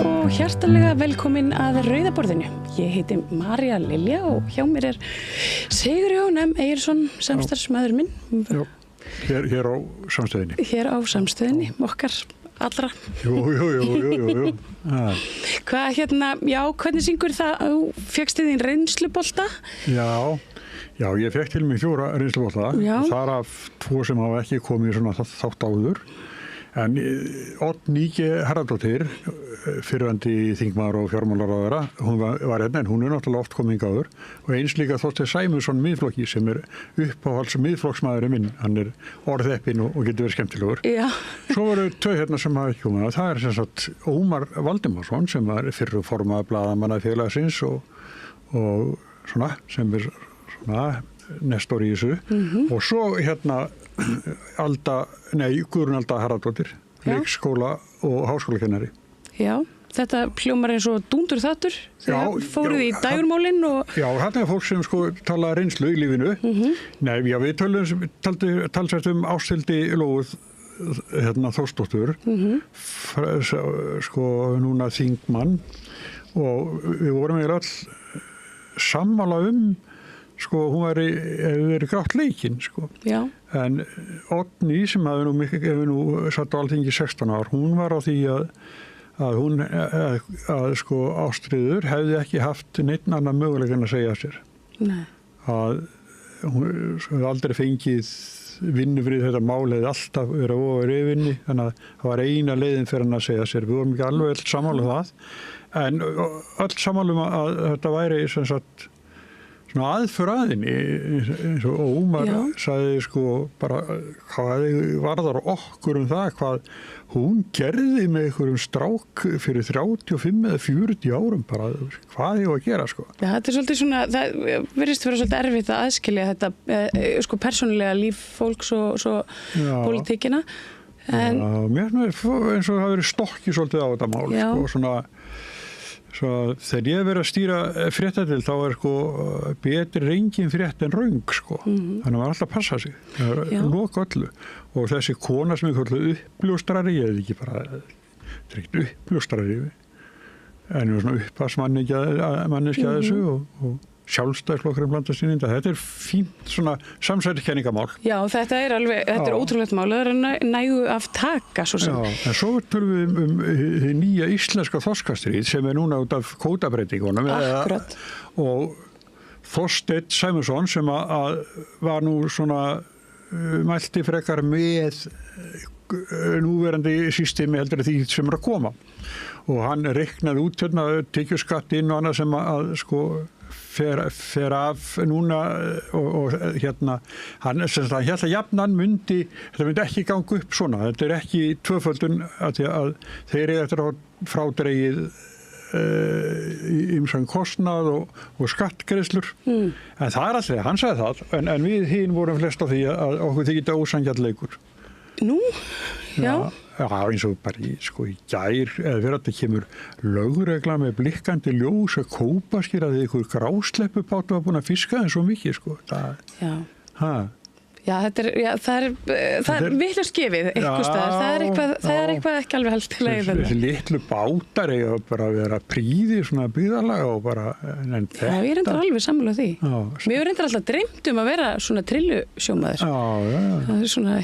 og hjartanlega velkomin að Rauðaborðinu. Ég heiti María Lilja og hjá mér Sigurjón M. Egilsson, samstarfsmaður minn. Já, hér á samstöðinni. Hér á samstöðinni, okkar allra. Jú. Hvað hvernig syngur það? Þú fékkst þín reynslubolta? Já, ég fékk til mig 4 reynslubolta. Þar af 2 sem hafa ekki komið svona þátt áður. En Oddný Harðardóttir, fyrrverandi þingmaður og fjármálaráðherra, hún var hérna en hún náttúrulega oft komið hingað áður og eins líka Þorsteinn Sæmundsson miðflokki sem uppáhalds miðflokksmaðurinn minn, hann orðheppinn og getur verið skemmtilegur. Já. Svo voru 2 hérna sem hafa ekki komið og það sem sagt Ómar Valdimarsson sem var fyrrum formaður blaðamannafélagsins og svona sem svona nestor í þessu og svo hérna Guðrún Alda Harðardóttir, leikskóla og háskólakennari. Já, þetta hljómar eins og dúndur þáttur þegar fóruð í dægurmálin og... Já, þetta fólk sem tala reynslu í lífinu. Nei, við talsvært Ásthildi Lóu Þórsdóttur, núna þingmann og við vorum eiginlega öll sammála hún hefur verið grátt leikinn, Já. En Oddný sem hefur nú satt á Alþingi 16 ár, hún var á því að Ástríður hefði ekki haft neitt annan möguleika en að segja sér. Nei. Að hún hefði aldrei fengið vinnu fyrir þetta mál, hefði alltaf verið ofar yfirvinni, þannig að það var eina leiðin fyrir hann að segja sér. Við vorum ekki alveg öll sammála það, en öll sammála að þetta væri sem sagt aðför aðinni eins og Ómar sagði bara hvað varðar okkur það hvað hún gerði með einhverjum strák fyrir 35 eða 40 árum bara hvað ég var að gera Já, þetta svolítið svona, það virðist vera svolítið erfitt að aðskilja þetta persónulega líf fólks og svo pólitíkina. En mér eins og það verið stokkið svolítið á þetta mál svona Svo þegar ég verið að stýra fréttatil þá betri engin frétt en röng Þannig að maður alltaf passa sig. Loka öllu. Og þessi kona sem kallar uppljóstrari, ég ekki bara ekki uppljóstrari en svona upphafsmanneskja þessu og sjálfstæðisflokkurinn blandast inn í þetta. Þetta fínt svona samsæriskenningamál. Já, þetta er ótrúlegt mál. Það nægu af taka svo sem. Já, en svo tölum við hið nýja íslenska þorskastríð sem núna út af kvótabreytingunum. Akkurat. Og Þorsteinn Sæmundsson sem var nú svona mælti frekar með núverandi systemi heldur því sem að koma. Og hann reiknaði út tekjuskattinn og annað sem fer af núna og hann jafnan myndi ekki ganga upp svona. Þetta ekki tvöföldun að þeir eftir að frádregið ýmsan kostnað og skattgreiðslur. En það alltaf, hann sagði það, en við hinn vorum flest á því að okkur þykir ósanngjarn leikur. Nú, já. Já, eins og bara í gær eða fyrir að þetta kemur lögregla með blikkandi ljós að kópaskýr að þið ykkur grásleppubátu var búin að fiska en svo mikið, Já, það er vitlaust gefið eitthvað staðar. Það er eitthvað ekki alveg helst til leið. Þessi litlu bátar eiga bara að vera príði svona byggðarlaga og bara... Já, ég reyndar alveg sammála því. Mér reyndar alltaf dreymt að vera svona trillusjómaður. Já. Það er svona,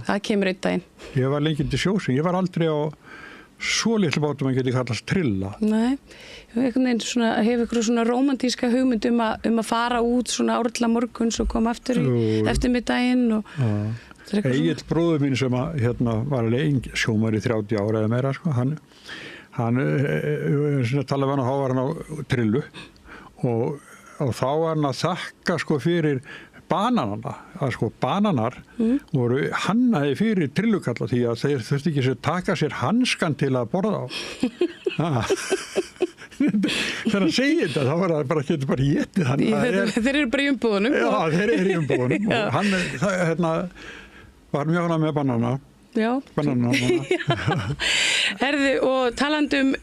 það kemur einn daginn. Ég var lengi til sjósing. Ég var aldrei á svo litlu bátum að geti kallast trilla. Nei, hef ykkur svona rómantíska hugmynd að fara út svona árla morguns og koma aftur eftir middaginn og Egill bróður mín sem var lengi sjómaður í 30 ára eða meira hann talaði hann og þá var hann á trillu og þá var hann að þakka fyrir bananana, bananar voru hannaði fyrir trillukalla því að þeir þurfti ekki að taka sér hanskan til að borða á. Þegar hann segir þetta, þá var það bara getur bara étið hann. Þeir eru bara í umbúðunum. Já, þeir eru í umbúðunum og hann var mjög ánægður með banana. Já. Bananana. Herðu, og talandum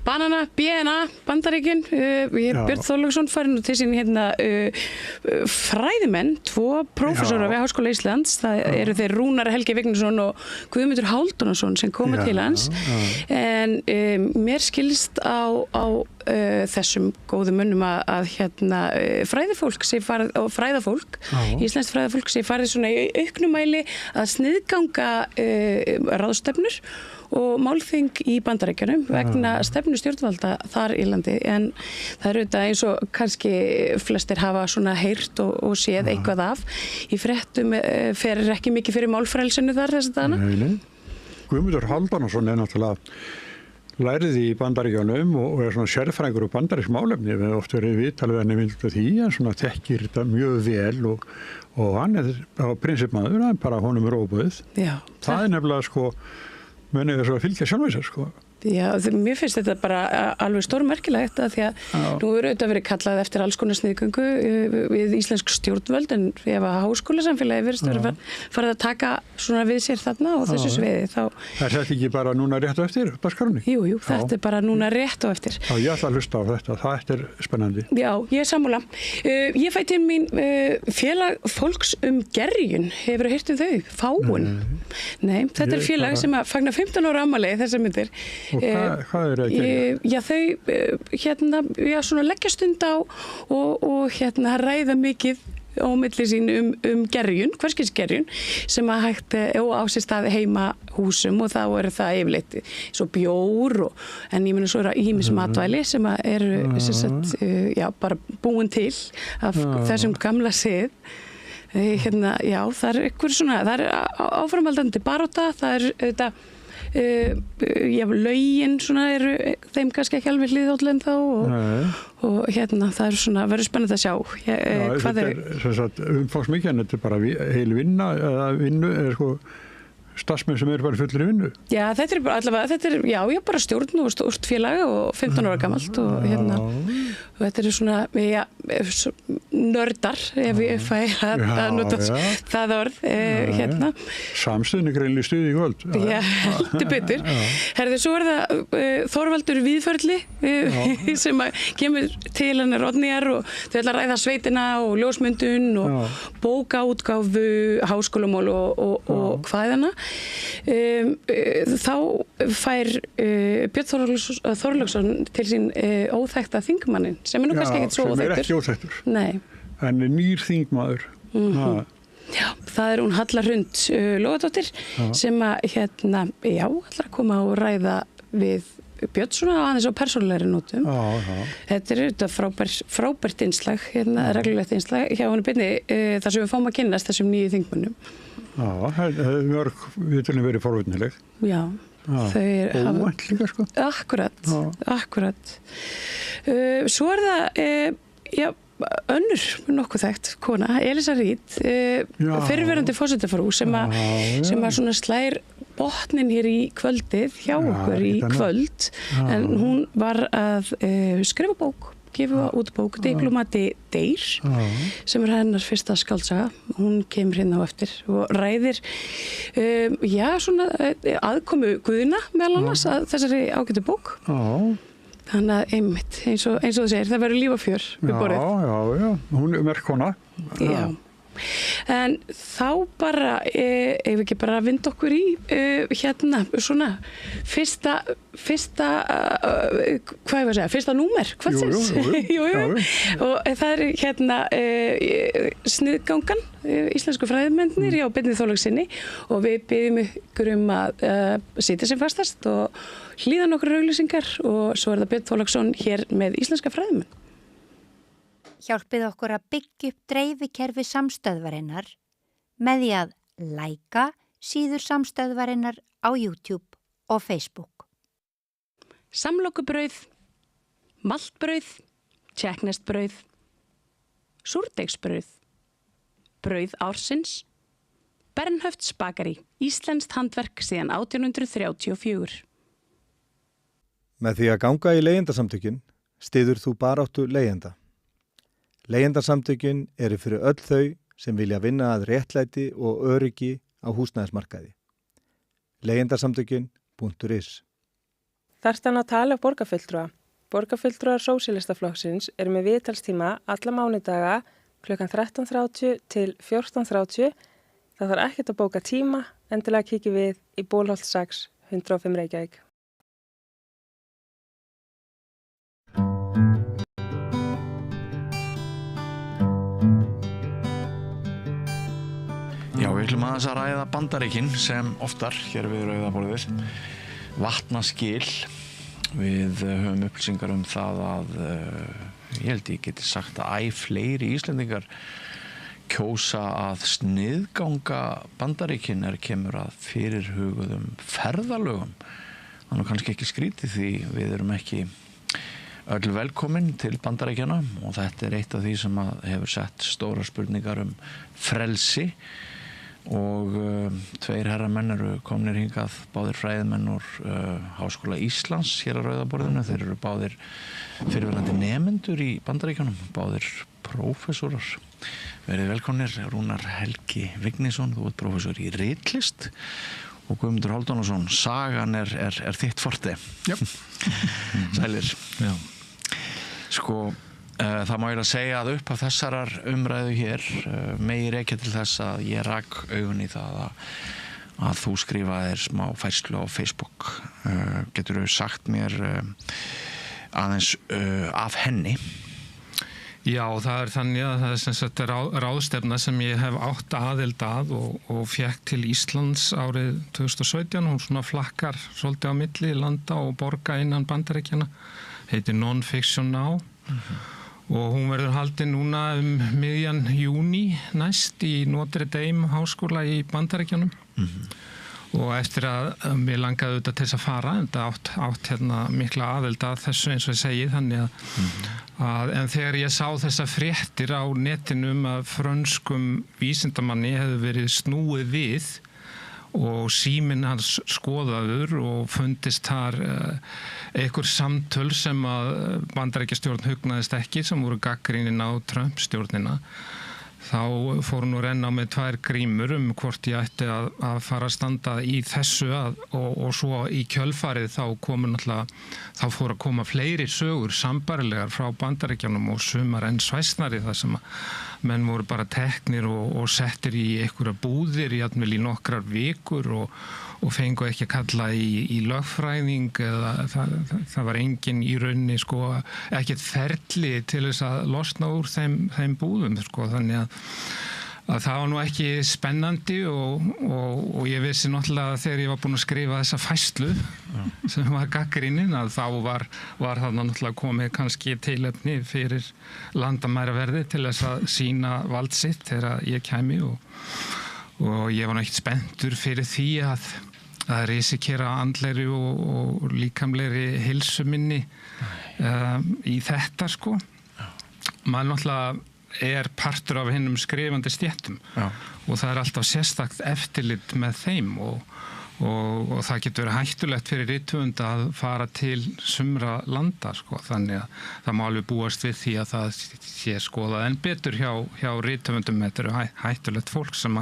banana, BNA, Bandaríkin, Björn Þorláksson farin til sín hérna fræðimenn, 2 prófessorar við Háskóla Íslands, það eru þeir Rúnar Helgi Vignisson og Guðmundur Hálfdanarson sem koma til hans, en mér skilst á þessum góðu mönnum að hérna fræðafólk sé farið, og fræðafólk, íslenskt fræðafólk sé farið svona í auknumæli að sniðganga ráðstefnur og málþing í Bandaríkjunum vegna stefnu stjórnvalda þar í landi, en það eru þetta eins og kannski flestir hafa svona heyrt og séð eitthvað af í fréttum, fer ekki mikið fyrir málfrelsinu þar þess að dana. Nei. Guðmundur Hálfdanarson náttúrulega læriði í Bandaríkjunum og svona sérfræðingur á bandarísk málefni. Við oft verið viðtalið henni vildu því, en svona þekkir þetta mjög vel og hann á prinsipmaður, hann bara honum óbúið. Já. Það nefnilega sko, mennið þess að fylgja sjálf sér sko. Já, mér finnst þetta bara alveg stórmerkilegt að því að nú eru auðvitað verið kallað eftir alls konar sniðgöngu við íslensk stjórnvöld, en ef að háskólasamfélagi virðist verið farið að taka svona við sér þarna og þessu sviði þá... Er þetta ekki bara núna rétt á eftir, dagskránni? Jú, þetta er bara núna rétt á eftir. Já, ég ætla að hlusta á þetta, það er spennandi. Já, ég er sammála. Ég fæ til mín félag fólks gerjun, hefur heyrt þau? Fáun? Nei, þetta er félag sem að fagna 15 ára afmæli þessar myndir. Og hvað er að gera? Já, þau svona leggja stund á og ræða mikið á milli sín gerjun, hverskis gerjun, sem að hægt á sér stað heima húsum, og þá eru það yfirleitt svo bjór en ég meina svo eru ýmis matvæli sem að eru bara búin til af þessum gamla sið. Já, það er einhver svona, það er áframhaldandi barátta, það er auðvitað lögin svona eru þeim kannski ekki alveg hliðhóllin þá og það er svona, verður spennandi að sjá hvað þetta er umfangsmikið, en þetta er bara heil vinna eða vinnu, eða sko starfsmenn sem eru bara fullir í vinnu. Já, þetta er bara allavega, bara stjórn og stórt félag og 15 ára gamalt og þetta eru svona, nördar, ef ég fæ að nota það orð, Samstöðni greinlega stuði í kvöld. Já, heldur betur. Herðu, svo er það Þorvaldur Víðförli sem kemur til hennar Oddnýjar og þau ætla að ræða sveitina og ljósmyndun og bókaútgáfu, háskólamál og hvaðina. Þá fær Björn Þorláksson til sín óþekkta þingmanninn, sem er nú kannski ekkert svo óþekktur. Sem er ekki óþekktur. Nei. En nýr þingmaður. Já, það er hún Halla Hrund Lógadóttir sem að ætlar að koma og ræða við Björn svona aðeins á persónulegri nótum. Þetta er auðvitað frábært innslag, reglulegt innslag hjá henni Birni, þar sem við fáum að kynnast þessum nýju þingmönnum. Já, það hefur mörg viðtölum verið forvitnileg. Já. Óvænt líka sko. Akkurat. Svo er það, önnur nokkuð þekkt kona, Elísa Reid, fyrrverandi forsetafrú sem að svona slær botnin hér í kvöldið hjá okkur í kvöld, en hún var að skrifa bók, gefa út bók, Diplomati deyr, sem er hennar fyrsta skáldsaga. Hún kemur hérna á eftir og ræðir svona aðkomu Guðna meðal annars að þessari ágætu bók. Þannig að einmitt, eins og þú segir, það verður líf og fjör við borðið. Já, hún er merk kona. Já. En þá bara, ef við ekki bara vinda okkur í svona fyrsta hvað ég var að segja, fyrsta númer kvöldsins. Jú. Og það er sniðgangan, íslensku fræðimennir hjá Birni Þorláksinni, og við biðjum ykkur að sitja sem fastast og hlýða nokkur auglýsingar, og svo er það Björn Þorláksson hér með íslenska fræðimenn. Hjálpið okkur að byggja upp dreifikerfi samstöðvarinnar með því að læka síður samstöðvarinnar á YouTube og Facebook. Samlokubrauð, maltbrauð, tékkneskt-brauð, súrdeigsbrauð, brauð ársins, Bernhöfts bakari, íslenskt handverk síðan 1834. Með því að ganga í leigjendasamtökin styður þú baráttu leigjenda. Leigjendasamtökin eru fyrir öll þau sem vilja vinna að réttlæti og öryggi á húsnæðismarkaði. Leigjendasamtökin.is Þarft hann að tala borgarfulltrúa. Borgarfulltrúar Sósíalistaflokksins eru með viðtalstíma alla mánudaga klukkan 13:30 til 14:30. Það þarf ekkert að bóka tíma, endilega kíkjum við í Bólholt 6, 105 Reykjavík. Já, við ætlum aðeins að ræða Bandaríkin sem oftar hér við Rauðaborðið. Vatnaskil. Við höfum upplýsingar það að ég held ég geti sagt að fleiri Íslendingar kjósa að sniðganga Bandaríkin kemur að fyrirhuguðum ferðalögum. Það er kannski ekki skrítið því við erum ekki öll velkomin til Bandaríkjana og þetta eitt af því sem hefur sett stóra spurningar frelsi og tveir herramenn eru komnir hingað, báðir fræðimenn úr Háskóla Íslands hér á Rauðaborðinu. Þeir eru báðir fyrirverandi nemendur í Bandaríkjunum, báðir prófessorar. Verið velkomnir, Rúnar Helgi Vignisson, þú ert prófessor í ritlist og Guðmundur Hálfdanarson, sagan þitt forte. Já. Sælir. Já. Sko, það má ég að segja að upp af þessarar umræðu hér megi rekja til þess að ég rak augun í það að þú skrifaðir smá færslu á Facebook. Geturðu sagt mér aðeins af henni? Já, það þannig að það sem sagt ráðstefna sem ég hef átt aðild að og fékk til Íslands árið 2017. Hún svona flakkar svolítið á milli landa og borga innan Bandaríkjanna. Heitir Non-Fiction Now. Og hún verður haldin núna miðjan júní næst í Notre Dame háskóla í Bandaríkjunum. Og eftir að mér langaði auðvitað til þess að fara, en það átt hérna mikla aðild að þessu eins og ég segi, þannig en þegar ég sá þessa fréttir á netinu að frönskum vísindamanni hefði verið snúið við og síminn hans skoðaður og fundist þar einhver samtöl sem að Bandaríkjastjórn hugnaðist ekki, sem voru gagnrýnin á Trump-stjórnina. Þá fór nú renna á með 2 grímur hvort ég ætti að fara að standa í þessu og svo í kjölfarið þá fór að koma fleiri sögur sambærilegar frá Bandaríkjanum og sumar enn svæsnari þar sem að menn voru bara teknir og settir í einhverja búðir jafnvel í nokkrar vikur og fengu ekki að kalla í lögfræðing eða það var engin í rauninni ekkert ferli til þess að losna úr þeim búðum þannig að það var nú ekki spennandi og ég vissi náttúrulega þegar ég var búinn að skrifa þessa færslu sem var gagnrýnin að þá var þarna náttúrulega komið kannski tilefni fyrir landamæraverði til þess að sýna vald sitt þegar ég kæmi og ég var nú ekkert spenntur fyrir því að risikera andlegri og líkamlegri heilsu minni í þetta maður náttúrulega partur af hinnum skrifandi stéttum og það alltaf sérstakt eftirlit með þeim og það getur verið hættulegt fyrir rithöfund að fara til sumra landa þannig að það má alveg búast við því að það sé skoðað en betur hjá rithöfundum. Þetta eru hættulegt fólk sem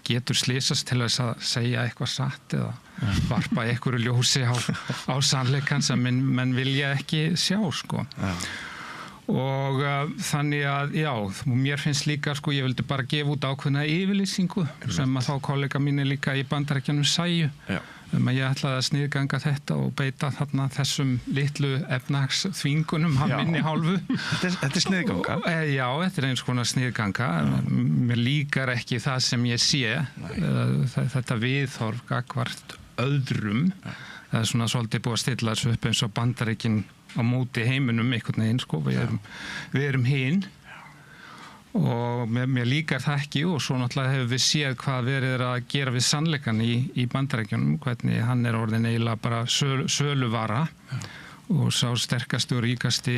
getur slysast til þess að segja eitthvað satt eða varpa einhverju ljósi á sannleikann sem menn vilja ekki sjá og þannig að já, mér finnst líka ég vildi bara gefa út ákveðna yfirlýsingu sem að þá kollega mín líka í Bandaríkjanum sæju að ég ætlaði að sniðganga þetta og beita þarna þessum litlu efnahagsþvingunum af minni hálfu. Þetta sniðganga? Já, þetta eins konar sniðganga. Mér líkar ekki það sem ég sé, þetta viðhorf gagnvart öðrum. Það svona svolítið búið að stilla þessu upp eins og Bandaríkin á móti heiminum einhvern veginn, við erum hin og mér líkar það ekki og svo náttúrulega hefur við séð hvað verið að gera við sannleikann í Bandaríkjunum, hvernig hann orðin eiginlega bara söluvara og sá sterkasti og ríkasti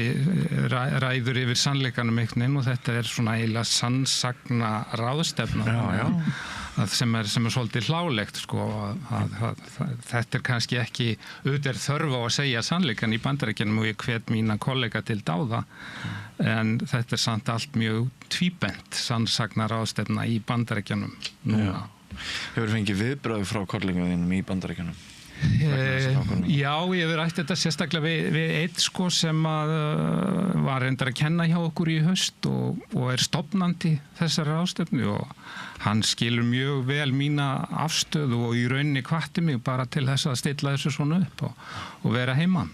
ræður yfir sannleikanum einhvern veginn og þetta svona eiginlega sannsagna ráðstefna sem svolítið hlálegt þetta kannski ekki auðvitað þörf á að segja sannleikann í Bandaríkjunum og ég hvet mína kollega til dáða en þetta samt allt mjög tvíbent sannsagna ráðstefna í Bandaríkjunum núna. Hefur fengið viðbrögð frá kollegum þínum í Bandaríkjunum? Já, ég hef rætt þetta sérstaklega við einn sko sem að var reyndar að kenna hjá okkur í haust og stofnandi þessari ráðstefnu og hann skilur mjög vel mína afstöðu og í rauninni hvatti mig bara til þess að stilla þessu svona upp og vera heima.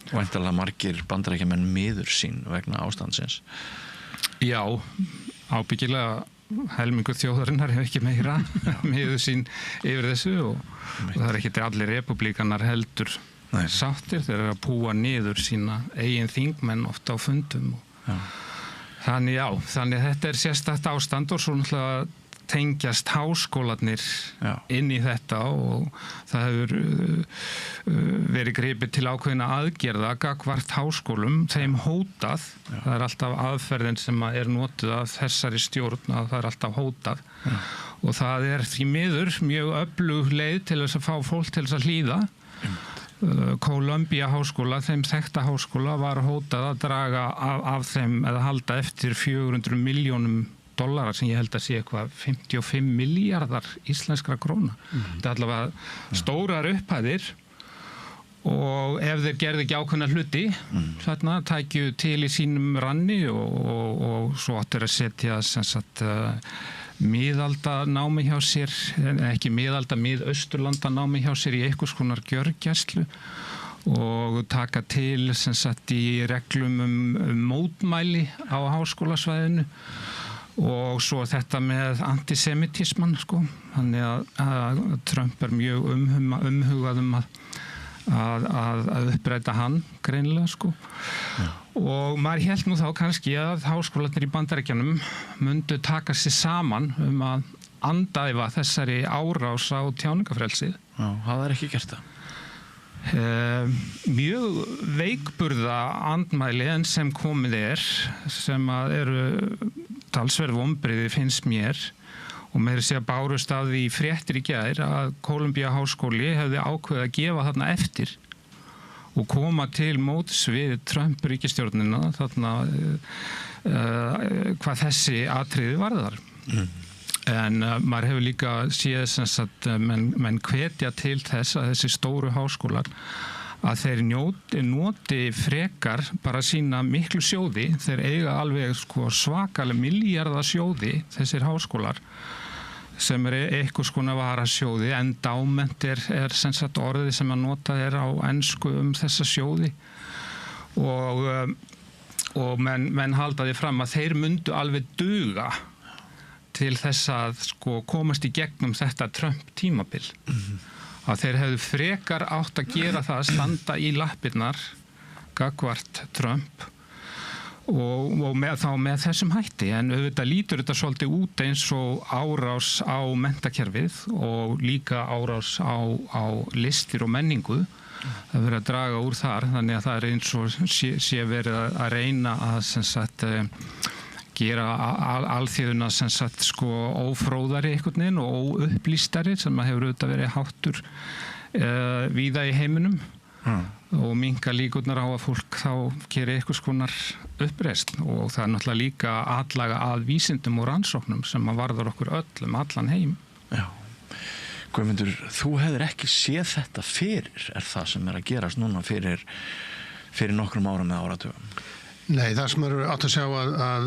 Og væntanlega margir Bandaríkjamenn miður sín vegna ástandsins. Já, ábyggilega helmingur þjóðarinnar hefur ekki meira miður sín yfir þessu og það er ekki allir republikanar heldur sáttir, þeir eru að púa niður sína eigin þingmenn ofta á fundum. Þannig þetta er sérstakt ástand og svo náttúrulega tengjast háskólarnir inn í þetta og það hefur verið gripið til ákveðina aðgerða gagnvart háskólum, þeim hótað. Það er alltaf aðferðin sem er notuð af þessari stjórn að það er alltaf hótað og það er því miður mjög öflug leið til þess að fá fólk til þess að hlýða. Columbia háskóla, þeim þekkta háskóla var hótað að draga af þeim eða halda eftir $400 milljónum sem ég held að sé eitthvað 55 miljardar íslenskra króna. Þetta er allavega stórar upphæðir og ef þeir gerðu ekki ákveðna hluti þarna tækju til í sínum ranni og svo áttur að setja sem sagt miðaldanámi hjá sér, ekki miðausturlandanámi hjá sér í einhvers konar gjörgæslu og taka til sem sagt í reglum mótmæli á háskólasvæðinu og svo þetta með antisemitisman sko, þannig að Trump er mjög umhugað að uppræta hann greinilega sko. Og maður hélt nú þá kannski að háskólarnir í Bandaríkjunum myndu taka sig saman að andæfa þessari árás á tjáningafrelsið. Já, hafa þeir ekki gert það? Mjög veikburða andmæli en sem komið sem að eru talsverð vonbrigði finnst mér og meira segja bárust af því fréttir í gær að Columbia háskóli hefði ákveðið að gefa þarna eftir og koma til móts við Trump ríkisstjórnina þarna hvað þessi atriði varðar. En maður hefur líka séð sem sagt menn hvetja til þess að þessi stóru háskólar að þeir noti frekar bara sína miklu sjóði, þeir eiga alveg sko svakalega milljarða sjóði þessir háskólar sem eitthvað skona varasjóði, endowment er sem sagt orðið sem að nota á ensku þessa sjóði og menn halda því fram að þeir myndu alveg duga til þess að sko komast í gegnum þetta Trump tímabil. Að þeir hefðu frekar átt að gera það að standa í lappirnar gagnvart Trump og með þessum hætti en auðvitað lítur þetta svolítið út eins og árás á menntakerfið og líka árás á listir og menningu. Það verið að draga úr þar þannig að það er eins og sé verið að reyna að sem sagt gera alþýðuna sem sagt sko ófróðari einhvern veginn og óupplýstari sem hefur auðvitað verið háttur víða í heiminum og minnka líkurnar á að fólk þá geri einhvers konar uppreisn og það er náttúrulega líka atlaga að vísindum og rannsóknum sem að varðar okkur öllum allan heim. Já. Guðmundur, þú hefur ekki séð þetta fyrir, er það sem er að gerast núna fyrir nokkrum árum eða áratugum? Nei, það sem eru átt að sjá að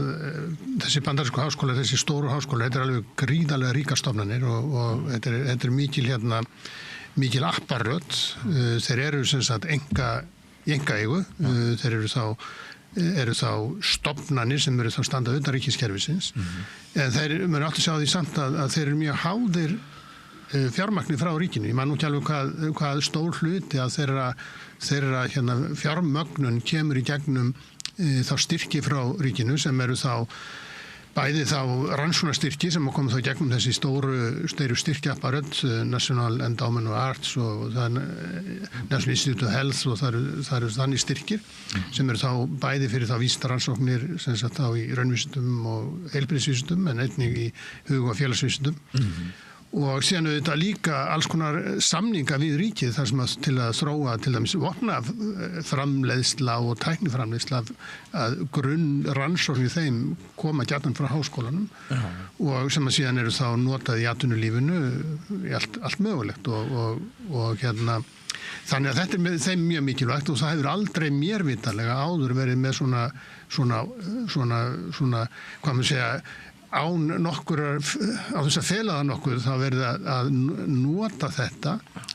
þessi bandarísku háskólar, þessi stóru háskólar, þetta er alveg gríðarlega ríkar stofnanir og þetta er mikil apparöð. Þeir eru sem sagt í einkaeigu, þeir eru þá stofnanir sem eru þá standa utan ríkiskerfisins. En þeir eru átt að sjá því samt að þeir eru mjög háðir fjármagni frá ríkinu. Ég man nú ekki alveg hvað stór hluti að þeirra fjármögnun kemur í gegnum þá styrki frá ríkinu sem eru þá bæði þá rannsóknarstyrki sem koma þá gegnum þessi stóru styrkjaapparöð, National Endowment of Arts og National Institute of Health og það eru þannig styrkir sem eru þá bæði fyrir þá vísindarannsóknir sem sagt þá í raunvísindum og heilbrigðisvísindum en einnig í hug- og félagsvísindum. Og síðan auðvitað líka alls konar samninga við ríkið þar sem til að þróa til dæmis vopnaframleiðsla og tækniframleiðsla að grunnrannsóknir þeim koma gjarnan frá háskólanum og sem að síðan eru þá notað í atvinnulífinu í allt mögulegt og Þannig að þetta með þeim mjög mikilvægt og það hefur aldrei mér vitanlega áður verið með svona hvað maður segja, án þess að fela það nokkur, þá verið að nota þetta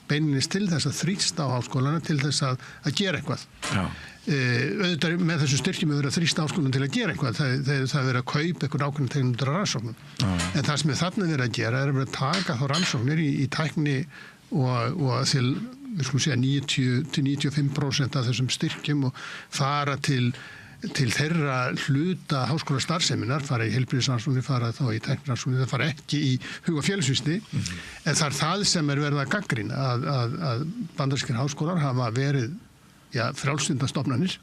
beinilins til þess að þrýsta á háskólana til þess að gera eitthvað. Já. Auðvitað með þessu styrkjum hefur verið að þrýsta háskólanum til að gera eitthvað, það verið að kaupa eitthvað ákveðnum tegundur af rannsóknum. En það sem þarna verið að gera er að taka þá rannsóknir í tækni og til, við skulum segja 90-95% af þessum styrkjum og fara til þeirra hluta háskólastarfseminnar, fara í heilbrigðisrannsóknir, fara þá í tæknirannsóknir, það fara ekki í hug- og félagsvísindi, en það er það sem er verið að gagnrýna að bandarískir háskólar hafa verið frjálslyndastofnanir.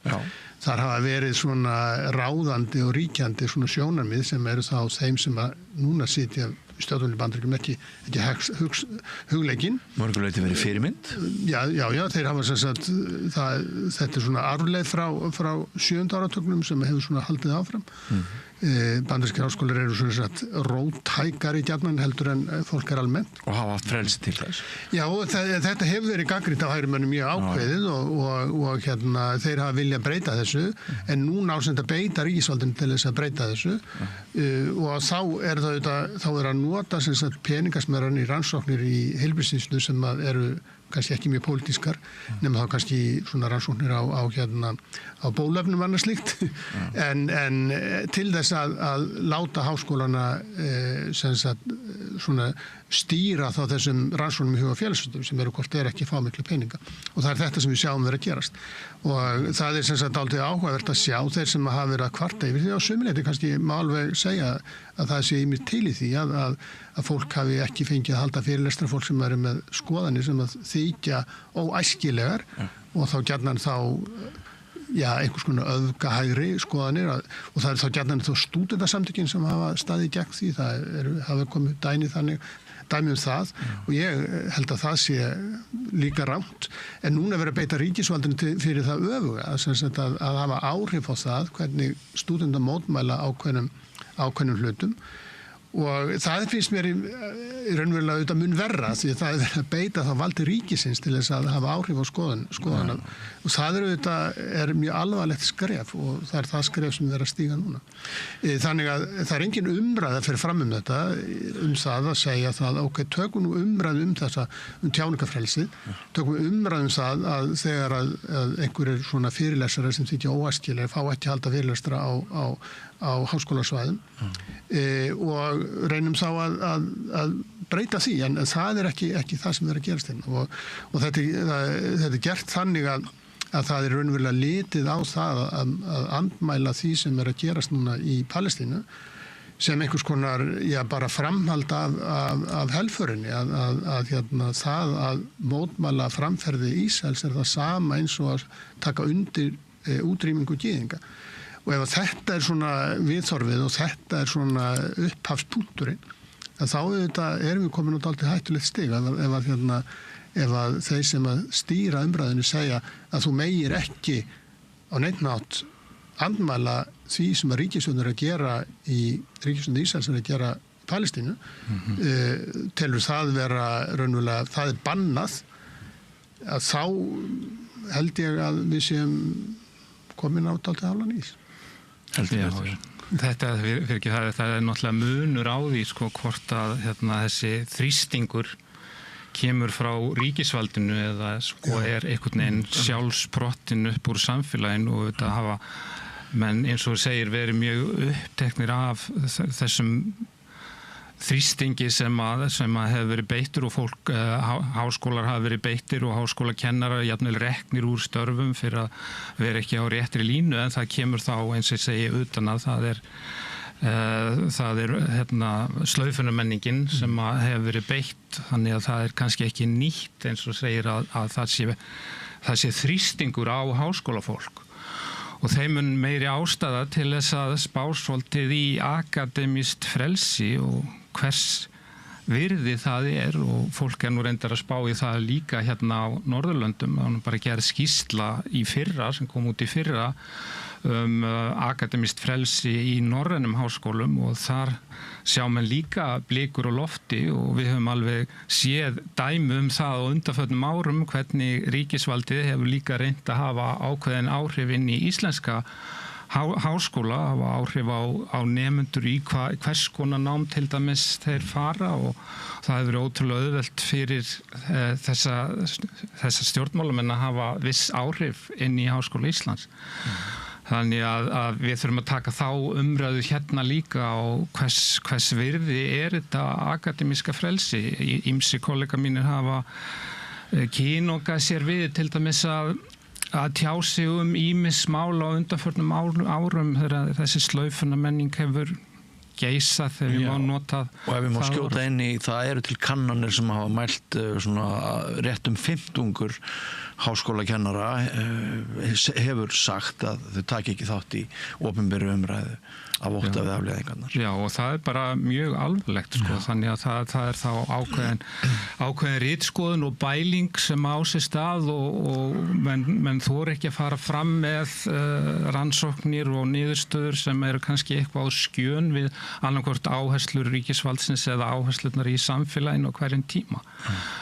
Þar hafa verið svona ráðandi og ríkjandi svona sjónarmið sem eru þá þeim sem að núna sitja stjórnvöldum í Bandaríkjunum ekki hugleikinn. Mörguleyti verið fyrirmynd? Já, þeir hafa sem sagt, þetta er svona arfleið frá 7. áratugnum sem hefur svona haldið áfram. Bandarískir háskólar eru svona róttækari gjarnan heldur en fólk almennt. Og hafa haft frelsi til þess? Já, þetta hefur verið gagnrýnt af hægrimönnum mjög ákveðið og þeir hafa viljað breyta þessu, en núna ásend að beita ríkisvaldinu til þess að breyta þessu og þá er að nota sem sagt peningasmeran í rannsóknir í heilbrigðisþjónustu sem eru kannski ekki mjög pólitískar, nema þá kannski svona rannsóknir á bólefnum annars slíkt, en til þess að láta háskólana sem sagt svona stýra þá þessum rannsóknum í hug- og félagsvísindum sem eru hvort ekki fá miklu peninga og það er þetta sem við sjáum verið að gerast og það er sem sagt dálítið áhugavert að sjá þeir sem hafa verið að kvarta yfir því á suminleiti kannski má alveg segja að það sé ýmist til í því að fólk hafi ekki fengið að halda fyrirlestra, fólk sem eru með skoðanir sem að þykja óæskilegar og þá gjarnan einhvers konar öfgahægri skoðanir og það er þá gjarnan þá stúdentasamtökin sem hafa staðið gegn því, hafa komið dæmi um það og ég held að það sé líka rangt, en núna verið að beita ríkisvaldinu fyrir það öfuga að hafa áhrif á það hvernig stúdentar mótmæla ákveðnum hlutum og það finnst mér í raunverulega auðvitað mun verra því að það er verið að beita þá valdi ríkisins til þess að hafa áhrif á skoðana og það er mjög alvarlegt skref og það er það skref sem við erum að stíga núna. Þannig að það er engin umræða fyrir fram þetta það að segja það tökum nú umræðu þetta tjáningafrelsi, tökum umræðu það að þegar að einhverjir svona fyrirlesara sem þykja óæskilegir fá ekki halda fyrirlestra á háskólasvæðum og reynum þá að breyta því, en það er ekki það sem er að gerast hérna og þetta er gert þannig að það er raunverulega litið á það að andmæla því sem er að gerast núna í Palestínu sem einhvers konar, bara framhald af helförinni það að mótmæla framferði Ísraels er það sama eins og að taka undir útrýmingu gyðinga. Og ef þetta er svona viðþorfið og þetta er svona upphafspunkturinn, þá erum við komin út aldrei hættulegt stig ef að þeir sem að stýra umræðinu segja að þú megir ekki á neinn hátt andmæla því sem að ríkisstjórnin er að gera í ríkisstjórnin Ísraels er að gera í Palestínu, telur það vera raunverulega, það er bannað, að þá held ég að við séum komin á aldrei hálfan ís. Þetta það er náttúrulega munur á því hvort að þessi þrýstingur kemur frá ríkisvaldinu eða er einhvern veginn sjálfsprottin upp úr samfélaginu og þetta hafa menn eins og segir verið mjög uppteknir af þessum þrýstingi sem að hefur verið beittur og fólk, háskólar hafa verið beittir og háskólakennarar jafnvel reknir úr störfum fyrir að vera ekki á réttri línu en það kemur þá eins og ég segi utan að það er slaufunarmenningin sem hefur verið beitt þannig að það er kannski ekki nýtt eins og segir að það sé þrýstingur á háskólafólk og þeim mun meiri ástæða til þess að spá svolítið í akademískt frelsi og hvers virði það og fólk nú reyndar að spá í það líka hérna á Norðurlöndum. Það var bara gerð skýrsla í fyrra sem kom út í fyrra akademist frelsi í norrænum háskólum og þar sjá menn líka blikur á lofti og við höfum alveg séð dæmi það á undanförnum árum hvernig ríkisvaldið hefur líka reynt að hafa ákveðin áhrif inn í íslenska háskóla, hafa áhrif á nemendur í hvers konar nám til dæmis þeir fara og það hefur verið ótrúlega auðvelt fyrir þessa stjórnmálamenn að hafa viss áhrif inn í Háskóla Íslands. Þannig að við þurfum að taka þá umræðu hérna líka og hvers virði þetta akademíska frelsi. Ýmsir kollega mínir hafa kínogað sér við til dæmis að tjá sig ýmis mál á undanförnum árum þegar þessi slaufunarmenning hefur geisað þegar við má nota og ef við má skjóta inn í það eru til kannanir sem hafa mælt svona rétt 50 háskólakennara hefur sagt að þau taki ekki þátt í opinberri umræðu af ótta við afleiðingarnar. Já og það bara mjög alvarlegt sko, þannig að það þá ákveðin ritskoðun og bæling sem á sér stað og menn þori ekki að fara fram með rannsóknir og niðurstöður sem eru kannski eitthvað á skjön við annarkvort áherslur ríkisvaldsins eða áherslurnar í samfélaginu á hverjum tíma.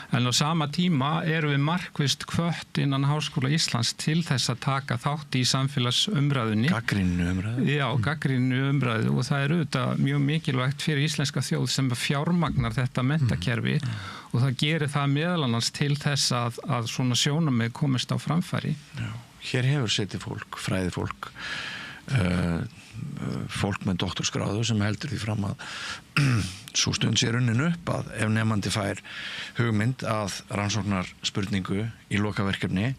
En á sama tíma erum við markvisst hvött innan Háskóla Íslands til þess að taka þátt í samfélagsumræðunni. Gagnrýnu umræðu. Já, gagnrýnu umræðu og það auðvitað mjög mikilvægt fyrir íslenska þjóð sem fjármagnar þetta menntakerfi og það gerir það meðal annars til þess að svona sjónarmið komist á framfæri. Já, hér hefur setið fólk, fræðifólk, fólk með doktorsgráðu sem heldur því fram að svo stund sé runnin upp að ef nemandi fær hugmynd að rannsóknarspurningu í lokaverkefni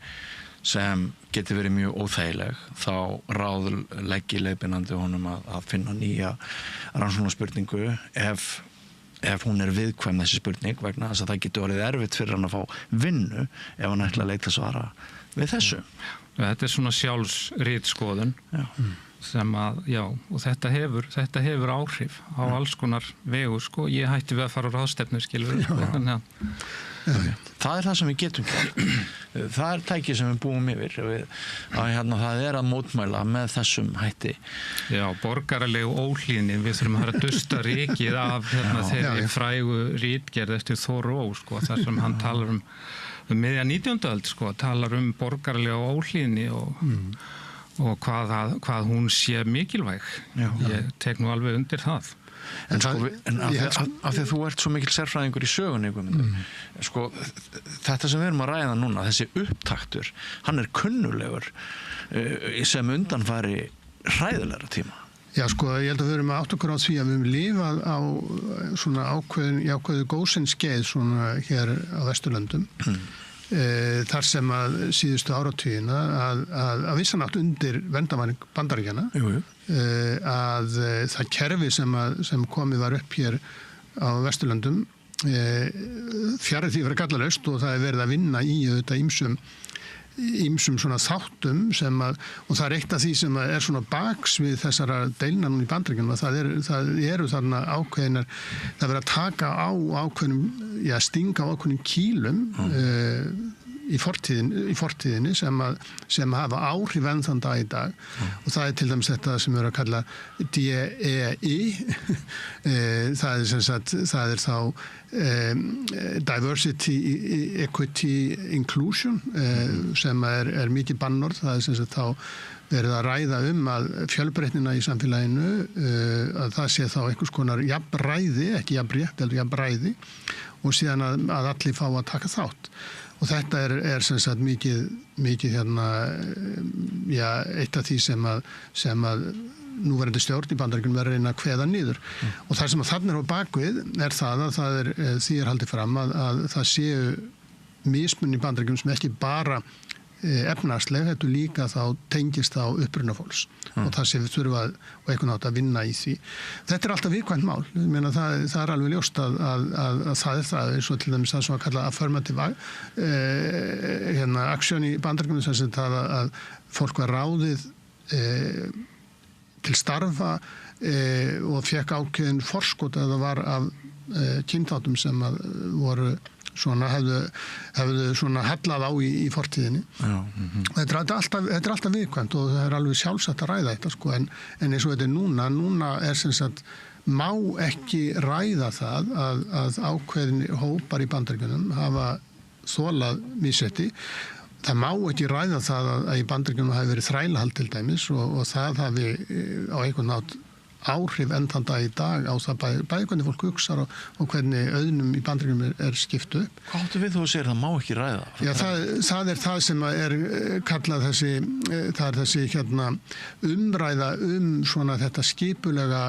sem getur verið mjög óþægileg þá ráðleggi leiðbeinandi honum að finna nýja rannsóknarspurningu ef hún viðkvæm þessi spurning vegna þess að það getur orðið erfitt fyrir hann að fá vinnu ef hann ætla að leita svara við þessu. Þetta svona sjálfsritskoðun sem og þetta hefur áhrif á alls konar vegu sko. Ég hætti við að fara á ráðstefnu skilur þannig að það það sem við getum gert. Það tæki sem við búum yfir það að mótmæla með þessum hætti. Já, borgaralegu óhlýðni við þurfum að dusta rykið af þeirri frægu ritgerð eftir Thoreau sko, þar sem hann talar miðja 19. öld sko, talar borgaralegu óhlýðni og hvað hún sé mikilvæg. Ég tek nú alveg undir það. En af því að þú ert svo mikil sérfræðingur í sögunni sko, þetta sem við erum að ræða núna þessi upptaktur, hann kunnulegur sem undanfari hræðilegra tíma. Já sko, ég held að við erum að átta okkur á því að við höfum lifað á svona ákveðu góðsins-skeið svona hér á Vesturlöndum þar sem að síðustu áratugina að vissanátt undir verndarværing Bandaríkjanna að það kerfi sem komið var upp hér á Vesturlöndum fjarri því verið gallalaust og það verið að vinna í auðvitað ýmsum svona þáttum og það eitt af því sem svona baks við þessara deilna núna í Bandaríkjunum það eru þarna ákveðinar það verið að taka á ákveðnum stinga á ákveðnum kýlum í fortíðinni sem hafa áhrif enn þann dag í dag og það til dæmis þetta sem við erum að kalla DEI það þá Diversity, Equity, Inclusion sem mikið bannorð það sem sagt þá verið að ræða að fjölbreytnina í samfélaginu að það sé þá einhvers konar jafnræði, ekki jafnrétt heldur jafnræði og síðan að allir fá að taka þátt. Og þetta sem sagt mikið eitt af því sem að núverandi stjórn í Bandaríkjunum verður að reyna að kveða niður. Og það sem að þarna á bakvið það að því haldið fram að það séu mismunn í Bandaríkjunum sem ekki bara efnahagsleg, þetta líka þá tengist á uppruna fólks og það sem við þurfum og einhvern nátt að vinna í því. Þetta alltaf viðkvæmt mál. Ég meina það alveg ljóst að það það eins og til dæmis það sem að kalla affirmative action í Bandaríkjunum sem sagt að fólk var ráðið til starfa og fekk ákveðin forskot að það var af kynþáttum sem að voru svona hefðu svona hellað á í fortíðinni. Þetta er alltaf viðkvæmt og það er alveg sjálfsagt að ræða þetta sko, en eins og þetta er núna er sem sagt má ekki ræða það að ákveðin hópar í Bandaríkjunum hafa þolað misrétti. Það má ekki ræða það að í Bandaríkjunum hafi verið þrælahald til dæmis og það hafi á einhvern nátt áhrif enn þann dag í dag á það bæði hvernig fólk hugsar og hvernig auðnum í Bandaríkjunum er skipt upp. Hvað áttu við þú að segja það má ekki ræða? Já, það er það sem er kallað þessi hérna umræða svona þetta skipulega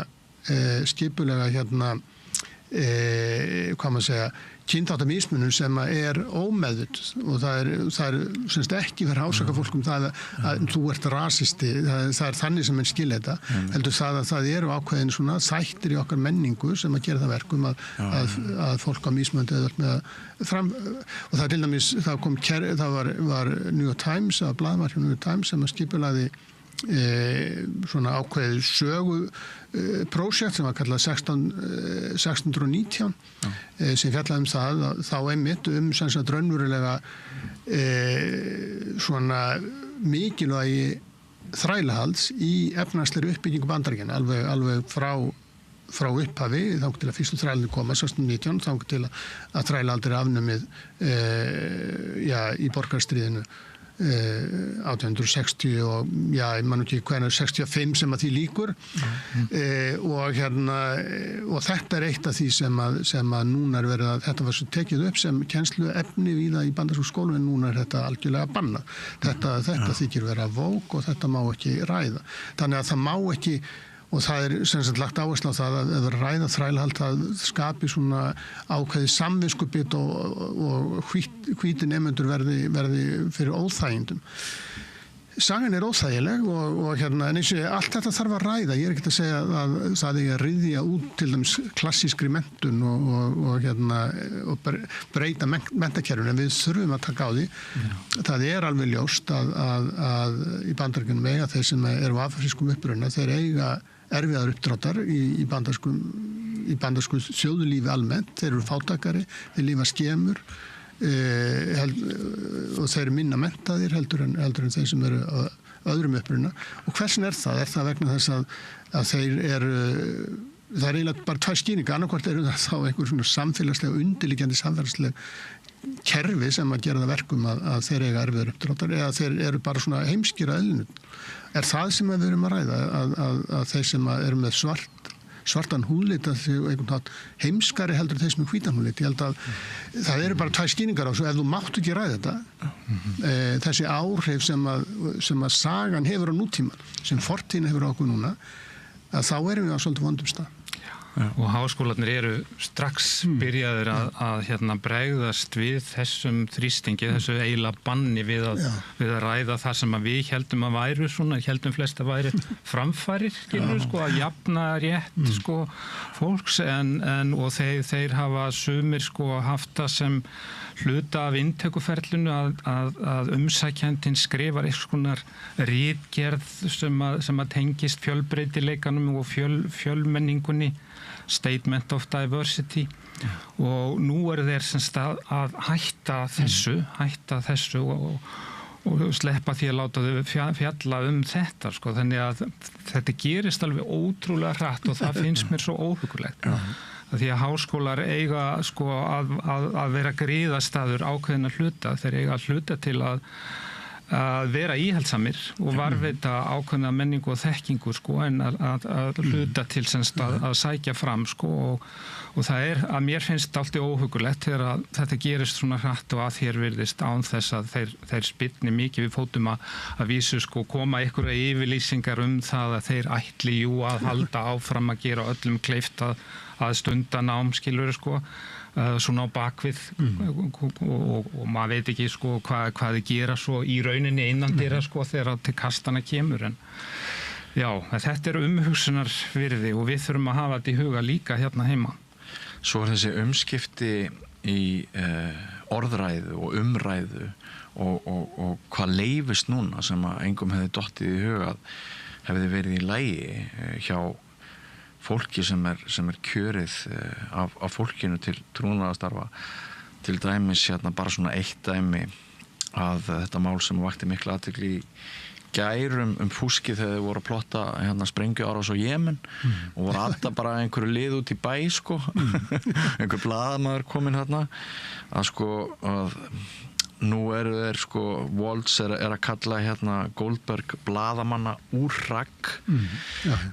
hérna hvað maður segja kynþáttamismunum sem er ómeðvituð og það er semst ekki fyrir ásaka fólk það að þú ert rasisti, það er þannig sem menn skilja þetta, heldur það að það eru ákveðin svona þættir í okkar menningu sem að gera það verkum að fólk á mismunandi með að fram, og það til dæmis, það var New York Times, að blaðamaður hjá New York Times sem að skipulaði svona ákveðið söguprósjekt sem var kallað 1619 sem fjallaði það þá einmitt sem sagt raunverulega svona mikilvægi þrælahalds í efnahagslegri uppbyggingu Bandaríkjanna alveg frá upphafi þangað til að fyrstu þrælarnir koma 1619 þangað til að þrælahaldir afnumið í borgarastríðinu 1860 og ég man ekki hvernig 65 sem að því líkur og þetta er eitt af því sem að núna er verið að þetta var svo tekið upp sem kennsluefni víða í bandarískum skólum en núna er þetta algjörlega bannað. Þetta þykir vera vók og þetta má ekki ræða. Þannig að það má ekki og það er sem sagt lagt áherslu á það að ræða þrælahald það skapi svona ákveði samviskubit og hvíti nemendur verði fyrir óþægindum. Sagan er óþægileg og hérna en eins og allt þetta þarf að ræða. Ég er ekki að segja að það er að ryðja út til dæmis klassískri menntun og breyta menntakerfinu en við þurfum að taka á því. Það er alveg ljóst að í Bandaríkjunum eiga þeir sem eru á afrískum uppruna þeir eiga erfiðar uppdráttar í bandarísku þjóðlífi almennt. Þeir eru fátækari, þeir lifa skemur og þeir eru minna menntaðir heldur en þeir sem eru á öðrum uppruna. Og hversin er það? Er það vegna þess að þeir eru það er eiginlega bara tvær skýringar, annarkvort eru það þá einhver svona samfélagslega undirliggjandi samfélagslega kerfi sem að gera það verkum að þeir eiga erfiðar uppdráttar eða þeir eru bara svona heimskir að eðlinu. Er það sem við erum að ræða að þeir sem eru með svartan húðlit að þeir einhvern veginn heimskari heldur þeir sem er hvítan húðlit. Ég held að það eru bara tvær skýringar á þessu ef þú mátt ekki ræða þetta. Þessi áhrif sem að sagan hefur á nútíman, sem fortíðin hefur á okkur núna, að þá erum við á svolítið vondum stað. Og háskólarnir eru strax byrjaðir að bregðast við þessum þrýstingi, þessu eiginlega banni við að ræða það sem að við heldum að væru heldum flest að væri framfærir, að jafna rétt fólks og þeir hafa sumir haft það sem hluta af inntökuferlinu að umsækjandinn skrifar einhvers konar ritgerð sem að tengist fjölbreytileikanum og fjölmenningunni, Statement of Diversity og nú eru þeir semst að hætta þessu og sleppa því að láta þau fjalla þetta þannig að þetta gerist alveg ótrúlega hratt og það finnst mér svo óhugulegt því að háskólar eiga að vera griðastaður ákveðina hluta, þeir eiga að hluta til að vera íhaldsamir og varveita ákveðna menningu og þekkingu en að hluta til að sækja fram og það er að mér finnst allt óhugulegt þegar þetta gerist svona hratt og að þér virðist án þess að þeir spyrni mikið við fótum að vísu koma einhverja yfirlýsingar það að þeir ætli að halda áfram að gera öllum kleift að stunda nám svona á bakvið og maður veit ekki hvað þið gera svo í rauninni innan þeirra þegar til kastana kemur en já, þetta er umhugsunar virði og við þurfum að hafa þetta í huga líka hérna heima. Svo er þessi umskipti í orðræðu og umræðu og hvað leyfist núna sem að engum hefði dottið í huga hefði verið í lagi hjá fólki sem er kjörið af fólkinu til trúnaðarstarfa. Til dæmis bara svona eitt dæmi að þetta mál sem vakti mikla athygli í gærum fúski þegar þau voru að plotta sprengjuárás á Jemen og voru alltaf bara einhverju lið út í bæ sko. Einhver blaðamaður kominn að að nú eru þeir Waltz er að kalla Goldberg blaðamanna úr ragg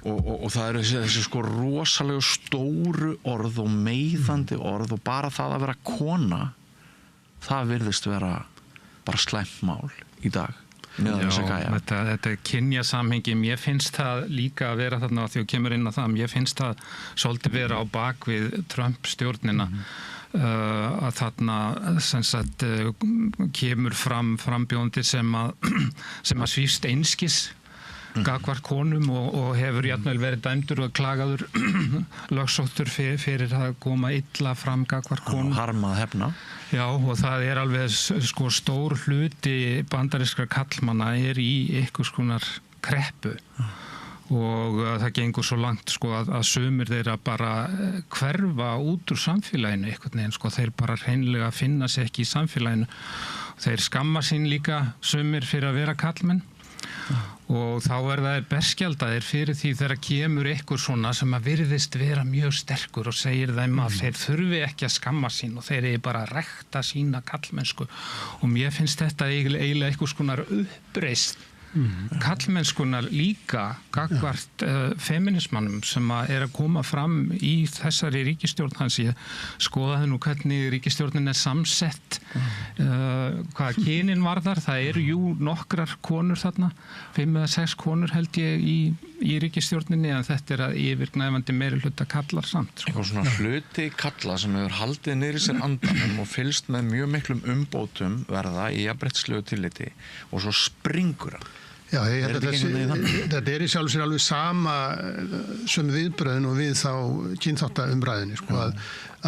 og það eru þessi rosalegu stóru orð og meiðandi orð og bara það að vera kona það virðist vera bara slæmt mál í dag. Þetta kynjasamhengi, mér finnst það líka að vera þarna því að kemur inn á það, mér finnst það svolítið vera á bak við Trump stjórnina að þarna sem sagt kemur frambjóðandi sem að svífst einskis gagnvart konum og hefur jafnvel verið dæmdur og klagaður lögsóttur fyrir að koma illa fram gagnvart konum. Harmað hefna. Já, og það er alveg stór hluti bandarískra karlmanna í einhvers konar kreppu og það gengur svo langt að sumir þeirra bara hverfa út úr samfélaginu einhvern veginn, þeir bara hreinlega finna sig ekki í samfélaginu. Þeir skamma sín líka sumir fyrir að vera karlmenn og þá það berskjaldaðir fyrir því þegar kemur einhver svona sem að virðist vera mjög sterkur og segir þeim að þeir þurfi ekki að skamma sín og þeir bara að rækta sína karlmennsku og mér finnst þetta eiginlega einhvers konar uppreisn karlmennskunar líka gagnvart feminismannum sem að koma fram í þessari ríkisstjórn hans. Ég skoðaði nú hvernig ríkisstjórnin samsett hvað kynin varðar, það eru jú nokkrar konur þarna, 5 eða 6 konur held ég í ríkisstjórninni en þetta að yfirgnæfandi meirihluta kallar samt. Eitthvað svona hluti kalla sem hefur haldið niðri sér andanum og fylgst með mjög miklum umbótum verða í jafnréttislegu tilliti og svo springur hann. Já, þetta í sjálfu sér alveg sama sömu viðbröðin og við þá kynþáttaumræðinni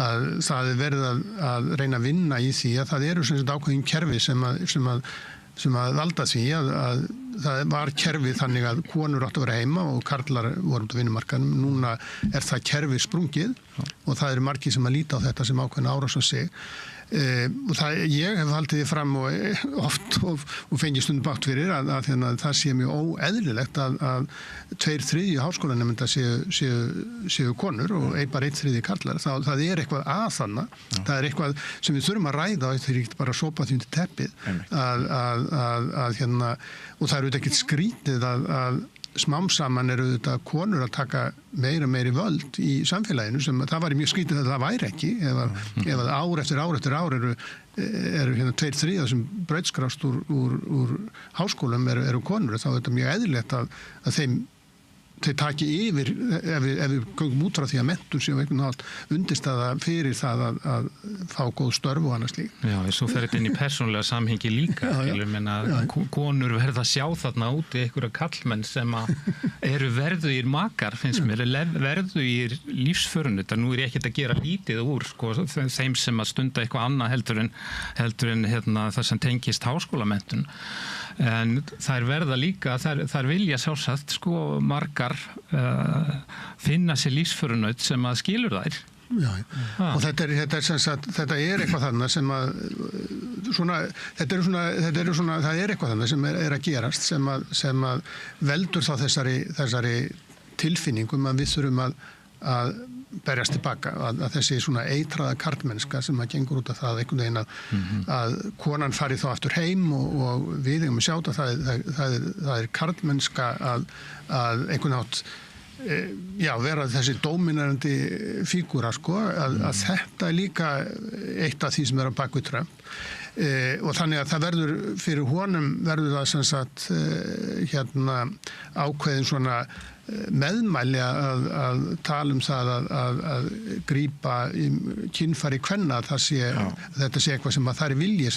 að það verið að reyna að vinna í því að það eru svona ákveðin kerfi sem að valda því að það var kerfi þannig að konur áttu að vera heima og karlar voru út á vinnumarkaðnum. Núna það kerfi sprungið og það eru margir sem að líta á þetta sem ákveðin árás á sig. Og ég hef haldið því fram og oft og fengið stundum bátt fyrir að það sé mjög óeðlilegt að 2/3 háskólanemenda séu konur og bara 1/3 karlar. Það eitthvað að þannig, það eitthvað sem við þurfum að ræða og það ekki bara að sópa því undir teppið og það eru ekkert skrítið að smám saman eru þetta konur að taka meiri völd í samfélaginu sem það var mjög skrítið að það væri ekki ef að ár eftir ár eru 2/3 sem brautskrást úr háskólum eru konur, þá þetta mjög eðlilegt að þeir taki yfir ef við göngum út frá því að menntun séu einhvern nátt undirstaða fyrir það að fá góð störf og annars líka. Já, svo fer þetta inn í persónulega samhengi líka. Konur verða að sjá þarna úti einhverja karlmenn sem eru verðugir makar, finnst mér, verðugir lífsförunni. Nú ég ekkert að gera lítið úr þeim sem að stunda eitthvað annað heldur en það sem tengist háskólamenntun. En þær verða líka, þær vilja sjálfsagt margar finna sér lífsförunaut sem að skilur þær. Já, og þetta eitthvað þarna sem að það eitthvað þarna sem að gerast sem að veldur þá þessari tilfinningum að við þurfum að berjast tilbaka, að þessi svona eitraða karlmennska sem að gengur út af það einhvern veginn að konan fari þá aftur heim og við eigum að sjá það karlmennska að einhvern nátt vera þessi dóminerandi fígúra að þetta líka eitt af því sem á bak við Trump og þannig að það verður fyrir honum verður það sem sagt ákveðin svona meðmæli að tala það að grípa kynfæri kvenna þetta sé eitthvað sem að það vilji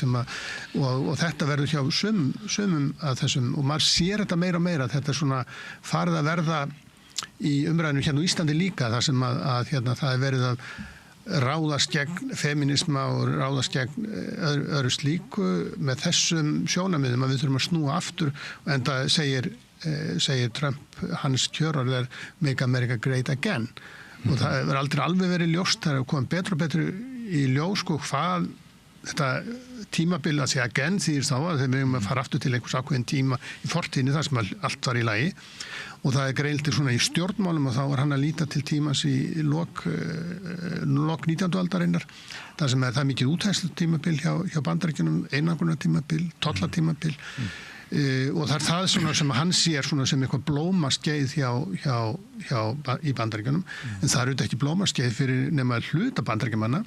og þetta verður hjá sumum að þessum og maður sér þetta meira og meira þetta svona farið að verða í umræðinu hérna á Íslandi líka þar sem að það verið að ráðast gegn feminisma og ráðast gegn öðru slíku með þessum sjónarmiðum að við þurfum að snúa aftur en það segir segir Trump, hans kjörorð Make America Great Again og það verður aldrei alveg verið ljóst, það komið betur og betur í ljós sko hvað þetta tímabil að segja again þýðir þá að þeir mögum að fara aftur til einhvers ákveðin tíma í fortíðinni þar sem allt var í lagi og það greinilegt svona í stjórnmálum og þá var hann að líta til tímas í lok 19. aldarinnar þar sem það mikið útæðslu tímabil hjá Bandaríkjunum, einangunar tímabil, tollatímabil og það það svona sem hann sér svona sem eitthvað blómaskeið í Bandaríkjunum en það auðvitað ekki blómaskeið fyrir nema hluta Bandaríkjumanna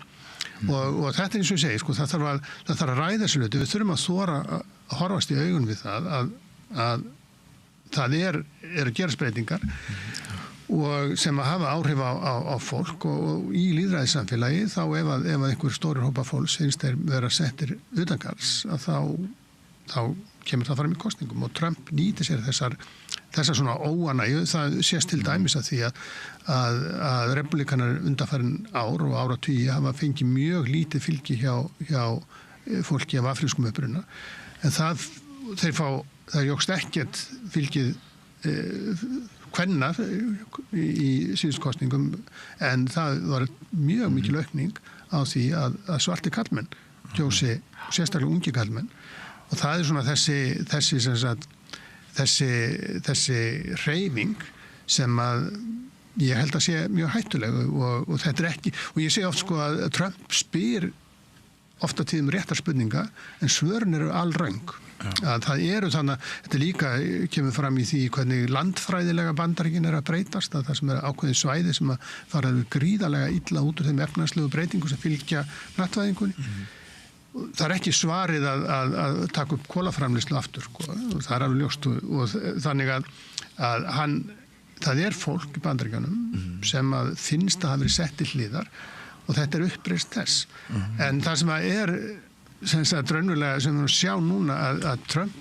og þetta eins og ég segi, sko, það þarf að ræða þessu hluti, við þurfum að þora að horfast í augun við það að það að gerast breytingar og sem að hafa áhrif á fólk og í lýðræðissamfélagi þá ef einhver stórir hópa fólks finnst þeir vera settir utangarðs að þá kemur það fram í kosningum og Trump nýtir sér þessar svona óanægju, það sést til dæmis að því að republikanar undanfarin ár og áratugi hafa fengið mjög lítið fylgi hjá fólki af afrískum uppruna en það jókst ekkert fylgið kvenna í síðustkosningum en það var mjög mikil aukning á því að svartir karlmenn kjósi sérstaklega ungi karlmenn og það svona þessi hreyfing sem að ég held að sé mjög hættuleg og þetta ekki og ég segi oft sko að Trump spyr ofta tíðum réttar spurninga en svörin eru alröng að það eru þannig að þetta líka kemur fram í því hvernig landfræðilega Bandaríkin að breytast að það sem ákveðin svæði sem að fara gríðarlega illa út úr þeim efnahagslegu breytingum sem fylgja hnattvæðingunni það ekki svarið að taka upp kolaframleiðslu aftur sko. Það alveg ljóst og þannig að það fólk í Bandaríkjunum sem að finnst að hafa verið sett til hliðar og þetta uppreist þess en það sem að sem sagt raunverulega sem við sjá núna að Trump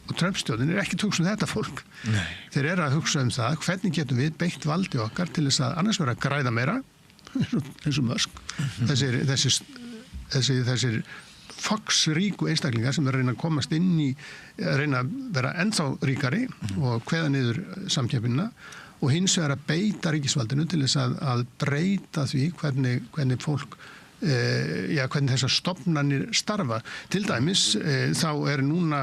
og Trump-stjórnin ekki að hugsa þetta fólk þeir að hugsa það hvernig getum við beitt valdi okkar til þess að annars vera að græða meira eins og Musk þessir foxríku einstaklingar sem reyna að komast inn í reyna að vera ennþá ríkari og kveða niður samkeppnina og hins vegar að beita ríkisvaldinu til þess að breyta því hvernig fólk hvernig þessar stofnanir starfa. Til dæmis þá núna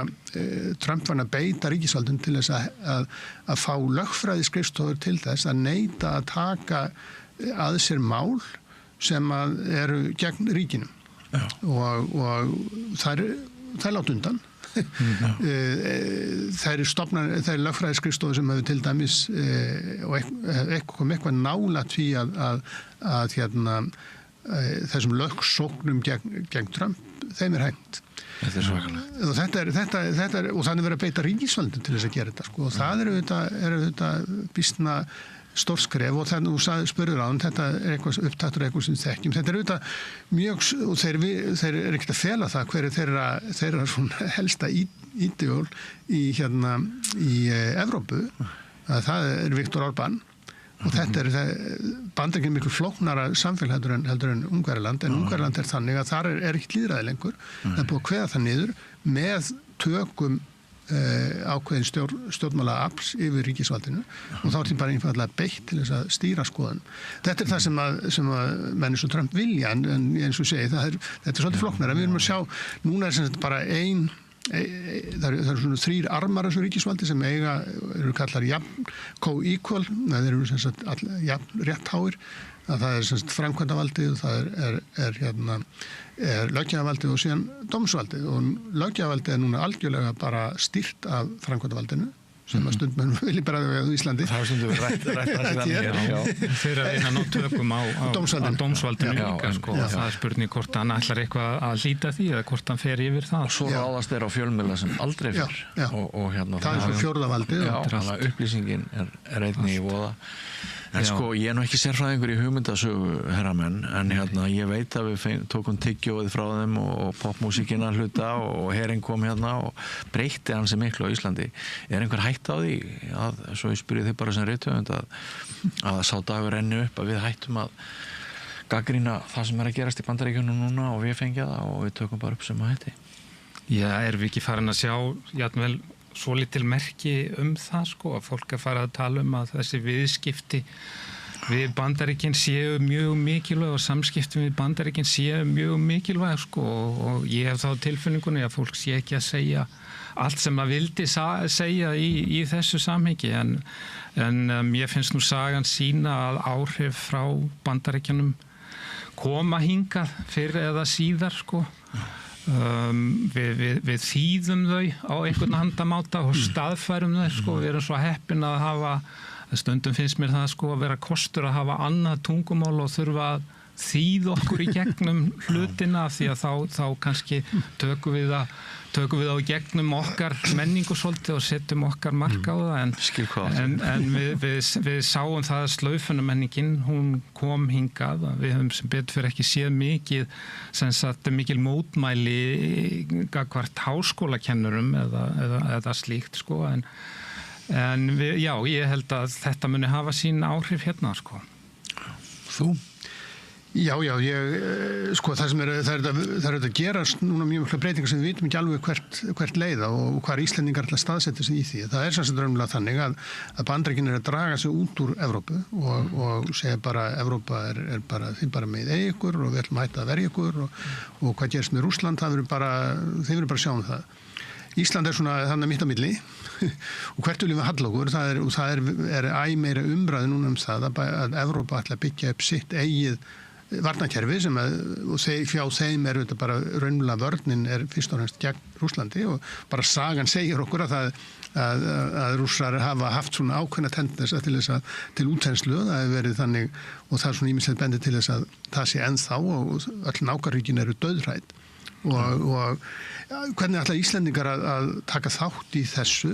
Trump að beita ríkisvaldinu til þess að fá lögfræðiskrifstofur til þess að neita að taka að sér mál sem að eru gegn ríkinu. Og það látt undan það er lögfræðiskrifstofu sem hefur til dæmis og eitthvað nálægt því að þessum lögsóknum gegn Trump þeim hengt þetta svakalega og þannig verið að beita ríkisvaldinu til þess að gera þetta sko. Og það auðvitað býstna stórskref og þannig að þú spurður á þetta eitthvað upptaktur eitthvað sem þekkjum þetta auðvitað mjög og þeir ekkert að fela það hverju þeirra svona helsta ídeól í Evrópu að það Viktor Orbán og þetta Bandaríkin miklu flóknara samfélag heldur en Ungverjaland en Ungverjaland þannig að þar ekki lýðræði lengur það búið að kveða það niður með tökum ákveðin stjórnmála afls yfir ríkisvaldinu og þá því bara einfallega beitt til þess að stýra skoðun. Þetta það sem að menn eins og Trump vilja en eins og segi, þetta svolítið flóknara. Við erum að sjá, núna sem sagt bara það eru svona 3 armar þessu ríkisvaldi sem eru kallar co-equal, það eru sem sagt jafn réttháir, að það sem sagt framkvæmdavaldið og það löggjafarvaldið og síðan dómsvaldið og löggjafarvaldið núna algjörlega bara stýrt af framkvæmdavaldinu sem að stundum vilja bara á Íslandi. Það stundum við rætt fyrir að reyna að ná tökum á dómsvaldinu líka sko. Það spurning hvort hann ætlar eitthvað að hlíta því eða hvort hann fer yfir það. Og svo ráðast þeir á fjölmiðla sem aldrei fyrr. Og það svo fjórðavaldið. Upplýsingin einnig í voða. En sko, ég nú ekki sérfræðingur í hugmyndasögu herramenn, en ég veit að við tókum tyggjóið frá þeim og popmúsíkina hluta og herinn kom og breytti hann sem miklu á Íslandi. Einhver hætt á því að, svo ég spyrja þið bara sem rithöfund að sá dagur renni upp að við hættum að gagnrýna það sem að gerast í Bandaríkjunum núna og við fengja það og við tökum bara upp sem að hætti. Já, við ekki farin að sjá jafnvel svolítil merki það sko, að fólk fara að tala að þessi viðskipti við Bandaríkin séu mjög mikilvæg og samskiptum við Bandaríkin séu mjög mikilvæg sko, og ég hef þá tilfinningunni að fólk sé ekki að segja allt sem að vildi segja í þessu samhengi en ég finnst nú sagan sýna að áhrif frá Bandaríkjunum koma hingað fyrr eða síðar sko. Við þýðum þau á einhvern handamáta og staðfærum þau sko, við erum svo heppin að hafa stundum finnst mér það sko að vera kostur að hafa annað tungumál og þurfa að þýða okkur í gegnum hlutina því að þá kannski tökum við á gegnum okkar menningu svolítið og setjum okkar marka á það en við sáum það að slaufunumenningin hún kom hingað við höfum sem betur fyrir ekki séð mikið sem sagt mikil mótmæli gagnvart háskólakennurum eða slíkt sko en ég held að þetta muni hafa sín áhrif hérna sko. Þú? Já, sko það sem það er að gerast núna mjög mikla breytingar sem við vitum ekki alveg hvert leiða og hvar Íslendingar ætla að staðsetja sig í því. Það er sem raunverulega þannig að Bandaríkin að draga sig út úr Evrópu og segja bara Evrópa er bara, þið bara með ykkur og við ætlum að hætta að verja ykkur og hvað gerst með Rússland, þið verður bara að sjá það. Ísland er svona þannig mitt á milli og hvert viljum við halla okkur það er æ meira umræðu núna það að Evrópa ætla að byggja upp sitt eigið varnarkerfi sem fjá þeim þetta bara raunverulega vörnin fyrst og fremst gegn Rússlandi og bara sagan segir okkur að Rússar hafa haft svona ákveðna tendens til útþenslu, það hefur verið þannig og það er svona ýmislegt bendið til þess að það sé ennþá og öll nágrannaríkin eru dauðhrædd og hvernig ætla Íslendingar að taka þátt í þessu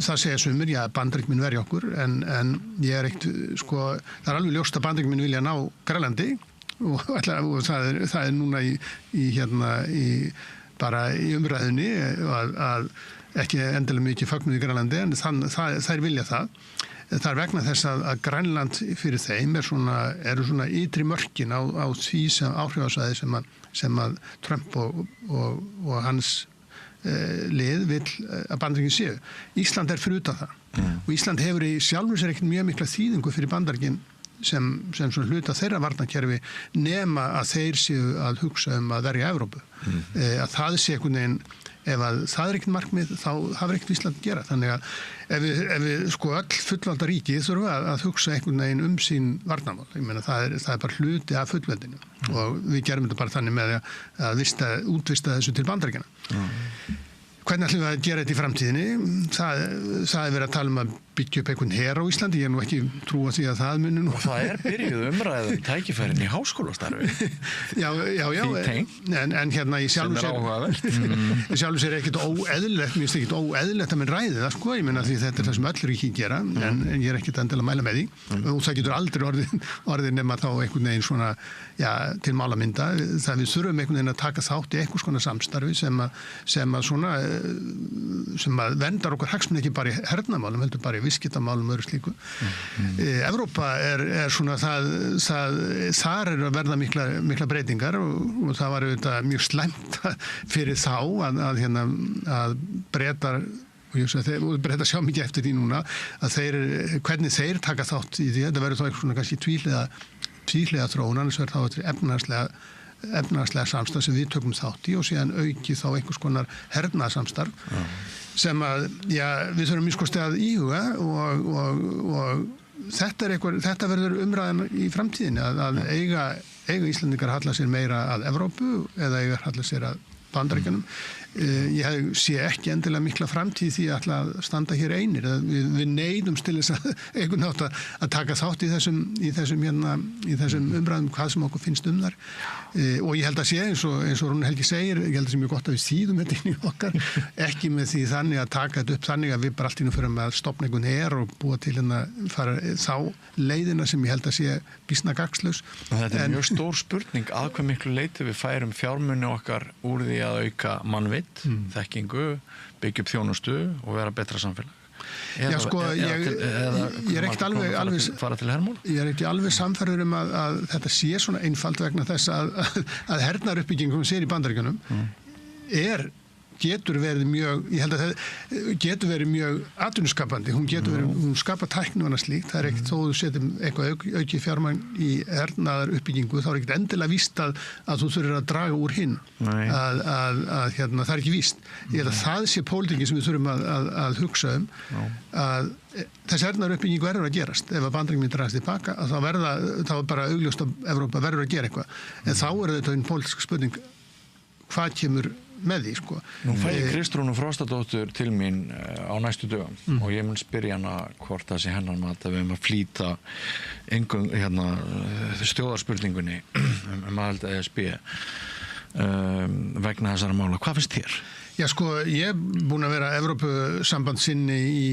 það segja sumir, já Bandaríkin mun verja okkur en ég er ekkert sko, það er alveg ljóst að Bandaríkin mun vilja ná Grænlandi og það er núna bara í umræðunni að ekki endilega mikið fögnuð í Grænlandi en þær vilja það er vegna þess að Grænland fyrir þeim eru svona ytri mörkin á því sem áhrifasvæði sem að Trump og hans lið vill að Bandaríkin séu. Ísland er fyrir utan það og Ísland hefur í sjálfur sér ekkert mjög mikla þýðingu fyrir Bandaríkin sem svona hluta þeirra varnarkerfi nema að þeir séu að hugsa að verja Evrópu. Að það sé einhvern veginn ef að það er ekkert markmið þá hafur ekkert Ísland að gera þannig að ef við sko öll fullvalda ríki þurfa að hugsa einhvern veginn sín varnarmál, ég meina það er bara hluti af fullveldinu og við gerum þetta bara þannig með að útvista þessu til Bandaríkjanna. Hvernig ætlum við að gera þetta í framtíðinni? Það er verið að tala að byggja upp einhvern her á Íslandi, ég er nú ekki trúa því að það muni nú. Og það byrjuð umræðum tækifærin í háskólastarfi. Já, en hérna í sjálfu sér ekkert óeðlilegt, mér finnst ekkert óeðlilegt að minn ræði það, sko, ég meina því þetta það sem öll ríki gera, en ég er ekkert endilega að mæla með því og það getur aldrei orðið nema þá einhvern veginn svona, til málamynda, það við þurfum einhvern veginn að taka þátt í einhvers konar samstarfi sem að vendar okkur hagsmuni ekki bara í hernamálum, heldur bara í viðskiptamálum og öðru slíku. Evrópa er svona þar að verða mikla breytingar og það var auðvitað mjög slæmt fyrir þá að Bretar og Bretar sjá mikið eftir því núna að hvernig þeir taka þátt í því, þetta verður þá eitthvað svona kannski tvíhliða þróun, annars verður þá efnahagslega samstarf sem við tökum þátt í og síðan auki þá einhvers konar hernaðarsamstarf sem að, við þurfum mjög skoðst að íhuga og þetta verður umræðan í framtíðinni að eiga Íslendingar halla sér meira að Evrópu eða eiga halla sér að Bandaríkjunum. Ég sé ekki endilega mikla framtíð því að standa hér einir. Við neyðumst til þess að einhvern nátt að taka þátt í þessum umræðum hvað sem okkur finnst þar. Og ég held að sé eins og Rúnar Helgi segir, ég held að sé mjög gott að við þýðum þetta inn í okkar, ekki með því þannig að taka þetta upp þannig að við bara allt í nú fyrir að stofna einhvern her og búa til fara þá leiðina sem ég held að sé býsna gagnslaus. Þetta er mjög stór spurning að hvað miklu leyti við færum fjármuni okkar úr því að auka mannvitt, þekkingu, byggja upp þjónustu og vera betra samfélag. Já, sko, ég er ekkert alveg fara til hermál. Ég er ekki alveg samfærður að þetta sé svona einfalt vegna þess að hernaðaruppbygging sem sér í Bandaríkjunum er getur verið mjög, ég held að það getur verið mjög atvinnuskapandi, hún skapar tækni og annað slíkt, það ekkert þó þú setjum eitthvað aukið fjármagn í hernaðar uppbyggingu, þá ekkert endilega víst að þú þurfir að draga úr hinn, að það ekki víst. Ég held að það sé pólitíkin sem við þurfum að hugsa að þessi hernaðar uppbyggingu verður að gerast. Ef að Bandaríkin myndir dragast tilbaka, þá er bara augljóst að Evrópa verður að gera eitthvað. En þá er þetta einn pólitísk spurning, hvað kemur með því, sko. Nú fæ ég Kristrúnu Frostadóttur til mín á næstu dögum og ég mun spyrja hana hvort það sé hennar mat að við höfum að flýta stjórnarspurningunni aðild að ESB vegna þessara mála. Hvað finnst þér? Já, sko, ég er búin að vera Evrópusambandssinni í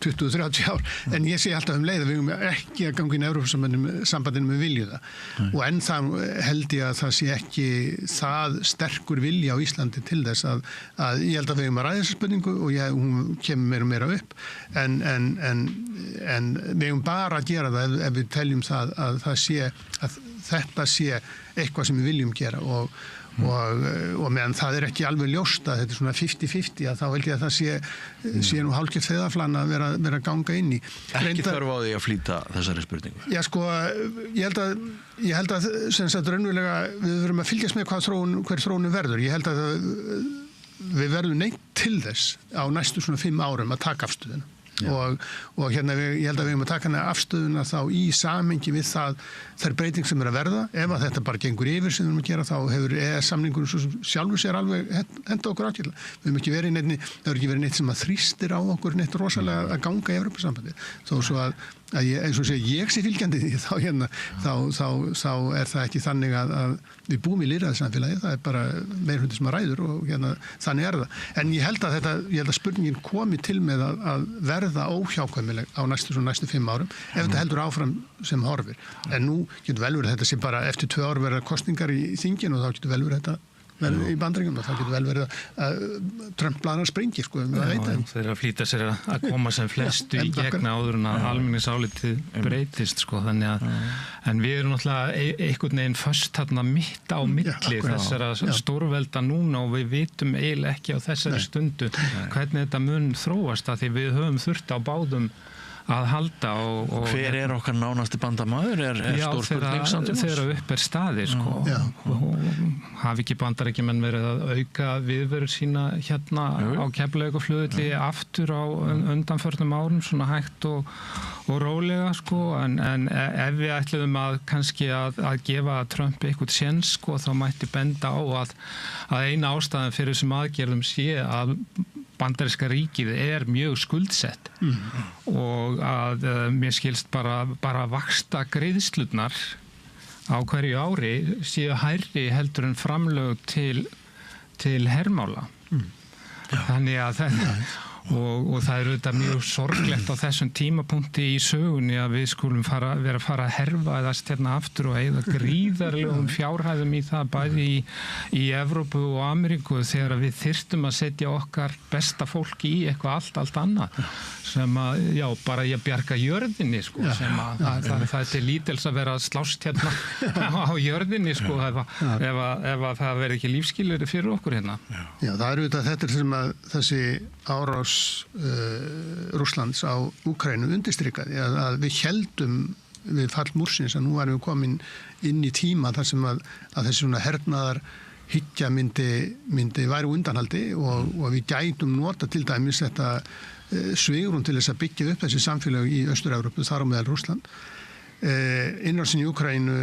20-30 ár, en ég sé alltaf leið að við höfum ekki að ganga inn í Evrópusambandinu með vilju það. Og enn það held ég að það sé ekki það sterkur vilja á Íslandi til þess að ég held að við höfum að ræða þessa spurningu og hún kemur meira og meira upp, en við höfum bara að gera það ef við teljum það að þetta sé eitthvað sem við viljum gera og meðan það ekki alveg ljóst að þetta svona 50-50 að þá held ég að það sé nú hálfgerð feðaflan að vera að ganga inn í. Ekki þörf á því að flýta þessari spurningu? Já, sko, ég held að sem sagt raunverulega við verum að fylgjast með hver þróun verður. Ég held að við verðum neitt til þess á næstu svona 5 árum að taka afstöðuna. Og hérna ég held að við höfum að taka hana afstöðuna þá í samhengi við þær breyting sem að verða. Ef að þetta bara gengur yfir sem við höfum að gera þá hefur EES-samningurinn sjálfur sér alveg henda okkur ákveðlega. Við höfum ekki verið neitt sem að þrýstir á okkur neitt rosalega að ganga í Evrópusambandið. Þó svo að eins og segja ég sé fylgjandi því þá er það ekki þannig að við búum í lýðræðissamfélagi, það er bara meirihluti sem að ræður og þannig er það. En ég held að spurningin komi til með að verða óhjákvæmileg á næstu 5 árum ef þetta heldur áfram sem horfir. En nú getur vel verið þetta sem bara eftir 2 ár verða kosningar í þinginu og þá getur vel verið þetta í Bandaríkjunum og það getur vel verið að Trump-blaðar springi, sko, þeir eru að flýta sér að koma sem flestu í gegna áður en að almenningsálitið breytist, sko, þannig að en við erum náttúrulega einhvern veginn föst þarna mitt á milli þessara stórvelda núna og við vitum eiginlega ekki á þessari stundu hvernig þetta mun þróast að því við höfum þurft á báðum að halda og hver er okkar nánasti bandamaður er stór spurning samt þegar upp staðið, sko og hafi ekki Bandaríkjamenn verið að auka viðveru sína hérna á Keflavíkurflugvelli aftur á undanförnum árum svona hægt og rólega, sko, en ef við ætluðum að kannski að gefa Trump eitthvað séns, sko, þá mætti benda á að eina ástæðan fyrir þessum aðgerðum sé að bandaríska ríkið er mjög skuldsett og að mér skilst bara vaxta greiðslurnar á hverju ári séu hærri heldur en framlög til hermála. Þannig að og það er auðvitað mjög sorglegt á þessum tímapunkti í sögunni að við skulum fara að herfa eðast hérna aftur og eyða gríðarlegum fjárhæðum í það bæði í Evrópu og Ameríku þegar við þyrftum að setja okkar besta fólki í eitthvað allt annað sem að, bara ég bjarga jörðinni, sko, sem að það er til lítils að vera að slást hérna á jörðinni, sko, ef að það verður ekki lífskilur fyrir okkur hérna. Já, það er auðvitað þetta sem að þessi árás Rússlands á Úkraínu undirstrikaði að við héldum við fall múrsins að nú varum við komin inn í tíma þar sem að þessi svona hernaðar hyggja myndi væri undanhaldi og við gætum nota til dæmis þetta svigrúm til þess að byggja upp þessi samfélag í Austur-Evrópu, þar á meðal Rússland. Innrásin í Úkraínu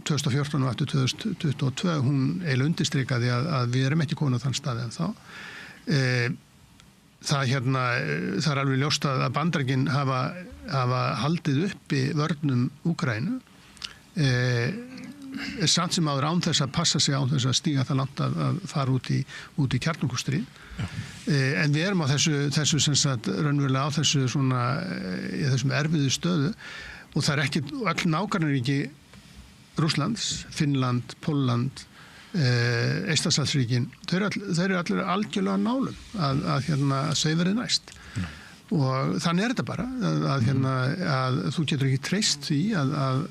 2014 og aftur 2022 hún eiginlega undirstrikaði að við erum ekki komin á þann stað en þá. Það er alveg ljóst að Bandaríkin hafa haldið uppi vörnum Úkraínu samt sem áður án þess að passa sig án þess að stíga það langt að fara út í kjarnorkustríð. En við erum á þessu sem sagt raunverulega á þessu svona í þessum erfiðu stöðu og það er ekki öll nágrannaríki Rússlands, Finnland, Pólland Eystrasaltsríkin, þau eru allir algjörlega nálum að þau verið næst. Og þannig er þetta bara að þú getur ekki treyst því að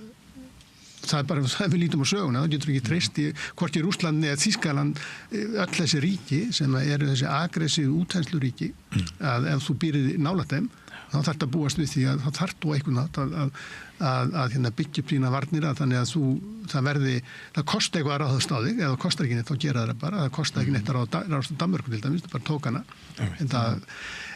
það bara, það við lítum á söguna, þá getur ekki treyst í hvorki Rússland eða Þýskaland, öll þessi ríki sem eru þessi aggressívu útþensluríki, að ef þú býrið nálægt þeim, þá þarf þetta að búast við því að þá þarf þú einhvern nátt að byggja upp sína varnir, að þannig að það kosti eitthvað að ráðast á þig, eða það kostar ekki neitt, þá gera það bara, það kostar ekki neitt að ráðast á Danmörku til dæmis, bara tók hana.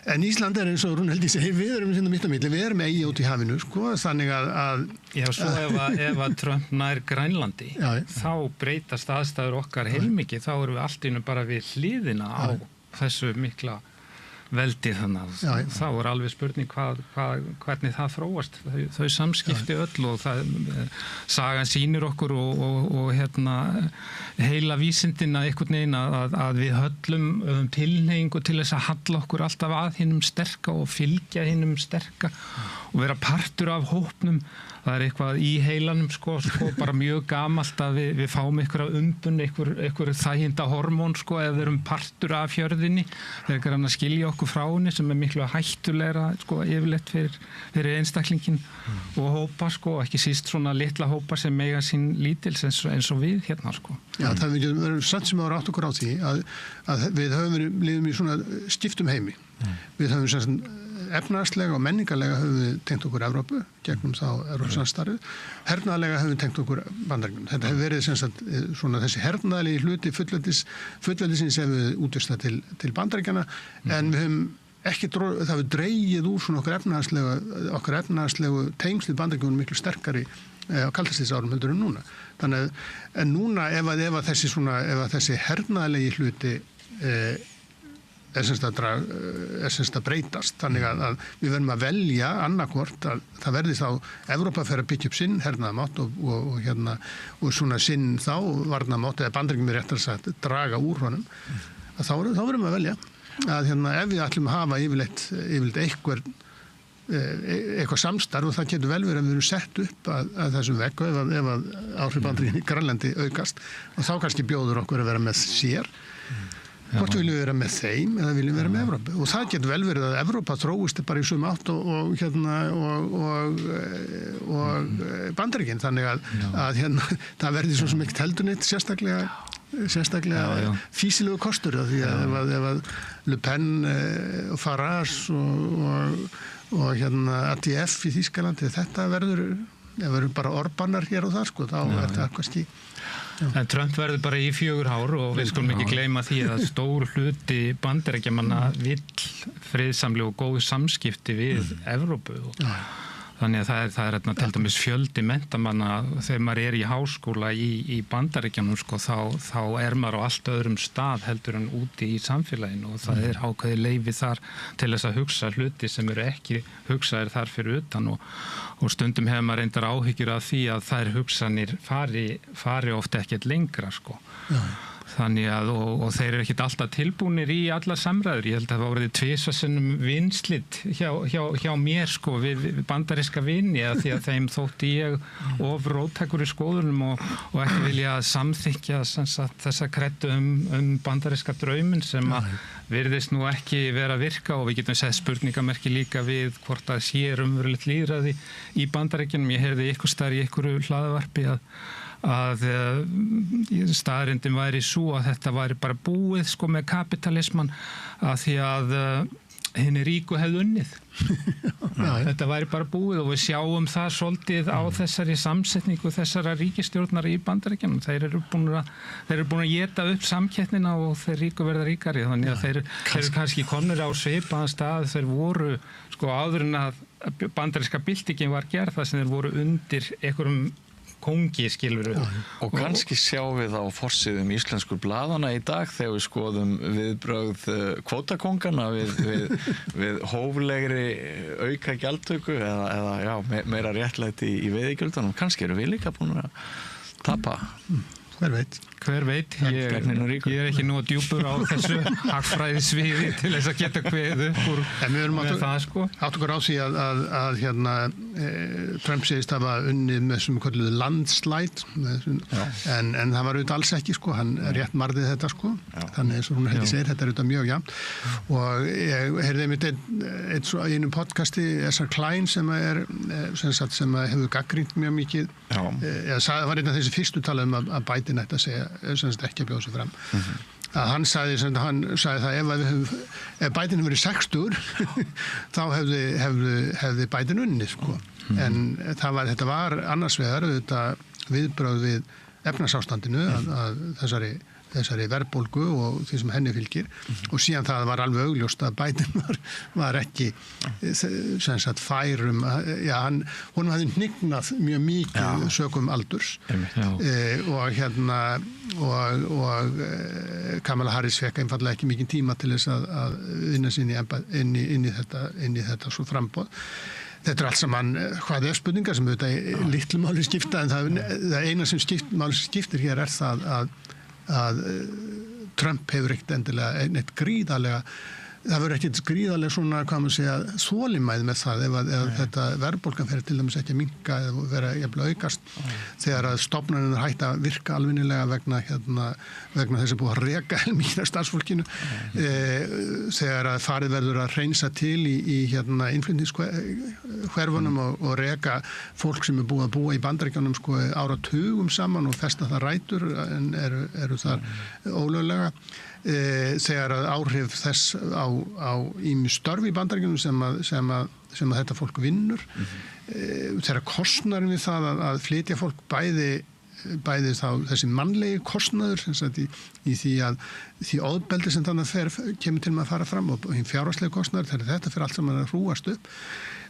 En Ísland eins og Rúnhildi segir, við erum hérna mitt á milli, við erum eigi út í hafinu, sko, þannig að... Já, svo ef að Trump nær Grænlandi, þá breytast aðstæður okkar heilmikið, þá erum við allt innum bara við hliðina á þessu mikla veldi þannig. Þá er alveg spurning hvernig það þróast. Þau samskipti öll og sagan sýnir okkur og heila vísindina einhvern veginn að við höllum tilhneigingu til þess að halla okkur alltaf að hinum sterka og fylgja hinum sterka og vera partur af hópnum. Það er eitthvað í heilanum sko bara mjög gamalt að við fáum einhverja umbun, einhver þæginda hormón sko eða við erum partur af hjörðinni. Það er að skilja okkur frá henni sem er miklu hættulegra sko yfirleitt fyrir einstaklingin og hópa sko, ekki síst svona litla hópa sem mega sín lítils eins og við hérna sko. Já, það verður samt sem ára átt okkur á því að við lifum í svona skiptum heimi. Við höfum sem efnahagslega og menningarlega höfum við tengt okkur Evrópu gegnum þá Evrópsamstarfið. Hernaðarlega höfum við tengt okkur Bandaríkjunum. Þetta hefur verið sem sagt svona þessi hernaðarlegi hluti fullveldisins hefur við útvistað til Bandaríkjana en við höfum ekki það hefur dregið úr svona okkar efnahagslegu tengsl í Bandaríkjunum miklu sterkari á kaldastríðsárum heldur en núna. Þannig en núna ef þessi hernaðarlegi hluti er semst að breytast þannig að við verðum að velja annarkvort að það verði þá Evrópa fer að byggja upp sinn hernaðarmátt og svona sinn þá varnarmátt eða Bandaríkjunum er réttara sagt draga úr honum að þá verðum við að velja að ef við ætlum að hafa yfirleitt eitthvað samstarf og það getur vel verið að við erum sett upp að þessum vegg og ef að áhrif Bandaríkjunum í Grænlandi aukast og þá kannski bjóður okkur að vera með sér hvort viljum við vera með þeim eða viljum við vera með Evrópu og það getur vel verið að Evrópa þróist bara í sömu átt og Bandaríkin þannig að það verði svo sem ekkert heldur neitt sérstaklega fýsilegu kostur því að ef Le Pen og Farage og ADF í Þýskalandi þetta verður bara Orbanar hér og þar sko þá er það kannski En Trump verður bara í 4 ár og við skulum ekki gleyma því að stór hluti Bandaríkjamanna vill friðsamleg og góð samskipti við Evrópu þannig að það er til dæmis fjöldi menntamanna þegar maður er í háskóla í Bandaríkjanum sko, þá er maður á allt öðrum stað heldur en úti í samfélaginu og það er ákveðið leyfi þar til þess að hugsa hluti sem eru ekki hugsaðir þar fyrir utan og stundum hefur maður reyndar áhyggjur af því að þær hugsanir fari ofta ekkert lengra sko. Þannig að og þeir eru ekkert alltaf tilbúnir í alla samræður. Ég held að það var orðið 2 sinnum vinslit hjá mér sko við bandaríska vini því að þeim þótti ég of róttækur í skoðunum og ekki vilja samþykkja þessa kreddu bandaríska drauminn sem að virðist nú ekki vera að virka og við getum sett spurningamerki líka við hvort að sé raunverulegt lýðræði í Bandaríkjunum. Ég heyrði ykkur staðar í einhverju hlaðavarpi að staðreyndin væri svo að þetta væri bara búið sko með kapitalisman að því að hinni ríku hefði unnið. Þetta væri bara búið og við sjáum það svolítið á þessari samsetningu þessara ríkisstjórnar í Bandaríkjunum. Þeir eru búin að éta upp samkeppnina og þeir ríku verða ríkari þannig að þeir eru kannski komnir á svipaðan stað þeir voru sko áður en að bandaríska byltingin var gerð þar sem þeir voru undir einhverjum kongi skilur og kannski sjáum við á forsíðum íslensku blaðana í dag þegar við skoðum viðbrögð kvótakongana við hóflegri auka gjaldtöku eða meira réttlæti í veiðigjöldunum kannski eru við líka búin að tapa Hver veit, ég er ekki nú djúpur á þessu hagfræðisviði til þess að geta kveðið upp úr það sko. Átt okkur á því að Trump segist að hafa unnið með sem kalluðu landslide en það var auðvitað alls ekki sko, hann rétt marðið þetta sko, þannig eins og hún hefði segir, þetta er auðvitað mjög jafnt og ég heyrði einmitt einn svo í einum podcasti, Ezra Klein sem hefur gagnrýnt mjög mikið, það var einn af þessi fyrstu talað að Biden ætti að segja, ekki að bjóða sig fram. Að hann sagði það ef Biden hefur verið 60 þá hefði Biden unnið sko. En þetta var annars vegar viðbrögð við efnahagsástandinu að þessari verðbólgu og því sem henni fylgir og síðan það var alveg augljóst að Biden var ekki færum, honum hafði hnignað mjög mikið sökum aldurs og Kamala Harris fekk einfallega ekki mikið tíma til þess að vinna sér inn í þetta svo framboð. Þetta er allt saman hvað spurningar sem auðvitað litlu máli skipta en það eina sem máli skiptir hér er það að Trump hefur ekkert endilega neitt gríðarlega það verður ekkert gríðarlega svona, hvað maður segja, þolinmæði með það ef þetta verðbólgan fer til dæmis ekki að minnka eða vera jafnvel aukast þegar að stofnanirnar hætta að virka alvinnilega vegna þess að búið að reka mikið af starfsfólkinu þegar að farið verður að hreinsa til í innflytningshverfunum og reka fólk sem er búið að búa í Bandaríkjunum sko áratugum saman og festa það rætur en eru þar ólöglega þegar að áhrif þess á ýmis störf í Bandaríkjunum sem að þetta fólk vinnur þegar kostnaðurinn við það að flytja fólk bæði þá þessi mannlegi kostnaður í því ofbeldi sem þannig kemur til að fara fram og hinn fjárhagslega kostnaður þegar þetta fyrir allt saman að hrúast upp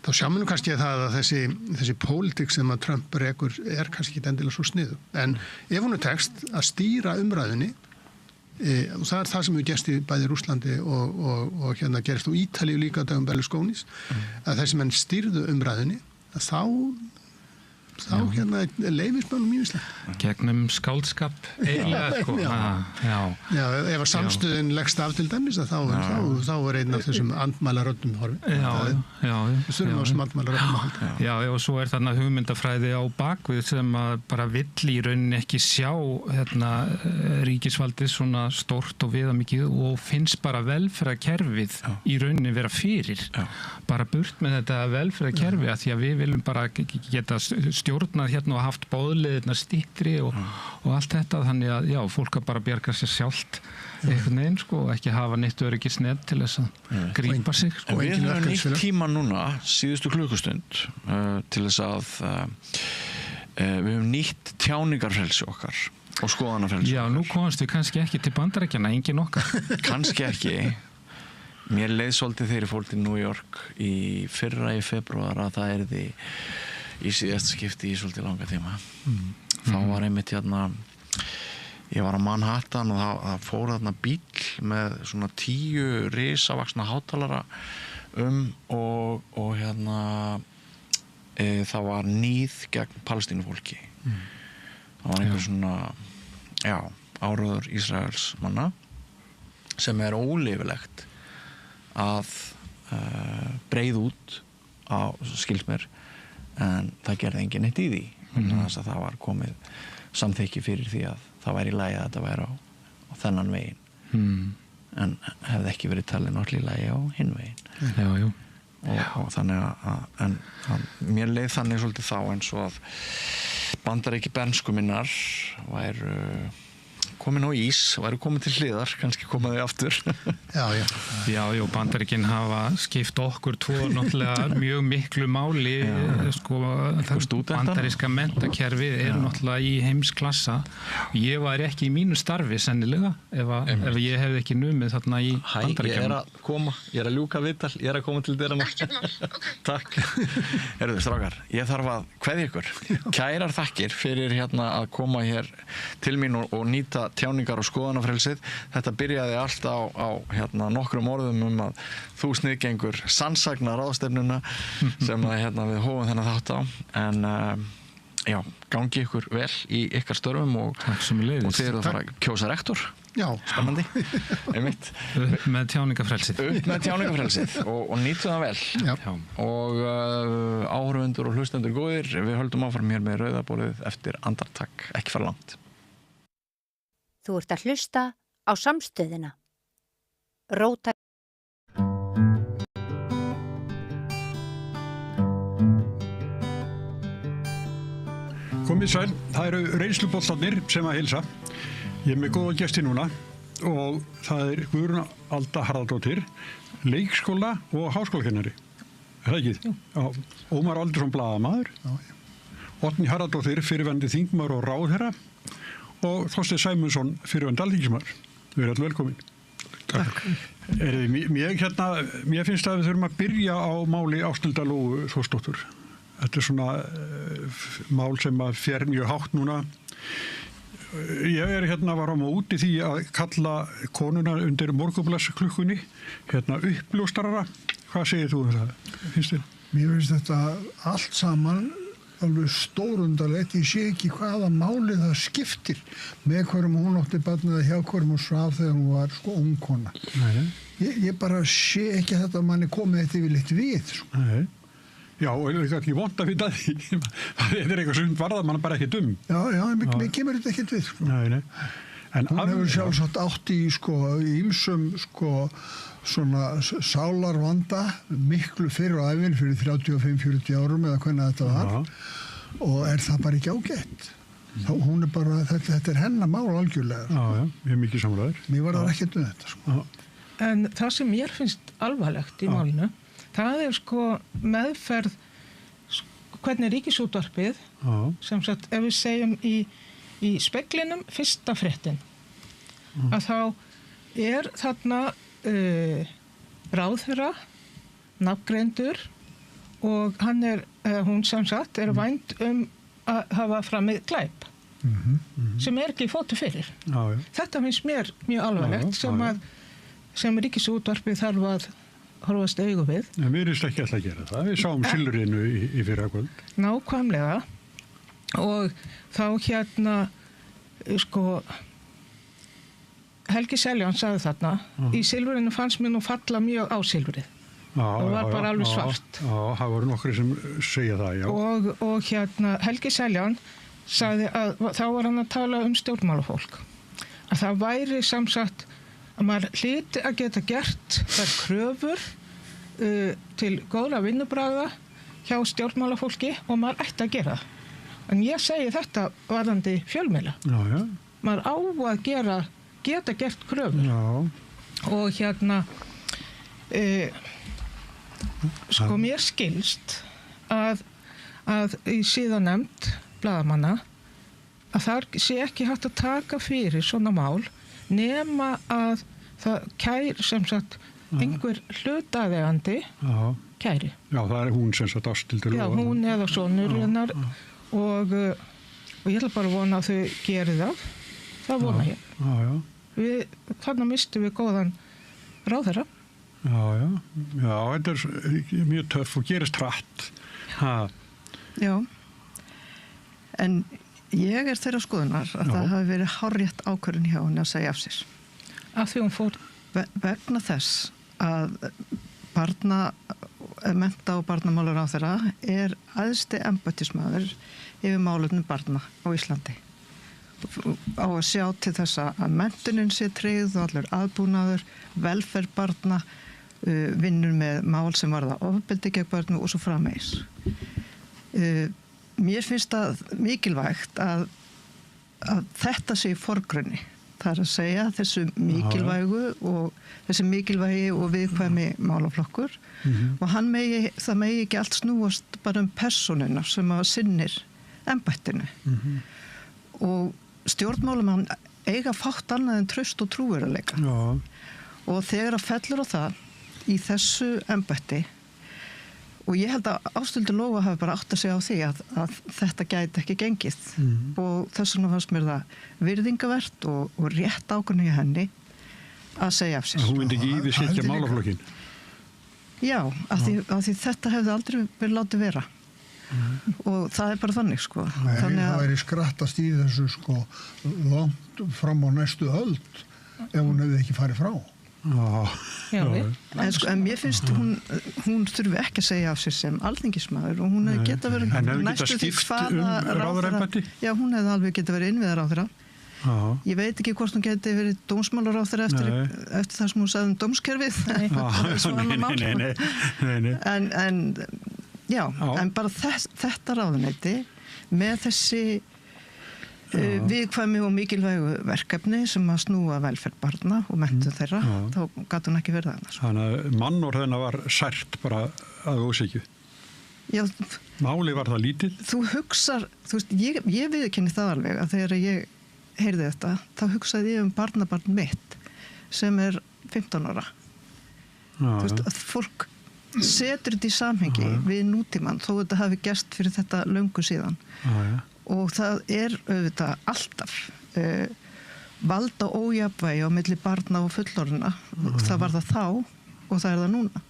þá sjáum við kannski það að þessi pólitík sem að Trump rekur er kannski ekki endilega svo sniðu en ef hún tekst að stýra umræðunni og það er það sem við gerst í bæði Rússlandi og gerist á Ítalíu líka á dagum Berlusconis að þessi menn stýrðu umræðunni að þá leifismönnum mjög gegnum skáldskap eiginlega sko. Ef að samstöðin leggst af til dæmis þá er einn af þessum andmælaröddum horfin við þurfum á þessum andmælaröddum að halda og svo er þarna hugmyndafræði á bakvið sem að bara vill í rauninni ekki sjá ríkisvaldið svona stórt og viðamikið og finnst bara velferðarkerfið í rauninni vera fyrir bara burt með þetta velferðarkerfi að því að við viljum bara geta stjórnað hérna og haft bóðleiðirnar styttri og allt þetta þannig að fólk að bara bjarga sér sjálft einhvern veginn sko og ekki hafa neitt öryggisnet til þess að grípa sig sko. En við höfum nýtt tíma núna síðustu klukkustund til þess að við höfum nýtt tjáningarfrelsi okkar og skoðanafrelsi okkar. Nú komast við kannski ekki til Bandaríkjanna, engin okkar. Kannski ekki. Mér leið svolítið þegar ég fór til New York í febrúar að það yrði í síðast skipti í svolítið langa tíma. Þá var einmitt ég var á Manhattan og það fór þarna bíll með svona 10 risavaxna hátalara og það var níð gegn Palestínufólki. Það var einhver svona áróður Ísraels manna sem er óleyfilegt að breiða út á skilst mér en það gerði enginn neitt í því þess að það var komið samþykki fyrir því að það væri í lagi að þetta væri á þennan veginn en hefði ekki verið talið náttúrulega í lagi á hinn veginn og þannig að mér leið þannig svolítið þá eins og að Bandaríki bernsku minnar væru komin á ís, væru komin til hliðar kannski komaði aftur Já, Bandaríkin hafa skipt okkur tvo náttúrulega mjög miklu máli sko, bandaríska menntakerfið er náttúrulega í heimsklassa ég var ekki í mínu starfi sennilega ef ég hefði ekki numið þarna í Bandaríkjunum ég er að ljúka viðtal, ég er að koma til dyrana Takk Heyrðu strákar, ég þarf að kveðja ykkur kærar þakkir fyrir að koma hér til mín og nýta tjáningar og skoðanafrelsið. Þetta byrjaði allt á nokkrum orðum að þú sniðgengur sannsagna ráðstefnuna sem við hófum þennan þátt á. En Já, gangi ykkur vel í ykkar störfum og þið eru að fara að kjósa rektor. Já. Spennandi. Einmitt. Upp með tjáningafrelsið. og nýtu það vel. Já. Og áhorfendur og hlustendur góðir, við höldum áfram hér með Rauðaborðið eftir andartak, ekki fara langt. Þú ert að hlusta á Samstöðina. Róttæk. Komið sæl, það eru reynsluboltarnir sem að hilsa. Ég með góða gesti núna og það Guðrún Alda Harðardóttir, leikskóla og háskólakennari. Það ekki? Já. Ómar Aldursson blaðamaður, Oddný Harðardóttir, fyrirverandi þingmaður og ráðherra og Þorsteinn Sæmundsson, fyrirverandi alþingismaður. Þið eru allir velkomin. Takk. Mér finnst að við þurfum að byrja á máli Ásthildar Lóu Þórsdóttur. Þetta svona mál sem að fer mjög hátt núna. Ég var á móti því að kalla konuna undir morgunblaðsklukkunni uppljóstrara. Hvað segir þú það? Finnst þér? Mér finnst þetta allt saman alveg stórundarlegt. Ég sé ekki hvaða máli það skiptir með hverjum hún átti barnið eða hjá hverjum hún svaf þegar hún var ung kona. Ég bara sé ekki að þetta manni komið þetta yfirleitt við. Nei. Já, og það er ekki vont að finna því. Þetta er eitthvað sem varðar mann bara ekki dum. Já, mér kemur þetta ekkert við. Nei. En hún hefur sjálfsagt átt í ýmsum svona sálarvanda miklu fyrr á ævin fyrir 35-40 árum eða hvernig þetta var. Já. Og er það bara ekki ágætt. Hún er bara, þetta er hennar mál algjörlega. Já, ég er mikið samræður. Mér var það ekkert þetta. En það sem mér finnst alvarlegt í málinu, það er meðferð hvernig Ríkisútvarpið, sem sagt, ef við segjum í speglinum fyrsta fréttin, að þá er þarna ráðherra, nafngreindur og hún sem sagt er vænd að hafa framið glæp, sem er ekki fótu fyrir. Þetta finnst mér mjög alvarlegt sem Ríkisútvarpið þarf að horfast augu við. En við erum ekki alltaf að gera það. Við sáum Silfrinu í fyrrakvöld. Nákvæmlega. Og þá Helgi Seljan sagði þarna, í Silfrinu fannst mér nú falla mjög á Silfrið. Það var bara alveg svart. Já, það voru nokkri sem segja það, já. Og Helgi Seljan sagði að þá var hann að tala stjórnmálafólk. Að það væri samsagt að maður hlyti að geta gert þær kröfur til góðra vinnubragða hjá stjórnmálafólki og maður ætti að gera það. En ég segi þetta varðandi fjölmiðla. Já. Maður á að geta gert kröfur. Já. Og mér skilst að í síðanefnd blaðamanna að þar sé ekki hægt að taka fyrir svona mál nema að það kæri sem sagt einhver hlutaðeigandi kæri. Já, það er hún sem sagt Ásthildur Lóa. Já, hún eða sonur hennar og ég ætla bara að vona að þau geri það. Það vona ég. Þarna mistum við góðan ráðherra. Já, þetta er mjög töff og gerist hratt. Já, en ég er þeirra skoðunar að það hafi verið hárrétt ákvörðun hjá henni að segja af sér. Af því hún fór? Vegna þess að mennta- og barnamálaráðherra er æðsti embættismaður yfir málefnum barna á Íslandi. Á að sjá til þess að menntunin sé tryggð og allur aðbúnaður, velferð barna, vinnur með mál sem varða ofbeldi gegn barnum og svo framvegis. Mér finnst það mikilvægt að þetta sé í forgrunni. Það er að segja þessu mikilvægi og viðkvæmi málaflokkur og það megi ekki allt snúast bara persónuna sem að sinnir embættinu. Og stjórnmálumenn eiga fátt annað en traust og trúverðarleika. Og þegar að fellur á það í þessu embætti, og ég held að Ásthildur Lóa hafi bara átt að segja á því að þetta gæti ekki gengið og þess vegna fannst mér það virðingavert og rétt ákvörðun í henni að segja af sér. Hún myndi ekki yfirsetja málaflokkin? Já, af því þetta hefði aldrei verið látið vera. og það er bara þannig sko. Nei, þannig það væri skrattast í þessu sko langt fram á næstu öld ef hún hefði ekki farið frá. En mér finnst hún þurfi ekki að segja af sér sem alþingismaður og hún hefði geta verið næstu því hvaða ráðherra. Já, hún hefði alveg geta verið innviðaráðherra. Ég veit ekki hvort hún geti verið dómsmálaráðherra eftir það sem hún sagði dómskerfið. En bara þetta ráðuneyti með þessi viðkvæmi og mikilvægu verkefni sem að snúa velferð barna og menntun þeirra, þá gat hún ekki verið annars. Þannig að mannorð hennar var sært bara að ósíkju. Máli var það lítið. Þú hugsar, þú veist, ég viðurkenni það alveg að þegar ég heyrði þetta, þá hugsaði ég barnabarn mitt sem er 15 ára. Þú veist, að fólk setur þetta í samhengi við nútímann þó þetta hafi gerst fyrir þetta löngu síðan. Og það er auðvitað alltaf valda ójafnvægi á milli barna og fullorðina. Það var það þá og það er það núna.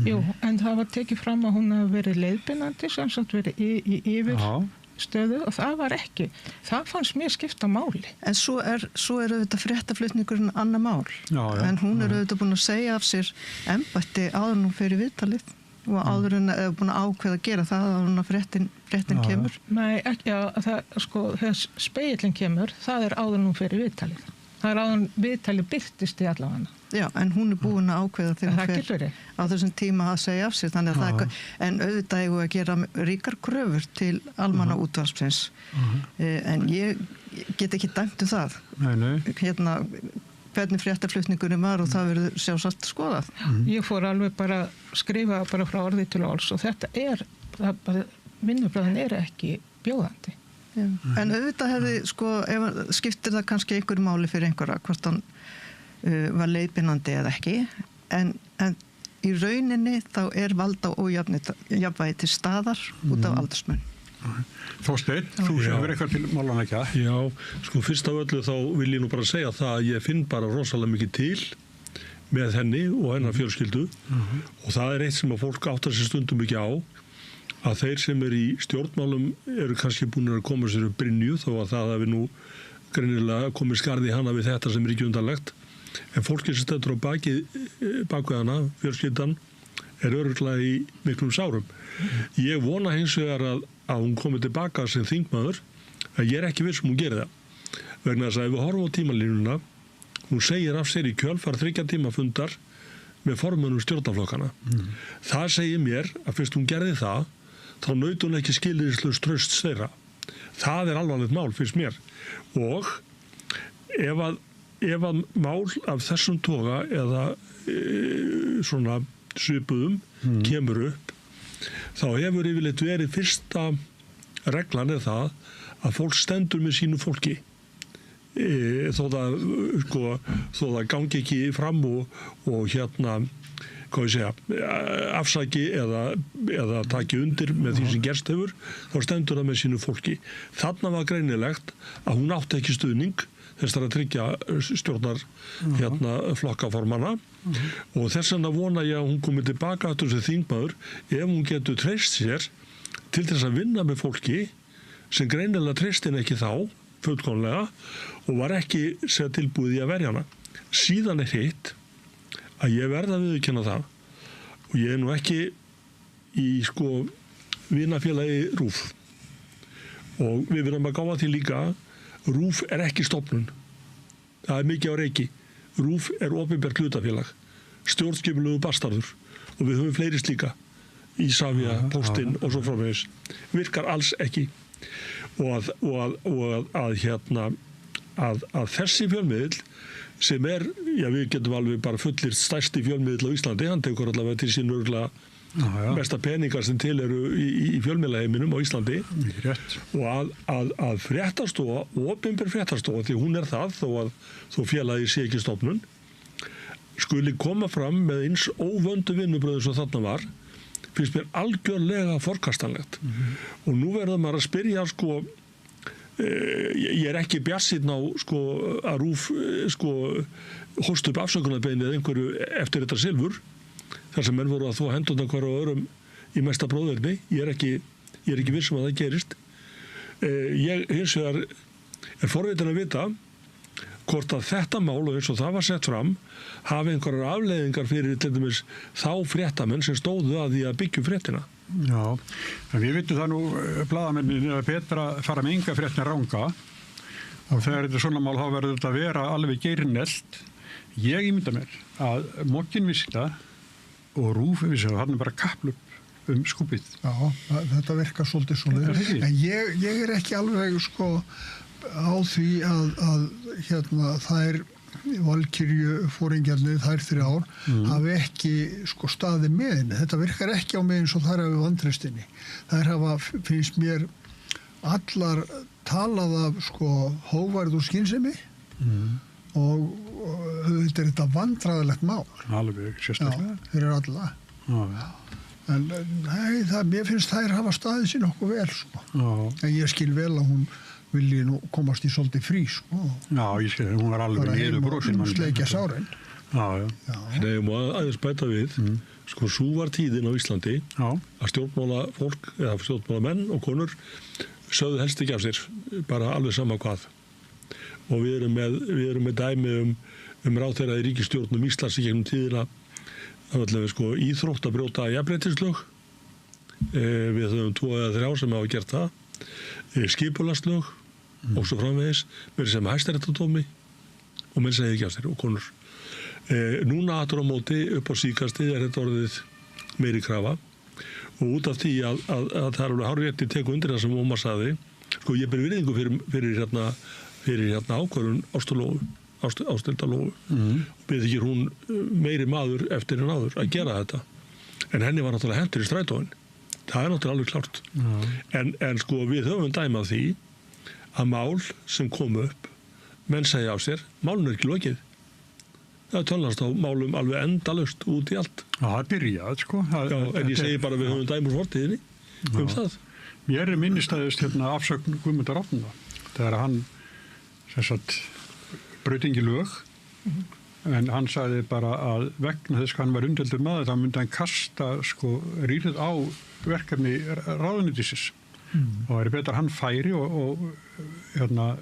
Jú, en það var tekið fram að hún hafi verið leiðbeinandi, sem sagt verið í yfirstöðu og það var ekki. Það fannst mér skipta máli. En svo er auðvitað fréttaflutningurinn annað mál. En hún er auðvitað búin að segja af sér embætti áður nú fyrir viðtalið. Og áður en er búin að ákveða að gera það áður en að fréttin kemur? Nei, ekki, þegar spegillin kemur, það er áður nú fyrir viðtalið. Það er áður en viðtalið birtist í allavega. Já, en hún er búin að ákveða þegar hún fer á þessum tíma að segja af sér. Þannig að en auðvitað eigum við að gera ríkar kröfur til almanna útvarpsins. En ég get ekki dæmt það. Hérna, hvernig fréttaflutningurinn var og það verður sjálfsagt skoðað. Ég fór alveg bara skrifa bara frá orði til orðs og þetta vinnubröðin er ekki bjóðandi. En auðvitað hefði, skiptir það kannski einhverju máli fyrir einhverja, hvort hann var leiðbeinandi eða ekki, en í rauninni þá er valda ójafnvægi til staðar út af aldursmun. Þorsteinn, þú hefur eitthvað til málan ekki að? Já, fyrst af öllu þá vil ég nú bara segja það að ég finn bara rosalega mikið til með henni og hennar fjölskyldu og það er eitt sem að fólk áttar sér stundum ekki á að þeir sem í stjórnmálum eru kannski búin að koma sér upp brynju þó að það hafi nú greinilega komið skarð í hana við þetta sem er ekki undarlegt en fólkið sem stendur á bakvið hana, fjölskyldan er örugglega í miklum sárum. Ég vona hins vegar að hún komi tilbaka sem þingmaður að ég er ekki viss hún gerir það vegna þess að ef við horfum á tímalínuna hún segir af sér í kjölfar 3 tíma fundar með formönnum stjórnarflokkana það segir mér að fyrst hún gerði það þá naut hún ekki skilyrðislaust trausts þeirra það er alvarlegt mál fyrst mér og ef að mál af þessum toga eða svona svipuðum kemur upp þá hefur yfirleitt verið fyrsta reglan er það að fólk stendur með sínu fólki þó það gangi ekki fram og hérna hvað ég segja, afsaki eða taki undir með því sem gerst hefur þá stendur það með sínu fólki þarna var greinilegt að hún átti ekki stuðning þess að tryggja stjórnar flokkaformanna og þess vegna vona ég að hún komi tilbaka aftur sem þingmaður ef hún getur treyst sér til þess að vinna með fólki sem greinilega treysti henni ekki þá fullkomlega og var ekki sér tilbúið í að verja hana. Síðan er hitt að ég verða að viðurkenna það og ég er nú ekki í vinafélagi RÚV og við verðum að gáfa því líka RÚV er ekki stofnun. Það er mikið á reiki. RÚV er opinbert hlutafélag. Stjórnskipulegu bastarður. Og við höfum fleiri slíka. Ísafja, Póstinn og svo framvegis. Virkar alls ekki. Og að þessi fjölmiðill sem er, við getum alveg bara fullir stærsti fjölmiðill á Íslandi, hann tekur allavega til sín örgulega mesta peningar sem til eru í fjölmiðlaheiminum á Íslandi og að fréttastofa, opinber fréttastofa því hún er það þó félagi sé ekki stofnun skuli koma fram með eins óvöndu vinnubröðu sem þarna var finnst mér algjörlega forkastanlegt og nú verður maður að spyrja ég er ekki bjartsýnn á að RÚV hóst upp afsökunarbeiðni eða einhverju eftir þetta silfur þar sem menn voru að þvo hendurnar hver og öðrum í mesta bróðurni. Ég er ekki Ég er ekki viss að það gerist. Ég hins vegar er forvitin að vita hvort að þetta mál og eins og það var sett fram hafi einhverjar afleiðingar fyrir til dæmis þá fréttamenn sem stóðu að því að byggja fréttina. Já, en við vitum það nú blaðamennin að betra fara með enga fréttina ranga og þegar þetta svona mál þá verður þetta að vera alveg geirnelt. Ég ímynda mér að Mokkin vissi það og RÚV vissi það, hann er bara kapplup skúpið. Já, þetta virkar svolítið svoleiðis. En ég er ekki alveg sko á því að hérna þær Valkyrju fóringjarnir þær 3 ár hafi ekki sko staði með henni. Þetta virkar ekki á mig eins og þær hafi vantraustinni. Þær hafa, finnst mér, allar talað af sko hógværð og skynsemi og þetta er þetta vandræðilegt mál. Alveg sérstaklega. Fyrir alla. Já. En nei, mér finnst þær hafa staðið sér nokkuð vel sko. En ég skil vel að hún vilji nú komast í svolítið frí sko. Já, ég skil, hún var alveg niður brosin. Bara sleikja sárin. Já. Nei, má aðeins bæta við, sko, sú var tíðin á Íslandi að stjórnmálafólk, eða stjórnmálamenn og konur sögðu helst ekki af sér, bara alveg sama hvað. Og við erum með dæmi um ráðherra í ríkisstjórnum Íslands í gegnum tíðina að sko, íþrótt að brjóta jafnréttislög. Við höfum 2 eða 3 sem hafa gert það. Skipulagslög og svo framvegis, með sem hæstaréttardómi og menn segið ekki af sér og konur. Núna aftur á móti upp á síðkastið er þetta orðið meiri krafa og út af því að það er alveg hárrétt í teku undir það sem Ómar sagði, sko ég ber virðingu fyrir ákvörðun Ásthildar-Lóu og byrði ekki hún meiri maður eftir en áður að gera þetta. En henni var náttúrulega hentur í strætóin. Það er náttúrulega alveg klárt. En sko við höfum dæmað því að mál sem kom upp, menn segja af sér, málun er ekki lokið. Það er tölnast á málum alveg endalaust út í allt. Já, það er byrjað, sko. Já, en ég segi bara við höfum dæmur fortíðinni það. Mér er minnistæðist afsögn Guðmundar Árna. Þegar hann braut ekki lög, en hann sagði bara að vegna þess að hann var umdeldur maður, þá myndi hann kasta sko rýrið á verkefni ráðuneytisins. Og er betur hann færi og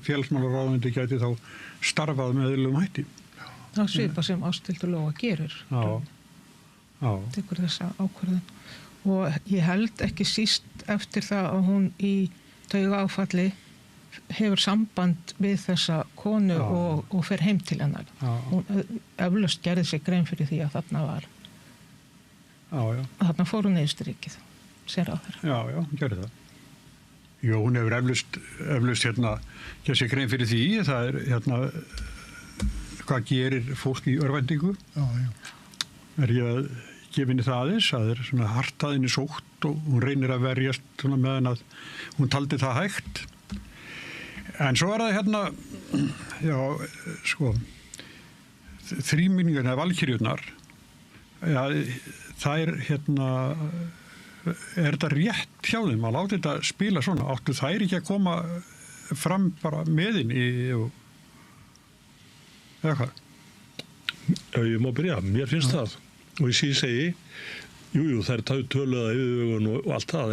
félagsmálaráðuneyti gæti þá starfað með eðlilegum hætti. Það svipa sem Ásthildur-Lóa gerir. Já. Tekur þessa ákvörðun. Og ég held ekki síst eftir það að hún í taugaáfalli hefur samband við þessa konu og fer heim til hennar. Hún eflaust gerði sig grein fyrir því að þarna var að þarna fór hún Austurríkið sér á þeirra. Já, hún gerði það. Jó, hún hefur eflaust gerði sig grein fyrir því, það er hvað gerir fólk í örvæntingu. Er ég að gefa henni það aðeins, það er svona hartaðinni sótt og hún reynir að verjast svona meðan að hún taldi það hægt. En svo er það þríminningarna Valkyrjurnar, það er þetta rétt hjá þeim að láta þetta spila svona, áttu þær ekki að koma fram bara með henni eða hvað? Ég má byrja, mér finnst það og ég segi Jú, það er töluða yfirvögun og allt það,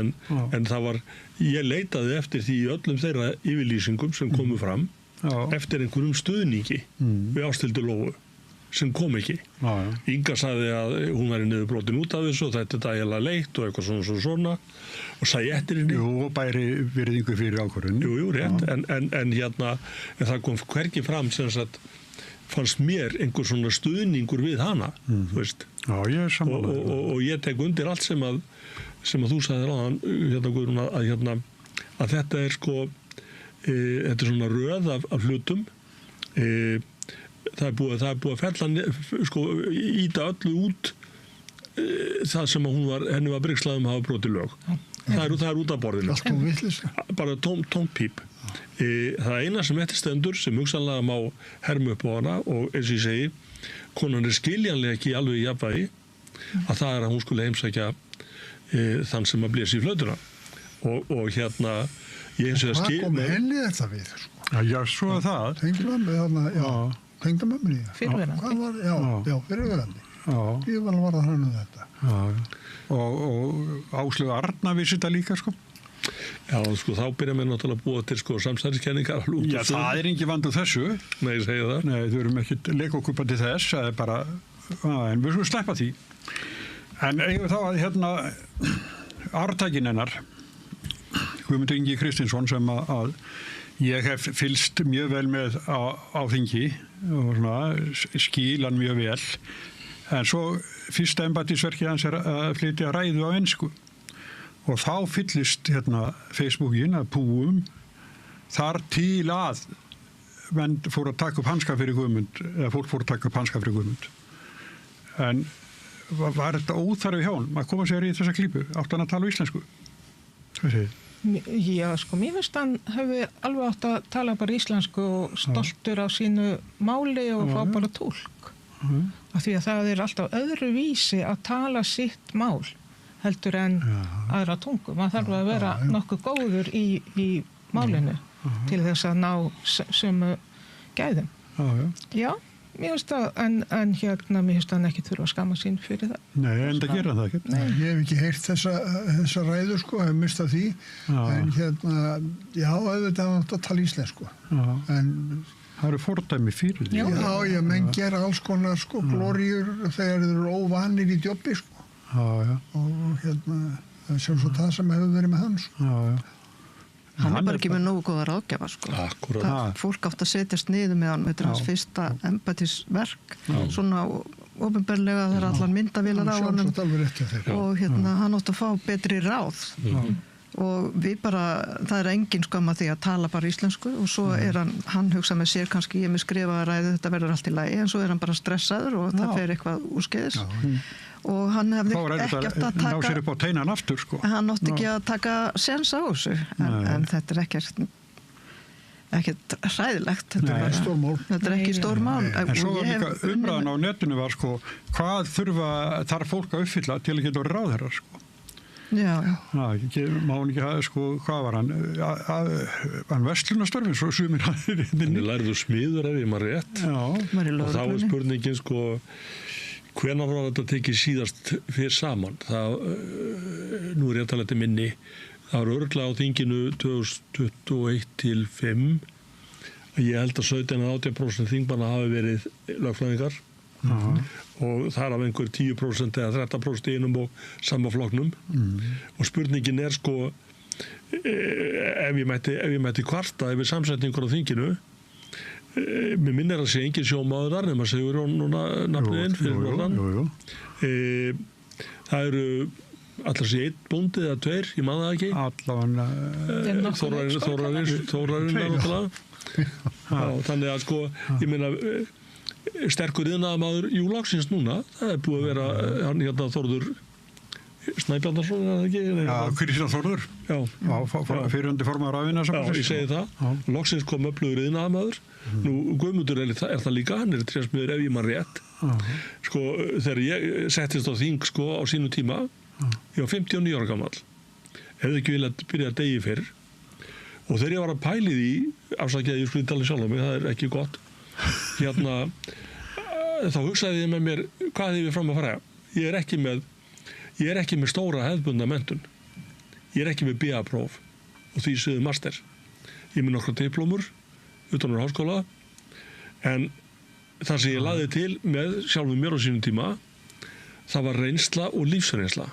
en það var, ég leitaði eftir því í öllum þeirra yfirlýsingum sem komu fram, eftir einhverjum stuðningi við Ásthildur-Lóu, sem kom ekki. Inga sagði að hún væri niðurbrotin út af þessu og þetta er dægilega leitt og eitthvað svona, og sagði eftir henni. Jú, og bæri virðingu fyrir ákvörðun. Jú, rétt, en það kom hvergi fram sem sagt, fannst mér einhver svona stuðningur við hana, þú veist. Já, ég er sammála. Og ég tek undir allt sem að þú sagðir áðan, Guðrún, að þetta er sko, þetta er svona röð af hlutum. Það er búið að fella, sko, íta öllu út það sem að henni var brigslað að hafa brotið lög. Það er út af borðinu. Allt vitlaust. Bara tómt píp. Það eina sem eftir stendur sem hugsanlega má herma upp á hana og eins og ég segi, konan er skiljanlega ekki alveg í jafnvægi að það er að hún skulle heimsækja þann sem að blési í flautuna og ég eins og það Hvað kom henni þetta við? Sko? Já, svo er það. Tengdamömmunni. Fyrirverandi. Fyrirverandi. Ég var það hann um þetta. Og Áslaug Arna vissi þetta líka, sko. Já, sko, þá byrja mér náttúrulega að búa til sko samsæðiskenningar. Já, það engin vandu þessu. Nei, ég segi það. Nei, þau erum ekki leikokkupa til þess, það bara, en við skulum sleppa því. En eigum þá að hérna, arftækin hennar, Guðmundur Ingi Kristinsson, sem að ég hef fylgst mjög vel með á þingi og svona, skil hann mjög vel. En svo fyrsta embættisverkið hans að flytja ræðu á ensku. Og þá fyllist hérna Facebookin að púum þar til að menn fór að taka upp hanska fyrir Guðmund, eða fólk fór að taka upp hanska fyrir Guðmund. En var þetta óþarfi hjá hann að koma sér í þessa klípu? Átti hann að tala íslensku? Hvað segir þið? Já, sko, mér finnst hann hefði alveg átt að tala bara íslensku og stoltur á sínu máli og fá bara túlk. Af því að það alltaf öðru vísi að tala sitt mál heldur en aðra tungu. Maður þarf að vera nokkuð góður í málinu til þess að ná sömu gæðum. Já, mér finnst það, en hérna, mér finnst hann ekki þurfa að skamma sín fyrir það. Nei, en það gera það ekki. Nei, ég hef ekki heyrt þessa ræðu, sko, hef mistað því. En hérna, já, auðvitað hann átt að tala íslensku. En það eru fordæmi fyrir því. Já, menn gera alls konar, sko, glóríur þegar þeir eru óvanir í djópi, sko. Og hérna, það er svo það sem hefur verið með hans. Hann er bara ekki með nógu góða ráðgjafa, sko. Akkúrat. Fólk átt að setjast niður með hann, þetta er hans fyrsta embættisverk, svona ofinberlega þegar allan myndavélar á honum og hérna, hann átt að fá betri ráð. Og við bara, það er engin skam að því að tala bara íslensku og svo er hann hugsað með sér kannski ég með skrifaða ræðu, þetta verður allt í lagi, en svo er hann bara stressaður og það fer eitthvað úrskeiðis. Og hann hefði ekkert að taka ná sér upp á teinan aftur, sko. Hann átti ekki að taka séns á þessu en þetta er ekkert hræðilegt, þetta er ekki stór mál. En svo var líka umræðan á netinu var, sko, hvað þarf fólk að uppfylla til að geta ráðherrar, sko. Já. Má hann ekki hafa, sko, hvað var hann? Hann verslunarstörfin, svo sumir hann. Hann lærðu smiður ef ég maður rétt. Og þá er spurningin, sko, hvenær var þetta tekið síðast fyrir saman? Nú er ég að tala þetta minni. Það var örugglega á þinginu 2021 til 5. Ég held að 17-18% þingmanna hafi verið lögfræðingar. Og þar af einhver 10% eða 13% í einum og sama flokknum. Og spurningin er, sko, ef ég mætti kvarta yfir samsetningur á þinginu, mér minnir að sé engin sjómaður þar nema segur hún núna nafniðinn fyrir norðan. Það eru allar sé einn bóndi eða tveir, ég man það ekki. Þórarinn þannig að, sko, ég meina sterkur iðnaðarmaður loksins núna, það er búið að vera hann hérna Þórður Snæbjarnarsson, er það ekki? Já, Kristján Þórður. Já, fyrirhundi formaður afina. Já, ég segi það. Loksins kom öflugur iðnaðarmaður. Nú, Guðmundur er það líka, hann er trésmiður ef ég man rétt. Sko, þegar ég settist á þing, sko, á sínu tíma, ég var 59 ára gamall. Hefði ekki viljað byrja að degi fyrir. Og þegar ég var að pæli því, afsakið ég skulle tala sjálf á mig, það er ekki gott. Hérna, þá hugsaði ég með mér, hvað hefði við fram að fara? Ég er ekki með stóra hefðbundna menntun. Ég er ekki með BA-próf og því sögðu master. Ég er með nokkra diplómur utan úr háskóla, en það sem ég lagði til með sjálfum mér á sínum tíma, það var reynsla og lífsreynsla.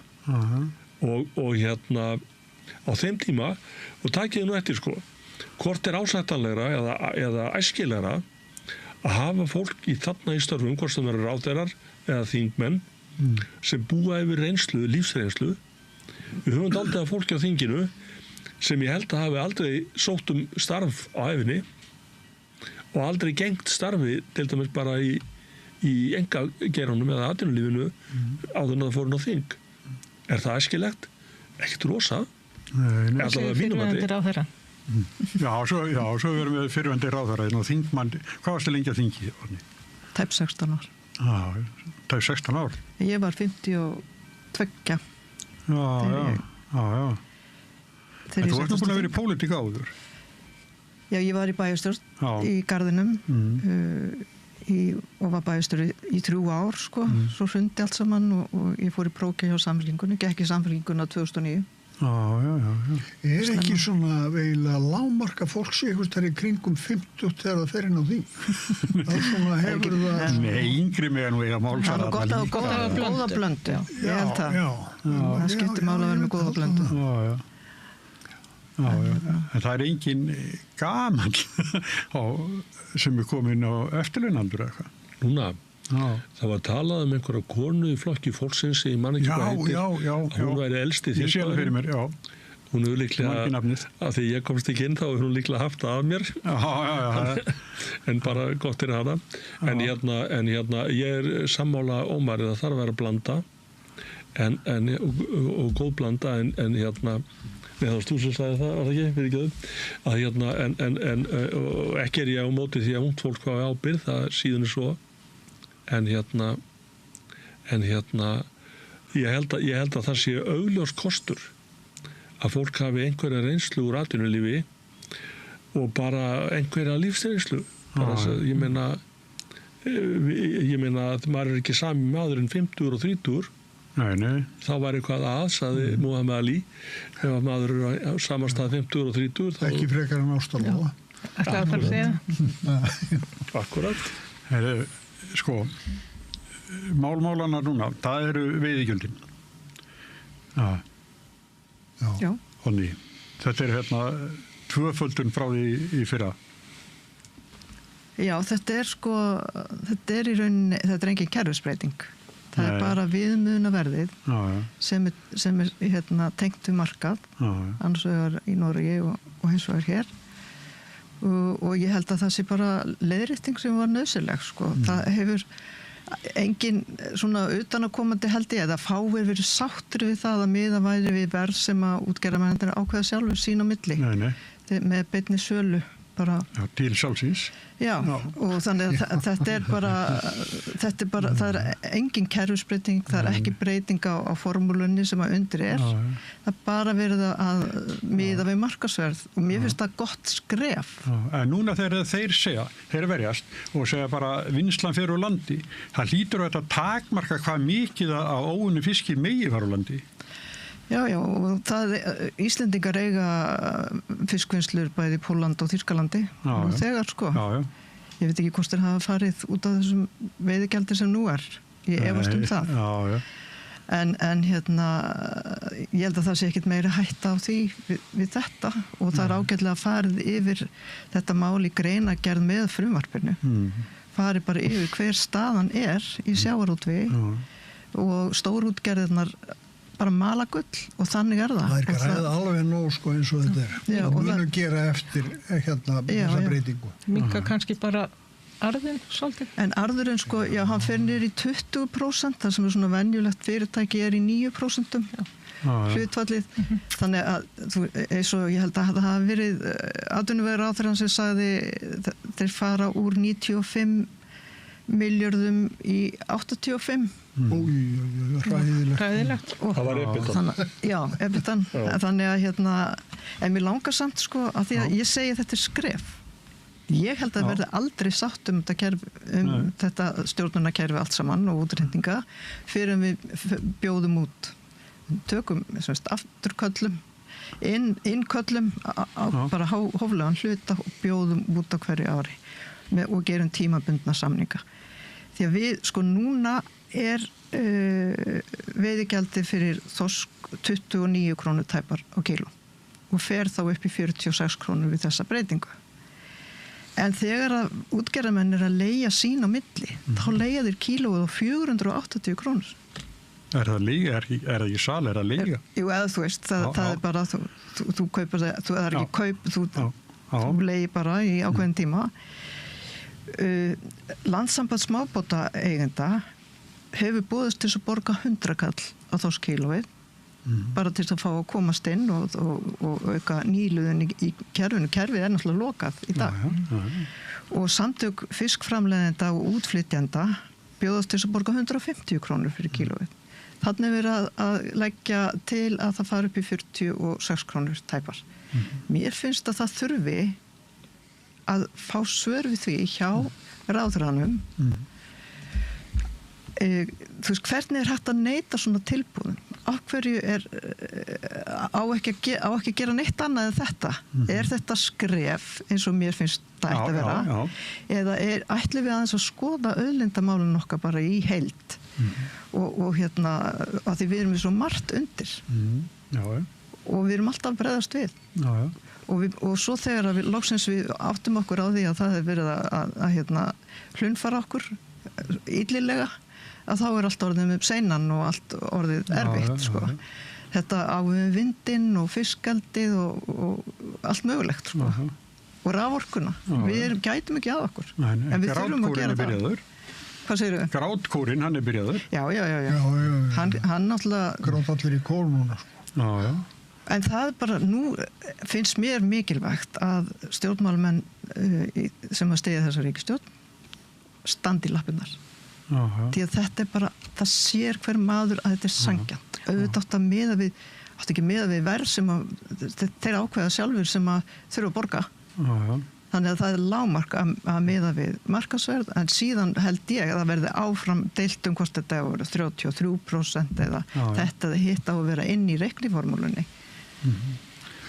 Og hérna á þeim tíma, og takiði nú eftir, sko, hvort er ásættanlegra eða æskilegra að hafa fólk í þarna í störfum, hvort sem eru ráðherrar eða þingmenn, sem búa yfir reynslu, lífsreynslu. Við höfum aldrei að fólki á þinginu sem ég held að hafi aldrei sótt starf á æfinni og aldrei gengt starfi til dæmis bara í engageranum eða atvinnulífinu áður en það fór inn á þing. Er það æskilegt? Ekkert rosa. Það segir fyrirverandi ráðherra. Já, svo erum við fyrirverandi ráðherra og þingmann. Hvað varstu lengi að þingi? Tæp 16 ár. Það er 16 ár. Ég var 52. Já. En þú varst búin að vera í pólitík áður? Já, ég var í bæjarstjórn í Garðinum og var bæjarstjóri í 3 ár, sko. Svo hrundi allt saman og ég fór í prófkjör hjá Samfylkingunni, gekk í Samfylkinguna 2009. Er ekki svona eiginlega lágmarka fólk sé einhvers þar í kringum 50 þegar það fer inn á því? Það svona hefur það... Nei, yngri mig nú eiga málsara. Gott að góða blöndu, ég held það. Það skiptir mála að vera með góða blöndu. Já. En það er engin gaman sem er komin á eftirlaunaldur eitthvað. Núna, það var talað um einhverja konu í flokki fólksins í mann ekki hvað heitir. Já. Hún væri elsti þingmaður. Ég sé það fyrir mér, já. Hún hefur líklega, að því ég komst ekki inn þá hefur hún líklega haft það af mér. Já. En bara gott er hana. En hérna, ég er sammála Ómari, það þarf að vera blanda og góð blanda en hérna, það var þú sem sagði það, var það ekki, við ekki að hérna, og ekki er ég á móti því að ungt fólk hvað er ábyrgð, það síðan er svo, en hérna, ég held að það sé augljós kostur að fólk hafi einhverja reynslu úr atvinnulífi og bara einhverja lífsreynslu. Ég meina að maður er ekki sami maður en 50 og 30. Nei. Þá var eitthvað sagði Muhammad Ali, ef maður er á sama stað 50 og 30. Ekki frekar en ástalóða. Það er að segja. Akkurat. Sko, málmálanar núna, það eru veiðigjöldin. Já. Honni, þetta er hérna tvöföldun frá því í fyrra. Já, þetta er í rauninni, þetta er engin kerfisbreyting. Það er bara viðmiðunarverðið sem er hérna, tengt við markað, annars vegar í Noregi og hins vegar hér. Og ég held að það sé bara leiðrétting sem var nauðsynleg, sko. Það hefur engin svona utanakomandi held ég, eða fáir verið sáttur við það að miða væri við verð sem að útgerðarmennirnir ákveða sjálfur sín á milli. Með beinni sölu. Bara, til sjálfsins. Já, og þannig að þetta er bara, það er engin kerfisbreyting, það er ekki breyting á formúlunni sem að undir er. Það er bara verið að miða við markaðsverð og mér finnst það gott skref. En núna þegar þeir verjast og segja bara vinnslan fer úr landi, það hlýtur þetta takmarka hvað mikið á óunni fiski megi fara úr landi. Já, og Íslendingar eiga fiskvinnslur bæði í Pólland og Þýskalandi og þegar sko. Ég veit ekki hvort þeir hafa farið út af þessum veiðigjaldi sem nú er. Ég efast um það. En hérna, ég held að það sé ekkert meiri hætta á því við þetta og það er ágætlega farið yfir þetta mál í greinargerð með frumvarpinu. Farið bara yfir hver staðan er í sjávarútvegi og stórútgerðirnar bara mala gull og þannig er það. Það er ekki ræða alveg nóg sko eins og þetta er. Og munum gera eftir hérna þessa breytingu. Minka kannski bara arðin svolítið. En arðurinn sko, já, hann fer niður í 20%, það sem er svona venjulegt fyrirtæki er í 9% hlutfallið. Þannig að eins og ég held að það hafi verið atvinnuvegaráðherrann sem sagði þeir fara úr 95 milljörðum í 85. Ræðilegt. Það var ebitan. Já, ebitan. Þannig að hérna, en mér langar samt sko að því að ég segi að þetta er skref. Ég held að verði aldrei sátt um þetta stjórnunarkerfi allt saman og útreikninga fyrir við bjóðum út. Tökum afturköllum, innköllum bara hóflegan hluta og bjóðum út á hverju ári og gerum tímabundna samninga. Því að við, sko núna er veiðigjaldi fyrir þorsk 29 krónur tæpar á kíló og fer þá upp í 46 krónur við þessa breytingu. En þegar að útgerðarmenn er að leigja sín á milli, þá leigja þeir kílóið á 480 krónur. Er það líga? Er það ekki sal? Er það líga? Jú, eða þú veist, það er bara, þú kaupar það, það er ekki kaup, þú leigir bara í ákveðin tíma. Landssamband smábáta eigenda hefur boðist til að borga 100 kall á þorskkílóið bara til að fá að komast inn og auka nýluðin í kerfinu. Kerfið er náttúrulega lokað í dag. Og samtök fiskframleiðenda og útflytjenda bjóðast til að borga 150 krónur fyrir kílóið. Þannig er verið að leggja til að það fari upp í 46 krónur tæpar. Mér finnst að það þurfi að fá svör við því hjá ráðherranum. Þú veist, hvernig er hægt að neita svona tilbúðum? af hverju á ekki að gera neitt annað en þetta? Er þetta skref eins og mér finnst það ætti að vera? Eða ætlum við aðeins að skoða auðlindamálin okkar bara í heild? Og að því við erum við svo margt undir. Og við erum alltaf bregðast við. Og svo þegar við loksins við áttum okkur á því að það hefur verið að hlunnfara okkur illilega, að þá allt orðið með seinan og allt orðið erfitt, sko. Þetta á vindinn og fiskaldið og allt mögulegt, sko. Og raforkuna. Við gætum ekki að okkur. En við þurfum að gera það. Hvað segirðu? Grátkórinn, hann byrjaður. Já. Hann náttúrulega... Grátt allir í kór núna. Já. En það bara, nú finnst mér mikilvægt að stjórnmálamenn sem að styðja þessa ríkisstjórn standi í lappirnar. Því að þetta bara, það sér hver maður að þetta sanngjarnt. Auðvitað átt ekki miða við verð sem þeir ákveða sjálfur sem að þurfa að borga. Þannig að það lágmark að miða við markaðsverð, en síðan held ég að það verði áfram deilt hvort þetta er 33% eða þetta hitt á að vera inn í reikniformúlunni.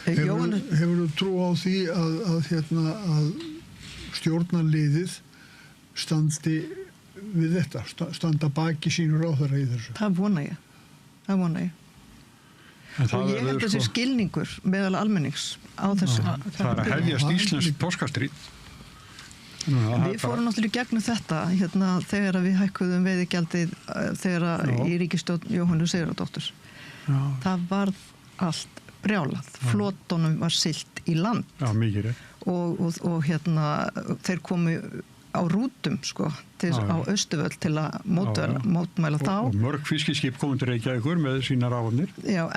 Hefur þú trú á því að stjórnarliðið standi við þetta, standa baki sínur ráðherra í þessu? Það vona ég. Og ég held þessi skilningur meðal almennings á þessu. Það að hefjast íslensk páskastríð. Við fórum náttúrulega í gegnum þetta þegar við hækkuðum veiðigjaldið þegar í ríkisstjórn Jóhönnu Sigurðardóttur. Það varð allt brjálað. Flotunum var siglt í land. Já, mikið er. Og þeir komu á rútum, sko, á Austurvöll til að mótmæla þá. Og mörg fiskiskip komið til Reykjavíkur með sínar áhafnir. Já,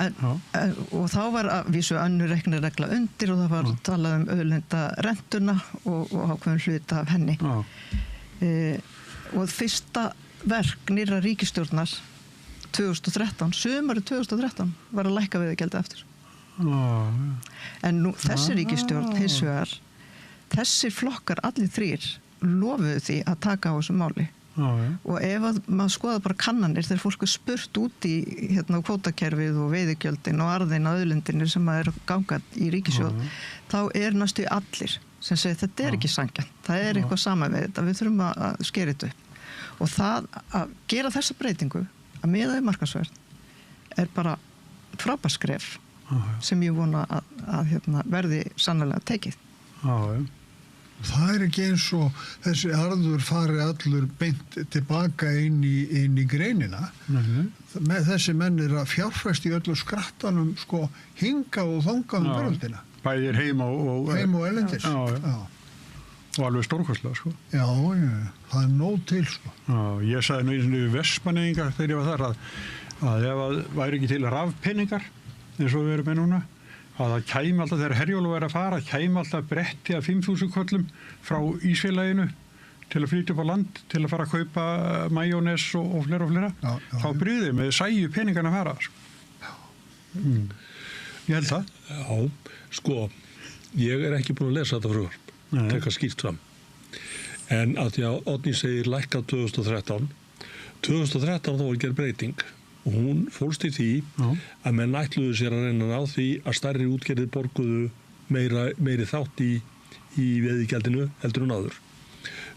og þá var að vísu önnur reikniregla undir og það var talað auðlindarentuna og ákveðin hluta af henni. Og fyrsta verk nýrra ríkisstjórnar 2013, sumarið 2013, var að lækka veiðigjaldið eftir. En nú, þessi ríkisstjórn, hins vegar, þessir flokkar, allir þrír, lofuðu því að taka á þessu máli. Og ef að maður skoða bara kannanir þegar fólk spurt út í kvótakerfið og veiðigjöldin og arðin á auðlindinni sem er gangað í ríkissjóð, þá næstu allir sem segir þetta er ekki sanngjarnt, það er eitthvað sama við þetta, við þurfum að skera þetta upp. Og það að gera þessa breytingu, að miða við markaðsverð, bara frábært skref sem ég vona að verði sannlega tekið. Það er ekki eins og þessi arður fari allur beint tilbaka inn í greinina. Þessi menn að fjárfesta í öllu skrattanum, sko, hinga og þanga veröldina. Bæðir heima og erlendis. Og alveg stórkostlega, sko. Já, það er nóg til, sko. Ég sagði nú eins og Vestmannaeyingar þegar ég var þar að ef það væri ekki til rafpeningar eins og við erum með núna, að það kæmi alltaf, þegar Herjólfur er að fara, kæmi alltaf bretti að 5.000 kollum frá Ísfélaginu til að flytja upp á land, til að fara að kaupa majónes og flera. Þá bryðið með sæju peningana að fara. Ég held það. Já, sko, ég er ekki búin að lesa þetta frumvarp, tekka skýrt fram. En að því að Oddný segir lækkað 2013 þá var gerð breyting. Og hún fólst í því að menn ætluðu sér að reyna á því að stærri útgerðir borguðu meiri þátt í veiðigjaldinu heldur en áður.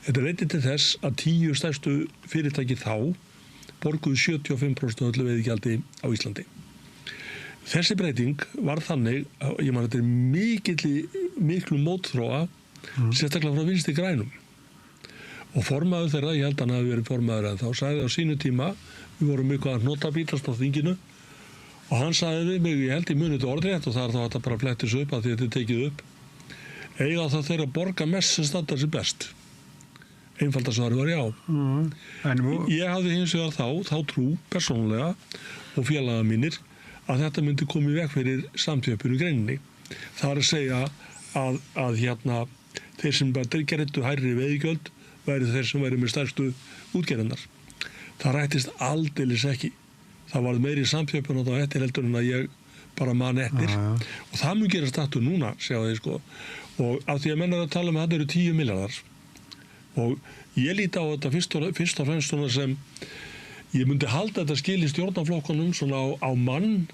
Þetta leiddi til þess að 10 stærstu fyrirtæki þá borguðu 75% öllu veiðigjaldi á Íslandi. Þessi breyting var þannig að þetta er miklu mótþróa, sérstaklega frá Vinstri grænum. Og formaður þeirra, ég held að hann hafi verið formaður en þá, sagði á sínu tíma, við vorum mjög að hnotabítast á þinginu og hann sagði við mig, ég held ég munið þetta orðrétt og það þá að þetta bara flettis upp að því þetta er tekið upp. Eiga það þeirra borga mest sem standa sér best. Einfalda svari var já. Ég hafði hins vegar þá trú persónulega og félaga mínir að þetta myndi komið veg fyrir samþjöppun í greininni. Það er að segja að þeir sem bara gerðu hærri veiðigjöld væri þeir sem væri með stærstu útgerðarnar. Það rættist aldeilis ekki. Það var meiri samþjöppun á þetta heldur en að ég bara man eftir. Og það mun gerast aftur núna, sjáðu þið, sko. Og af því að menn að tala um að þetta eru 10 milljarðar. Og ég líti á þetta fyrst og fremst sem, Ég myndi halda þetta skil í stjórnarflokkunum svona á mann,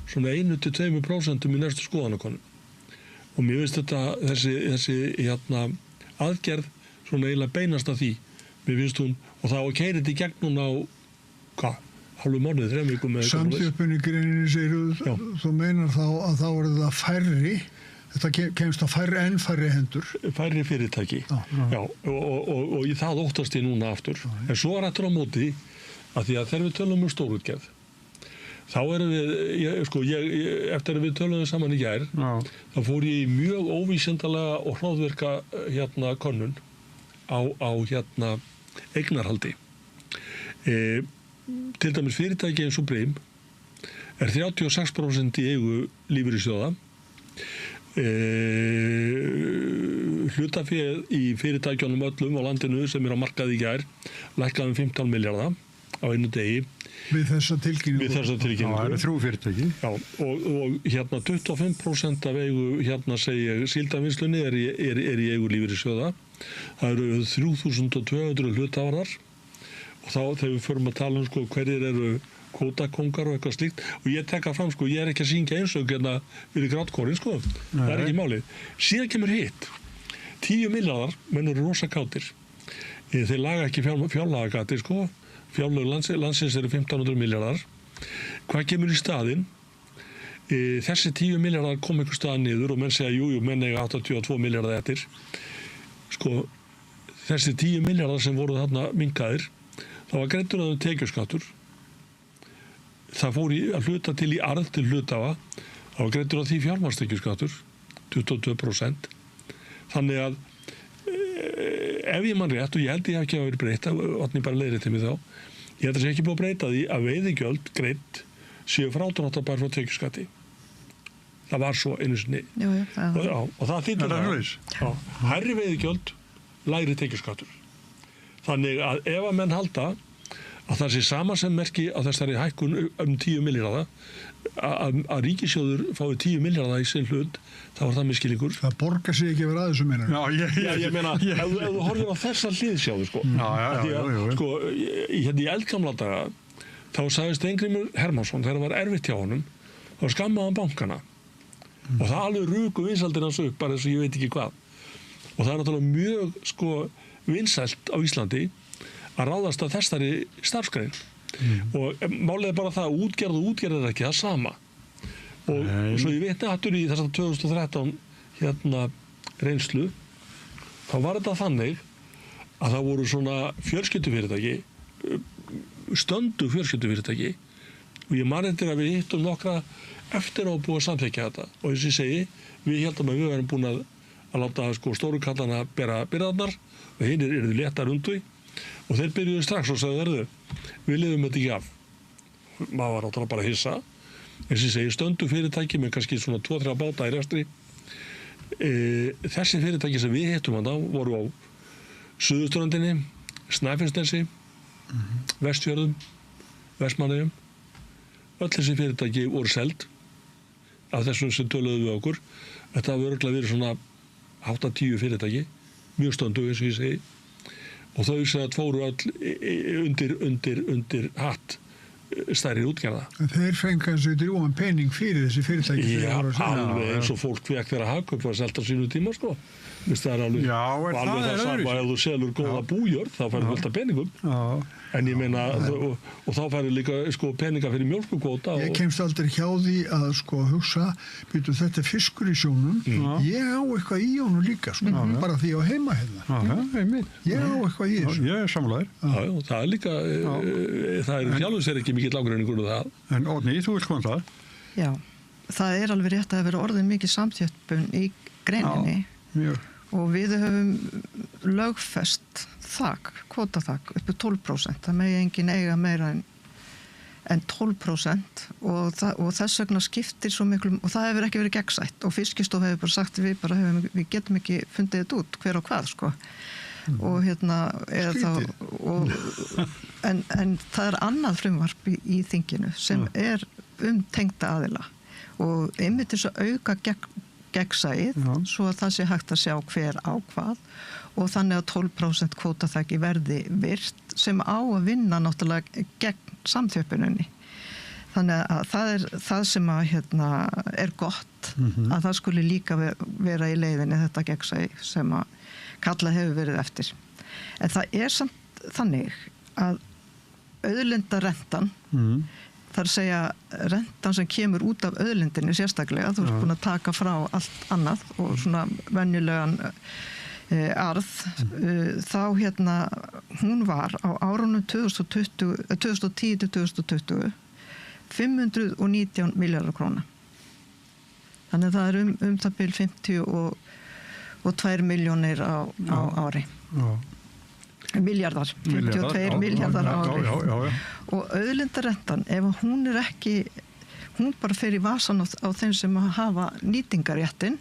svona 1-2% í næstu skoðanakonum. Og mér finnst þetta, þessi aðgerð svona eiginlega beinast að því. Mér finnst hún, og það á að keyra þetta í gegn núna á, hálfu mánuði, 3 vikum með Samþjöppun í greininni segir þú meinar þá að þá er það færri, þetta kemst á færri hendur. Færri fyrirtæki, já, og í það óttast ég núna aftur. En svo er þetta á móti að því að þegar við tölum stórútgerð, þá erum við, eftir að við tölum saman í gær, þá fór ég í mjög óvísindalega og hróðvirka könnun á eignarhaldi. Til dæmis fyrirtæki eins og Brim er 36% í eigu lífeyrissjóða. Hlutaféð í fyrirtækjunum öllum á landinu sem er á markaði í gær lækkaði 15 milljarða á einu degi. Við þessa tilkynningu. Það eru 3 fyrirtæki. Já, og 25% af eigu, segi ég, síldarvinnslunni er í eigu lífeyrissjóða. Það eru 3200 hluthafarar og þá þegar við förum að tala um hverjir eru kvótakóngar og eitthvað slíkt og ég tekka fram, ég er ekki að syngja einsök við grátkórin, það er ekki málið. Síðan kemur hitt. 10 milljarðar, menn eru rosa kátir. Þeir laga ekki fjárlagagati, fjárlög landsins eru 1500 milljarðar. Hvað kemur í staðinn? Þessi 10 milljarðar kom einhver stað niður og menn segja, menn eiga 82 milljarðar eftir. Þessi 10 milljarðar sem voru þarna minnkaðir, það var greiddur að tekjuskattur. Það fór að hluta til í arð til hlutafa. Það var greiddur að því fjármagnstekjuskattur, 22%. Þannig að ef ég man rétt, og ég held ég hef ekki að vera breyta, vatni bara leiðri til mig þá, ég held að það ekki búið að breyta því að veiðigjöld greidd séu frádráttabær frá tekjuskatti. Það var svo einu sinni. Og það þýttir það. Hærri veiðigjöld, lægri tekjuskattur. Þannig að ef að menn halda að það sé sama sem merki á þessari hækkun 10 milljarða, að ríkissjóður fái 10 milljarða í sinn hlut, þá var það miskilningur. Það borgar sig ekki að vera aðeins meinar. Ég meina, ef þú horfir á þessa hliðsjáðu, í eldgamla daga, þá sagði Steingrímur Hermannsson, þegar það var erfitt hjá honum, þá skammaði hann bankana. Og það alveg ruku vinsaldir hans upp, bara eins og ég veit ekki hvað. Og það er náttúrulega mjög, vinsælt á Íslandi að ráðast að þessari starfsgrein. Og málið er bara það að útgerð er ekki það sama. Og svo ég veit aftur í þess að 2013 reynslu, þá var þetta þannig að það voru svona fjölskyldufyrirtæki, stöndu fjölskyldufyrirtæki, og ég man eftir að við hittum nokkra eftir á búið að samþykkja þetta. Og eins og ég segi, við heldum að við verðum búin að láta stóru kallana bera byrðarnar og hinn eru léttar undu og þeir byrjuðu strax og sagði, við lifum þetta ekki af. Maður var náttúrulega bara hissa. Eins og ég segi, stöndu fyrirtæki með kannski svona 2-3 báta í rekstri. Þessi fyrirtæki sem við hittum hana voru á Suðurströndinni, Snæfellsnesi, Vestfjörðum, Vestmannaeyjum. Öll þessi fyrirtæki voru seld af þessum sem töluðu við okkur. Þetta hafa örugglega verið svona 8-10 fyrirtæki, mjög stöndu eins og ég segi. Og þau sem að fóru öll undir hatt stærri útgerða. Þeir fengu þessu drjúan pening fyrir þessi fyrirtæki. Já, alveg eins og fólk fekk þegar Hagkaup var selt á sínu tíma, Það er alveg það sama ef þú selur góða bújörð, þá færðu fullt af peningum. En ég meina, og þá færðu líka peninga fyrir mjólkukvóta. Ég kemst aldrei hjá því að hugsa, þetta er fiskur í sjónum, ég á eitthvað í honum líka, bara því ég á heima hérna. Ég á eitthvað í þessu. Ég er sammálaður. Já, það er líka, það er sjálfur sér ekki mikill ágreiningur það. En Oddný, þú vilt koma það? Já, það er alveg rétt að vera orðin mikið samþjöppun í greininni. Mjög. Og við höfum lögfest kvótaþak uppi 12%. Það megi enginn eiga meira en 12% og þess vegna skiptir svo miklu, og það hefur ekki verið gegnsætt og Fiskistofa hefur bara sagt við getum ekki fundið þetta út hver og hvað og eða þá en það er annað frumvarp í þinginu sem er tengda aðila og einmitt þess að auka gegnsæið svo að það sé hægt að sjá hver á hvað og þannig að 12% kvótaþaki verði virt sem á að vinna náttúrulega gegn samþjöppuninni. Þannig að það er það sem að er gott að það skuli líka vera í leiðinni þetta gegnsæi sem að kallað hefur verið eftir. En það er samt þannig að auðlindarentan, þar að segja rentan sem kemur út af auðlindinni sérstaklega, þú ert búin að taka frá allt annað og svona venjulegan arð, þá hún var á árunum 2010 til 2020 519 miljardar króna. Þannig að það er það bil 52 milljónir á ári. Miljardar, 52 miljardar á ári. Já. Og auðlindarentan, ef hún er ekki, hún bara fer í vasan á þeim sem hafa nýtingarréttin,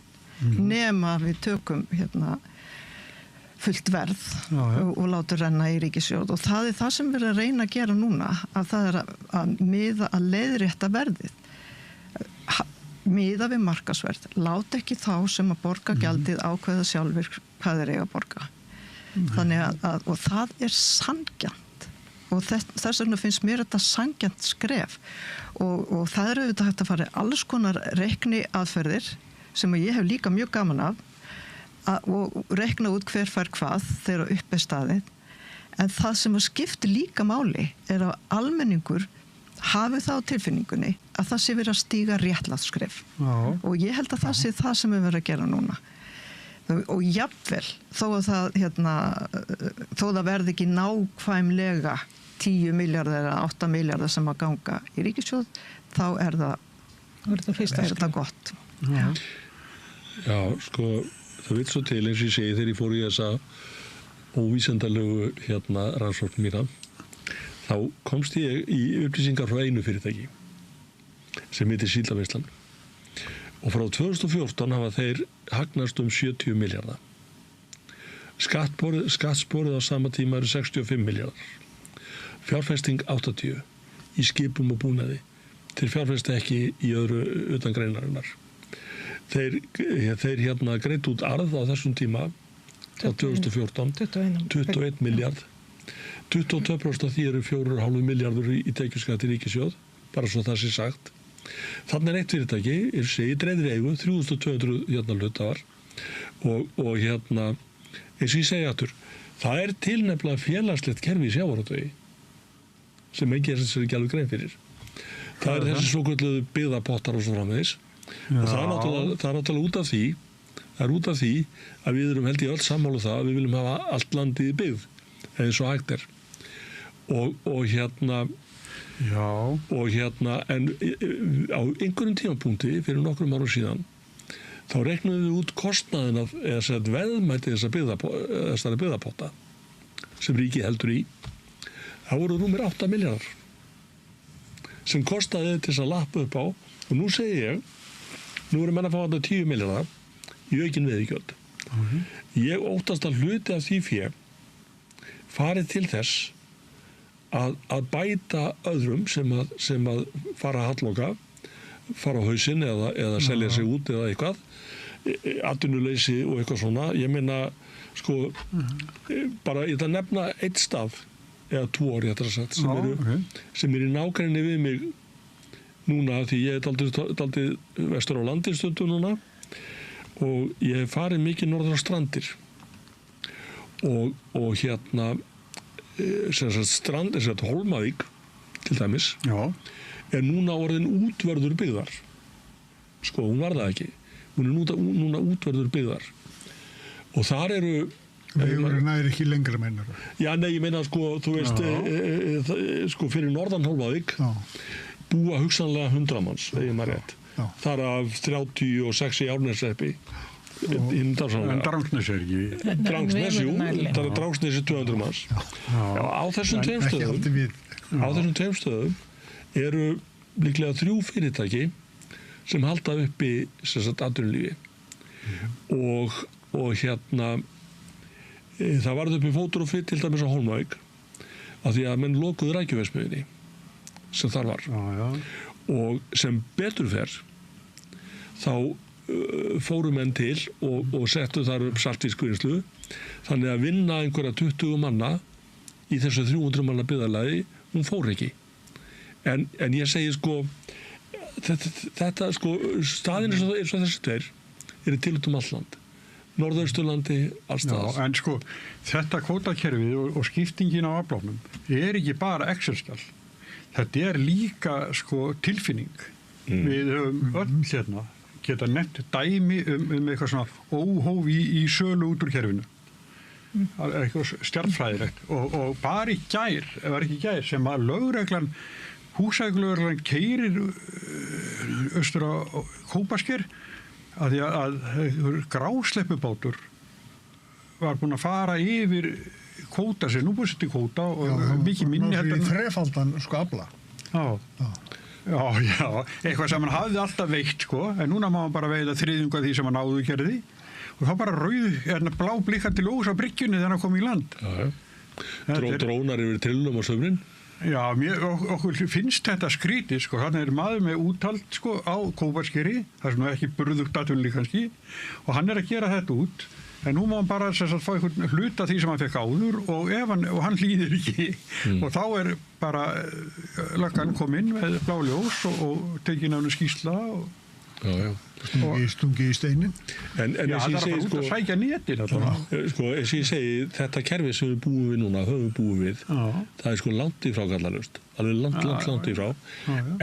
nema við tökum fullt verð og látur renna í ríkissjóð, og það er það sem við erum að reyna að gera núna, að það er að miða að leiðrétta verðið, miða við markaðsverð, láta ekki þá sem að borga gjaldið ákveða sjálfur hvað þeir eiga að borga. Þannig að og það er sanngjarnt, og þess vegna finnst mér þetta sanngjarnt skref, og það er auðvitað hægt að fara alls konar reikni aðferðir sem ég hef líka mjög gaman af, og reikna út hver fær hvað þegar upp er staðið, en það sem að skiptir líka máli er að almenningur hafi það á tilfinningunni að það sé verið að stíga réttlátt skref. Og ég held að það sé það sem við verðum að gera núna. Og jafnvel, þó það verði ekki nákvæmlega 10 milljarðar eða 8 milljarðar sem að ganga í ríkissjóð, þá er það gott. Já, sko, það vill svo til, eins og ég segi, þegar ég fór í þessa óvísendalegu rannsókn mína, þá komst ég í upplýsingar frá einu fyrirtæki sem heitir Síldarvinnslan, og frá 2014 hafa þeir hagnast 70 miljardar. Skattsporið á sama tíma eru 65 miljardar. Fjárfesting 80 í skipum og búnaði. Þeir fjárfesta ekki í öðru utan greinarinnar. Þeir greitt út arð á þessum tíma á 2014 21 miljard. 22% af því eru 4,5 miljardur í tekjuskatt í ríkissjóð, bara svo það sé sagt. Þannig er eitt fyrirtæki, í dreifðri eigu, 3200 hluthafar, og eins og ég segi aftur, það er til nefnilega félagslegt kerfi í sjávarútvegi sem ekki alveg grein fyrir. Það er þessi svokölluðu byggðapottar og svo framvegis. Og það er náttúrulega út af því að við erum held í öll sammála það að við viljum hafa allt landið í byggð eins og hægt er. En á einhverjum tímapunkti fyrir nokkrum árum síðan þá reiknuðum við út kostnaðin af veðmæti þessari byggðapotta sem ríkið heldur í. Það voru rúmir 8 miljardar sem kostaði til þess að lappa upp á, og nú segi ég, nú erum menn að fá þetta 10 miljardar í aukin veiðigjöld. Ég óttast að hluti af því fé farið til þess að bæta öðrum sem að fara að halloka, fara á hausinn eða selja sig út eða eitthvað, atvinnuleysi og eitthvað svona. Ég meina, sko, bara ég ætla að nefna eitt stað, eða 2 ári sem er í nágrenni við mig núna, því ég er daldið vestur á landi stundum núna, og ég hef farið mikið norður á strandir, og strand, Hólmavík til dæmis, er núna orðin útvörður byggðar. Sko, hún var það ekki. Hún er núna útvörður byggðar. Og þar eru... Vegurinn er ekki lengra, meinar þú? Já, nei, ég meina, sko, þú veist, sko, fyrir norðan Hólmavík búa hugsanlega 100 manns, þegar maður rétt. Þar af 36 í Árneshreppi. En Drangsnes er ekki? Drangsnes, jú, það er Drangsnes 200 manns. Á þessum tveim stöðum eru líklega 3 fyrirtæki sem halda uppi atvinnulífi. Og það varð uppi fótur og fyrt til dæmis á Hólmavík af því að menn lokuðu rækjuverksmiðjunni sem þar var. Og sem betur fer þá fóru menn til og settu þar upp saltfiskuvinnslu, þannig að vinna einhverja 20 manna í þessu 300 manna byggðarlagi, hún fór ekki. En ég segi sko, þetta sko, staðin eins og þessi tveir eru til út alland. Norðausturlandi, allstaðar. Já, en sko, þetta kvótakerfið og skiptingin á aflánum ekki bara Excel-skjal. Þetta líka sko tilfinning. Við höfum öll hérna geta nefnt dæmi eitthvað svona óhóf í sölu út úr kerfinu. Eitthvað stjarnfræðilegt. Og bara í gær, var ekki í gær, sem að lögreglan, húsæklögreglan keyrir austur á Kópasker að því að grásleppubátur var búinn að fara yfir kvóta sér, nú búið sér til kvóta og mikið minni heldur. Þrefaldan sko afla. Já, eitthvað sem hann hafði alltaf veitt sko, en núna má hann bara veiða þriðjung af því sem hann áður gerði og þá bara blá blikkandi ljós á bryggjunni þegar hann kom í land. Drónar yfir trillum á sömrin. Já, okkur finnst þetta skrítið sko, hann maður með úthald sko á Kópaskeri, það nú ekki burðugt atvinnulíf kannski, og hann að gera þetta út, en nú má hann bara fá einhvern hluta því sem hann fekk áður og hann hlýðir ekki og þá bara löggan kom inn með blá ljós og tekin á henni skýrsla og stungi í steinin. En já, það bara út að sækja netin sko, eins og ég segi, þetta kerfi sem við búum við núna, höfum við búið við það sko langt í frá gallarlaust, alveg langt í frá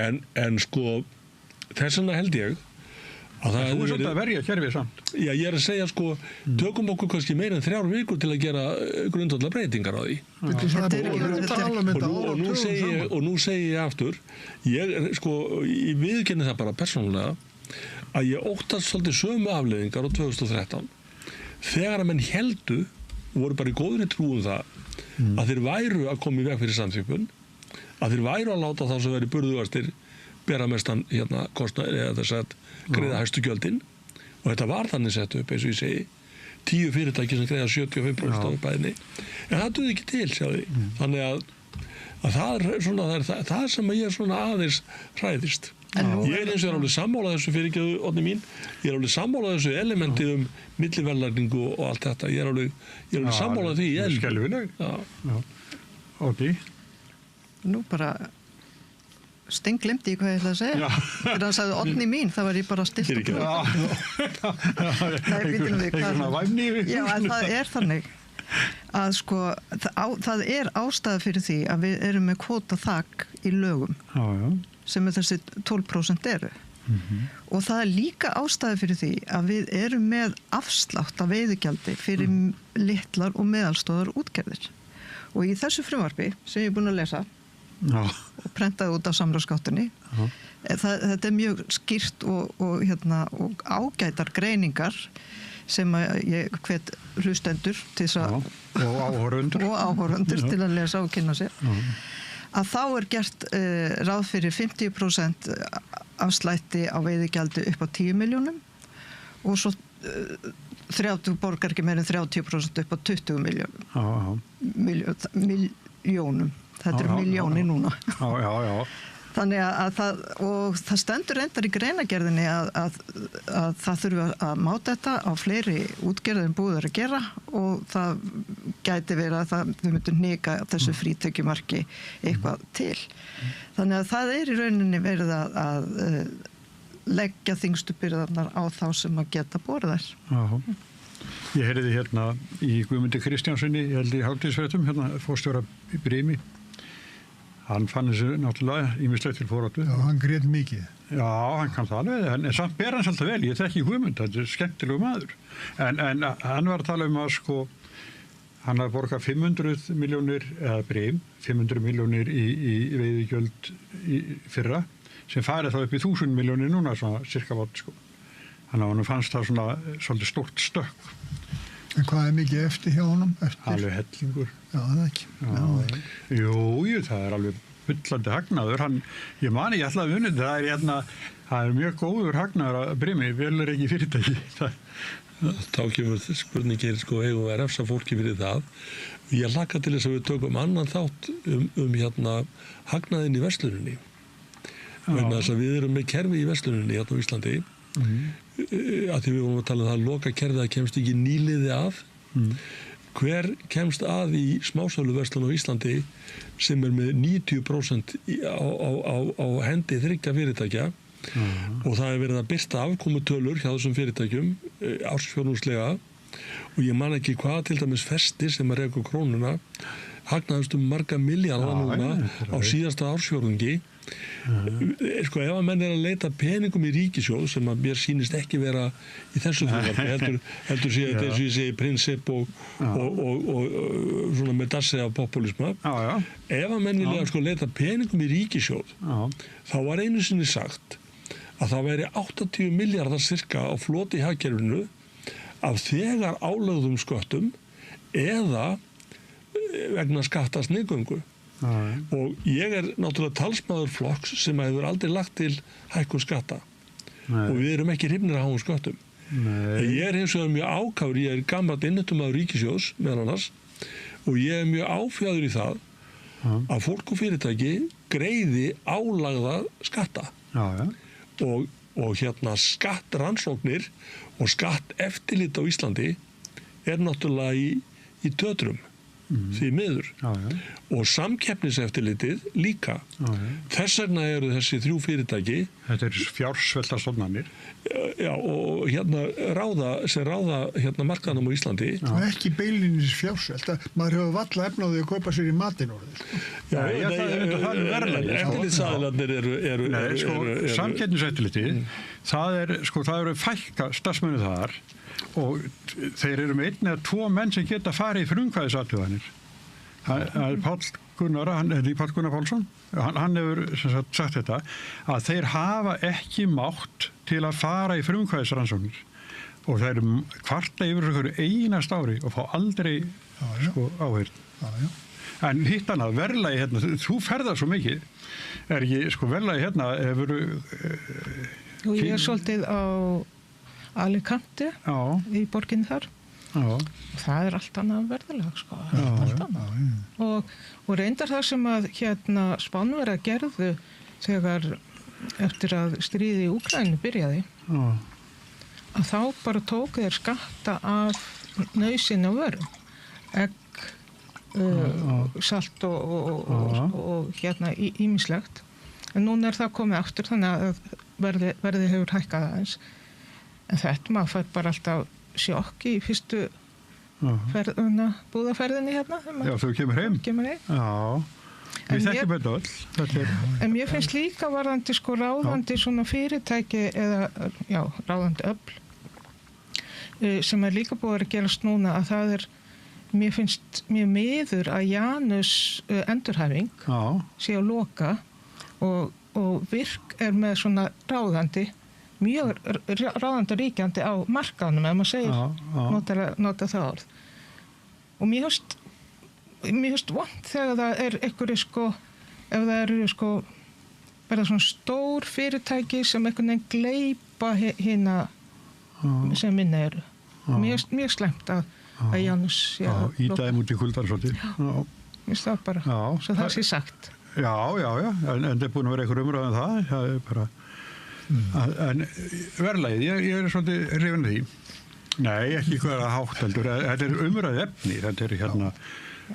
en sko, þess vegna held ég að það þú svolítið að verja kerfið samt. Já, ég að segja sko, tökum okkur kannski meira en 3 vikur til að gera grundvallar breytingar á því. Og nú segi ég aftur, ég sko, ég viðurkenni það bara persónulega að ég óttast svolítið sömu afleiðingar á 2013 þegar að menn heldu og voru bara í góðri trúum það að þeir væru að koma í veg fyrir samþjöppun, að þeir væru að láta þá sem veri burðugastir bera mestan kostnað eða þess að greiða hæstu gjöldin og þetta var þannig sett upp eins og ég segi 10 fyrirtæki sem greiða 75% á bæðinni en það duði ekki til sjáði þannig að það sem ég svona aðeins hræðist. Ég eins og alveg sammála þessu fyrirgjöðu Oddný mín, ég alveg sammála þessu elementi milliverðlagningu og allt þetta, ég alveg sammála því skelfileg. Oddný Nú bara glemdi ég hvað ég ætla að segja þegar hann sagði Oddný mín, þá var ég bara stilt Já, en það þannig að sko það ástæða fyrir því að við erum með kvótaþak í lögum sem þessi 12% eru og það líka ástæða fyrir því að við erum með afslátt af veiðigjaldi fyrir litlar og meðalstóðar útgerðir og í þessu frumvarpi sem ég er búin að lesa og prentaði út af samráðsgáttunni þetta mjög skýrt og ágætar greiningar sem ég hvet hlustendur til þess og áhorfundur til að lesa og kynna sér að þá gert ráð fyrir 50% afslætti á veiðigjaldi upp á 10 milljónum og svo 30 borgar ekki meir en 30% upp á 20 milljónum þetta milljóni núna þannig að það stendur reyndar í greinagerðinni að það þurfi að máta þetta á fleiri útgerðir en búið að gera og það gæti verið að þau myndu hnika þessu frítekjumarki eitthvað til. Þannig að það í rauninni verið að leggja þyngstu byrðarnar á þá sem að geta borðar. Ég heyrði hérna í Guðmundi Kristjánssoni, ég held í Hálftíðsfréttum, forstjóra í Brimi. Hann fann þessu náttúrulega ýmislegt til foráttu. Já, hann grét mikið. Já, hann kann það alveg, en samt ber hans alltaf vel. Ég þekki Guðmund, þetta skemmtilegu maður. En hann var að tala að sko, hann hafði borgað 500 milljónir, eða Brim, 500 milljónir í veiðigjöld fyrra, sem farið þá upp í 1000 milljónir núna, svona cirka vott, sko. Þannig að hann fannst það svona svolítið stórt stökk. En hvað mikið eftir hjá honum? Alveg hellingur. Já, það ekki. Jú, það alveg fullandi hagnaður. Ég ætlaði að vunni, það mjög góður hagnaður að Brimi, vel ekki fyrirtæki. Þá kemur spurningir, sko, eigum við að refsa fólki fyrir það. Ég hlakka til þess að við tökum annan þátt hagnaðinn í versluninni. Vegna þess að við erum með kerfi í versluninni hérna á Íslandi. Að því við vorum að tala um það að loka kerfið að kemst ekki nýliði af hver kemst að í smásöluverslun á Íslandi sem með 90% á hendi 3 fyrirtækja og það verið að birta afkomutölur hjá þessum fyrirtækjum ársfjórðungslega og ég man ekki hvað til dæmis Festi sem að reka krónuna hagnaðist marga milljarða núna á síðasta ársfjórðungi. Sko ef að menn að leita peningum í ríkissjóð sem að mér sýnist ekki vera í þessu frumvarpi heldur sé að þessu ég segi prinsip og svona með dassi af populisma ef að menn vilja sko leita peningum í ríkissjóð þá var einu sinni sagt að það væri 80 milljarðar cirka á floti hagkerfinu af þegar álögðum sköttum eða vegna skattasniðgöngu. Og ég náttúrulega talsmaður flokks sem hefur aldrei lagt til hækkun skatta og við erum ekki hrifnir að háum sköttum. Ég hins vegar mjög ákafur, ég gamall innheimtumaður ríkissjóðs meðal annars og ég mjög áfjáður í það að fólk og fyrirtæki greiði álagða skatta og skattrannsóknir og skatteftirlit á Íslandi náttúrulega í tötrum því miður og samkeppniseftirlitið líka þess vegna eru þessi 3 fyrirtæki þetta fjársvelta stofnanir og ráða markaðnum á Íslandi ekki beilinnis fjársvelta maður hefur valla efnaði að kaupa sér í matinn eftirlitsaðilarnir eru samkeppniseftirlitið það eru fækka starfsmennu þar og þeir eru með 1 eða 2 menn sem geta farið í frumkvæðisathuganir. Það er Páll Gunnar Pálsson, hann hefur sagt þetta, að þeir hafa ekki mátt til að fara í frumkvæðisrannsóknir og þeir eru kvarta yfir okkur einast ári og fá aldrei áheyrn. En hitt annað, verðlagi hérna, þú ferðar svo mikið, ekki, verðlagi hérna hefur... Og ég svolítið á Alicante í borginni þar og það allt annað verðalag allt annað og reyndar það sem að Spánverjar gerðu þegar eftir að stríði í Úkraínu byrjaði að þá bara tóku þeir skatta af nauðsynni á vörum egg, salt og ýmislegt en núna það komið aftur þannig að verði hefur hækkað aðeins en þetta maður fær bara alltaf sjokk í fyrstu búðaferðinni hérna. Já, þú kemur heim. Já, við þekkjum þetta öll. En mér finnst líka varðandi ráðandi svona fyrirtæki eða, ráðandi öfl sem líka búið að gerast núna að það mér finnst mjög miður að Janus endurhæfing sé að loka og Virk með svona ráðandi mjög ráðandi ríkjandi á markaðnum ef maður segir nota það orð og mér finnst vont þegar það einhverju ef það eru verða svona stór fyrirtæki sem einhvern veginn gleypa hina sem minna eru mjög slæmt að Janus ídæðum út í kuldar svolítið mér finnst það bara svo það sé sagt já, en það búin að vera einhver umræð það er bara en verðlagið, ég svolítið hrifinn af því. Nei, ekki hverja hátt heldur. Þetta umræð efni. Þetta hérna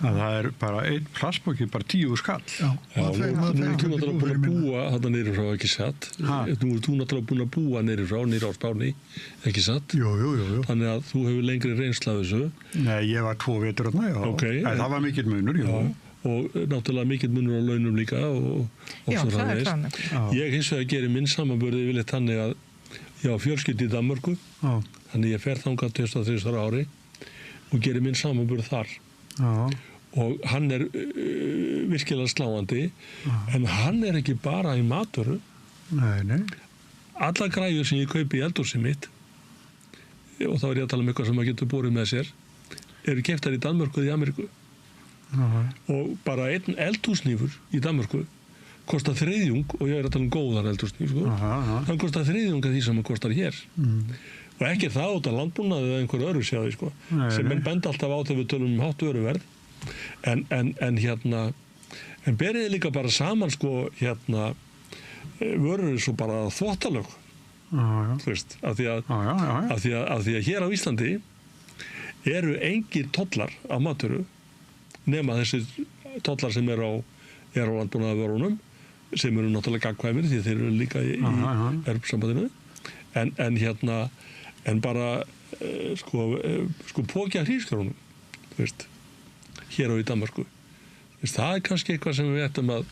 að það bara einn plastpoki, bara 10 skall. Já, nú er þú náttúrulega búin að búa þarna niður frá, ekki satt? Nú er þú náttúrulega búin að búa niður á Spáni, ekki satt? Jú. Þannig að þú hefur lengri reynsla af þessu. Nei, ég var 2 vetur þarna, já. Okay. Það var mikill munur, já. Og náttúrulega mikill munur á launum líka og já, það er þannig. Ég hins vegar gerir minn samanburði yfirleitt þannig að ég á fjölskyldu í Danmörku þannig ég fer þangað 2-3 ári og gerir minn samanburð þar og hann virkilega sláandi en hann ekki bara í matvöru Nei. Alla græjur sem ég kaupi í eldhúsið mitt og þá ég að tala um eitthvað sem maður getur borið með sér eru keyptar í Danmörku eða í Ameríku og bara einn eldhúsnýfur í Danmörku kostar 3 og ég að tala um góðan eldhúsnýf hann kostar 3 af því sem hann kostar hér og ekki það út af landbúnaði eða einhver öru sjáði sem menn benda alltaf á þegar við tölum um hátt öruverð en beriði líka bara saman vörur svo bara þvottalög þú veist af því að hér á Íslandi eru engir tollar á matvöru nema þessir tollar sem er á landbúnaðarvörunum sem eru náttúrulega gagnkvæmir því þeir eru líka í Evrópusambandinu en bara sko pókja hrísgrjónum hér á í Danmörku það er kannski eitthvað sem við ættum að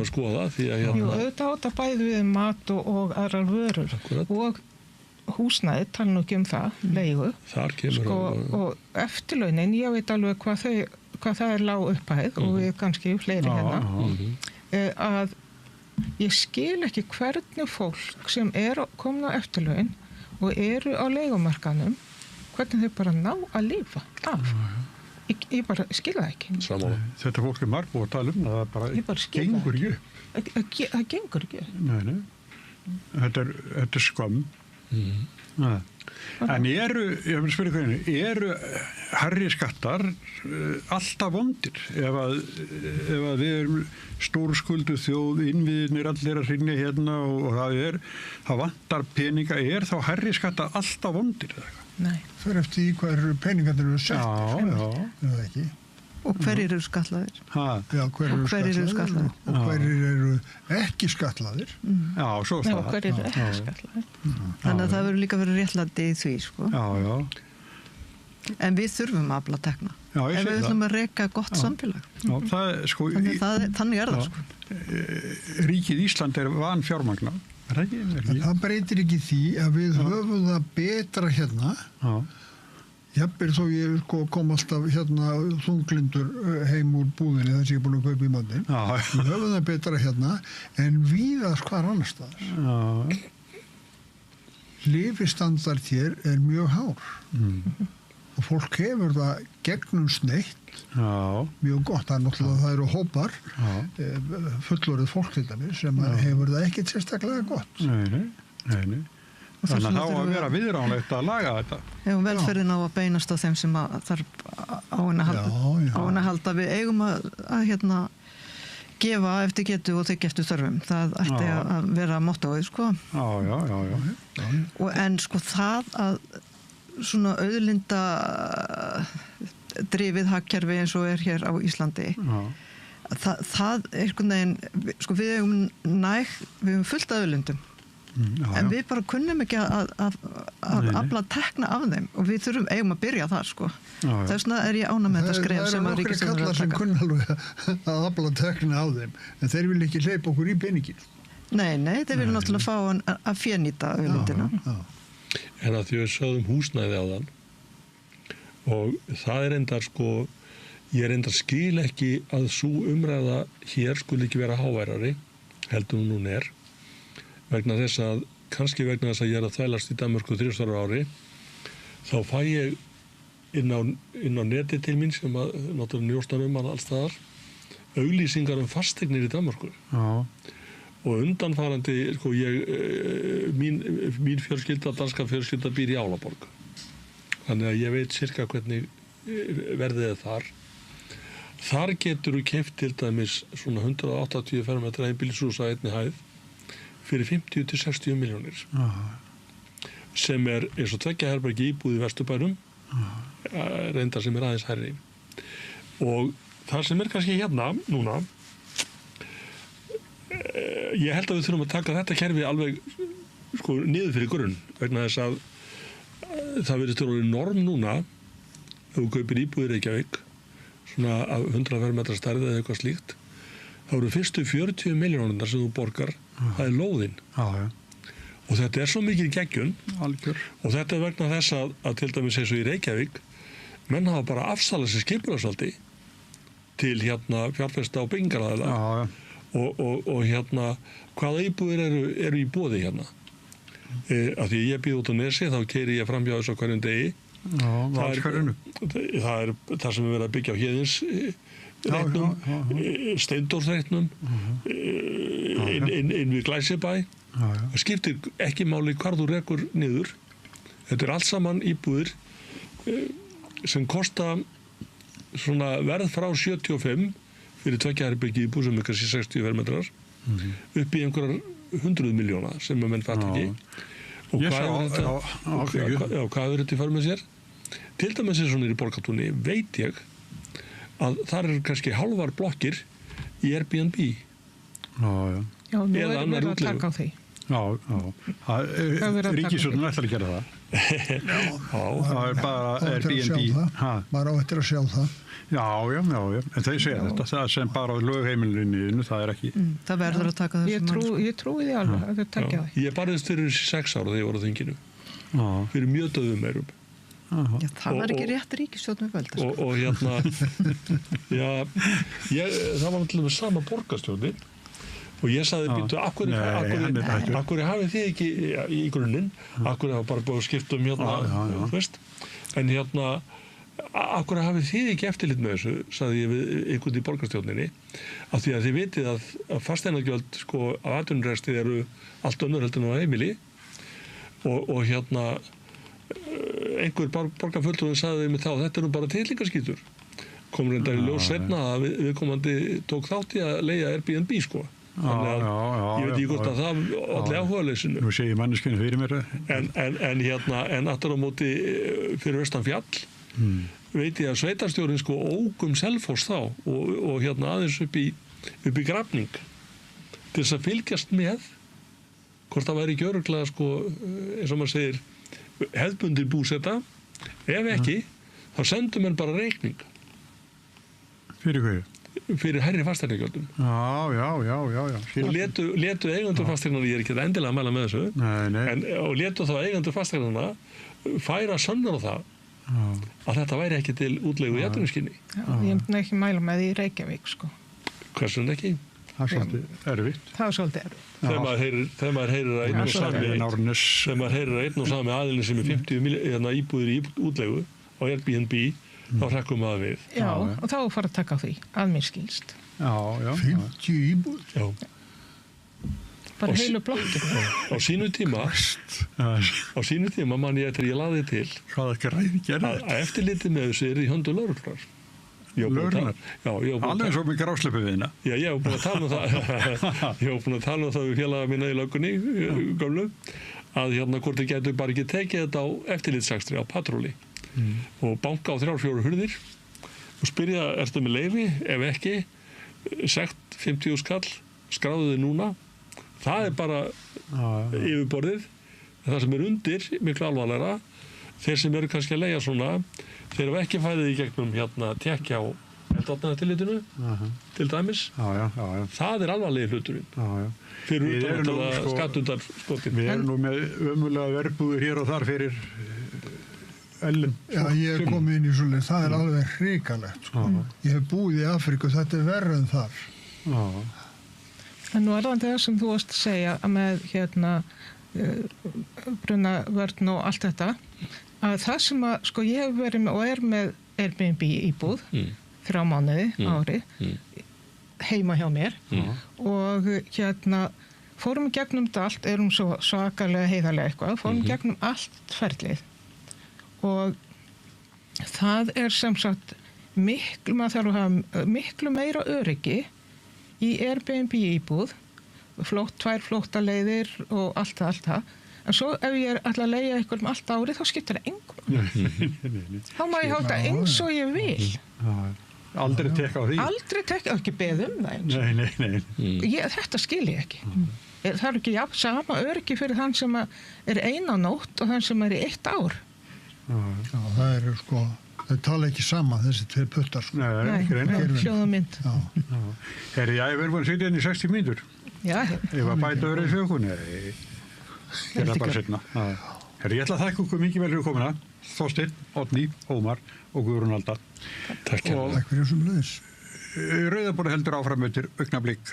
skoða því að Jú, auðvitað átt að bæði við mat og aðrar vörur og húsnæði, tala nú ekki það, leigu þar kemur og eftirlaunin, ég veit alveg hvað það er lág upphæð og við kannski fleiri að ég skil ekki hvernig fólk sem er komin á eftirlaun og eru á leigumarkanum hvernig þau bara ná að lifa af ég bara skil það ekki Samála. Þetta fólk er margbúið að tala það bara gengur ekki upp það gengur ekki upp nei. Þetta er skömm en ég vil spyrja hvernig eru hærri skattar alltaf vondir ef að við erum stórskuldu þjóð innviðinir allir að hrynja hérna og það vantar peninga þá hærri skattar alltaf vondir Nei. Fyrir eftir því hvað eru peningarnir eru sett eða ekki og hverjir eru skatlaðir hverjir eru skatlaðir og hverjir eru ekki skatlaðir svo og hverjir eru ekki skatlaðir þannig að það verður líka verið réttlæti í því sko. En við þurfum að afla tekna ef við ætlum að reka gott samfélag þannig er það sko. Ríkið Ísland er vanfjármagnað það breytir ekki því að við höfum það betra hérna jafnvel þó ég kom alltaf hérna þunglindur heim úr búðinni þess að ég er búin að kaupa í matinn við höfum það betra hérna en víðast hvar annars staðar lifistandard hér er mjög hár og fólk hefur það gegnum sneitt mjög gott, það eru hópar fullorðið fólk til dæmis sem hefur það ekkert sérstaklega gott Nei. Þannig að þá að vera viðránlegt að laga þetta velferðin á að beinast á þeim sem þarf á henni að halda við eigum að gefa eftir getu og þykja eftir þörfum það ætti að vera mottóið sko. En sko það að svona auðlinda drifið hagkerfi eins og er hér á Íslandi það einhvern veginn sko við höfum fullt af auðlindum en við bara kunnum ekki að afla tekna af þeim og við eigum að byrja þar sko þess vegna er ég ánægð með þetta skref sem að ríkisstjórnin er að taka. Það eru nokkrir kallar sem kunna alveg að afla tekna af þeim en þeir vil ekki hleypa okkur í peningin. Nei, þeir vil náttúrulega fá að fénýta auðlindina. En að því við sögðum húsnæði á þann og það er endar sko ég er endar skil ekki að sú umræða hér skuli ekki vera háværari heldur hún er vegna þess að kannski vegna þess að ég er að þvælast í Danmörku 3 ári þá fæ ég inn á neti til mín sem að náttúrulega njóstar alls staðar auglýsingar fasteignir í Danmörku og undanfarandi sko mín fjölskylda, danska fjölskylda býr í Álaborg þannig að ég veit cirka hvernig verðið er þar getur þú keypt til dæmis svona 180 fermetra einbýlishús á einni hæð fyrir 50 til 60 milljónir sem er eins og 2 herbergi íbúð í Vesturbænum reyndar sem er aðeins hærri og það sem er kannski hérna núna ég held að við þurfum að taka þetta kerfi alveg sko niður fyrir grunn vegna þess að það verður til orðið norm núna ef þú kaupir íbúð í Reykjavík svona af 100 fermetra stærð eða eitthvað slíkt þá eru fyrstu 40 milljónundar sem þú borgar það er lóðin og þetta er svo mikið geggjun og þetta er vegna þess að til dæmis eins og í Reykjavík menn hafa bara afsalað sér skipulagsvaldi til hérna fjárfesta og byggingaraðila og hérna hvaða íbúðir eru í boði hérna af því ég býð út á Nesi þá keyri ég framhjá þessu á hverjum degi það er það sem er verið að byggja á Héðins reitnum Steindórsreitnum inn við Glæsibæ það skiptir ekki máli hvar þú rekur niður þetta er allt saman íbúðir sem kosta svona verð frá 75 fyrir 2 herbergi íbúð sem er kannski 60 fermetrar upp í einhverjar 100 milljóna sem menn fatt ekki og hvað er þetta í för með sér til dæmis eins og niður í Borgartúni veit ég að þar eru kannski hálfar blokkir í Airbnb. Já, nú erum við að taka á því. Ríkisstjórnin ætlar að gera það. Það er bara Airbnb. Bara á eftir að sjá það. Já, en þeir segja þetta, það sem bara á lögheimilinu, það er ekki. Það verður að taka þessu Ég trúi því alveg að þau takja það. Ég barðist fyrir 6 ára þegar ég var á þinginu. Fyrir mjög döðum meirum. Já, það var ekki rétt ríkisstjórn völd. Og hérna, það var til og með sama borgarstjórnin og ég sagði, býttu, akkur hafið þið ekki í grunninn, akkur hafa bara búið að skipta hérna, þú veist, en hérna, akkur hafið þið ekki eftirlit með þessu, sagði ég við einhvern í borgarstjórninni, af því að þið vitið að fasteignagjöld, sko, af atvinnurekstri eru allt önnur heldur en á heimili og hérna, einhver borgarfulltrúi sagði mig þá, þetta eru bara tillingaskítur. Kom reyndar í ljós seinna að viðkomandi tók þátt í að leigja Airbnb, sko. Þannig að ég veit ekki hvort að það allir áhugaleysinu. Nú sé ég manneskinu fyrir mér. En aftur á móti fyrir vestan fjall veit ég að sveitarstjórinn sko ógum Selfoss þá og hérna aðeins upp í Grafning til þess að fylgjast með hvort það væri ekki örugglega sko eins og maður segir hefðbundin búseta. Ef ekki, þá sendum menn bara reikning. Fyrir hverju? Fyrir hærri fasteignagjöldum. Já. Og létu eigendur fasteignanna, ég er ekki endilega að mæla með þessu, og létu þá eigendur fasteignanna færa sönnur á það að þetta væri ekki til útleigu í atvinnuskyni. Já, ég myndi ekki mæla með því í Reykjavík, sko. Hversun ekki? Það er svolítið erfitt. Það er svolítið erfitt. Þegar maður heyrir að einn og sami aðilin sem er 50 íbúðir í útleigu á Airbnb, þá hrekkum maður við. Já, og þá fara að taka á því, að mér skilst. Já. 50 íbúð? Já. Bara heilu blokki. Á sínu tíma man ég eftir ég laði til að eftirlitið með þessu er í höndu lögreglunnar. Lögreglunar? Já. Alveg svo með grásleppuviðina. Já, ég hef búin að tala um það. Ég hef búin að tala um það við félaga mína í löggunni, gömlu, að hérna hvort þið getur bara ekki tekið þetta á eftirlitsakstri, á patróli. Og banka á 3-4 hurðir og spyrja, ertu með leyfi? Ef ekki, sekt 50 skall, skráðu þið núna. Það er bara yfirborðið. Það sem er undir, miklu alvarlegra, þeir sem eru kannski að leigja svona, þeir hafa ekki fæðið í gegnum hérna tekja á eldvarnartillitinu, til dæmis. Það er alvarlegi hluturinn. Fyrir utan að skattundar skotin. Við erum nú með ömulega verbúður hér og þar fyrir ellum. Já, ég kom inn í svolítið, það er alveg hrikalegt, sko. Ég hef búið í Afríku, þetta er verra en þar. En nú er það það sem þú varst að segja með hérna brunavörn og allt þetta, að það sem að, sko, ég hef verið með og er með Airbnb íbúð 3 mánuði ári heima hjá mér og hérna fórum í gegnum þetta allt, erum svo svakalega heiðarlega eitthvað, fórum í gegnum allt ferlið og það er sem sagt maður þarf að hafa miklu meira öryggi í Airbnb íbúð, 2 flóttaleiðir og allt það. En svo ef ég er alltaf að leigja ykkur allt árið, þá skiptir það engu. Þá má ég hátta eins og ég vil. Aldrei tekka á því? Aldrei tekka, ekki beð það eins. Nei. Þetta skil ég ekki. Það er ekki sama öryggi fyrir þann sem er 1 nótt og þann sem er í 1 ár. Já, það eru sko, þau tala ekki saman þessi 2 puttar. Sko. Nei, hljóðamynd. Herri, ég verður búin að sitja inn í 60 mínútur. Já. Ég var bæta öðru í sögunni. Ég er það bara setna. Herri, ég ætla að þakka ykkur mikið vel fyrir komuna. Þorsteinn, Oddný, Ómar og Guðrún Alda. Takk fyrir þessum leiðis. Rauðaborðið heldur áfram eftir augnablik.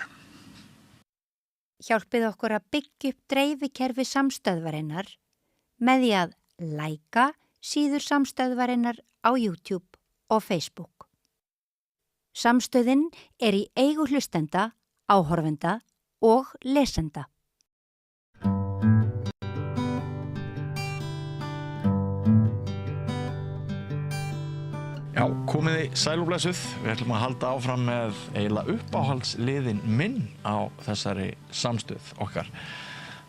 Hjálpið okkur að byggja upp dreifikerfi samstöðvarinnar með því að læka síður samstöðvarinnar á YouTube og Facebook. Samstöðin er í eigu hlustenda, áhorfenda og lesenda. Já, komiði sæl og blessuð. Við ætlum að halda áfram með eiginlega uppáhaldsliðin minn á þessari samstöð okkar.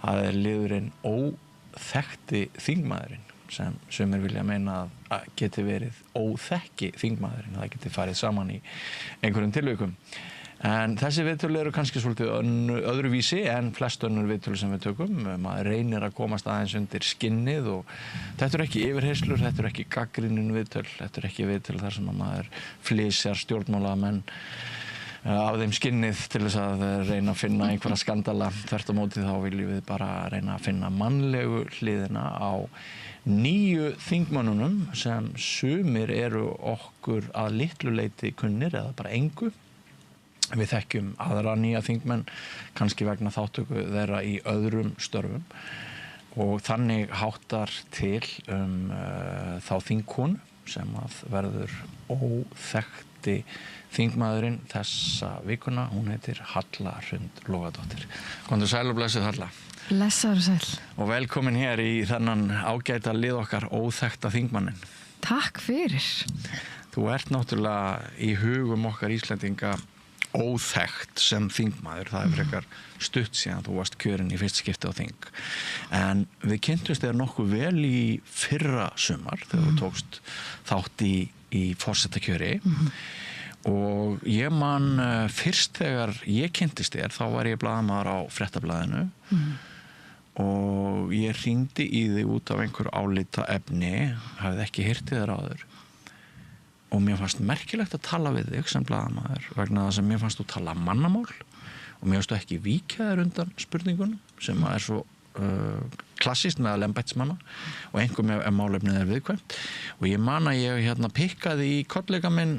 Það er liðurinn óþekkti þingmaðurinn. sem sumir vilja meina að geti verið óþekki þingmaðurinn, það geti farið saman í einhverjum tilvikum. En þessi viðtöl eru kannski svolítið öðruvísi en flest önnur viðtöl sem við tökum. Maður reynir að komast aðeins undir skinnið og þetta eru ekki yfirheyslur, þetta eru ekki gagnrýnin viðtöl, þetta eru ekki viðtöl þar sem maður flysjar stjórnmálamenn af þeim skinnið til þess að reyna að finna einhverja skandala. Þvert á móti þá viljum við bara reyna að finna mannlegu hliðina á nýju þingmönnunum sem sumir eru okkur að litlu leyti kunnir eða bara engu. Við þekkjum aðra nýja þingmenn, kannski vegna þáttöku þeirra í öðrum störfum og þannig háttar til þá þingkonu sem að verður óþekkti þingmaðurinn þessa vikuna. Hún heitir Halla Hrund Logadóttir. Komdu sæl og blessuð Halla. Blessaður og sæl. Og velkomin hér í þennan ágæta lið okkar óþekkta þingmannin. Takk fyrir. Þú ert náttúrulega í hugum okkar Íslendinga óþekkt sem þingmaður, það frekar stutt síðan þú varst kjörinn í fyrst skipti á þing. En við kynntumst þér nokkuð vel í fyrra sumar þegar þú tókst þátt í forsetakjöri og ég man fyrst þegar ég kynntist þér, þá var ég blaðamaður á Fréttablaðinu og ég hringdi í þig út af einhver álita efni, hafði ekki heyrt þér áður. Og mér fannst merkilegt að tala við þig sem blaðamaður vegna þess að mér fannst þú tala mannamál og mér fannst þú ekki víkja þér undan spurningunum sem er svo klassískt meðal embættismanna og einhver með málefnið er viðkvæmt og ég man að ég pikkaði í kollega minn,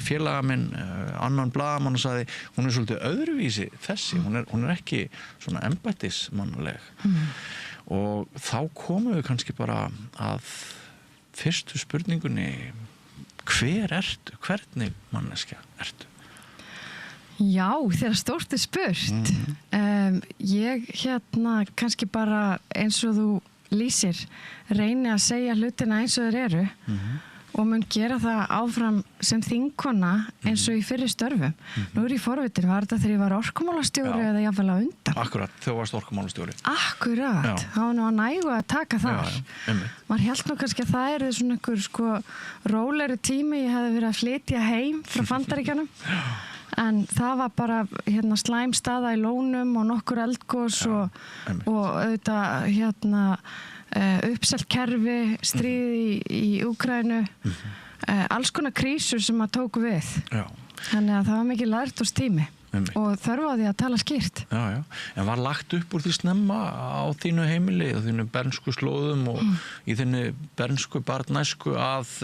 félaga minn, annan blaðamann og sagði hún er svolítið öðruvísi þessi, hún er ekki svona embættismannaleg og þá komum við kannski bara að fyrstu spurningunni. Hver ertu? Hvernig manneskja ertu? Já, þegar stórt spurt. Ég kannski bara eins og þú lýsir reyni að segja hlutina eins og þeir eru og mun gera það áfram sem þingkona eins og í fyrri störfum. Nú er ég forvitin, var þetta þegar ég var orkumálastjóri eða jafnvel á undan? Akkurat, þú varst orkumálastjóri. Akkurat, það var nú að nægu að taka þar. Maður hélt nú kannski að það er svona einhver rólegri tími, ég hefði verið að flytja heim frá Bandaríkjunum. En það var bara slæm staða í lónum og nokkur eldgos og auðvitað uppselt kerfi, stríð í Úkraínu, alls konar krísur sem að tóku við. Þannig að það var mikið lærdómstími og þörf á því að tala skýrt. Já. En var lagt upp úr því snemma á þínu heimili og þínu bernsku slóðum og í þínu bernsku barnæsku að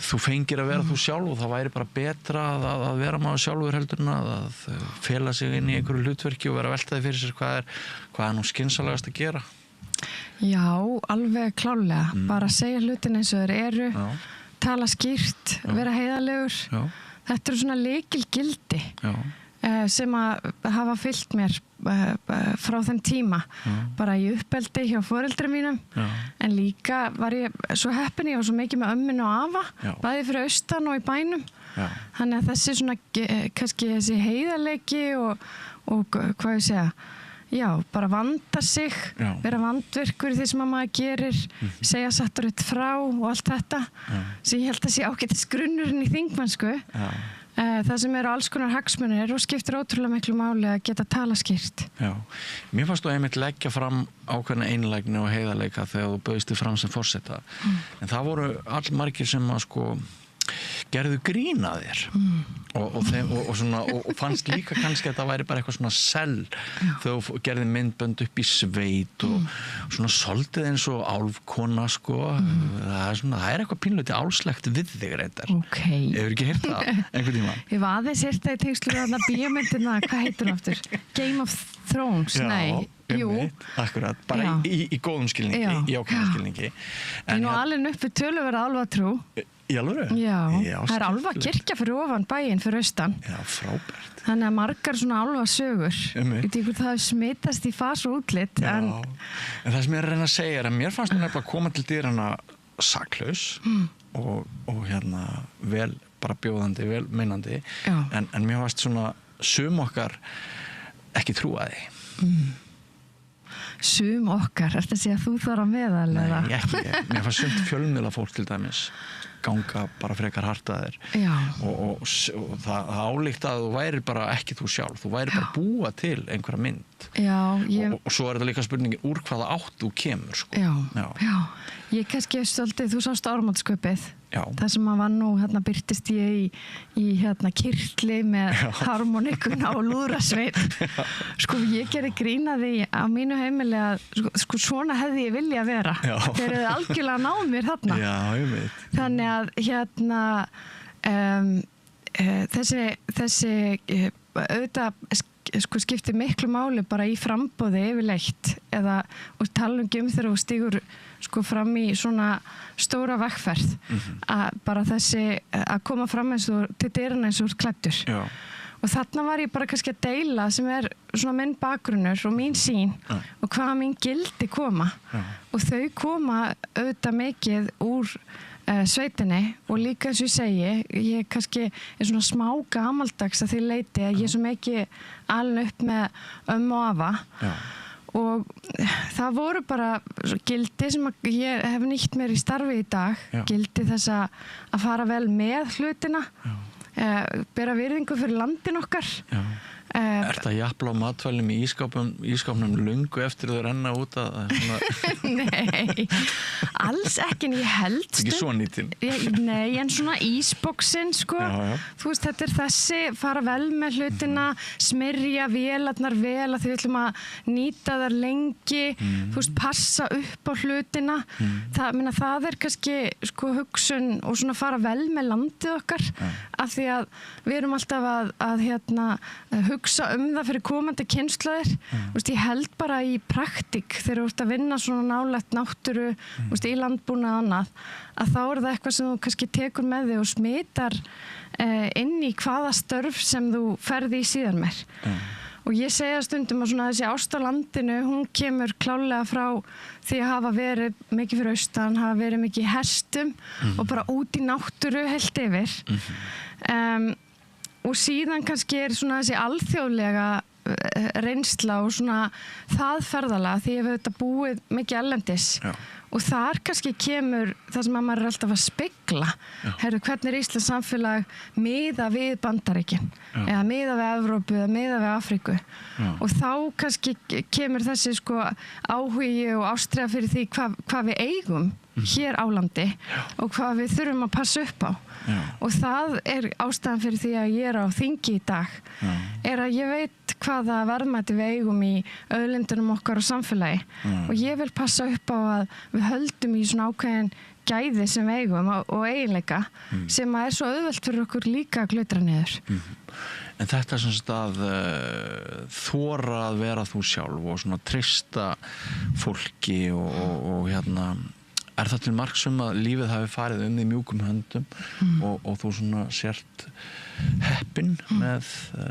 þú fengir að vera þú sjálf og það væri bara betra að vera maður sjálfur heldur en að fela sig inn í einhverju hlutverki og vera veltaði fyrir sér hvað er nú skynsalegast að gera? Já, alveg klálega. Bara segja hlutin eins og þeir eru, tala skýrt, vera heiðarlegur. Þetta eru svona lykilgildi sem að hafa fylgt mér frá þeim tíma. Bara í uppeldi hjá foreldrum mínum. En líka var ég svo heppin, ég var svo mikið með ömmin og afa, bæði fyrir austan og í bænum. Þannig að þessi svona, kannski þessi heiðarleiki og hvað ég segja, já, bara vanda sig, vera vandvirkur í því sem maður gerir, segja satt og rétt frá og allt þetta sem ég held að sé ágætis grunnurinn í þingmennsku. Það sem eru alls konar hagsmunir og skiptir ótrúlega miklu máli að geta tala skýrt. Já, mér fannst þú einmitt leggja fram ákveðna einlægni og heiðarleika þegar þú bauðst þig fram sem forseta. En það voru allmargir sem að gerðu grín að þér og fannst líka kannski að það væri bara eitthvað svona sell þegar þú gerði myndbönd upp í sveit og svona soldið eins og álfkona það er eitthvað pínleiti álslegt við þig reyndar. Hefur ekki heyrt það einhvern tíma? Ég var aðeins heyrt það í tengslu þarna bíómyndina, hvað heitir hún aftur? Game of Thrones, Akkurat, bara í góðum skilningi, í ákveðum skilningi. En nú alveg uppi töluverða álfatrú. Í alvöru? Já, það er álfakirkja fyrir ofan bæinn fyrir austan. Já, frábært. Þannig að margar svona álfasögur. Ég veit það smitast í fas og útlit. En það sem ég er að reyna að segja er að mér fannst nefnilega að koma til dyrana saklaus og vel bara bjóðandi, vel meinandi. En mér fannst svona sum okkar ekki trúa því. sum okkar, ertu að segja að þú þarf að meðal? Nei, ekki, mér fannst sumt fjölmiðla fólk til dæmis ganga bara frekar hart að þér og það álíkt að þú væri bara ekki þú sjálf, þú væri bara búa til einhverja mynd og svo þetta líka spurningin úr hvaða átt þú kemur sko. Já, ég kannski svolítið, þú sást Ármótsköpið það sem að var nú, birtist ég í kirtli með harmonikuna og lúðrasveit sko ég gerði grína því á mínu heimili að sko svona hefði ég vilja vera þeir hefði algjörlega náð mér þarna ég veit þannig að þessi auðvitað sko skiptir miklu máli bara í framboði yfirleitt eða og tala þegar þú stígur sko fram í svona stóra vegferð að bara þessi að koma fram eins og til dyrana eins og klæddur og þarna var ég bara kannski að deila sem svona minn bakgrunnur og mín sýn og hvaða mín gildi koma og þau koma auðvitað mikið úr sveitinni og líka eins og ég segi ég kannski svona smá gamaldags að því leiti að ég svo mikið alin upp með og afa og það voru bara gildi sem ég hef nýtt mér í starfi í dag gildi þess að fara vel með hlutina bera virðingu fyrir landin okkar Ertu að japla á matvælum í ískápnum löngu eftir þau renna út að Nei, alls ekki en ég held ekki svo nýtin Nei, en svona ísboksin sko þú veist, þetta þessi, fara vel með hlutina smyrja vélarnar vel að því við ætlum að nýta þar lengi þú veist, passa upp á hlutina það kannski sko hugsun og svona fara vel með landið okkar af því að við erum alltaf að hugsa það fyrir komandi kynslóðir ég held bara í praktík þegar þú ert að vinna svona nálægt náttúru í landbúnað annað að þá það eitthvað sem þú kannski tekur með þig og smitar inn í hvaða störf sem þú ferði í síðan mér og ég segja stundum að svona þessi ást á landinu hún kemur klálega frá því að hafa verið mikið fyrir austan hafa verið mikið í hestum og bara út í náttúru heilt yfir og síðan kannski svona þessi alþjóðlega reynsla og svona það ferðalega því ég hef þetta búið mikið erlendis og þar kannski kemur það sem að maður alltaf að spegla hvernig Íslands samfélag miða við Bandaríkin eða miða við Evrópu eða miða við Afríku og þá kannski kemur þessi sko áhugi og ástríða fyrir því hvað við eigum hér á landi og hvað við þurfum að passa upp á og það ástæðan fyrir því að ég á þingi í dag að ég veit hvaða verðmæti við eigum í auðlindunum okkar og samfélagi og ég vil passa upp á að við höldum í svona ákveðin gæði sem við eigum og eiginleika sem að svo auðvelt fyrir okkur líka að glutra niður En þetta sem sagt að þora að vera þú sjálf og svona treysta fólki og er það til marks að lífið hafi farið í mjúkum höndum og þú svona sért heppin með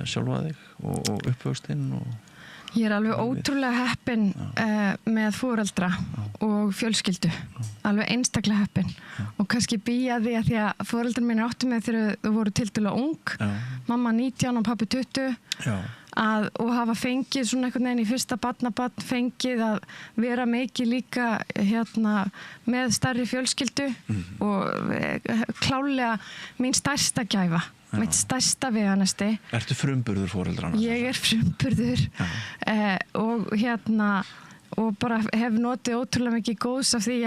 sjálfa þig og uppvöxtinn Ég alveg ótrúlega heppin með foreldra og fjölskyldu alveg einstaklega heppin og kannski býja því að foreldrar mín áttu með þegar þau voru tiltölulega ung mamma 19 og pappi 20 og hafa fengið svona einhvern veginn í fyrsta barnabarn fengið að vera mikið líka með stærri fjölskyldu og klálega mín stærsta gæfa mitt stærsta veganesti Ertu frumburður foreldrana? Ég frumburður og bara hef notið ótrúlega mikið góðs af því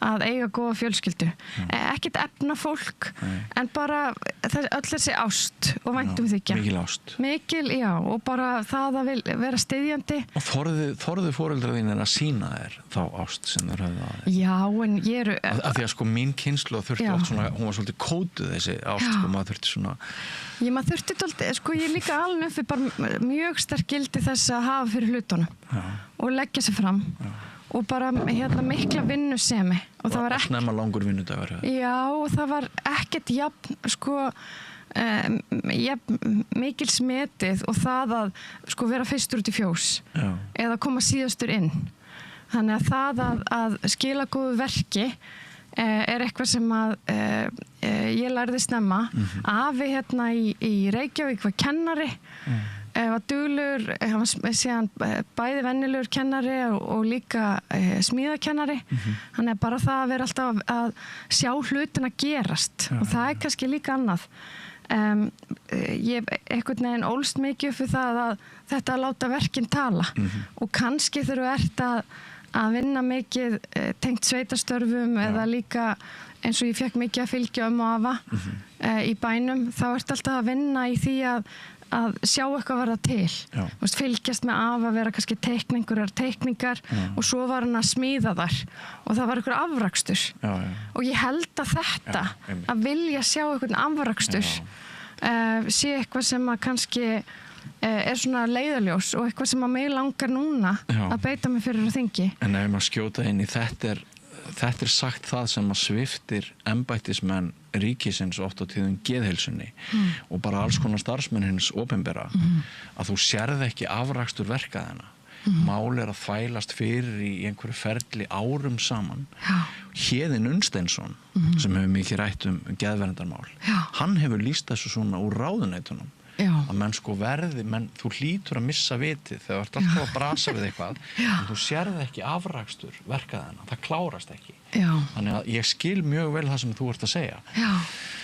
að eiga góða fjölskyldu ekkert efna fólk en bara öll þessi ást og væntumþykja mikil ást og bara það að vera styðjandi og þorðu foreldrar þínir að sýna þér þá ást sem þeir höfðu að þér já en ég af því að sko mín kynslóð þurfti oft svona hún var svolítið kótuð þessi ást sko maður þurfti svona maður þurfti dálítið sko ég líka alveg uppi bara mjög sterk gildi þess að hafa fyrir hlutunum og leggja sig fram og bara mikla vinnusemi og það var ekki snemma langur vinnudagur og það var ekkert mikil smetið og það að sko vera fyrstur út í fjós eða koma síðastur inn þannig að það að skila góðu verki eitthvað sem að ég lærði snemma afi í Reykjavík var kennari var duglegur, hann var síðan bæði venjulegur kennari og líka smíðakennari. Hann bara það að vera alltaf að sjá hlutina gerast og það kannski líka annað. Ég einhvern veginn ólst mikið upp við það að þetta að láta verkin tala og kannski þegar þú ert að vinna mikið tengt sveitastörfum eða líka eins og ég fekk mikið að fylgja og afa í bænum, þá ert alltaf að vinna í því að sjá eitthvað verða til. Fylgjast með afa, vera kannski einhverjar teikningar og svo var hann að smíða þar og það var einhver afrakstur. Og ég held að þetta, að vilja sjá einhvern afrakstur, sé eitthvað sem að kannski svona leiðaljós og eitthvað sem að mig langar núna að beita mig fyrir þingi. En ef maður skjóta inn í þetta er sagt það sem að sviftir embættismenn ríkisins oft á tíðum geðheilsunni og bara alls konar starfsmenn hins opinbera að þú sérð ekki afrakstur verkaðina. Mál að þvælast fyrir í einhverju ferli árum saman. Héðinn Unnsteinsson sem hefur mikið rætt geðverndarmál, hann hefur lýst þessu svona úr ráðuneytunum. Að menn þú hlýtur að missa vitið þegar þú ert alltaf að brasa við eitthvað en þú sérð ekki afrakstur verkaðina, það klárast ekki. Þannig að ég skil mjög vel það sem þú ert að segja.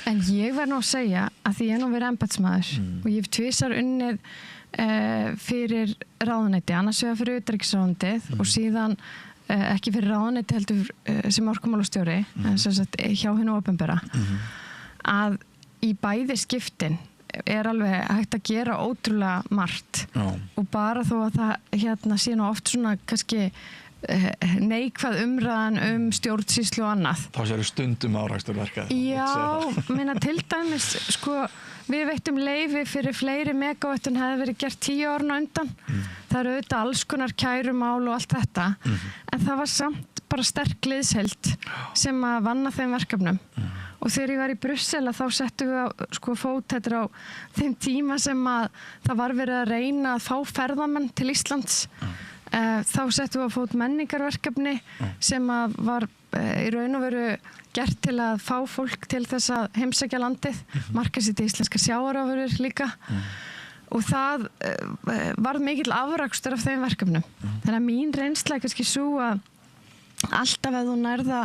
En ég verð nú að segja að því ég nú verið embættismaður og ég hef tvisvar unnið fyrir ráðuneyti, annars vegar fyrir utanríkisráðuneytið og síðan ekki fyrir ráðuneyti heldur sem orkumálastjóri hjá hinu opinbera að í bæði skiptin alveg hægt að gera ótrúlega margt og bara þó að það sé nú oft svona kannski neikvæð umræðan stjórnsýslu og annað. Þá séu stundum afraksturverkað. Já, til dæmis við veittum leyfi fyrir fleiri megavöttum hefði verið gert 10 ára undan. Það eru auðvitað alls konar kærumál og allt þetta en það var samt bara sterk liðsheild sem að vanna þeim verkefnum. Og þegar ég var í Brussel þá settum við fót þetta á þeim tíma sem að það var verið að reyna að fá ferðamenn til Íslands. Þá settum við á fót menningarverkefni sem að var í raun og veru gert til að fá fólk til þess að heimsækja landið, markaðssetja íslenskar sjávarafurðir líka. Og það varð mikill afrakstur af þeim verkefnum. Þannig að mín reynsla kannski svo að alltaf ef þú nærða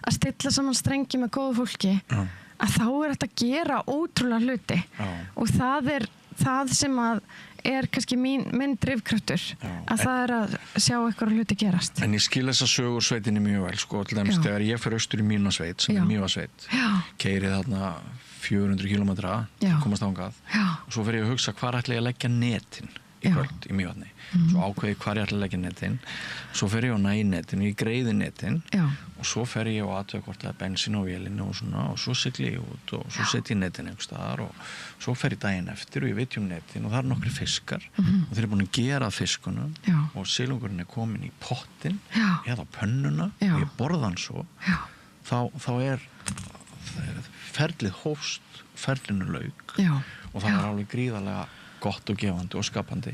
að stilla saman strengi með góðu fólki að þá þetta að gera ótrúlega hluti og það það sem að kannski minn drifkraftur að það að sjá eitthvað hluti gerast. En ég skil þessa sögur sveitinni mjög vel til dæmis þegar ég fer austur í Mývatnssveit sem Mývatnssveit, keyrið þarna 400 kilometra, komast þangað og svo fer ég að hugsa hvar ætla ég að leggja netin í kvöld í Mývatni. Svo ákveði hvar ég ætla að leggja netin, svo fer ég á næ netin, ég greiði netin og svo fer ég á aðtöku hvort það er bensín á vélinu og svona og svo sigli ég út og svo set ég netin einhvers staðar og svo fer ég daginn eftir og ég veit netin og það eru nokkri fiskar og þeir eru búin að gera fiskunum og silungurinn er komin í pottin eða pönnuna og ég borða hann svo þá er ferlið hófst, ferlinu lauk og það er alveg gríðarlega gott og gefandi og skapandi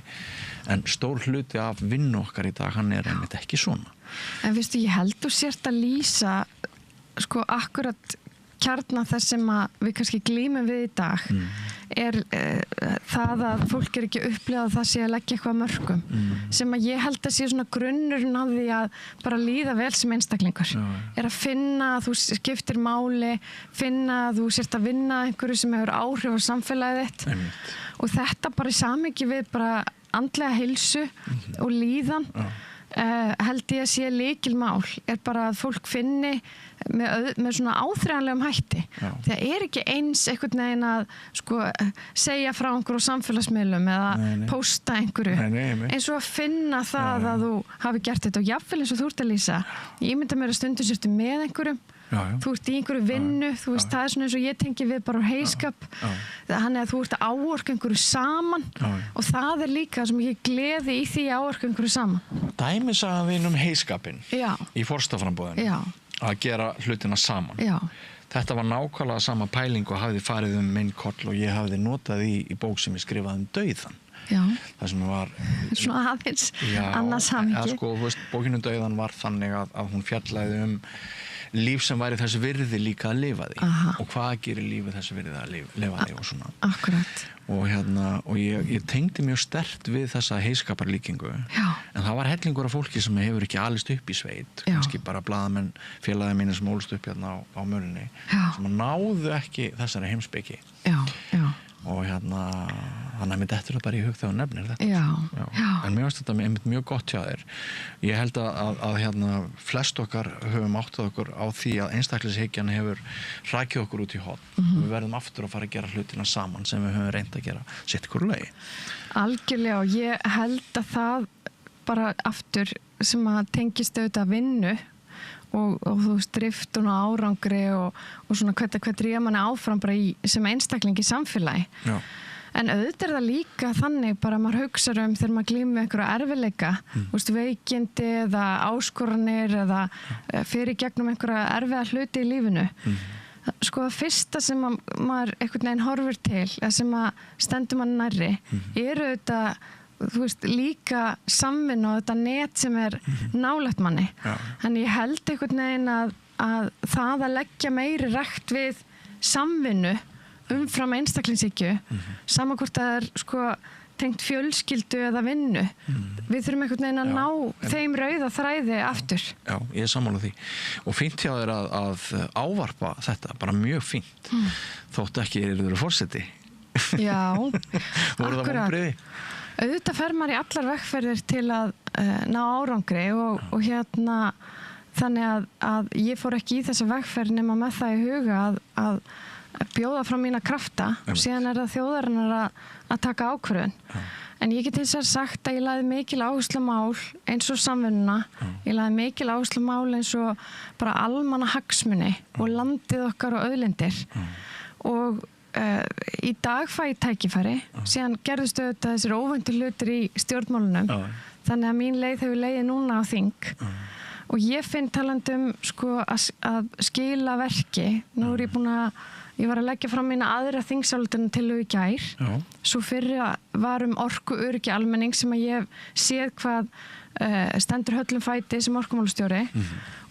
en stór hluti af vinnu okkar í dag hann er einmitt ekki svona. En veistu, ég held þú sért að lýsa akkurat kjarna þess sem að við kannski glímum við í dag er það að fólk er ekki upplifað að það sé að leggja eitthvað mörkum sem að ég held að sé svona grunnurinn af því að bara líða vel sem einstaklingur er að finna að þú skiptir máli, finna að þú sért að vinna einhverju sem hefur áhrif á samfélagið þitt og þetta bara í samhengi við bara andlega heilsu og líðan held ég að sé lykilmál er bara að fólk finni með svona áþreifanlegum hætti. Það er ekki eins einhvern veginn að segja frá einhverju á samfélagsmiðlum eða pósta einhverju eins og að finna það að þú hafi gert þetta og jafnvel eins og þú ert að lýsa. Ég mynda mér að stundum sérstu með einhverjum þú ert í einhverju vinnu, þú veist það er svona eins og ég tengi við bara heiskap þannig að þú ert að áorka einhverju saman og það er líka sem ég gleði í því að áorka einhverju saman. Dæmisaga við heiskapinn í forstaframboðinu að gera hlutina saman. Þetta var nákvæmlega sama pæling og hafði farið minn koll og ég hafði notað í bók sem ég skrifaði dauðan. Það sem var svona aðeins annars hamingi. Bókinu dauðan var þannig að hún fjallaði líf sem væri þess virði líka að lifa því og hvað gerir lífið þess virði að lifa því og svona. Akkurat. Og ég tengdi mjög sterkt við þessa heiskaparlíkingu en það var hellingur af fólki sem hefur ekki alist upp í sveit, kannski bara blaðamenn félagið mínir sem ólst upp hérna á Mölinni sem náðu ekki þessari heimspeki og þannig að mér dettur það bara í hug þegar þú nefnir þetta. En mér finnst þetta mjög gott hjá þér. Ég held að flest okkar höfum áttað okkur á því að einstaklingshyggjan hefur hrakið okkur út í horn og við verðum aftur að fara að gera hlutina saman sem við höfum reynt að gera sitt hvoru lagi. Algjörlega, og ég held að það bara aftur sem að tengist auðvitað vinnu og þú veist, driftun og árangri og svona hvert ég manni áfram bara sem einstakling í samfélagi. Já. En auðvitað það líka þannig bara maður hugsar þegar maður glímir með einhverja erfiðleika, veikindi eða áskoranir eða fyrir gegnum einhverja erfiða hluti í lífinu. Sko það fyrsta sem maður einhvern veginn horfir til, eða sem að stendur mann nærri, auðvitað þú veist, líka samvinna og þetta net sem nálægt manni. Þannig ég held einhvern veginn að það að leggja meiri rækt við samvinnu umfram einstaklingshyggju, sama hvort það sko tengt fjölskyldu eða vinnu. Við þurfum einhvern veginn að ná þeim rauða þræði aftur. Já, ég er sammála því. Og fínt hjá þér að ávarpa þetta, bara mjög fínt. Þótt ekki eru forseti. Já, voru það vonbrigði? Auðvitað fer maður í allar vegferðir til að ná árangri og þannig að ég fór ekki í þessa vegferð nema með það í huga að bjóða frá mína krafta og síðan það þjóðarinnar að taka ákvörðun. En ég get hins vegar sagt að ég lagði mikil áherslu á mál eins og samvinnuna, ég lagði mikil áherslu á mál eins og bara almannahagsmuni og landið okkar og auðlindir og í dag fæ ég tækifæri, síðan gerðust auðvitað þessir óvæntu hlutir í stjórnmálunum, þannig að mín leið hefur leiðið núna á þing og ég finn talandum sko að skila verki. Nú ég var að leggja fram mína aðra þingsályktun til í gær, svo fyrri var orkuöryggi almenning sem að ég séð hvað stendur höllum fæti sem orkumálastjóri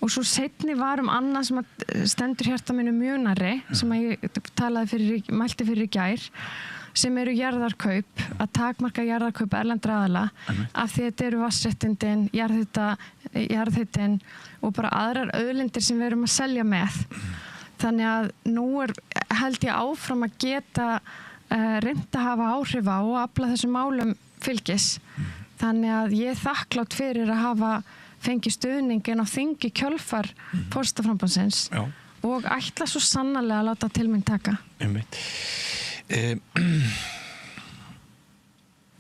og svo seinni var annað sem að stendur hjarta mínu mjög nærri sem að ég mælti fyrir í gær sem eru jarðarkaup, að takmarka jarðarkaup erlendra aðila af því þetta eru vatnsréttindin, jarðhitinn og bara aðrar auðlindir sem við erum að selja með. Þannig að nú held ég áfram að geta reynt að hafa áhrif á og afla þessum málum fylgis. Þannig að ég þakklátt fyrir að hafa fengið stuðningin á þingi kjölfar forsetaframboðsins og ætla svo sannarlega að láta til mín taka.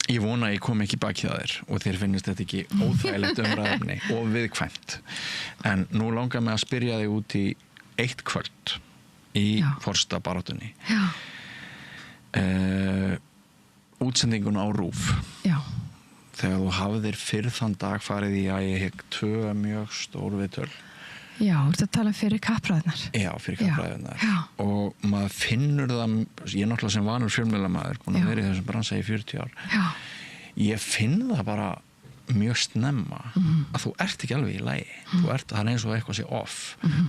Ég vona að ég kom ekki baki það þér og þér finnist þetta ekki óþægilegt umræðefni og viðkvæmt. En nú langar mig að spyrja þig út í eitt kvöld í forsetabaráttunni. Útsendingun á RÚV. Já. Þegar þú hafðir fyrr þann dag farið í að ég hef 2 mjög stór viðtöl. Já, þú ert að tala fyrir kappræðunar. Já, fyrir kappræðunar. Og maður finnur það, ég er náttúrulega sem vanur fjölmiðlamaður, búin að vera í þessum bransa í 40 ár. Já. Ég finn það bara mjög snemma að þú ert ekki alveg í lagi. Það er eins og eitthvað sé off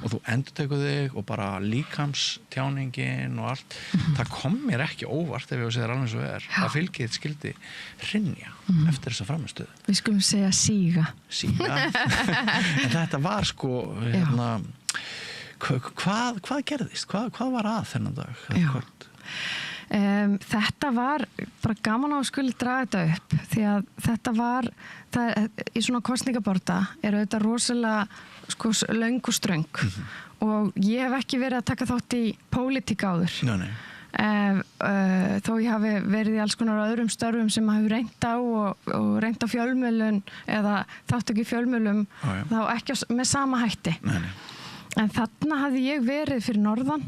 og þú endurtekur þig og bara líkamstjáningin og allt. Það kom mér ekki óvart ef ég segir alveg eins og það fylgið skildi hrynja eftir þessa framistöðu. Við skulum segja síga. En þetta var sko hvað gerðist? Hvað var að þennan dag? Þetta var bara gaman á að skuli draga þetta upp því að þetta var í svona kosningaborta auðvitað rosalega sko, löng og ströng og ég hef ekki verið að taka þátt í pólitík áður. Þó ég hafi verið í alls konar öðrum störfum sem hafi reynt á og reynt á fjölmiðlun eða þátt ekki fjölmiðlum þá ekki með sama hætti. En þarna hafði ég verið fyrir norðan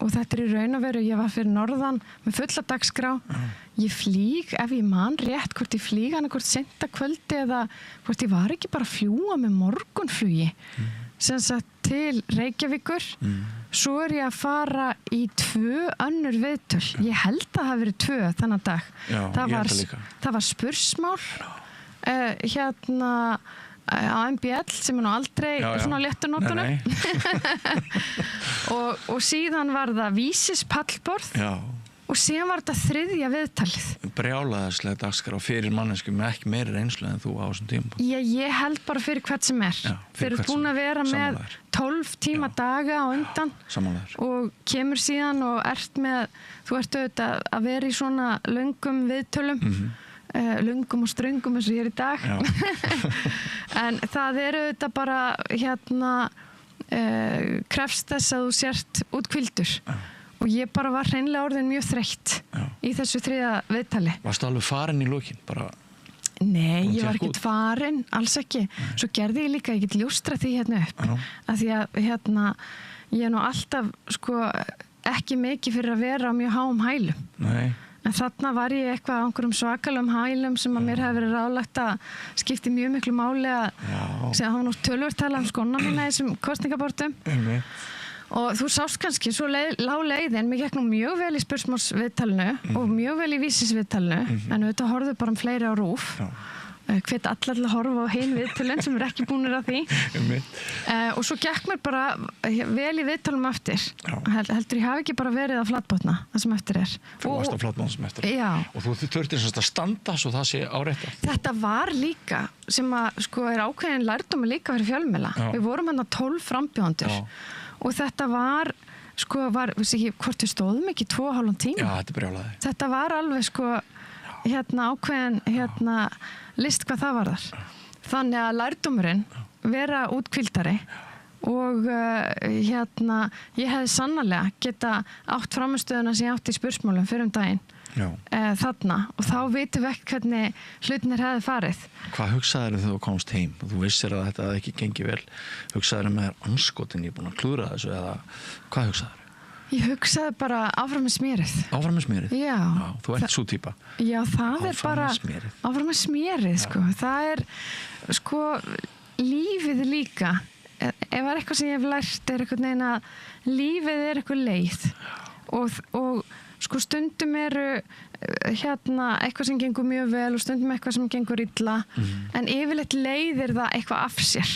og þetta í raun og veru, ég var fyrir norðan með fulla dagskrá. Ég flýg, ef ég man rétt, hvort ég flýg annað hvort seinta kvöldi eða hvort ég var ekki bara að fljúga með morgunflugi sem sagt til Reykjavíkur. Svo ég að fara í 2 önnur viðtöl. Ég held að það hafi verið 2 þennan dag. Já, það var spursmál á MBL sem nú aldrei svona léttur nótunum og síðan var það Vísis pallborð og síðan var þetta 3. viðtalið. Brjálæðislega dagskrá fyrir mannesku með ekki meiri reynslu en þú á þessum tíma. Ég held bara fyrir hvert sem er. Þeir eru búin að vera með 12 tíma daga á undan og kemur síðan og þú ert auðvitað að vera í svona löngum viðtölum, löngum og ströngum eins og ég er í dag. En það eru auðvitað bara krefst þess að þú sért útkvildur. Og ég bara var hreinlega orðin mjög þreytt í þessu 3. viðtali. Varstu alveg farin í lokin? Nei, ég var ekkert farin, alls ekki. Svo gerði ég líka, ég get ljóstrað því upp. Af því að ég er nú alltaf ekki mikið fyrir að vera á mjög háum hælum. Nei. En þarna var ég eitthvað á einhverjum svakalum hælum sem að mér hefði verið ráðlagt að skipti mjög miklu máli að það var nú töluvert talað skóna mína í þessum kosningabortum. Og þú sást kannski, svo lá leiðin, mér gekk nú mjög vel í spursmálsviðtalinu og mjög vel í vísisviðtalinu, en auðvitað horfðu bara fleiri á RÚV. Hvet allar að horfa á hin viðtölin sem ekki búnir að því. Og svo gekk mér bara vel í viðtalum eftir. Heldur ég hafi ekki bara verið á flatbotna, það sem eftir er. Þú varst á flatbotna sem eftir er. Já. Og þú þurftir að standa svo það sé árétta. Þetta var líka sem að er ákveðin lærdómi líka fyrir fjölmiðla. Við vorum 12 frambjóðendur. Og þetta var, vissi ekki hvort við stóðum ekki 2,5 tíma. Já, þetta brjálaði. Þetta var alveg, ákveðin, list hvað það var þar. Þannig að lærdómurinn vera útkvildari og ég hefði sannarlega geta átt framistöðuna sem ég átti í spursmálum fyrir daginn. Þarna og þá vitum við ekki hvernig hlutinir hefði farið. Hvað hugsaðir þegar þú komst heim og þú vissir að þetta hefði ekki gengið vel? Hugsaðir með anskotin ég búin að klúðra þessu eða hvað hugsaðir? Ég hugsaði bara áfram með smérið. Áfram með smérið? Já. Þú ert svo týpa. Já, það er bara áfram með smérið. Það er lífið líka. Ef það er eitthvað sem ég hef lært er eitthvað neina lífið er eitthvað leið og stundum eru eitthvað sem gengur mjög vel og stundum eitthvað sem gengur illa en yfirleitt leiðir það eitthvað af sér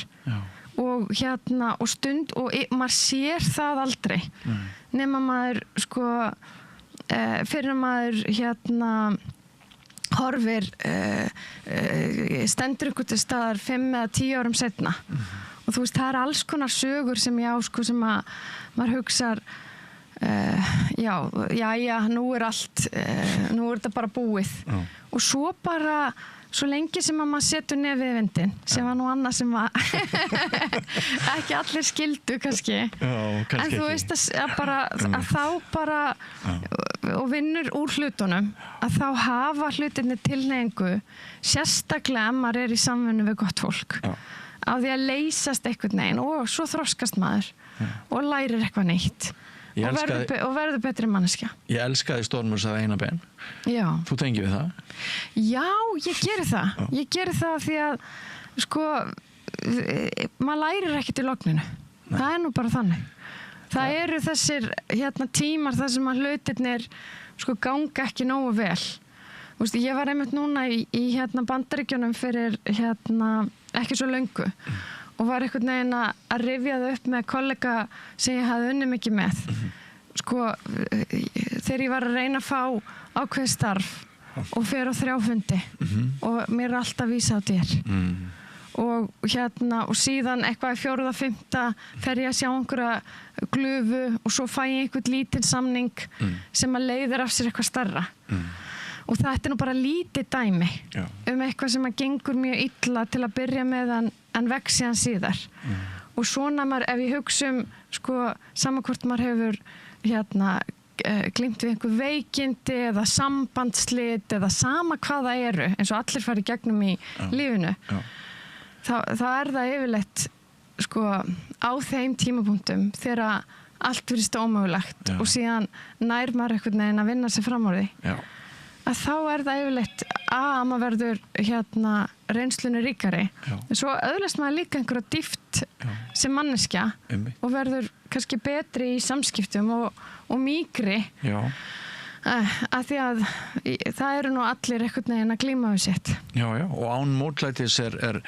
og maður sér það aldrei nema maður fyrir að maður horfir stendur ykkur til staðar 5 eða 10 árum setna og þú veist það er alls konar sögur sem ég á sem að maður hugsar nú er allt nú er þetta bara búið og svo lengi sem að maður setur nefið í vindin sem var nú annað sem að ekki allir skildu kannski en þú veist að þá bara og vinnur úr hlutunum að þá hafa hlutinni tilhneigingu sérstaklega ef maður er í samvinnu við gott fólk á því að leysast einhvern veginn og svo þroskast maður og lærir eitthvað nýtt og verður betri manneskja. Ég elskaði Stormur sagði eina ben. Já. Þú tengir við það? Já, ég geri það. Ég geri það því að maður lærir ekkert í logninu. Nei. Það er nú bara þannig. Það eru þessir tímar þar sem að hlutirnir ganga ekki nógu vel. Ég var einmitt núna í Bandaríkjunum fyrir ekki svo löngu. Og var einhvern veginn að rifja það upp með kollega sem ég hafði unnið mikið með. Þegar ég var að reyna að fá ákveð starf og fer á 3 fundi og mér er alltaf vísað á dyr. Og síðan eitthvað í 4. og 5. fer ég að sjá einhverja glufu og svo fæ ég einhvern lítinn samning sem að leiðir af sér eitthvað stærra. Og þetta er nú bara lítið dæmi eitthvað sem að gengur mjög illa til að byrja með en vex síðan síðar. Og svona ef ég hugsa sama hvort maður hefur glímt við einhver veikindi eða sambandslit eða sama hvað það eru eins og allir fara í gegnum í lífinu þá er það yfirleitt á þeim tímapunktum þegar allt virðist ómögulegt og síðan nær maður einhvern veginn að vinna sig fram á því að þá er það yfirleitt að maður verður reynslunni ríkari en svo öðlast maður líka einhverja dýpt sem manneskja og verður kannski betri í samskiptum og mýkri Af því að það eru nú allir einhvern veginn að glíma við sitt. Já, og án mótlætis er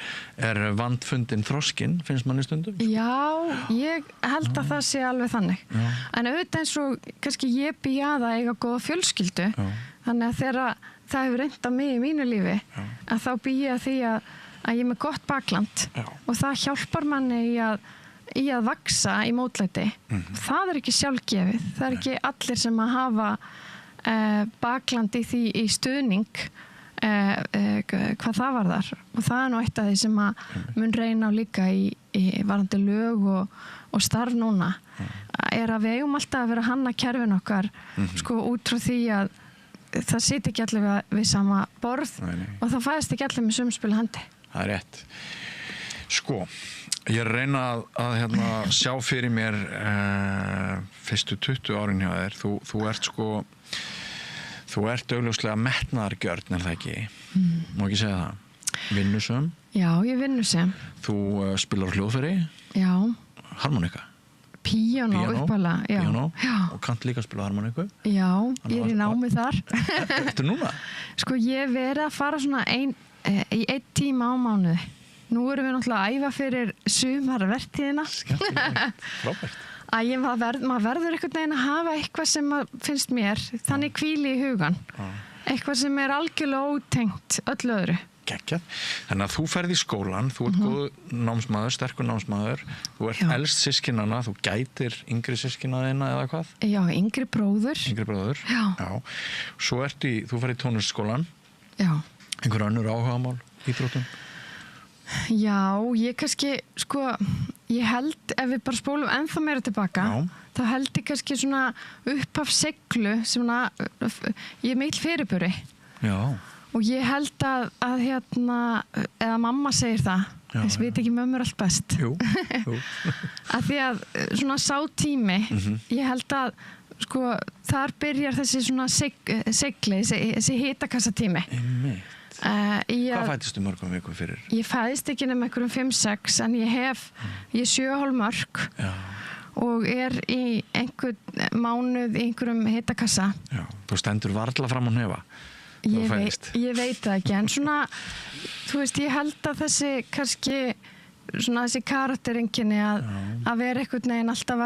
vandfundin þroskinn, finnst manni stundum? Já, ég held að það sé alveg þannig. Já. En auðvitað eins og kannski ég bý að eiga góða fjölskyldu, þannig að þegar það hefur reynt á mig í mínu lífi, að þá bý ég að því að ég er með gott bakland og það hjálpar manni í að vaksa í mótlæti. Það er ekki sjálfgefið, það er ekki allir sem að hafa bakland í því í stuðning hvað það varðar, og það er nú eitt af því sem að mun reyna á líka í varðandi lög og starf núna, er að við eigum alltaf að vera að hanna kerfin okkar sko út frá því að það siti ekki allir við sama borð og það fæðist ekki allir með sumspil hendi. Það er rétt. Sko, ég er að reyna að sjá fyrir mér fyrstu 20 árin hjá þér. Þú ert augljóslega metnaðargjörn, er það ekki? Má ekki segja það? Vinnusöm? Já, ég vinnusöm. Þú spilar hljóðfæri? Já. Harmonika? Píanó uppalega, já. Píanó? Og kannt líka að spila harmoniku? Já, ég er í námi þar. Ertu núna? Sko, ég verið að fara svona í 1 tíma á mánuði. Nú erum við náttúrulega að æfa fyrir sumarvertíðina. Skemmtilegt, frábært. Að maður verður einhvern veginn að hafa eitthvað sem finnst mér þannig hvíli í hugan. Eitthvað sem er algjörlega ótengt öllu öðru. Geggjað. Þannig að þú ferð í skólan, þú ert góð námsmaður, sterkur námsmaður, þú ert elst systkinanna, þú gætir yngri systkina þína eða hvað? Já, yngri bróður. Já. Svo þú ferð í tónlistarskólan. Já. Einhver önnur áhugamál, íþróttum? Já, ég kannski, sko, ég held ef við bara spólum ennþá meira tilbaka, þá held ég kannski svona upp af seglu, svona, ég er mikil fyrirburi. Já. Og ég held að eða mamma segir það, þess veit ekki mömmur allt best. Jú. Að því að svona sá tími, ég held að, sko, þar byrjar þessi svona segli, þessi hitakassatími. Einmitt. Hvað fættist mörgum vikum fyrir? Ég fæðist ekki nema einhverjum 5-6, en ég er 7,5 mörg og er í einhvern mánuð í einhverjum hitakassa. Já, þú stendur varla fram á hnefa. Ég veit það ekki, en svona, þú veist, ég held að þessi karaktereinkenni að vera einhvern veginn alltaf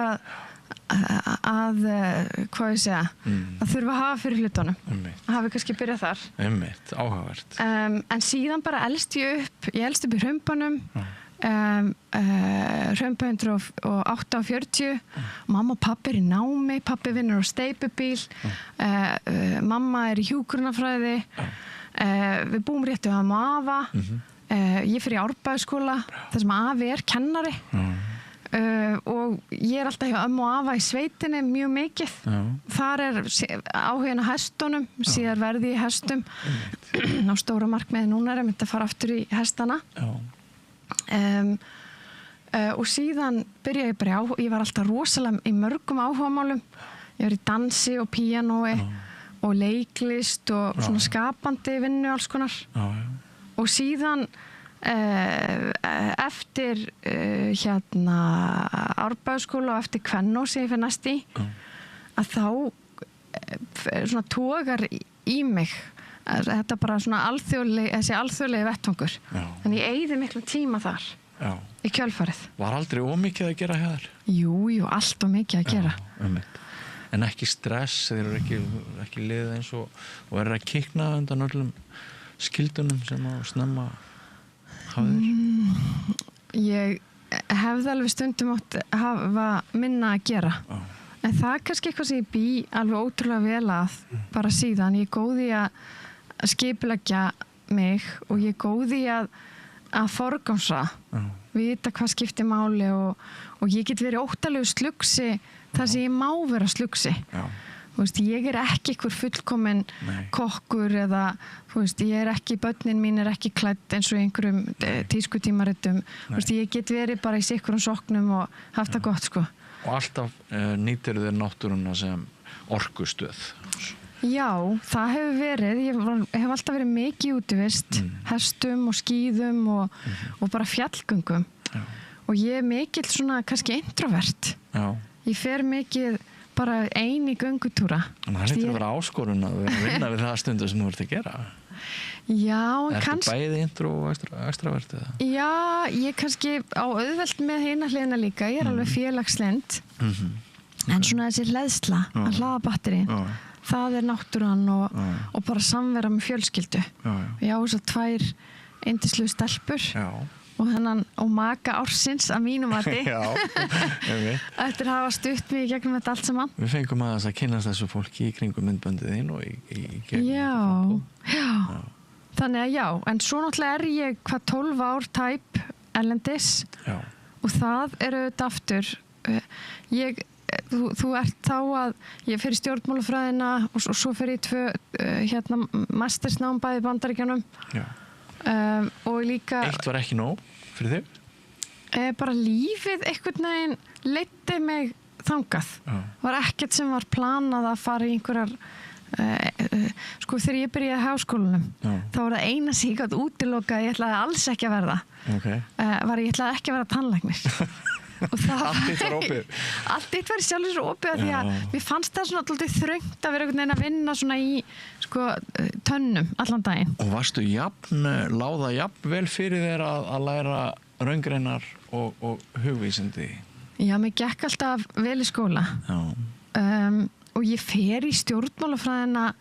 hvað ég segja, að þurfa að hafa fyrir hlutunum. Það hafi kannski byrjað þar. Einmitt, áhugavert. En síðan bara elst ég upp í Hraunbænum, Hraunbæ 108 og 40. Mamma og pabbi í námi, pabbi vinnur á steypubíl, mamma í hjúkrunarfræði, við búum rétt við afa, ég fyrir í Árbæðaskóla, þar sem afi kennari. Og ég alltaf hjá ömmu og afa í sveitinni mjög mikið. Þar áhugin á hestunum, síðar verði í hestum á stóra markmiði núna er að fara aftur í hestana. Og síðan byrjaði ég bara ég var alltaf rosalega í mörgum áhugamálum. Ég var í dansi og píanói og leiklist og svona skapandi vinnu alls konar. Og síðan eftir Árbæðaskóla og eftir Kvennó sem ég fyrir næst í að þá svona togar í mig þetta bara svona þessi alþjóðlegi vettvangur. Þannig ég eyði miklu tíma þar í kjölfarið. Var aldrei ómikið að gera hér? Jú, allt og mikið að gera. En ekki stress, þeir eru ekki liðið eins og eru að kikna undan öllum skildunum sem að snemma Ég hefði alveg stundum átt hafa minna að gera en það er kannski eitthvað sem ég bý alveg ótrúlega vel að bara síðan. Ég er góð í að skipuleggja mig og ég er góð í að forgangsra, vita hvað skiptir máli og ég get verið óttalegu slugsi þar sem ég má vera slugsi. Þú veist, ég er ekki einhver fullkominn kokkur eða, þú veist, börnin mín er ekki klædd eins og einhverjum tískutímaritum. Þú veist, ég get verið bara í sikkurum soknum og haft það gott, sko. Og alltaf nýtir þér náttúruna sem orkustöð? Já, það hefur verið. Ég hef alltaf verið mikið í útivist, hestum og skíðum og bara fjallgöngum. Og ég er mikill svona, kannski introvert. Ég fer mikið bara ein í göngutúra. En það hlýtur að vera áskorun að vinna við það stundu sem þú ert að gera. Já, kannski... Ertu bæði intro og extravert? Já, ég kannski á auðvelt með hina hliðina líka. Ég alveg félagslynd. En svona þessi hleðsla, að hlaða batterinn, það náttúran og bara samvera með fjölskyldu. Já, þess að 2 yndislegu stelpur. Og maka ársins að mínum mati eftir að hafa stutt mig í gegnum þetta allt saman. Við fengum að kynnast þessu fólki í kringum myndböndið þín og í gegnum já. Þannig að já, en svo náttúrulega ég 12 ár tæp erlendis og það auðvitað aftur þú ert þá að ég fer í stjórnmálafræðina og svo fer ég 2 mastersnám bæði í Bandaríkjunum og líka Eitt var ekki nóg fyrir þig? Bara lífið einhvern veginn leiddi mig þangað. Var ekkert sem var planað að fara í einhverjar sko þegar ég byrjaði háskólanum þá var það eina sem ég gat útilokað ég ætlaði alls ekki að verða var ég ætlaði ekki að vera tannlæknir Allt eitt var opið Allt eitt var sjálfur svo opið því að mér fannst það svona alltaf þröngt að vera einhvern veginn að vinna svona í sko tönnum allan daginn Og varstu láða jafn vel fyrir þér að læra raungreinar og hugvísindi? Já, mér gekk alltaf vel í skóla og ég fer í stjórnmálafræðina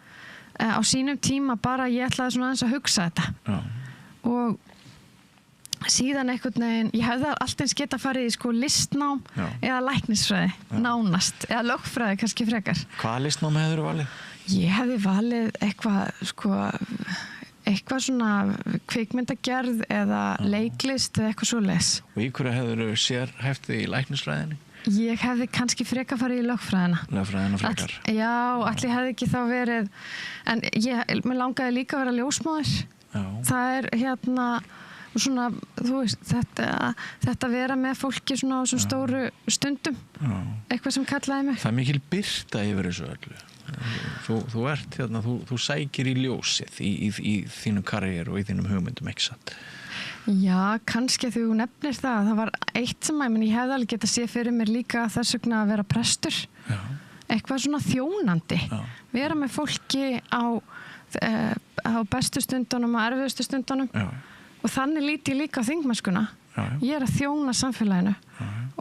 á sínum tíma bara ég ætlaði svona aðeins að hugsa þetta og síðan einhvern veginn, ég hefði alltaf eins geta farið í sko listnám eða læknisfræði, nánast eða lögfræði kannski frekar. Hvaða listnám hefur þú valið? Ég hefði valið eitthvað svona kvikmyndagerð eða leiklist eða eitthvað svoleiðis. Og í hverju hefur þú sérhæft í læknisfræðinni? Ég hefði kannski frekar farið í lögfræðina. Lögfræðina frekar? Já, allir hefði ekki þá verið, en mér langaði líka að vera ljósmóðir. Það og svona, þú veist, þetta vera með fólki svona á þessum stóru stundum, eitthvað sem kallaði mig. Það mikil birta yfir þessu öllu. Þú ert, þú sækir í ljósið í þínum karriér og í þínum hugmyndum, ekki satt? Já, kannski að þú nefnir það var eitt sem ég hefði alveg getað séð fyrir mér líka þess vegna að vera prestur. Eitthvað svona þjónandi. Vera með fólki á bestu stundunum og erfiðustu stundunum. Og þannig líti ég líka á þingmennskuna. Ég að þjóna samfélaginu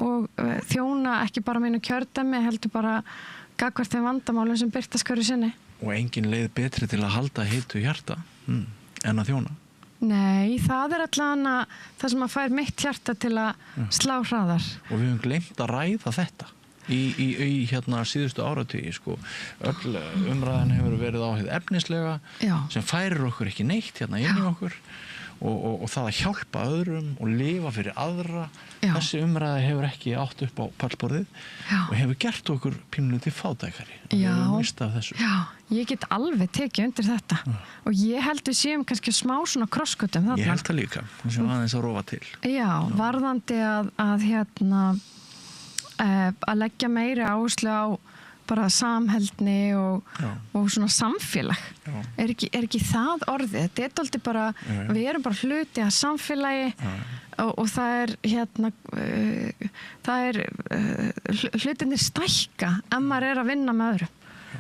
og þjóna ekki bara mínu kjördæmi, heldur bara gagnvart þeim vandamálum sem birtast hverju sinni. Og engin leið betri til að halda heitu hjarta en að þjóna? Nei, það allavega það sem að fær mitt hjarta til að slá hraðar. Og við höfum gleymt að ræða þetta í síðustu áratugi öll umræðan hefur verið á hið efnislega sem færir okkur ekki neitt inn í okkur og það að hjálpa öðrum og lifa fyrir aðra þessi umræða hefur ekki átt upp á pallborðið og hefur gert okkur pínlítið fátækari og við höfum mistað þessu. Ég get alveg tekið undir þetta og ég held við séum kannski smá svona krossgötum þarna. Ég held það líka, við séum aðeins að rofa til. Já, varðandi að leggja meiri áherslu á bara samheldni og svona samfélag. Er ekki það orðið? Þetta er alltaf bara, við erum bara hluti af samfélagi og það er hlutinir stækka ef maður að vinna með öðru.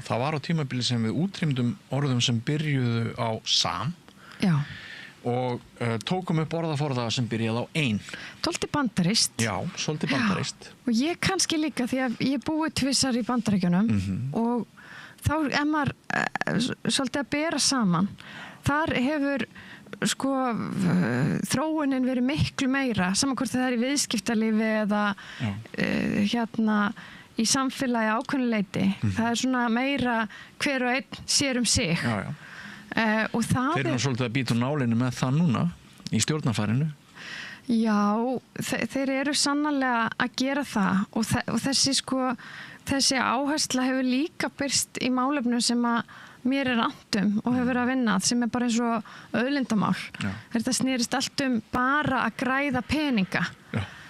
Það var á tímabili sem við útrýmdum orðum sem byrjuðu á sam og tókum upp orðaforða sem byrjaði á ein. Svolítið bandarist. Já, svolítið bandarist. Og ég kannski líka því að ég búið tvissar í Bandaríkjunum og þá maður svolítið að bera saman. Þar hefur þróunin verið miklu meira, saman hvort það í viðskiptalífi eða í samfélagi ákveðnuleiti. Það svona meira hver og einn sér sig. Og það þeir eru svolítið að býta nálinu með það núna í stjórnarfarinu. Já, þeir eru sannarlega að gera það og þessi áhersla hefur líka birst í málefnum sem að mér er annt og hefur að vinna sem er bara eins og auðlindamál. Þetta snerist allt bara að græða peninga.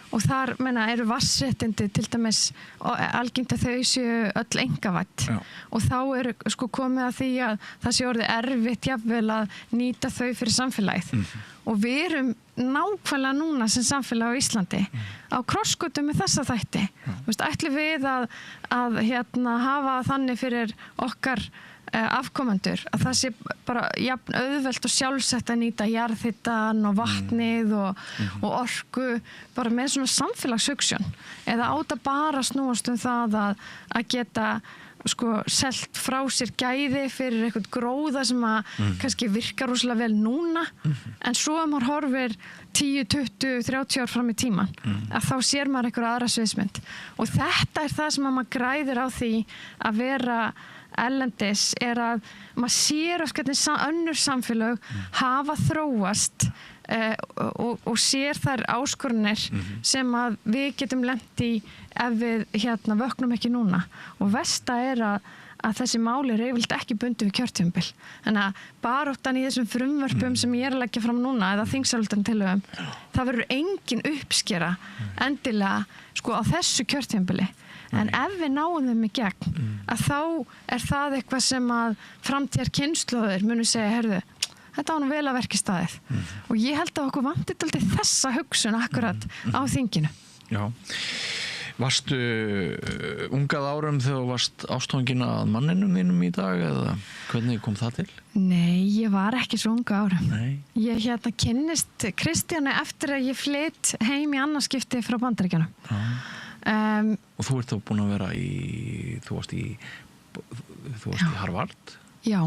Og þar eru vatnsréttindi til dæmis algengt að þau séu öll einkavædd og þá komið að því að það sé orðið erfitt jafnvel að nýta þau fyrir samfélagið og við erum nákvæmlega núna sem samfélag á Íslandi á krossgötum með þessa þætti. Ætlum við að hafa þannig fyrir okkar afkomendur að það sé bara jafn auðvelt og sjálfsett að nýta jarðhitann og vatnið og orku bara með svona samfélagshugsjón eða átt að bara snúast það að geta selt frá sér gæði fyrir eitthvað gróða sem að kannski virkar rosalega vel núna en svo maður horfir 10, 20, 30 ár fram í tíman að þá sér maður einhver aðra sviðsmynd og þetta það sem maður græðir á því að vera erlendis að maður sér hvernig önnur samfélög hafa þróast og sér þær áskorunir sem að við getum lent í ef við vöknum ekki núna og versta að þessi máli yfirleitt ekki bundið við kjörtímabil. Þannig að baráttan í þessum frumvörpum sem ég að leggja fram núna eða þingsályktunartillögum, það verður engin uppskera endilega á þessu kjörtímabili. En ef við náum þeim í gegn, að þá það eitthvað sem að framtíðar kynslóðir munu segja, heyrðu, þetta var nú vel að verki staðið. Og ég held að okkur vanti dálítið þessa hugsun akkurat á þinginu. Já. Varstu ungað árum þegar þú varst ástofangin að manninum þínum í dag eða hvernig kom það til? Nei, ég var ekki svo unga árum. Nei. Ég kynnist Kristjáni eftir að ég flytt heim í annarskipti frá Bandaríkjunum. Og þú ert þá búin að vera þú varst í Harvard? Já.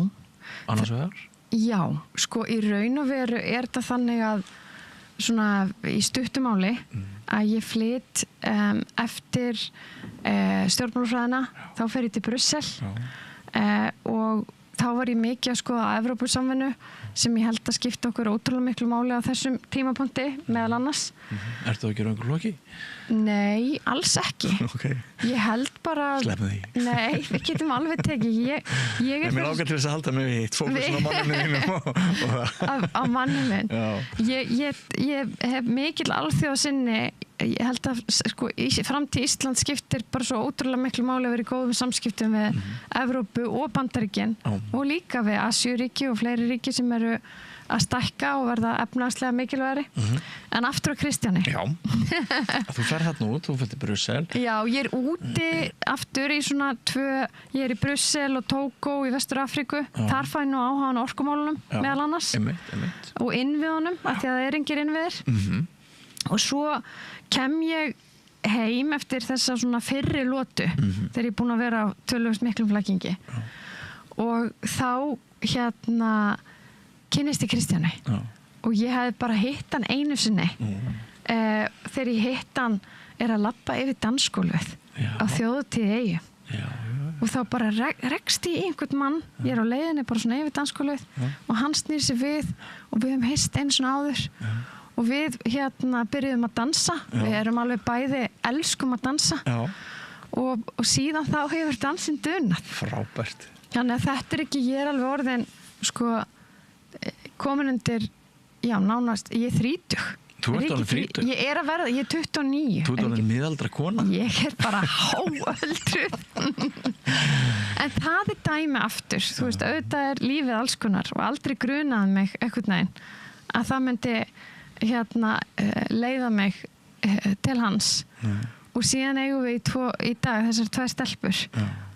Annars vegar? Já, í raun og veru þetta þannig að svona í stuttumáli að ég flytt eftir stjórnmálafræðina, þá fer ég til Brussel og þá var ég mikið að skoða Evrópusamvinnu sem ég held að skipta okkur ótrúlega miklu máli á þessum tímapunkti meðal annars. Ertu að gera einhver loki? Nei, alls ekki. Okay. Ég held bara... Sleppum því. Nei, við getum alveg tekið. Ég mér ágætt til þess að halda mig við fókusin á mannum mínum. Á mannum minn. Ég hef mikil alþjóðasinni. Ég held að framtíð Ísland skiptir bara svo ótrúlega miklu máli að vera í góðum samskiptum við Evrópu og Bandaríkin og líka við Asíuríki og fleiri ríki sem eru að stækka og verða efnahagslega mikilvægari. En aftur á Kristjáni. Já, þú fer þarna út, þú fer til Brussel. Já, ég úti aftur í svona ég í Brussel og Tógó í Vestur-Afríku. Þar fæ nú áhugann á orkumálunum meðal annars. Einmitt. Og innviðunum, af því að það engir innviðir. Og svo kem ég heim eftir þessa svona fyrri lotu þegar ég búin að vera á töluvert miklum flækingi og þá kynnist ég Kristjáni og ég hefði bara hitt hann einu sinni þegar ég hitt hann að labba yfir dansgólfið á þjóðutíð Eyju og þá bara rekst ég í einhvern mann, ég á leiðinni bara svona yfir dansgólfið og hann snýr sig við og við höfum hist einu svona áður og við byrjuðum að dansa. Við erum alveg bæði elskum að dansa og síðan þá hefur dansinn dunað. Frábært. Þannig að þetta ekki, ég alveg orðin komin undir, nánast, ég 30. Þú ert alveg 30? Ég að verða, ég 29. Þú ert alveg miðaldra kona? Ég bara háöldruð. En það dæmi aftur, þú veist, auðvitað lífið alls konar og aldrei grunaði mig einhvern veginn að það myndi leiða mig til hans og síðan eigum við í dag þessar 2 stelpur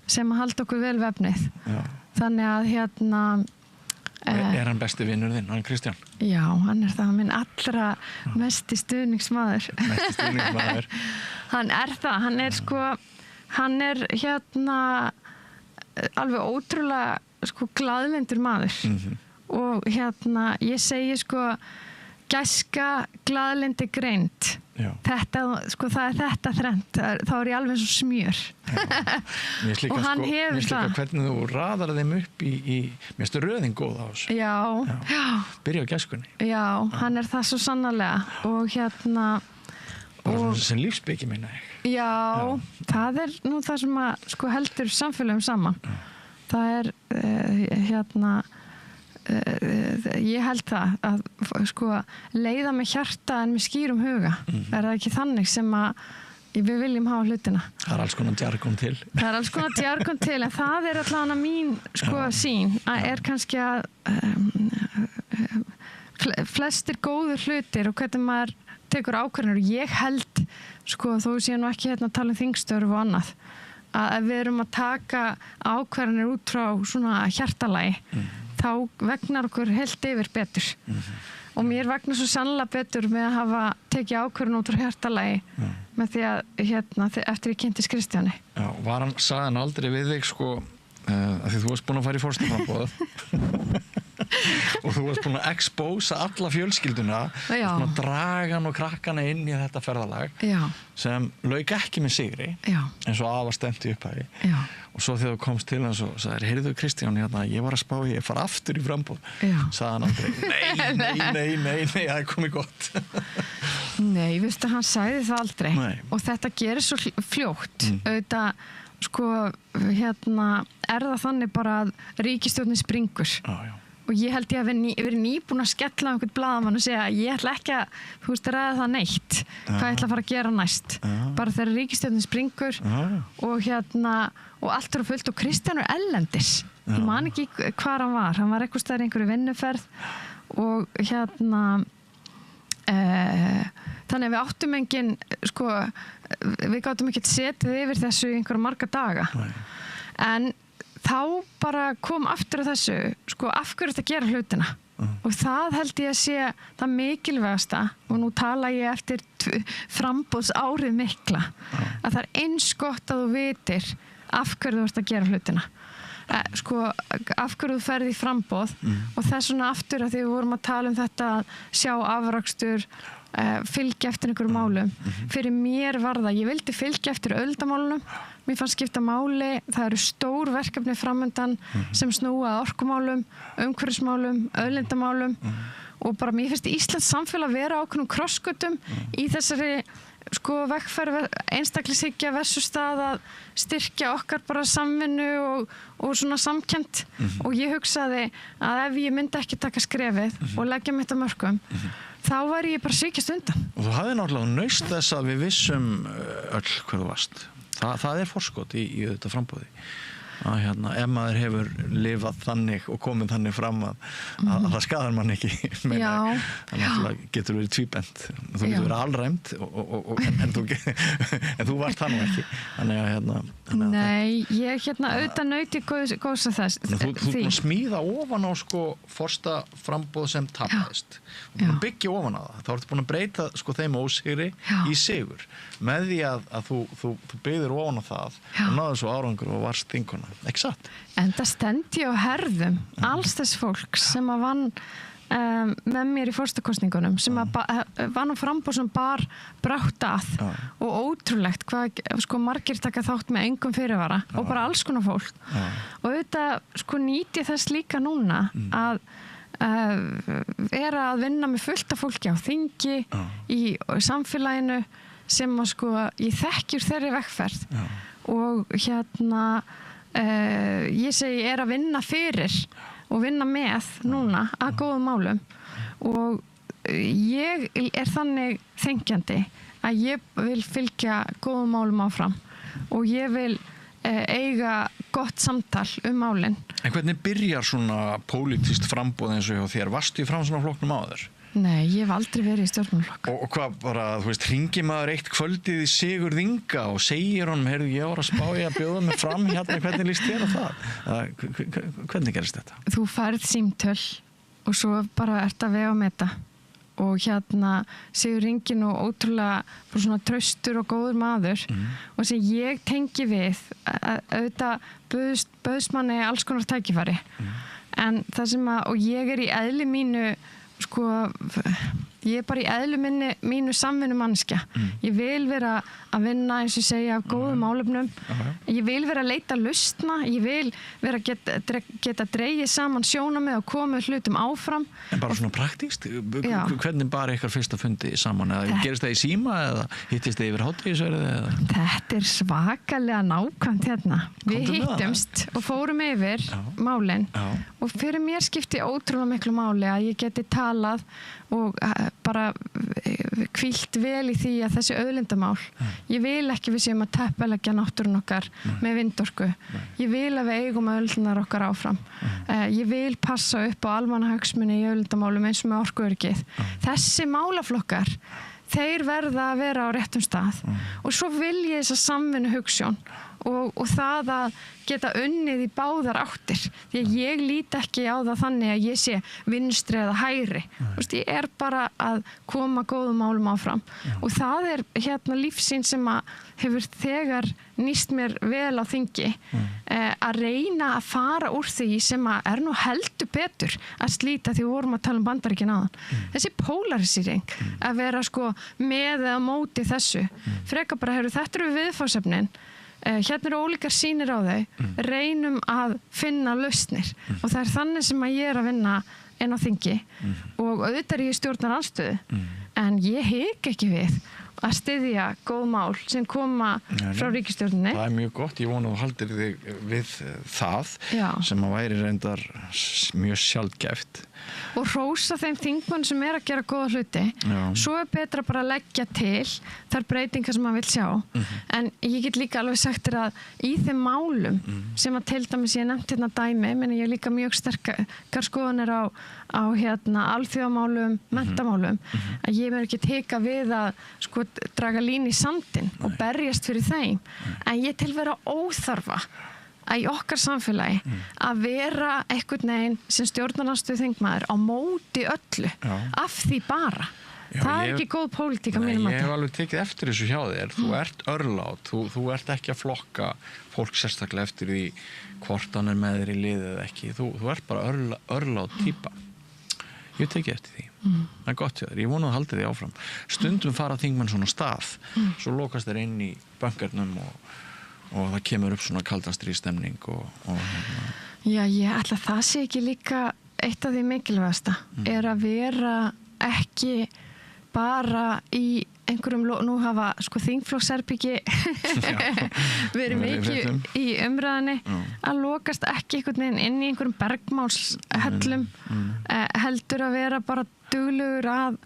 sem að halda okkur vel vefnið þannig að Er hann besti vinur þinn, hann Kristján? Já, hann það minn allra mesti stuðningsmaður hann það, hann er alveg ótrúlega glaðlyndur maður og ég segi gæska, glaðlyndi, greind þetta, það þetta þrennt þá ég alveg svo smjör og hann hefur það hvernig þú raðar þeim upp mér stu röðin góð á þessu byrja á gæskunni hann það svo sannarlega og bara sem lífsbyggi minna ég það nú það sem að heldur samfélagum saman það ég held það að leiða með hjarta en með skýrum huga það ekki þannig sem að við viljum hafa hlutina það alls konar djargon til en það allavega mín sín að kannski að flestir góður hlutir og hvernig maður tekur ákvarðanir og ég held, sko, þó sé nú ekki hérna að tala um þingstörf og annað, að við erum að taka ákvarðanir út frá svona hjartalagi, þá vegnar okkur heilt yfir betur. Og mér vegnar svo sannlega betur með að hafa tekið ákvörðun út frá hjartalagi með því að, eftir ég kynntist Kristjáni. Já, sagði hann aldrei við þig, sko, að því þú varst búin að fara í forsetaframboð og þú varst búin að expósa alla fjölskylduna, svona dragan og krakkana inn í þetta ferðalag sem lauk ekki með sigri, eins og afa stemmt í upphæði. Og svo þegar þú komst til hans og sagðir, heyrðu Kristján, ég var að spá, ég fara aftur í framboð. Sagði hann aldrei, nei, það er komið gott. Nei, veistu, hann sagði það aldrei. Og þetta gerir svo fljótt. Auðvitað, sko, er það þannig bara að ríkisstjórnin springur. Og ég held ég að verið nýbúin að skella á einhvern blaðamann og segja ég ætla ekki að, ræða það neitt hvað ég ætla að fara að gera næst. Bara þegar ríkisstjórnin springur og og allt eru fullt og Kristján ellendis. Ég man ekki hvar hann var einhvers staðar í einhverju vinnuferð og þannig að við áttum engin, sko, við gátum ekki setið yfir þessu í einhverja marga daga. En þá bara kom aftur á þessu, sko, af hverju þetta gera hlutina. Og það held ég að sé það mikilvægasta, og nú tala ég eftir framboðsárið mikla, að það er eins gott að þú vitir af hverju þú ert að gera hlutina. Sko, af hverju þú ferði í framboð og þess vegna aftur að því við vorum að tala um þetta að sjá afrakstur, fylgja eftir einhverjum málum. Fyrir mér var það, ég vildi fylgja eftir auðlindamálunum, mér fannst skipta máli, það eru stór verkefni framundan sem snúa að orkumálum, umhverfismálum, auðlindamálum og bara mér finnst Íslands samfélag vera ákveðnum krossgötum í þessari, sko, vegferð einstaklishyggja versus það að styrkja okkar bara samvinnu og svona samkennd og ég hugsaði að ef ég myndi ekki taka skrefið og leggja mitt á mörkum þá var ég bara svíkjast undan. Og þú hafði náttúrulega naust þess að við vissum öll hver þú varst. Það er forskot í þetta frambúði. Að ef maður hefur lifað þannig og komið þannig fram að það skadar mann ekki þannig getur verið tvíbent þú getur verið alræmt en þú varst það nú ekki Nei, ég auðvitað nauti góðs að þess Þú smíða ofan á, sko, forsta frambúð sem tapaðist og byggja ofan á það þá ertu búin að breyta, sko, þeim ósigri í sigur með því að þú byggðir ofan á það og náðu svo árangur og varst þinguna ekki satt? En það stendi á herðum alls þess fólks sem að vann með mér í forstakostningunum sem að vann á frambúð sem bar brátt að og ótrúlegt hvað, sko, margir taka þátt með engum fyrirvara og bara alls konar fólk og auðvitað, sko, nýti ég þess líka núna að vera að vinna með fullt af fólki á þingi í samfélaginu sem að, sko, ég þekkjur þeirri vegferð og ég segi að vinna fyrir og vinna með núna að góðum málum og ég þannig þenkjandi að ég vil fylgja góðum málum áfram og ég vil eiga gott samtal málin. En hvernig byrjar svona pólitískt framboð eins og hjá þér? Varstu í Framsóknarflokknum áður? Nei, ég hef aldrei verið í stjórnmálaflokk. Og hvað bara, þú veist, hringir maður eitt kvöldið í Sigurð Inga og segir honum, heyrðu, ég var að spá ég að bjóða mig fram hvernig líst þér á það? Hvernig gerist þetta? Þú færð símtöl og svo bara ert að vega og meta og Sigurð Ingi nú ótrúlega svona traustur og góður maður og sem ég tengi við auðvitað bauðst manni alls konar tækifæri en það sem og ég í eðli mínu sko, ég bara í eðlu mínu samvinnu manneskja. Ég vil vera að vinna, eins og segja, af góðum málefnum. Ég vil vera að leita lausna. Ég vil vera að geta dregið saman sjónarmið og komið hlutum áfram. En bara svona praktískt? Hvernig bara ykkar fyrsta fundi saman? Eða gerist það í síma eða hittist þið yfir hádegisverði? Þetta er svakalega nákvæmt hérna. Við hittumst og fórum yfir málin og fyrir mér skipti ótrúlega miklu máli að ég geti talað og bara hvílt vel í því að þessi auðlindamál, ég vil ekki við séum að teppalegja náttúrun okkar með vindorku, ég vil að við eigum auðlindanar okkar áfram, ég vil passa upp á almannahagsmuni í auðlindamálum eins og með orkuöryggið. Þessi málaflokkar, þeir verða að vera á réttum stað og svo vil ég þessa samvinnu hugsjón og það að geta unnið í báðar áttir, því að ég lít ekki á það þannig að ég sé vinstri eða hægri, ég bara að koma góðum málum áfram og það lífsýn sem að hefur þegar nýst mér vel á þingi, að reyna að fara úr því sem að nú heldur betur að slíta, því við vorum að tala um Bandaríkin áðan, þessi polarisering, að vera með eða móti þessu, frekar bara þetta eru viðfangsefnin, hérna eru ólíkar sýnir á þau, reynum að finna lausnir og það er þannig sem að ég að vinna inn á þingi og auðvitað er ég stjórnarandstöðu en ég hik ekki við að styðja góð mál sem koma frá ríkisstjórninni. Það mjög gott, ég vona að þú haldir þig við það sem að væri reyndar mjög sjaldgæft. Og hrósa þeim þingmann sem að gera góða hluti. Svo betra bara að leggja til þær breytingar sem maður vill sjá. En ég get líka alveg sagt þér að í þeim málum sem að til dæmis ég nefnt hérna dæmi, menn ég líka mjög sterkar skoðanir á alþjóðamálum, mentamálum, að ég verð ekki teka við að draga lín í sandinn og berjast fyrir þeim. En ég til vera óþarfa að í okkar samfélagi að vera einhvern veginn sem stjórnarandstöðu þingmaður á móti öllu af því bara. Það er ekki góð pólitík að mínum mati. Ég hef alveg tekið eftir þessu hjá þér. Þú ert örlát, þú ert ekki að flokka fólk sérstaklega eftir því hvort hann með þér í liðið eða ekki. Þú ert bara örlát típa. Ég tekið eftir því. Það er gott hjá þér. Ég vona að halda því áfram. Stundum fara þingmenn svona stað, svo lokast þeir inn í bunkarnum og það kemur upp svona kaldastrýstemning Já, ég ætla það sé ekki líka eitt af því mikilvægasta er að vera ekki bara í einhverjum, nú hafa þingflokksherbyggi verið mikið í umræðinni að lokast ekki einhvern veginn inn í einhverjum bergmálshellum heldur að vera bara duglegur að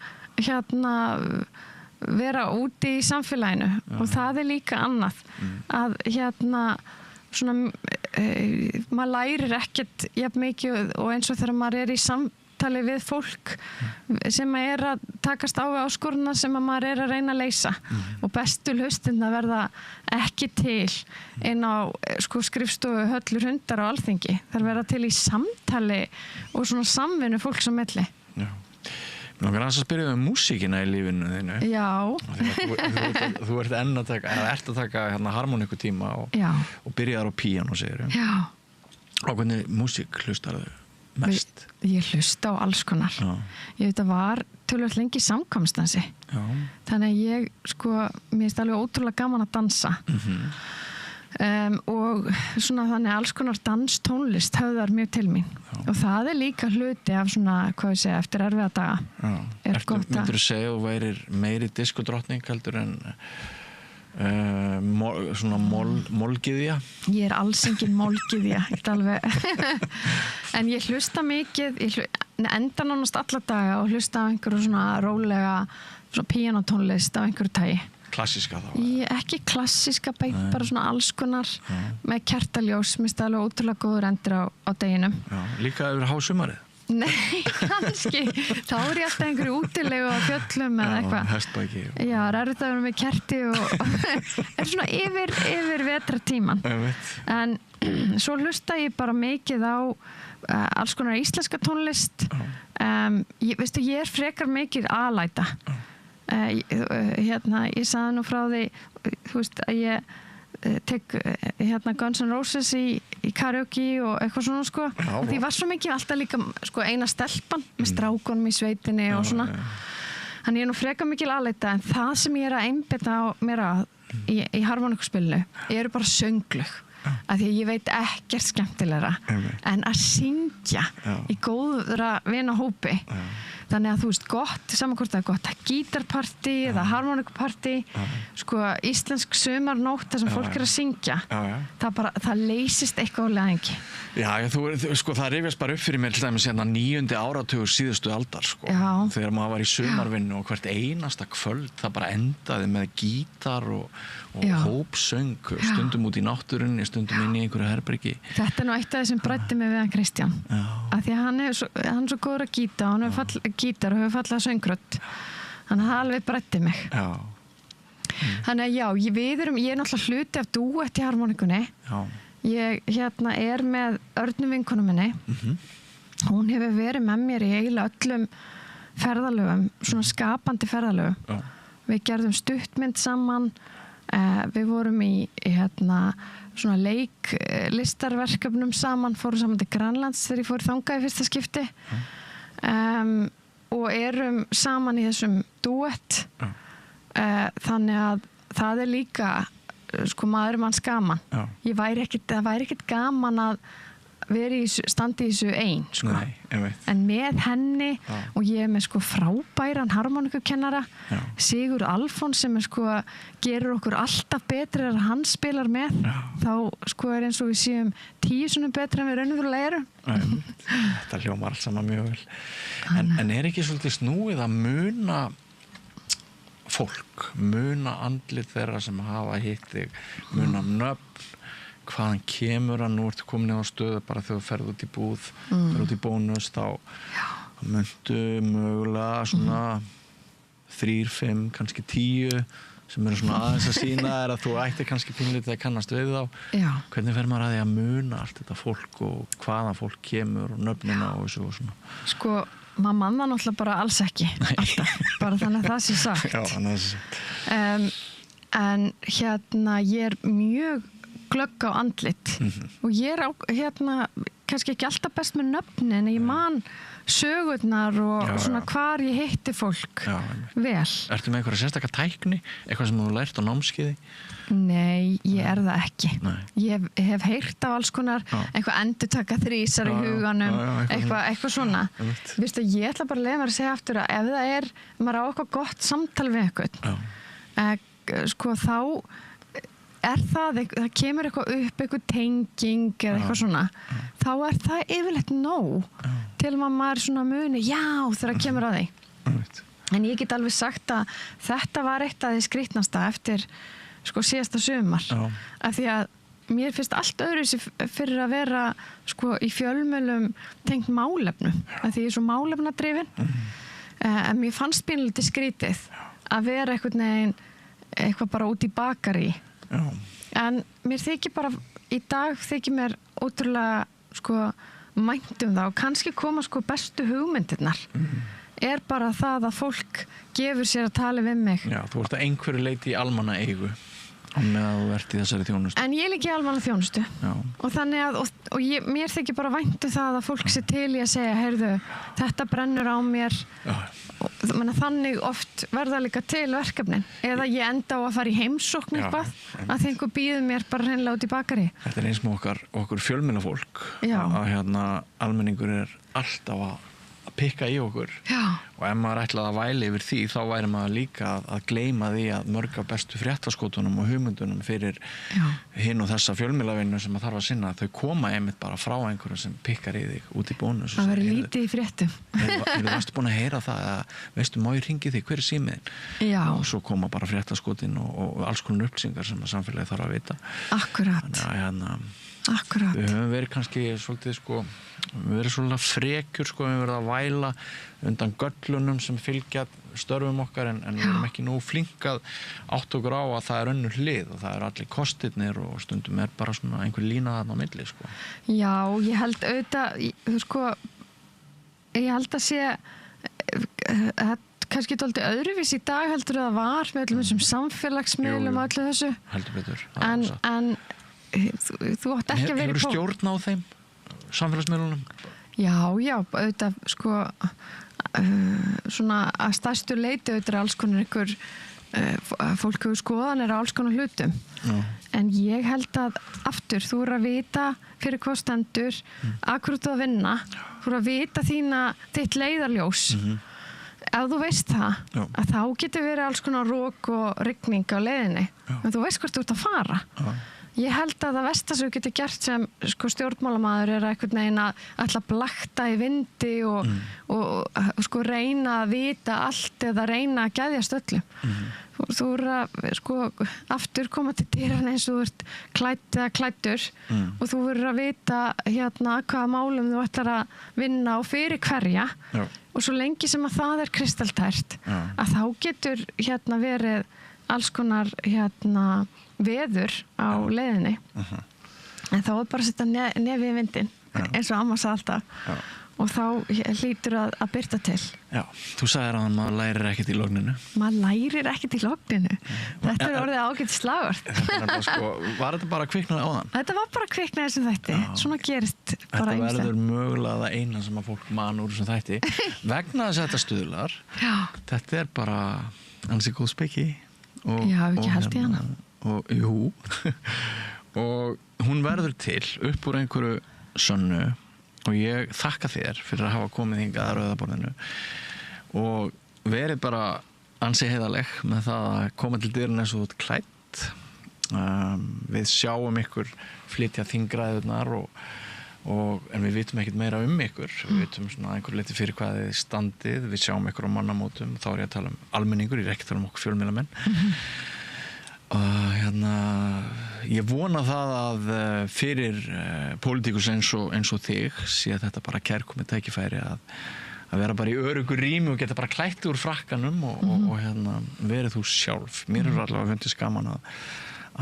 vera úti í samfélaginu og það er líka annað að maður lærir ekkert jafn mikið og eins og þegar maður er í samtali við fólk sem er að takast á við áskoruna sem maður er að reyna að leysa og bestu lausnirnar verða ekki til inn á skrifstofu höllur hundar á Alþingi, þær verða til í samtali og svona samvinnu fólks á milli. Mér langar að spyrja um músíkina í lífinu þínu. Já. Þú ert að taka harmoniku tíma og byrjar á píano, segir ég. Já. Og hvernig músík hlustar þau mest? Ég hlusta á alls konar. Ég veit að var tölvöld lengi samkvæmstansi. Þannig að ég, mér finnst alveg ótrúlega gaman að dansa. Og svona þannig alls konar danstónlist höfðar mjög til mín og það er líka hluti af svona, hvað ég segja, eftir erfiða daga. Myndirðu segja að þú værir meiri diskodrottning heldur en svona mólgiðja? Ég er alls engin mólgiðja en ég hlusta mikið enda nánast alla daga og hlusta á einhverju svona rólega svona píanótónlist af einhverju tagi. Klassíska þá? Ekki klassíska, bara svona alls konar með kertaljós, mér finnst það alveg ótrúlega góður endur á deginum. Líka yfir hásumarið? Nei, kannski. Þá er ég alltaf einhverju útilegu á fjöllum eða eitthvað. Hestbæki. Já, það er þetta með kerti og er svona yfir vetratíman. En svo hlusta ég bara mikið á alls konar íslenska tónlist. Ég er frekar mikið aðlæta. Ég sagði nú frá því að ég tek Guns N' Roses í karaoke og eitthvað svona og því var svo mikið alltaf líka eina stelpan með strákunum í sveitinni og svona þannig ég er nú frekar mikil aðleita en það sem ég er að einbeita á mér í harmoníkuspilinu eru bara sönglög af því að ég veit ekkert skemmtilegra en að syngja í góðra vinahópi þannig að þú veist gott, saman hvort það er gott gítarpartí eða harmonikupartí sko íslensk sumarnótt þar sem fólk er að syngja það leysist eitthvað á leðingi. Já, sko það rifjast bara upp fyrir mér til dæmis hérna 9. áratugur síðustu aldar sko, þegar maður var í sumarvinnu og hvert einasta kvöld það bara endaði með gítar og hópsöng, stundum út í náttúrunni, stundum inn í einhverju herbergi. Þetta er nú eitt af þessum brætti mig við hann Kristján, af því að hann er svo góður að gíta og hann hefur gítar og hefur fallað söngrödd, hann hafði alveg brætti mig. Þannig að ég er náttúrulega hluti af dúett í harmonikunni. Ég er með Örnu vinkonu minni. Hún hefur verið með mér í eiginlega öllum ferðalögum, svona skapandi ferðalögum. Við gerðum stuttmynd saman, við vorum í svona leiklistarverkefnum saman, fórum saman til Grænlands þegar ég fór þangað í fyrsta skipti og erum saman í þessum dúett. Þannig að það er líka sko maður manns gaman. Það væri ekkert gaman að vera standi í þessu ein sko. En með henni og ég er með sko frábæran harmonikukennara Sigur Alfons sem er sko gerur okkur alltaf betri þegar hann spilar með þá sko er eins og við séum 10 sinnum betri en við raunverulega erum. Þetta hljómar allt saman mjög vel. En er ekki svolítið snúið að muna fólk, muna andlit þeirra sem hafa hitt þig, muna nöfn, hvaðan kemur hann, nú ertu komin á stöðu bara þegar þú ferð út í búð, ferð út í bónus, þá myndu mögulega svona 3, 5, kannski 10 sem eru svona aðeins að sína að þú ættir kannski pínlítið að kannast við þá. Hvernig fer maður að því að muna allt þetta fólk og hvaðan fólk kemur og nöfnina og þessu og svona? Sko, maður manna náttúrulega bara alls ekki alltaf, bara þannig að það sé sagt. En ég er mjög glögg á andlit og ég er kannski ekki alltaf best með nöfnin en ég man sögurnar og svona hvar ég hitti fólk vel. Ertu með einhverja sérstaka tækni, eitthvað sem þú lært á námskeiði? Nei, ég er það ekki. Ég hef heyrt á alls konar eitthvað endurtaka þrísar í huganum, eitthvað svona. Vistu, ég ætla bara að leyfa mér að segja aftur að ef það er, maður á eitthvað gott samtal við eitthvað, sko þá er það kemur eitthvað upp, eitthvað tenging eða eitthvað svona, þá er það yfirleitt nóg til maður svona muni, þegar það kemur að því. En ég get alveg sagt að þetta var eitt af því skrýtnasta eftir sko síðasta sumar, af því að mér finnst allt öðru fyrir að vera sko í fjölmiðlum tengt málefnum, af því ég er svo málefnadrifin, en mér fannst pínlítið skrítið að vera eitthvað bara út í bakari. En mér þykir bara í dag þykir mér ótrúlega sko vænt það og kannski koma sko bestu hugmyndirnar er bara það að fólk gefur sér að tala við mig. Þú ert að einhverju leyti í almanna eigu á meðan þú ert í þessari þjónustu. En ég er líka í almanna þjónustu og þannig að mér þykir bara vænt það að fólk sé til í að segja, heyrðu, þetta brennur á mér og þannig oft verða líka til verkefnin eða ég enda á að fara í heimsókn eitthvað að einhver býður mér bara hreinlega út í bakari. Þetta er eins með okkur fjölmiðlafólk að almenningur er alltaf að pikka í okkur og ef maður ætlaði að væli yfir því þá væri maður líka að gleyma því að mörg af bestu fréttaskotunum og hugmyndunum fyrir hinn og þessa fjölmiðlavinnu sem maður þarf að sinna, þau koma einmitt bara frá einhverjum sem pikkar í þig út í bónus. Það verður lítið í fréttum. Þú varst búin að heyra það að, veistu, má ég hringi þig, hver er símiðin? Og svo koma bara fréttaskotin og alls konar upplýsingar sem samfélagi þarf að vita. Akkurat. Akkurat. Við höfum verið kannski svolítið við verið svolítið frekjur við höfum verið að væla undan göllunum sem fylgja störfum okkar en við erum ekki nú flink að átta okkur á að það er önnur hlið og það er allir kostirnir og stundum er bara svona einhver lína þarna á milli Já, ég held auðvitað ég held að sé kannski dálítið öðruvís í dag heldur það var með öllum þessum samfélagsmiðlum og öllu þessu. Heldur betur. En þú átt ekki að vera Hefur stjórn á þeim samfélagsmiðlunum? Já, auðvitað svona að stærstu leyti auðvitað alls konar ykkur fólk hefur skoðanir á alls konar hlutum en ég held að aftur þú eru að vita fyrir hvað stendur að hverju þú að vinna þú eru að vita þitt leiðarljós ef þú veist það, að þá getur verið alls konar rok og rigning á leiðinni, en þú veist hvort þú ert að fara. Ég held að það versta sem þú getur gert sem sko, stjórnmálamaður er einhvern veginn að ætla að blakta í vindi og sko, reyna að vita allt eða reyna að geðjast öllum. Þú eru að sko, aftur koma til dýran eins og þú ert klædd eða klæddur og þú verður að vita hvaða málum þú ætlar að vinna og fyrir hverja og svo lengi sem að það er kristaltært að þá getur verið alls konar veður á leiðinni en þá er bara að setja nefið í vindin eins og amma sagði alltaf og þá hlýtur að byrta til. Já, þú sagðir að maður lærir ekkert í logninu. Maður lærir ekkert í logninu. Þetta er orðið ágætt slagvart. Sko, var þetta bara kviknaði á þann? Þetta var bara kviknaði sem þætti. Svona gerist bara ýmislegt. Þetta verður mögulega það eina sem að fólk man úr sem þætti. Vegna þess að þetta stuðlar, þetta er bara ansi góð speki. Já, ekki held í hana. Og jú, og hún verður til upp úr einhverju sönnu og ég þakka þér fyrir að hafa komið hingað að Rauðaborðinu og verið bara ansi heiðarleg með það að koma til dyrun eins og út klætt. Við sjáum ykkur flytja þingræðurnar en við vitum ekkert meira ykkur. Við vitum svona einhver leiti fyrir hvað þið standið, við sjáum ykkur á mannamótum, þá er ég að tala um almenningur, ég er ekki að tala um okkur fjölmiðlamenn. Ég vona það að fyrir pólitíkus eins og þig sé að þetta bara kærkomið tækifæri að vera bara í öruggu rými og geta bara klætt úr frakkanum og verið þú sjálf. Mér er allavega fundið gaman að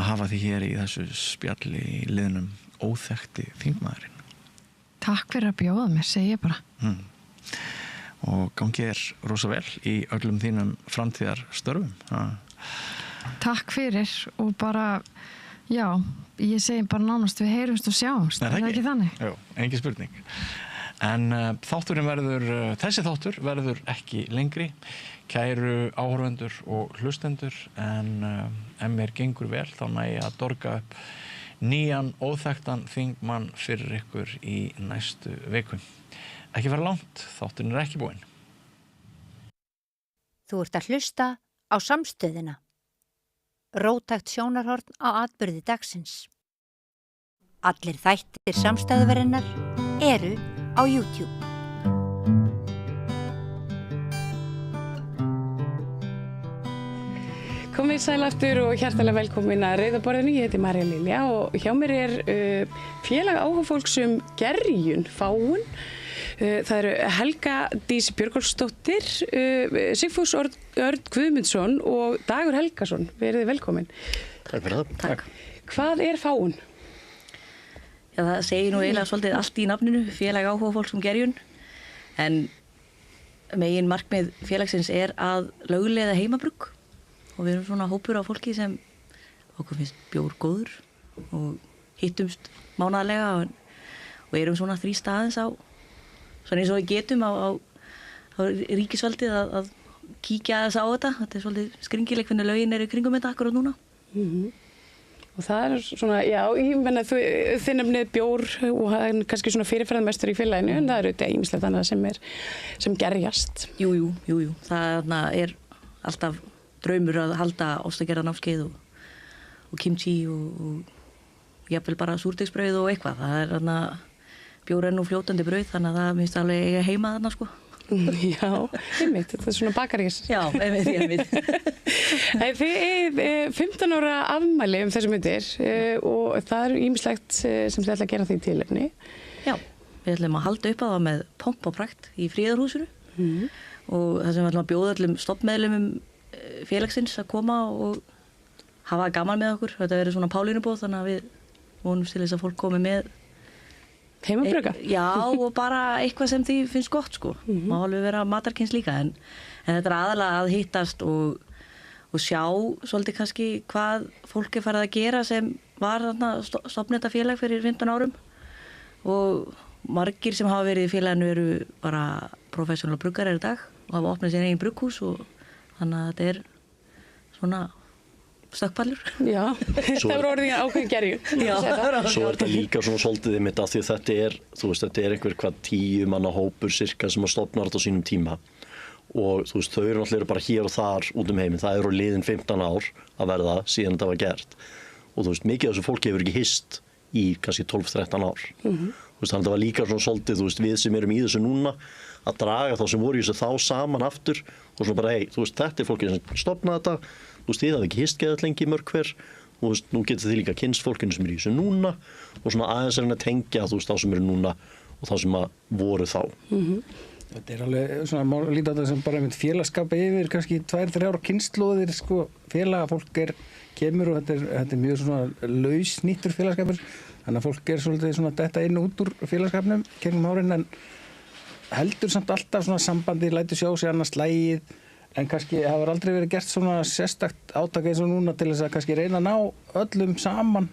hafa þig hér í þessu spjalli í liðnum óþekkti þingmaðurinn. Takk fyrir að bjóða mér, segi ég bara. Og gangi þér rosa vel í öllum þínum framtíðarstörfum. Takk fyrir og bara, já, ég segi bara nánast við heyrumst og sjáumst, er það ekki þannig? Jú, engin spurning. En þessi þáttur verður ekki lengri, kæru áhorfendur og hlustendur, en ef mér gengur vel þá næ ég að dorga upp nýjan óþekktan þingmann fyrir ykkur í næstu viku. Ekki fara langt, þátturinn er ekki búinn. Þú ert að hlusta á Samstöðina. Róttækt sjónarhorn á atburði dagsins. Allir þættir Samstæðuverinnar eru á YouTube. Komið sæl aftur og hjartalega velkomin að Rauðaborðinu. Ég heiti Marja Lilja og hjá mér er félag áhugafólks gerjun Fáun. Það eru Helga Dís Björgólfsdóttir, Sigfús Örn Guðmundsson og Dagur Helgason. Verið velkomin. Takk fyrir það. Takk. Hvað er Fáun? Já, það segir nú eiginlega svolítið allt í nafninu, félag áhugafólks gerjun. En megin markmið félagsins er að lögleiða heimabrugg. Og við erum svona hópur af fólki sem okkur finnst bjór góður og hittumst mánaðarlega og erum svona þrýst aðeins á svona eins og við getum á ríkisvaldið að kíkja aðeins á þetta. Þetta er svolítið skringileg hvernig lögin eru kringum þetta akkurat núna. Og það er svona, já, ég menna þið nefnið bjór og það er kannski svona fyrirferðarmestur í félaginu en það eru þetta ýmislegt annað sem gerjast. Jú. Það er alltaf draumur að halda ostagerðarnámskeið og kimchi og jafnvel bara súrdegsbrauð og eitthvað. Það er þarna bjór er nú fljótandi brauð þannig að það minnst alveg eiga heima þarna sko. Já, einmitt, þetta er svona bakarís. Já, einmitt. Þið 15 ára afmæli þessu myndir og það er ýmislegt sem þið ætla að gera því tilefni. Já, við ætlum að halda upp á það með pomp og prakt í Fríðarhúsinu og það sem við ætlum að bjóða öllum stofnmeðlimum félagsins að koma og hafa gaman með okkur. Þetta verður svona Pálínubóð þannig að við vonumst til þess að fólk komi með heimabrugga? Já, og bara eitthvað sem því finnst gott sko. Má alveg vera matarkyns líka en þetta er aðalega að hittast og sjá svolítið kannski hvað fólk er farið að gera sem var þarna stofnað þetta félag fyrir 15 árum og margir sem hafa verið í félaginu eru bara professional bruggarar í dag og hafa opnað sín eigin brugghús og þannig að þetta er svona stökkpallur. Já, það voru orðið ákveðin gerju. Svo er þetta líka svona svolítið einmitt af því að þetta er, þú veist, þetta er einhver 10 manna hópur cirka sem að stofna þetta á sínum tíma og þú veist, þau eru náttúrulega bara hér og þar út heiminn, það eru liðin 15 ár að verða síðan þetta var gert og þú veist, mikið af þessu fólki hefur ekki hist í kannski 12-13 ár þú veist, þannig að það var líka svona svolítið, þú veist, við sem erum í þessu núna að draga þá sem voru í þessu þá saman aftur og svona bara, þú veist, þetta er fólkið sem stofnaði þetta, þú veist, þið hafði ekki hist geðað lengi mörg hver og þú veist, nú getur þið líka kynst fólkinu sem eru í þessu núna og svona aðeins að tengja, þú veist, þá sem eru núna og þá sem að voru þá. Þetta er alveg svona lítið á þetta sem bara félagskap yfir kannski 2-3 kynslóðir sko, félagafólk kemur og þetta er mjög svona lausnýttur félagskapur þannig að fólk svolítið svona detta inn og út úr félagskapnum kringum árin en heldur samt alltaf svona sambandi lætur sjá sig annars lægið en kannski hefur aldrei verið gert svona sérstakt átak eins og núna til þess að kannski reyna að ná öllum saman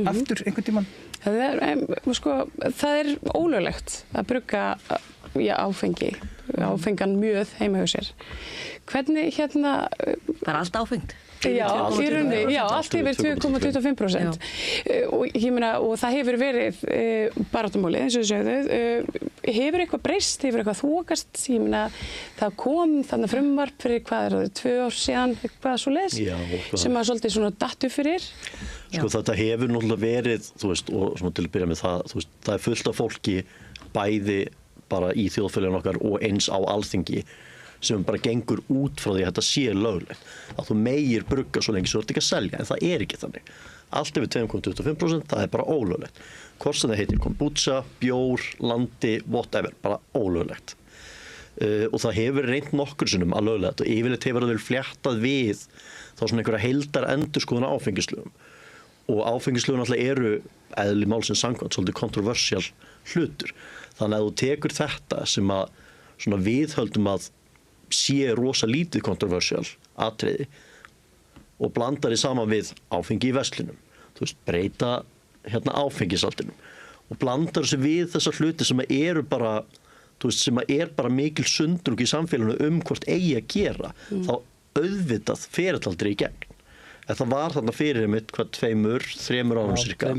aftur einhvern tímann. Það er ólöglegt að brugga áfengan mjöð heima hjá sér. Hvernig Það er allt áfengt. Já, í rauninni, allt yfir 2,25%. Og ég meina, og það hefur verið baráttumáli, eins og þau sögðu. Hefur eitthvað breyst, hefur eitthvað þokast? Ég meina, það kom þarna frumvarp fyrir hvað er það, 2 ár síðan, eitthvað svo leys, sem að svolítið svona dattu fyrir. Sko þetta hefur náttúrulega verið, þú veist, og svona til að byrja með það, þú veist, það er fullt af fólki bæði bara í þjóðfélaginu okkar og eins á Alþingi sem bara gengur út frá því að þetta sé löglegt. Að þú megir brugga svo lengi svo þú ert ekki að selja, en það er ekki þannig. Allt yfir 2,25%, það er bara ólöglegt. Hvort sem það heitir kombucha, bjór, landi, whatever, bara ólöglegt. Og það hefur reynt nokkur sinnum að löglega þetta og yfirleitt hefur það vel fléttað við þá svona einhverja heildar endurskoðun á áfengislögum. Og áfengislögum alltaf eru eðli málsins samkvæmt svolítið kontroversial hlutur. Þannig að þú tekur þetta sem að svona viðhöldum að sé rosa lítið kontroversial atriði og blandar því saman við áfengi í verslinum. Þú veist, breyta áfengisaldrinum og blandar þessu við þessar hluti sem eru bara, þú veist, sem er bara mikil sundrung í samfélaginu hvort eigi að gera. Þá auðvitað fer þetta aldrei í gegn. En það var þarna fyrir mitt 2-3 árum cirka.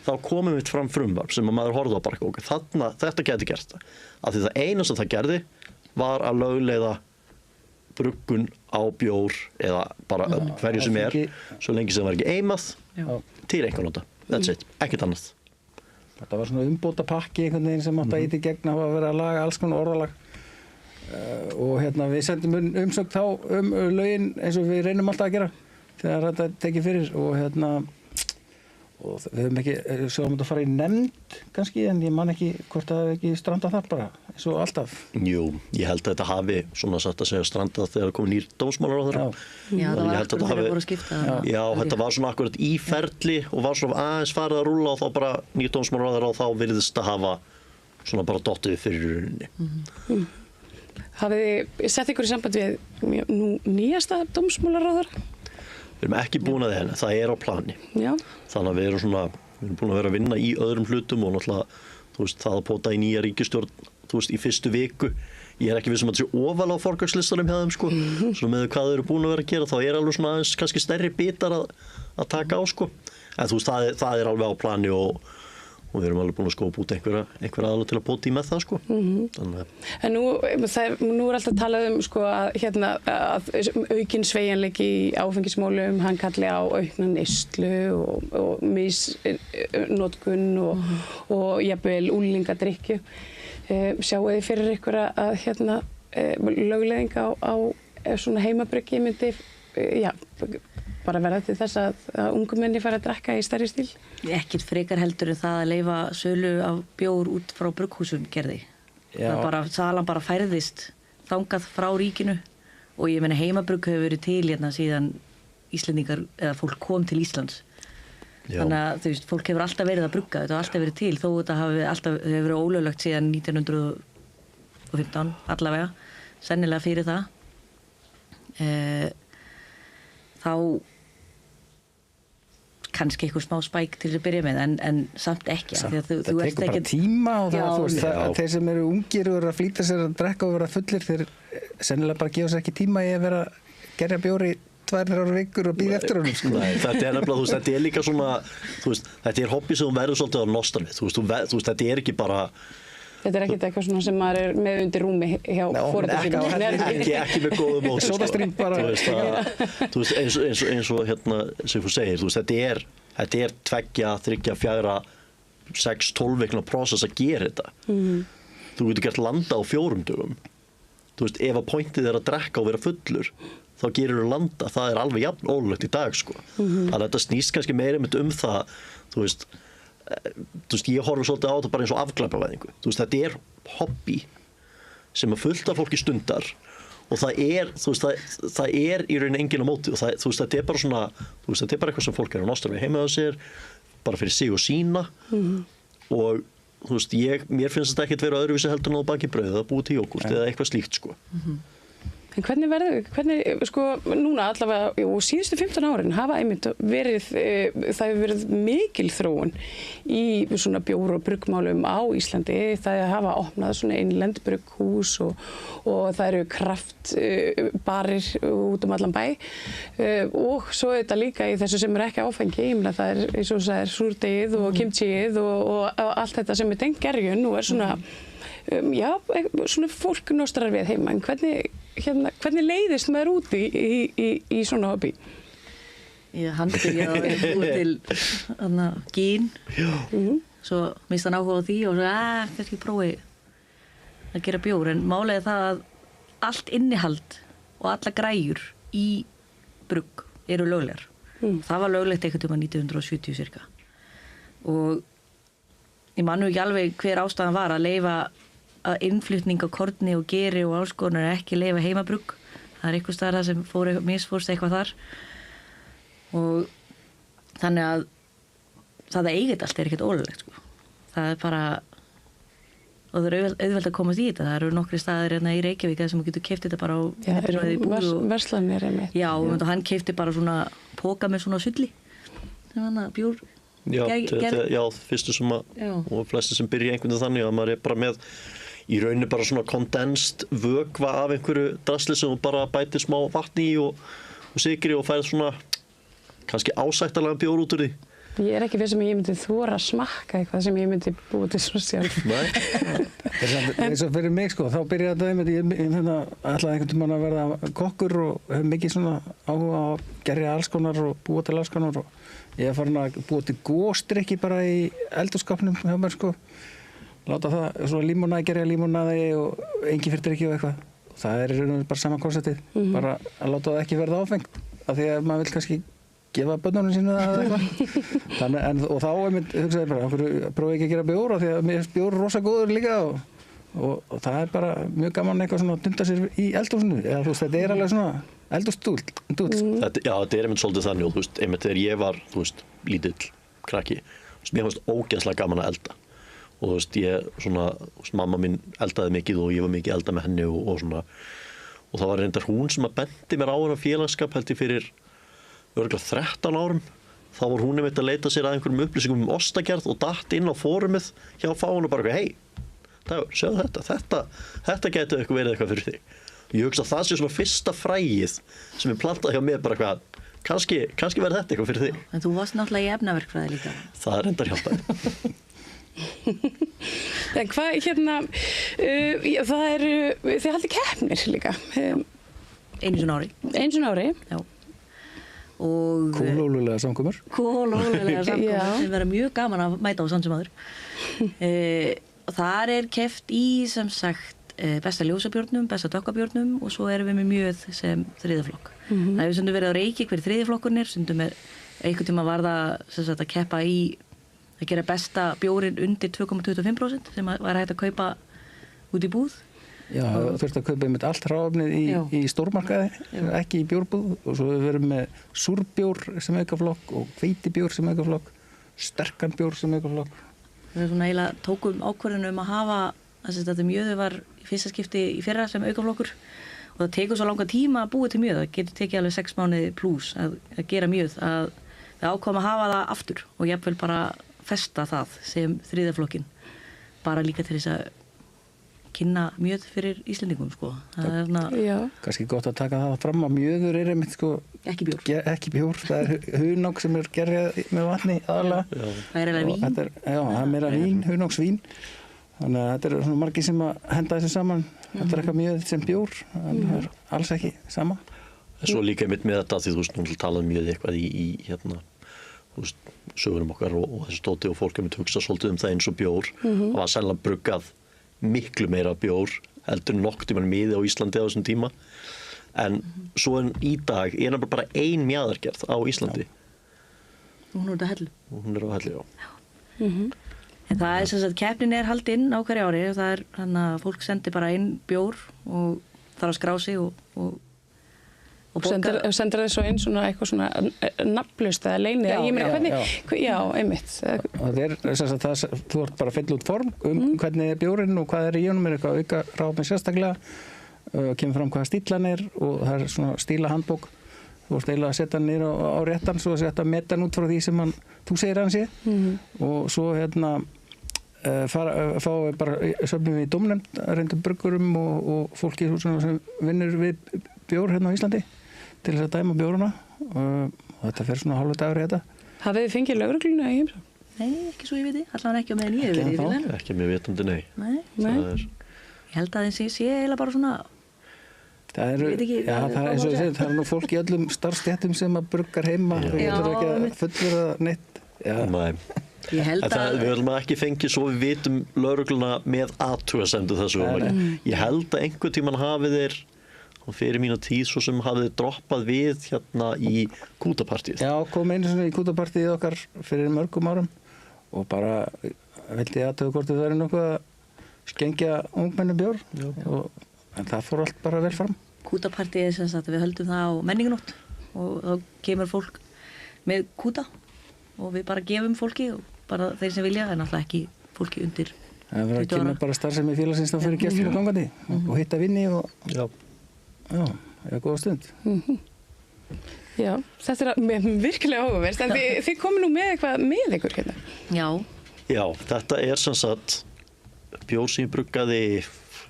Þá komum við fram frumvarp sem að maður horfði á bara okkur. Þetta gæti gert það. Af því það eina sem það gerði var að lögleiða bruggun á bjór eða bara hverju sem svo lengi sem það var ekki eimað til einhvern nota. That's it. Ekkert annað. Þetta var svona umbóta pakki einhvern veginn sem átti að íti gegn að vera að laga alls konar orðalag. Og við sendum umsögn þá lögin eins og við reynum alltaf að gera þegar þetta tekið fyrir og við höfum ekki svo að fara í nefnd kannski en ég man ekki hvort það hefði ekki strandað þar bara eins og alltaf. Jú, ég held að þetta hafi svona satt að segja strandað þegar það kom nýr dómsmálaráðherra. Já, það var akkurat þegar voru að skipta. Já, þetta var svona akkurat í ferli og var svona aðeins farið að rúlla og þá bara nýr dómsmálaráðherra og þá virðist að hafa svona bara dottið fyrir rauninni. Hafið þið sett ykkur í samband við nýjasta dómsmálaráðherra? Við erum ekki búin að henni, það er á plani. Já. Þannig að við erum búin að vera að vinna í öðrum hlutum og náttúrulega, þú veist, það að póta í nýja ríkisstjórn, þú veist, í fyrstu viku. Ég er ekki viss að þetta sé ofalega á forgangslistanum hjá þeim, sko. Svona með hvað þau eru búin að vera að gera, þá er alveg svona aðeins kannski stærri bitar að taka á, sko. En þú veist, það er alveg á plani og við erum alveg búin að skópa út einhver aðalega til að póta í með það, sko. En nú er alltaf talað sko að aukinn sveigjanleiki í áfengismálum, hann kalli á aukna neyslu og misnotkun og jafnvel unglingadrykkju. Sjáu þið fyrir ykkur að lögleiðing á svona heimabryggi myndi bara verða til þess að ungu menni fara að drekka í stærri stíl? Ekkert frekar heldur en það að leyfa sölu af bjór út frá brugghúsum gerði. Salan bara færðist þangað frá ríkinu og ég meina heimabrugg hefur verið til hérna síðan Íslendingar eða fólk kom til Íslands. Þannig að þú veist, fólk hefur alltaf verið að brugga, þetta har alltaf verið til þó þetta hefur verið ólöglegt síðan 1915 allavega, sennilega fyrir það. Þá kannski eitthvað smá spæk til að byrja með en samt ekki. Það tekur bara tíma og þeir sem eru ungir og eru að flýta sér að drekka og vera fullir þeir sennilega bara gefa sér ekki tíma í að vera gerja bjóri 2-3 vikur og býða eftir honum. Nei, þetta er nefnilega, þú veist, þetta er líka svona, þú veist, þetta er hobby sem þú verður svolítið að nostra við, þú veist, þetta er ekki bara, Þetta er ekkert eitthvað svona sem maður er með undir rúmi hjá foreldrum sínum. Ekki með góðum móti. Sódastrím bara. Þú veist, eins og hérna sem þú segir, þú veist, þetta er 2, 3, 4, 6, 12 vikna prósess að gera þetta. Þú getur gert landa á 4 dögum. Þú veist, ef að pointið er að drekka og vera fullur, þá gerir þú landa. Það er alveg jafn ólöglegt í dag, sko. Þannig að þetta snýst kannski meira það, þú veist, ég horfi svolítið á þetta bara eins og afglæpavæðingu. Þú veist, þetta er hobby sem að fullt af fólki stundar og það er, þú veist, það er í rauninni enginn á móti og það, þú veist, þetta er bara svona, þú veist, þetta er bara eitthvað sem fólk er að nostra við heima á sér, bara fyrir sig og sína og þú veist, mér finnst þetta ekkert vera öðruvísi heldur en á baki brauð eða búið til jógurt eða eitthvað slíkt, sko. En hvernig, sko, núna allavega, síðustu 15 árin hafa einmitt verið, það hefur verið mikil þróun í svona bjór- og bruggmálum á Íslandi. Það hafa opnað svona innlend brugghús og það eru kraftbarir út allan bæ. Og svo þetta líka í þessu sem er ekki áfengi, það er, eins og það er súrdegið og kimchiið og allt þetta sem er tengt gerjun og er svona, svona fólk nostrar við heima. En hvernig leiðist maður út í svona hobby? Hann byrjaði að búið til gín, svo mista hann áhuga á því og svo kannski prófi að gera bjór. En málið er það að allt innihald og alla græjur í brugg eru löglegar. Það var löglegt einhvern tíma 1970 cirka. Og ég man nú ekki alveg hver ástæðan var að leyfa að innflutning á korni og geri og áskonar ekki leyfa heimabrugg. Það er einhvers staðar það sem misfórst eitthvað þar. Og þannig að það að eiga þetta allt er ekkert ólöglegt, sko. Það er bara, og það er auðvelt að komast í þetta. Það eru nokkri staðir hérna í Reykjavík sem getur keypt þetta bara á verslanir einmitt. Já, og hann keypti bara svona póka með svona sulli. Sem hann að bjór. Já, fyrstu sem og flesti sem byrja einhvern veginn þannig að maður er bara með í rauninni bara svona kondensst vökva af einhverju drasli sem bara bætir smá vatni í og sykri og færð svona kannski ásættanlega bjór út úr því. Ég er ekki viss sem ég myndi þora að smakka eitthvað sem ég myndi búið til svona sjálf. Eins og fyrir mig, sko, þá byrjaði þetta einmitt, ég ætlaði einhvern tímann að verða kokkur og hef mikið svona áhuga að gerja alls konar og búa til alls konar og ég er farin að búa til góstrykki bara í eldhússkapnum hjá mér, sko. Láta það, svona límónaði, gerja límónaði og engifyrdrykki og eitthvað. Það er bara sama konceptið, bara að láta það ekki verða áfengt af því að maður vil kannski gefa börnunum sínu það eða eitthvað. Og þá hugsaði ég bara, prófið ekki að gera bjór af því að mér finnst bjór rosa góður líka og það er bara mjög gaman eitthvað svona að dunda sér í eldhúsinu. Eða, þú veist, þetta er alveg svona eldhúsdúll. Já, þetta er einmitt svolítið þannig og þú veist, einmitt þegar ég var, þú veist, lítill krakki, mér fannst ógeðslega gaman að elda. Og þú veist, mamma mín eldaði mikið og ég var mikið elda með henni og svona. Og það var reyndar hún sem að benti mér á hana félagskap held ég fyrir örugglega 13 árum. Þá var hún einmitt að leita sér að einhverjum upplýsingum ostagerð og datt inn á fórumið hjá Fáan og bara hei, Dagur, sjáðu þetta gæti eitthvað verið eitthvað fyrir þig. Ég hugsa að það sé svona fyrsta frægið sem er plantað hjá mér bara eitthvað, kannski verið þetta eitthvað fyrir þig. En þú varst náttúrulega í efnaverkfræði líka. Það er reyndar hjálpaði. En hvað, það eru, þið haldið keppnir líka. Einu sinni ári. Einu sinni ári? Já. Kólólulega samkomur. Kólólulega samkomur sem verður mjög gaman að mæta á samt sem aður. Þar er keppt í sem sagt besta ljósabjórnum, besta dökkabjórnum og svo erum við með mjöð sem þriðaflokk. Það hefur stundum verið á reiki hver þriðaflokkurinn, stundum einhvern tíma var það sem sagt að keppa í að gera besta bjórin undir 2,25% sem var hægt að kaupa út í búð. Já, þú þurft að kaupa einmitt allt hráefnið í stórmarkaði, ekki í bjórbúð og svo við verum með súrbjór sem aukaflokk og hveitibjór sem aukaflokk, sterkan bjór sem aukaflokk. Við svona eiginlega tókum ákvörðun að hafa þetta mjöðu var í fyrsta skipti í fyrra sem aukaflokkur og það tekur svo langa tíma að búa til mjöð, það getur tekið alveg 6 mánuði pluss að gera mjöð að við ákváðum að hafa það aftur og jafnvel bara festa það sem þriðaflokkin bara líka til þess að kynna mjöð fyrir Íslendingum, sko. Það er svona... Kannski gott að taka það fram að mjöður er einmitt, sko... Ekki bjór. Ekki bjór, það er hunang sem er gerjað með vatni aðalega. Það er eiginlega vín. Já, það er meira vín, hunangsvín Þannig að þetta svona margir sem að henda þessu saman, þetta eitthvað mjög sem bjór, en það alls ekki sama. Svo líka einmitt með þetta, því þú veist, nú talaðum mjög eitthvað í hérna, þú veist, sögurum okkar og þessu stóti og fólk hefur hugsað svolítið það eins og bjór. Það var sennilega bruggað miklu meira bjór heldur nokkuð tímann miði á Íslandi á þessum tíma. En svo í dag er bara ein mjaðargerð á Íslandi. Hún er út á Hellu. Hún er á Hellu, já. En það er sem sagt, keppnin er haldinn á hverju ári. Það er þannig að fólk sendir bara inn bjór og þarf að skrá sig og sendir þið svo inn svona eitthvað svona nafnlaust eða leynið. Já, einmitt. Það er sem sagt það, þú ert bara að fylla út form hvernig er bjórinn og hvað er í honum, eitthvað auka ráð með sérstaklega, kemur fram hvaða stílan er og það er svona stílahandbók. Þú ert eiginlega að setja hann niður á réttan, svo að setja metan út frá því sem þú segir hann sé og svo fá bara söfnum við í dómnefnd reyndum bruggurum og fólki sem vinnur við bjór hérna á Íslandi til þess að dæma bjóruna og þetta fer svona hálfur dagur í þetta. Hafið þið fengið lögregluna í heimsókn? Nei, ekki svo ég viti, allavega ekki á meðan ég hef verið í félaginu. Ekki með vitandi, nei. Ég held að þessi sé eiginlega bara svona. Það er nú fólk í öllum starfstéttum sem að bruggar heima og ég getur ekki að fullvera neitt. Nei. Við höfum ekki fengið svo við vitum lögregluna með athugasemdu þessu. Ég held að einhvern tímann hafið þeir og fyrir mína tíð svo sem hafið þeir droppað við hérna í kútapartíð. Já, kom einu svona í kútapartíð okkar fyrir mörgum árum og bara veldi aðtöðu hvort það er nokkuð að skengja ungmennu bjór en það fór allt bara vel fram. Kútapartíð er sem sagt að við höldum það á menningunótt og þá kemur fólk með kúta og við bara gefum fólki og bara þeir sem vilja en náttúrulega ekki fólki undir 20 ára. Það verður að kemur bara starfsemi félagsins þá fyrir gestum og gangandi og hitta vinni og já, það er góða stund. Já, þetta er virkilega áhugaverst en þið komið nú með eitthvað með ykkur hérna. Já, þetta er sem sagt bjór sem ég bruggaði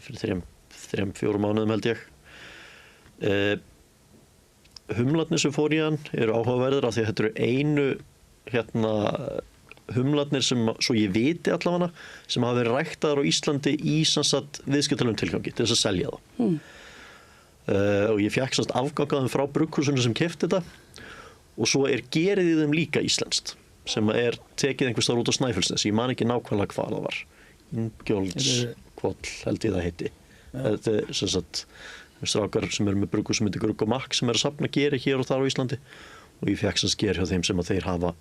fyrir 3-4 mánuðum held ég. Humlarnir sem fór í hann eru áhugaverðir af því að þetta eru einu humlarnir sem, svo ég viti allavega, sem hafa verið ræktaðar á Íslandi í viðskiptalegum tilgangi til þess að selja það. Og ég fékk afgangaðum frá brugghúsinu sem keypti þetta og svo er gerið í þeim líka íslenskt sem er tekið einhvers staðar út á Snæfellsnes. Ég man ekki nákvæmlega hvað það var. Ingólfskvoll held ég það heiti. Þetta er sem sagt strákar sem eru með brugghús sem heitir Grugg og Makk sem eru að safna geri hér og þar á Íslandi og ég fékk sem ger hjá þeim sem að þeir hafa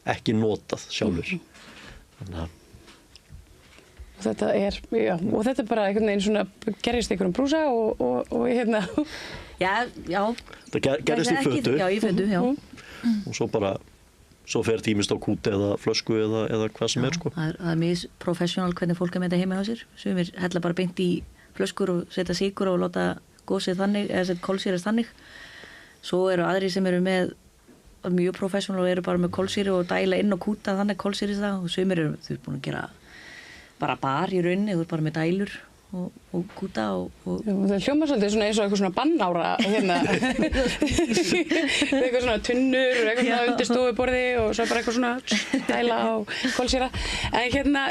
ekki notað sjálfur. Þannig að þetta er, og þetta er bara einhvern veginn svona gerist ykkur brúsa og hérna. Já. Það gerist í fötu. Já, í fötu, já. Og svo fer tímist á kúti eða flösku eða hvað sem er sko. Það er mjög professional hvernig fólk er með þetta heima hjá sér. Sumir hella bara beint í flöskur og setja sykur og láta gósið þannig, eða setja kolsýrast þannig. Svo eru aðri sem eru með mjög professional og eru bara með kolsýri og dæla inn og kúta þannig kolsýrist það og sumir eru búin að gera bara bar í rauninni, þú ert bara með dælur og kúta og það hljómar svolítið svona eins og eitthvað svona bannára hérna eitthvað svona tunnur eitthvað svona undir stofuborði og svo bara eitthvað svona dæla og kolsýra en hérna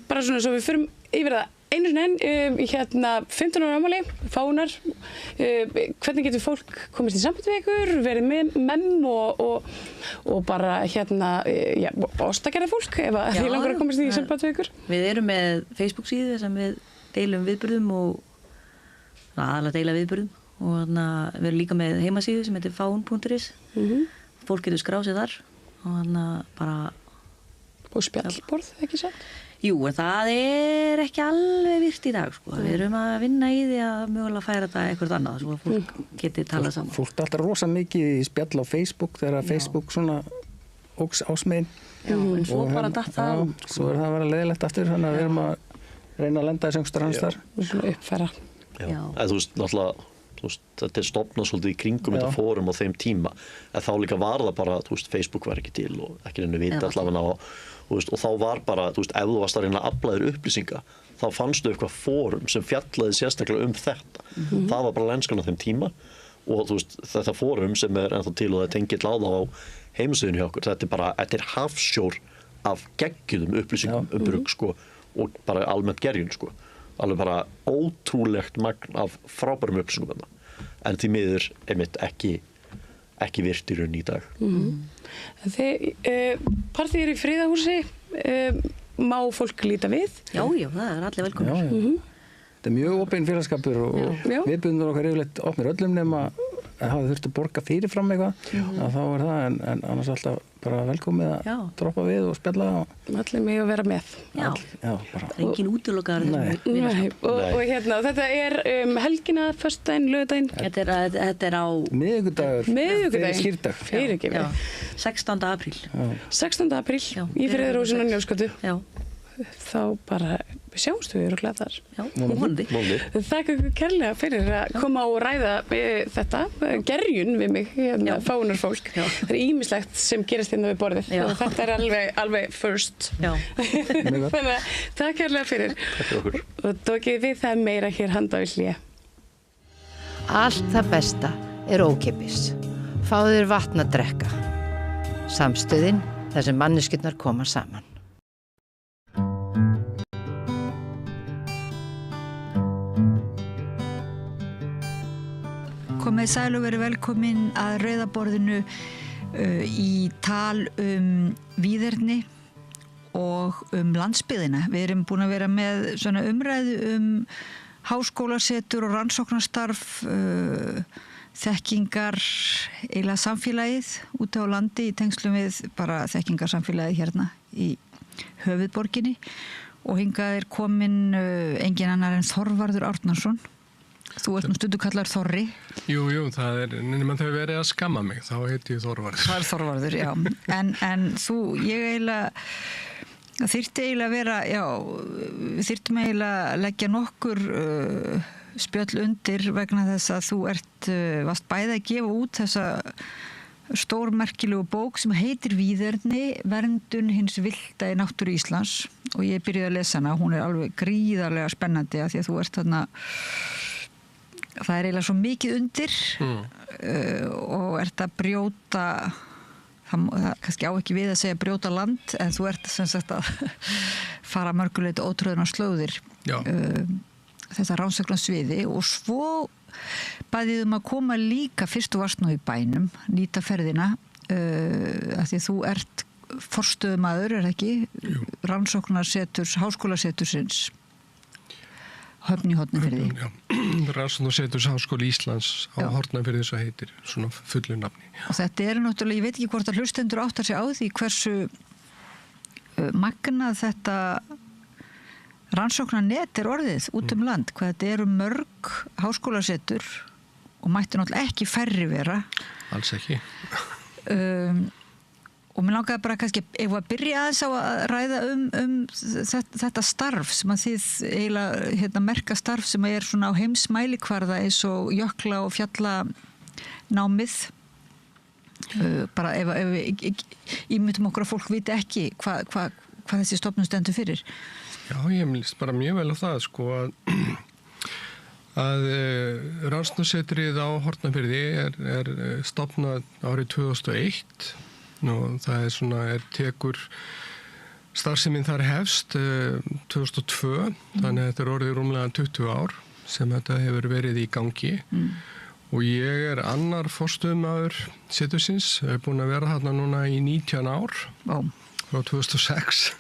bara svona svo við förum yfir það einu sinni enn hérna 15 ára afmæli, fánar hvernig getur fólk komist í samband við ykkur, verið með og bara hérna ostagerða fólk ef því langar að komast í samband við ykkur. Við erum með Facebook síðu sem við deilum viðburðum og aðalega deila viðburðum og við erum líka með heimasíðu sem heitir faun.is fólk getur skráð sig þar og bara og spjallborð, ekki satt? Jú, en það er ekki alveg virt í dag sko. Við erum að vinna í því að mögulega færa þetta eitthvað annað svo að fólk geti talað saman. Fólk er alltaf rosa mikið í spjall á Facebook þegar Facebook svona óks ásmegin. Já, en svo bara datt það. Svo er það að vera leiðilegt aftur þannig að við erum að reyna að lenda í söngstur hans þar. Við svona uppfæra. Já. Þú veist, náttúrulega þetta er stofnað svolítið í kringum þetta fórum á þeim tíma. En þá líka var það bara, Facebook var ekki til og ekki reyna að vita allavega og þá var bara, ef þú varst að reyna að afla þér upplýsinga, þá fannstu eitthvað fórum sem fjallaði sérstaklega þetta. Það var bara lenskan á þeim tíma og þetta fórum sem er ennþá til og það tengill á það á heimasíðunni hjá okkur, þetta er hafsjór af geggjuðum upplýsingum brugg sko og bara almennt gerjun sko. Alveg bara ótrúlegt magn af frábærum upplýsingum þarna. En því miður einmitt ekki virt í raun í dag. Partíð í Friðahúsi, má fólk líta við? Já, það allir velkomnir. Þetta mjög opinn félagskapur og við bundum okkar yfirleitt opnir öllum nema að hafa þurft að borga fyrirfram eitthvað, þá það, en annars alltaf bara velkomið að droppa við og spjalla. Allir mig að vera með. Já, bara. Engin útilokaður. Nei. Og hérna, þetta helgina, föstudaginn, laugardaginn? Þetta á... Miðvikudagur. Skírdag. Fyrirgefið. 16. apríl. 16. apríl, í Friðarhúsinu á Njálsgötu. Já. Þá bara sjáumst við örugglega þar. Já, vonandi. Þakka ykkur kærlega fyrir að koma og ræða þetta, gerjun við mig, fáunar fólk. Það ýmislegt sem gerist hérna við borðið. Þetta alveg first. Þannig að takk kærlega fyrir. Takk fyrir okkur. Og tókið við það meira hér handa við hlýja. Allt það besta ókeypis. Fáðu þér vatn að drekka. Samstöðin þar sem manneskjurnar koma saman. Komið sæl og verið velkomin að Rauðaborðinu í tal víðerni og landsbyggðina. Við erum búin að vera með svona umræðu háskólasetur og rannsóknarstarf, þekkingar, eiginlega samfélagið úti á landi í tengslum við bara þekkingarsamfélagið hérna í höfuðborginni og hingað komin engin annar en Þorvarður Árnason. Þú ert nú stundu kallar Þorri. Jú, nema þau verið að skamma mig, þá heiti ég Þorvarður. Það Þorvarður, já. En ég eiginlega þyrfti eiginlega vera, við þyrftum eiginlega að leggja nokkur spjöll undir vegna þess að þú varst bæði að gefa út þessa stórmerkilegu bók sem heitir Víðerni, verndun hins villta í náttúru Íslands og ég byrjaði að lesa hana, hún alveg gríðarlega spennandi af því að þú ert þarna. Það eiginlega svo mikið undir og ert að brjóta, það kannski á ekki við að segja brjóta land, en þú ert sem sagt að fara mörgulegt ótrúðunar slóðir þetta rannsóknarsviði og svo bæðið að koma líka fyrst þú varst nú í bænum, nýta ferðina af því að þú ert forstöðumaður, ekki? Rannsóknarseturs, háskólasetursins Höfn í Hortnafirði. Já, Rannsóknarseturs Háskóli Íslands á Hortnafirði svo heitir, svona fullu nafni. Og þetta náttúrulega, ég veit ekki hvort að hlustendur áttar sig á því hversu magnað þetta rannsóknarnet orðið út land, hvað þetta mörg háskólasetur og mætti náttúrulega ekki færri vera. Alls ekki. Og mér langaði bara kannski ef að byrja aðeins á að ræða þetta starf sem að þið eiginlega merka starf sem svona á heimsmælikvarða eins og jökla og fjallanámið. Bara ef við ímyndum okkur að fólk viti ekki hvað þessi stofnun stendur fyrir. Já, ég líst bara mjög vel á það sko að Rannsóknarsetrið á Hortnafirði stofnað árið 2001 og það tekur starfsemin þar hefst 2002, þannig að þetta orðið rúmlega 20 ár sem þetta hefur verið í gangi og ég annar forstöðumaður setursins, búin að vera þarna núna í 19 ár frá 2006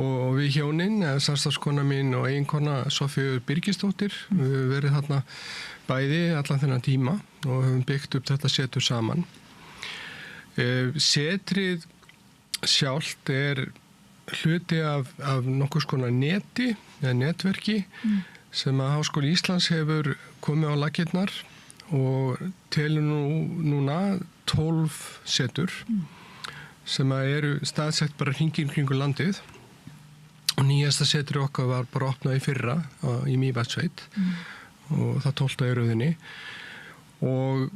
og við hjónin, samstarfskona mín og eiginkona Sofíu Birgisdóttir, við höfum verið þarna bæði allan þennan tíma og höfum byggt upp þetta setur saman. Setrið sjálft hluti af nokkurs konar neti eða netverki sem að Háskóli Íslands hefur komið á laggirnar og telur núna 12 setur sem að staðsett bara hringinn kringu landið og nýjasta setrið okkar var bara opnað í fyrra í Mývatnssveit og það 12. í röðinni og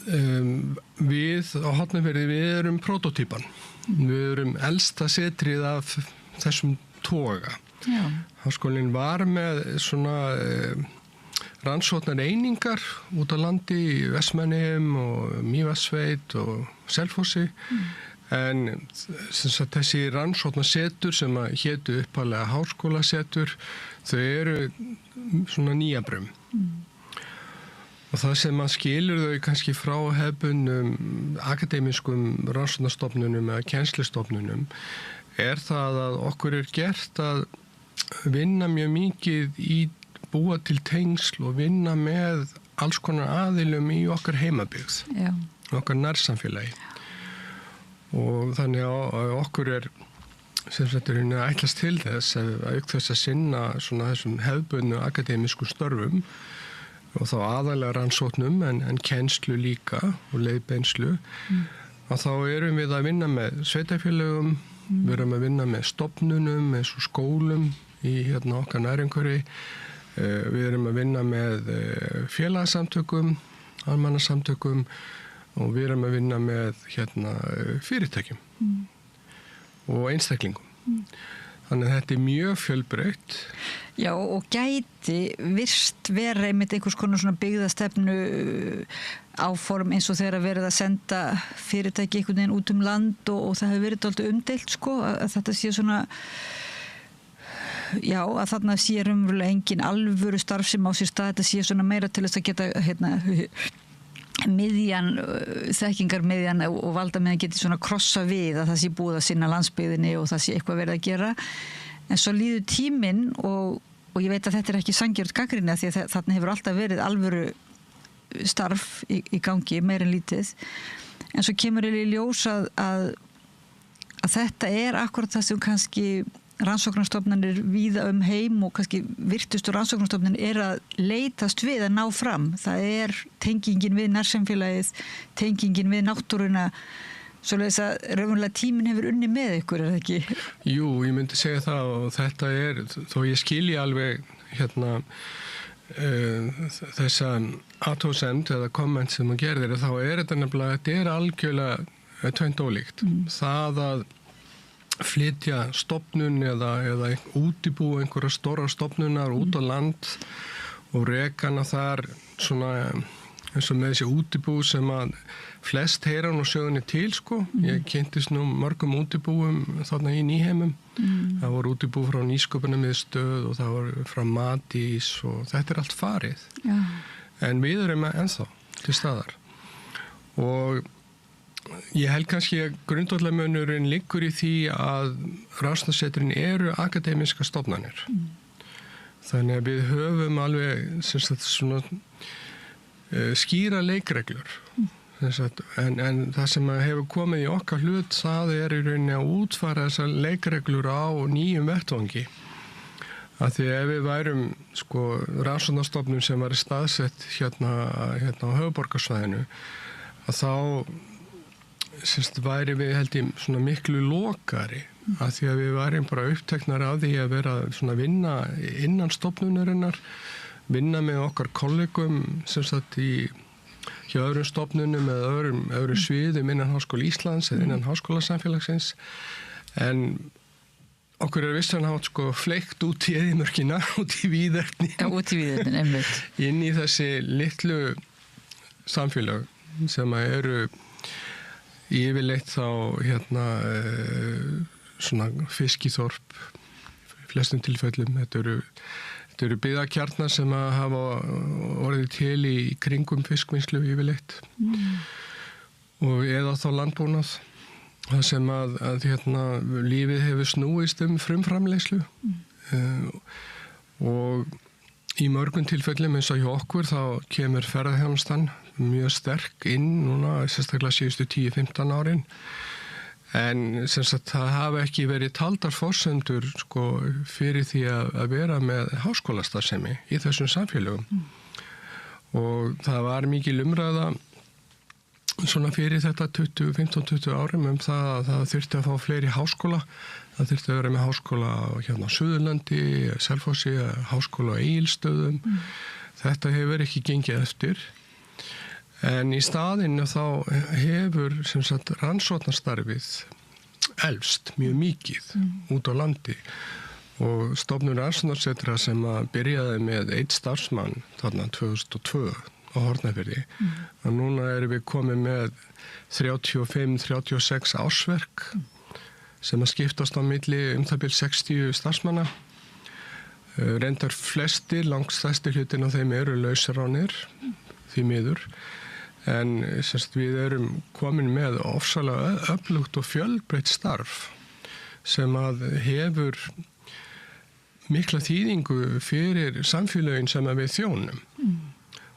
við á Hortnafirði við erum protótípan. Við erum elsta setrið af þessum toga. Háskólinn var með svona rannsóknar einingar út á landi í Vestmannaeyjum og Mývatnssveit og Selfossi En þessi rannsóknarsetur sem að hétu upphaflega háskólasetur, þau eru svona nýjabrum. Og það sem að skilur þau kannski frá hefbundum akademískum rannsóknarstofnunum eða kennslustofnunum er það að okkur er gert að vinna mjög mikið í búa til tengsl og vinna með alls konar aðilum í okkar heimabyggð, okkar nærsamfélagi. Og þannig að okkur er sem sagt ætlast til þess að auk þess að sinna svona þessum hefðbundnu akademísku störfum og þá aðalega rannsóknum en kennslu líka og leiðbeinslu að þá erum við að vinna með sveitarfélögum, við erum að vinna með stofnunum eins og skólum í okkar nærumhverfi, við erum að vinna með félagasamtökum, almannasamtökum og við erum að vinna með fyrirtækjum og einstaklingum. Þannig að þetta er mjög fjölbreytt. Já, og gæti virst vera einmitt einhvers konar svona byggðastefnu áform eins og þegar verið að senda fyrirtæki einhvern veginn út land og það hefur verið alltaf umdeilt að þetta sé svona já, að þarna sé raunverulega engin alvöru starf sem á sér stað, þetta sé svona meira til þess að geta miðjan, þekkingarmiðjan og valdamiðjan geti svona krossa við að það sé búið að sinna landsbyggðinni og það sé eitthvað verið að gera. En svo líður tíminn og ég veit að þetta er ekki sanngjarnt gagnrýni því að þarna hefur alltaf verið alvöru starf í gangi, meir en lítið. En svo kemur í ljós að þetta er akkurat það sem kannski rannsóknarstofnanir víða heim og kannski virtustu rannsóknarstofnun er að leitast við að ná fram. Það er tengingin við nærsamfélagið, tengingin við náttúruna, svoleiðis að raunverulega tíminn hefur unni með ykkur, er það ekki? Jú, ég myndi segja það og þetta er, þó ég skilji alveg þessa athugasemd eða komment sem þú gerðir, þá er þetta nefnilega, þetta er algjörlega tvennt ólíkt. Það að flytja stofnun eða útibú einhverja stóra stofnunar út á land og rekana þar svona eins og með þessi útibú sem að flest heyra nú sögunni til Ég kynntist nú mörgum útibúum þarna í Nýheimum. Það voru útibú frá Nýsköpunarmiðstöð og það voru frá Matís og þetta er allt farið. Já. En við erum ennþá til staðar. Og ég held kannski að grundvallarmunurinn liggur í því að rannsóknarsetrin eru akademíska stofnanir. Þannig að við höfum alveg svona skýra leikreglur. En það sem hefur komið í okkar hlut, það er í rauninni að útfæra þessar leikreglur á nýjum vettvangi. Að því ef við værum rannsóknarstofnun sem var staðsett hérna á höfuðborgarsvæðinu, að þá væri við held ég svona miklu lokari að því að við værim bara uppteknar af því að vera svona vinna innan stofnunarinnar, vinna með okkar kollegum sem sagt hjá öðrum stofnunum eða öðrum sviðum innan Háskóla Íslands eða innan háskólasamfélagsins en okkur er vissan hátt fleikt út í eyðimörkina, út í víðerni. Já, út í víðerni, einmitt. Inn í þessi litlu samfélag sem eru yfirleitt þá svona fiskiþorp flestum tilfellum. Þetta eru byggðakjarnar sem að hafa orðið til í kringum fiskvinnslu yfirleitt og eða þá landbúnað. Það sem að lífið hefur snúist frumframleiðslu og í mörgum tilfellum eins og hjá okkur þá kemur ferðaþjónustan mjög sterk inn núna, sérstaklega síðustu 10-15 árin. En sem sagt það hafa ekki verið taldar forsendur fyrir því að vera með háskólastarfsemi í þessum samfélögum. Og það var mikil umræða svona fyrir þetta 15-20 árum það að það þyrfti að fá fleiri háskóla. Það þyrfti að vera með háskóla á Suðurlandi, Selfossi, háskóla á Egilsstöðum. Þetta hefur ekki gengið eftir. En í staðinu þá hefur sem sagt rannsóknarstarfið elst mjög mikið út á landi og stofnun rannsóknarsetra sem að byrjaði með 1 starfsmann þarna 2002 á Hortnafirði. Og núna erum við komið með 35-36 ársverk sem að skiptast á milli það bil 60 starfsmanna. Reyndar flestir, langstærstir hlutin af þeim eru lausaránir, því miður. En við erum komin með ofsalega öflugt og fjölbreytt starf sem að hefur mikla þýðingu fyrir samfélögin sem við þjónum.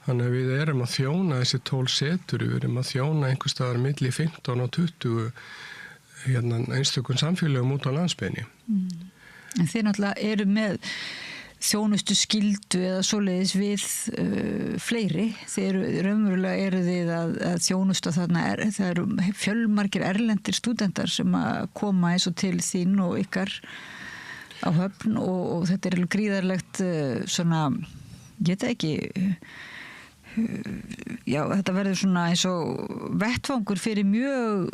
Þannig að við erum að þjóna þessi 12 setur, við erum að þjóna einhvers staðar milli 15 og 20 einstökum samfélögum út á landsbyggðinni. En þið náttúrulega eru með þjónustu skyldu eða svoleiðis við fleiri. Raunverulega eru þið að þjónusta þarna, það eru fjölmargir erlendir stúdentar sem að koma eins og til þín og ykkar á Höfn og þetta er alveg gríðarlegt svona, geta ekki þetta verður svona eins og vettvangur fyrir mjög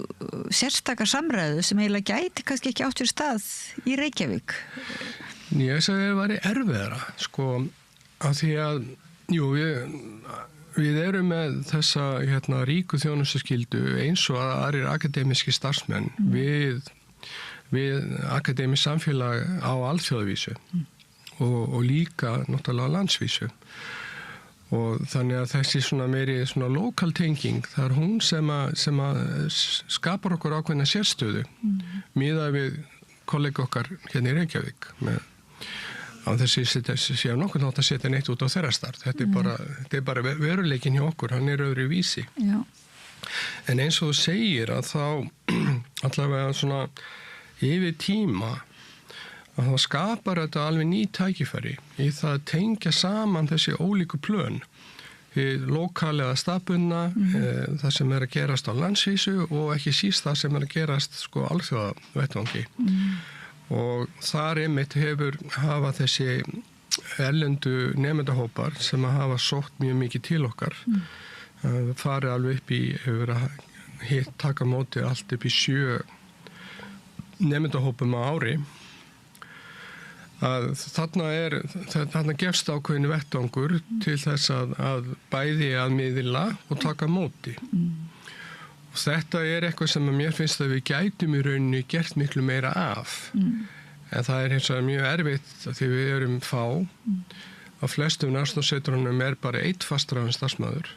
sérstakar samræðu sem eiginlega gæti kannski ekki átt sér stað í Reykjavík. Ég sagði að það væri erfiðara, af því að, við erum með þessa ríku þjónustuskyldu eins og aðrir akademíski starfsmenn við akademísk samfélag á alþjóðavísu og líka náttúrulega landsvísu. Og þannig að þessi meiri lokal tenging, það er hún sem að skapar okkur ákveðna sérstöðu miðað við kollega okkar hérna í Reykjavík á þessi sé nokkuð nátt að setja neitt út á þeirra start. Þetta er bara veruleikin hjá okkur, hann er öðru vísi. Já. En eins og þú segir að þá allavega svona yfir tíma að það skapar þetta alveg ný tækifæri í það að tengja saman þessi ólíku plön, lokalega staðbundna, það sem er að gerast á landsvísu og ekki síst það sem er að gerast alþjóðavettvangi. Og þar einmitt hafa þessi erlendu nemendahópar sem að hafa sótt mjög mikið til okkar, farið alveg upp í, hefur að taka móti allt upp í 7 nemendahópum á ári. Að þarna gefst ákveðinu vettvangur til þess að bæði að miðla og taka móti. Og þetta er eitthvað sem mér finnst að við gætum í rauninni gert miklu meira af. En það er hins vegar mjög erfitt því við erum fá. Á flestum rannsóknarsetrunum er bara 1 fastráðinn starfsmaður.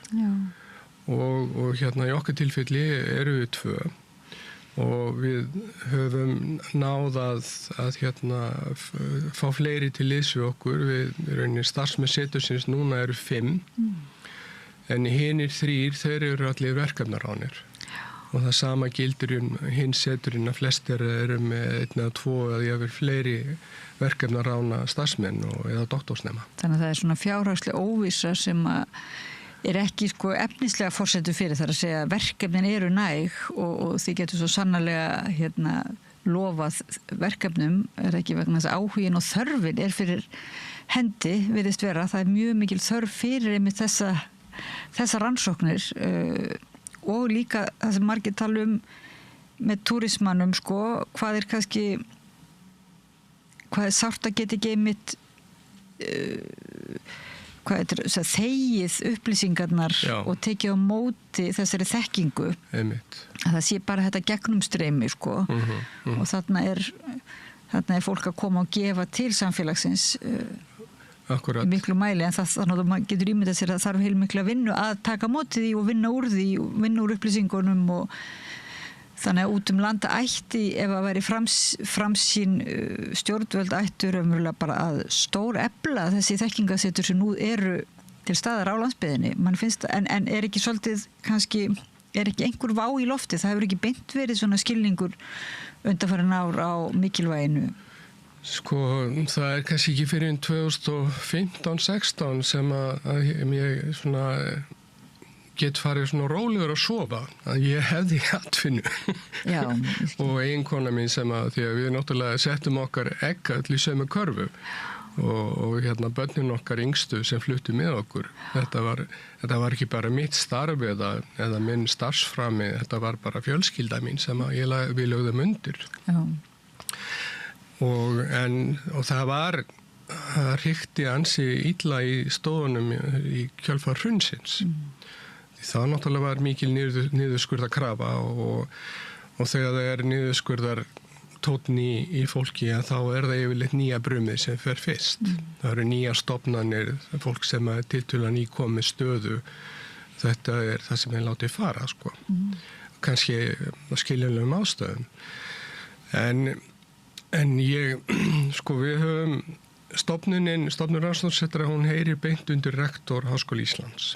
Og í okkar tilfelli eru við 2. Og við höfum náð að fá fleiri til liðs við okkur. Við rauninni starfsmenn setursins núna eru 5. En hinir 3, þeir eru allir verkefnaránir. Og það sama gildir hinn seturinn að flestir eru með 1 eða 2 eða jafnvel fleiri verkefnarána starfsmenn eða doktorsnema. Þannig að það er svona fjárhagslega óvissa sem er ekki efnislega forsendur fyrir, þar að segja að verkefnin eru næg og þið getur svo sannarlega lofað verkefnum, er ekki vegna þess að áhugin og þörfin er fyrir hendi, virðist vera. Það er mjög mikil þörf fyrir einmitt þessa rannsóknir og líka það sem margir tala með túrismannum, hvað er kannski, hvað er sárt að geta ekki einmitt þegið upplýsingarnar og tekið á móti þessari þekkingu. Einmitt. Að það sé bara þetta gegnumstreymi og þarna er fólk að koma og gefa til samfélagsins Akkurat. Í miklu mæli, en þannig að maður getur ímyndað sér að það þarf heilmikla vinnu að taka móti því og vinna úr því og vinna úr upplýsingunum og þannig að út landa ætti, ef að veri framsýn stjórnvöld ættur umverulega bara að stór efla þessi þekkingasetur sem nú eru til staðar á landsbyggðinni. Man finnst, en er ekki svolítið kannski, er ekki einhver vá í lofti, það hefur ekki beint verið svona skilningur undanfarin ár á mikilvæginu. Það er kannski ekki fyrir 2015-16 sem að ég svona get farið svona rólegur að sofa, að ég hefði atvinnu. Já. Og eiginkona mín sem að, því að við náttúrulega settum okkar egg öll í sömu körfu og börnin okkar yngstu sem fluttu með okkur. Þetta var ekki bara mitt starf eða minn starfsframi, þetta var bara fjölskylda mín sem að við lögðum undir. Já. Og það var hrikti ansi illa í stóðunum í kjölfar hrunsins. Það náttúrulega var mikil niðurskurða krafa og þegar það er niðurskurðar tónn í fólki þá er það yfirleitt nýja brumið sem fer fyrst. Það eru nýja stofnanir, fólk sem er tiltölulega nýkomið stöðu. Þetta er það sem er látið fara, sko. Kannski skiljanlegum ástæðum. En ég, sko, við höfum stofnun rannsóknarsettra, hún heyrir beint undir rektor Háskóla Íslands.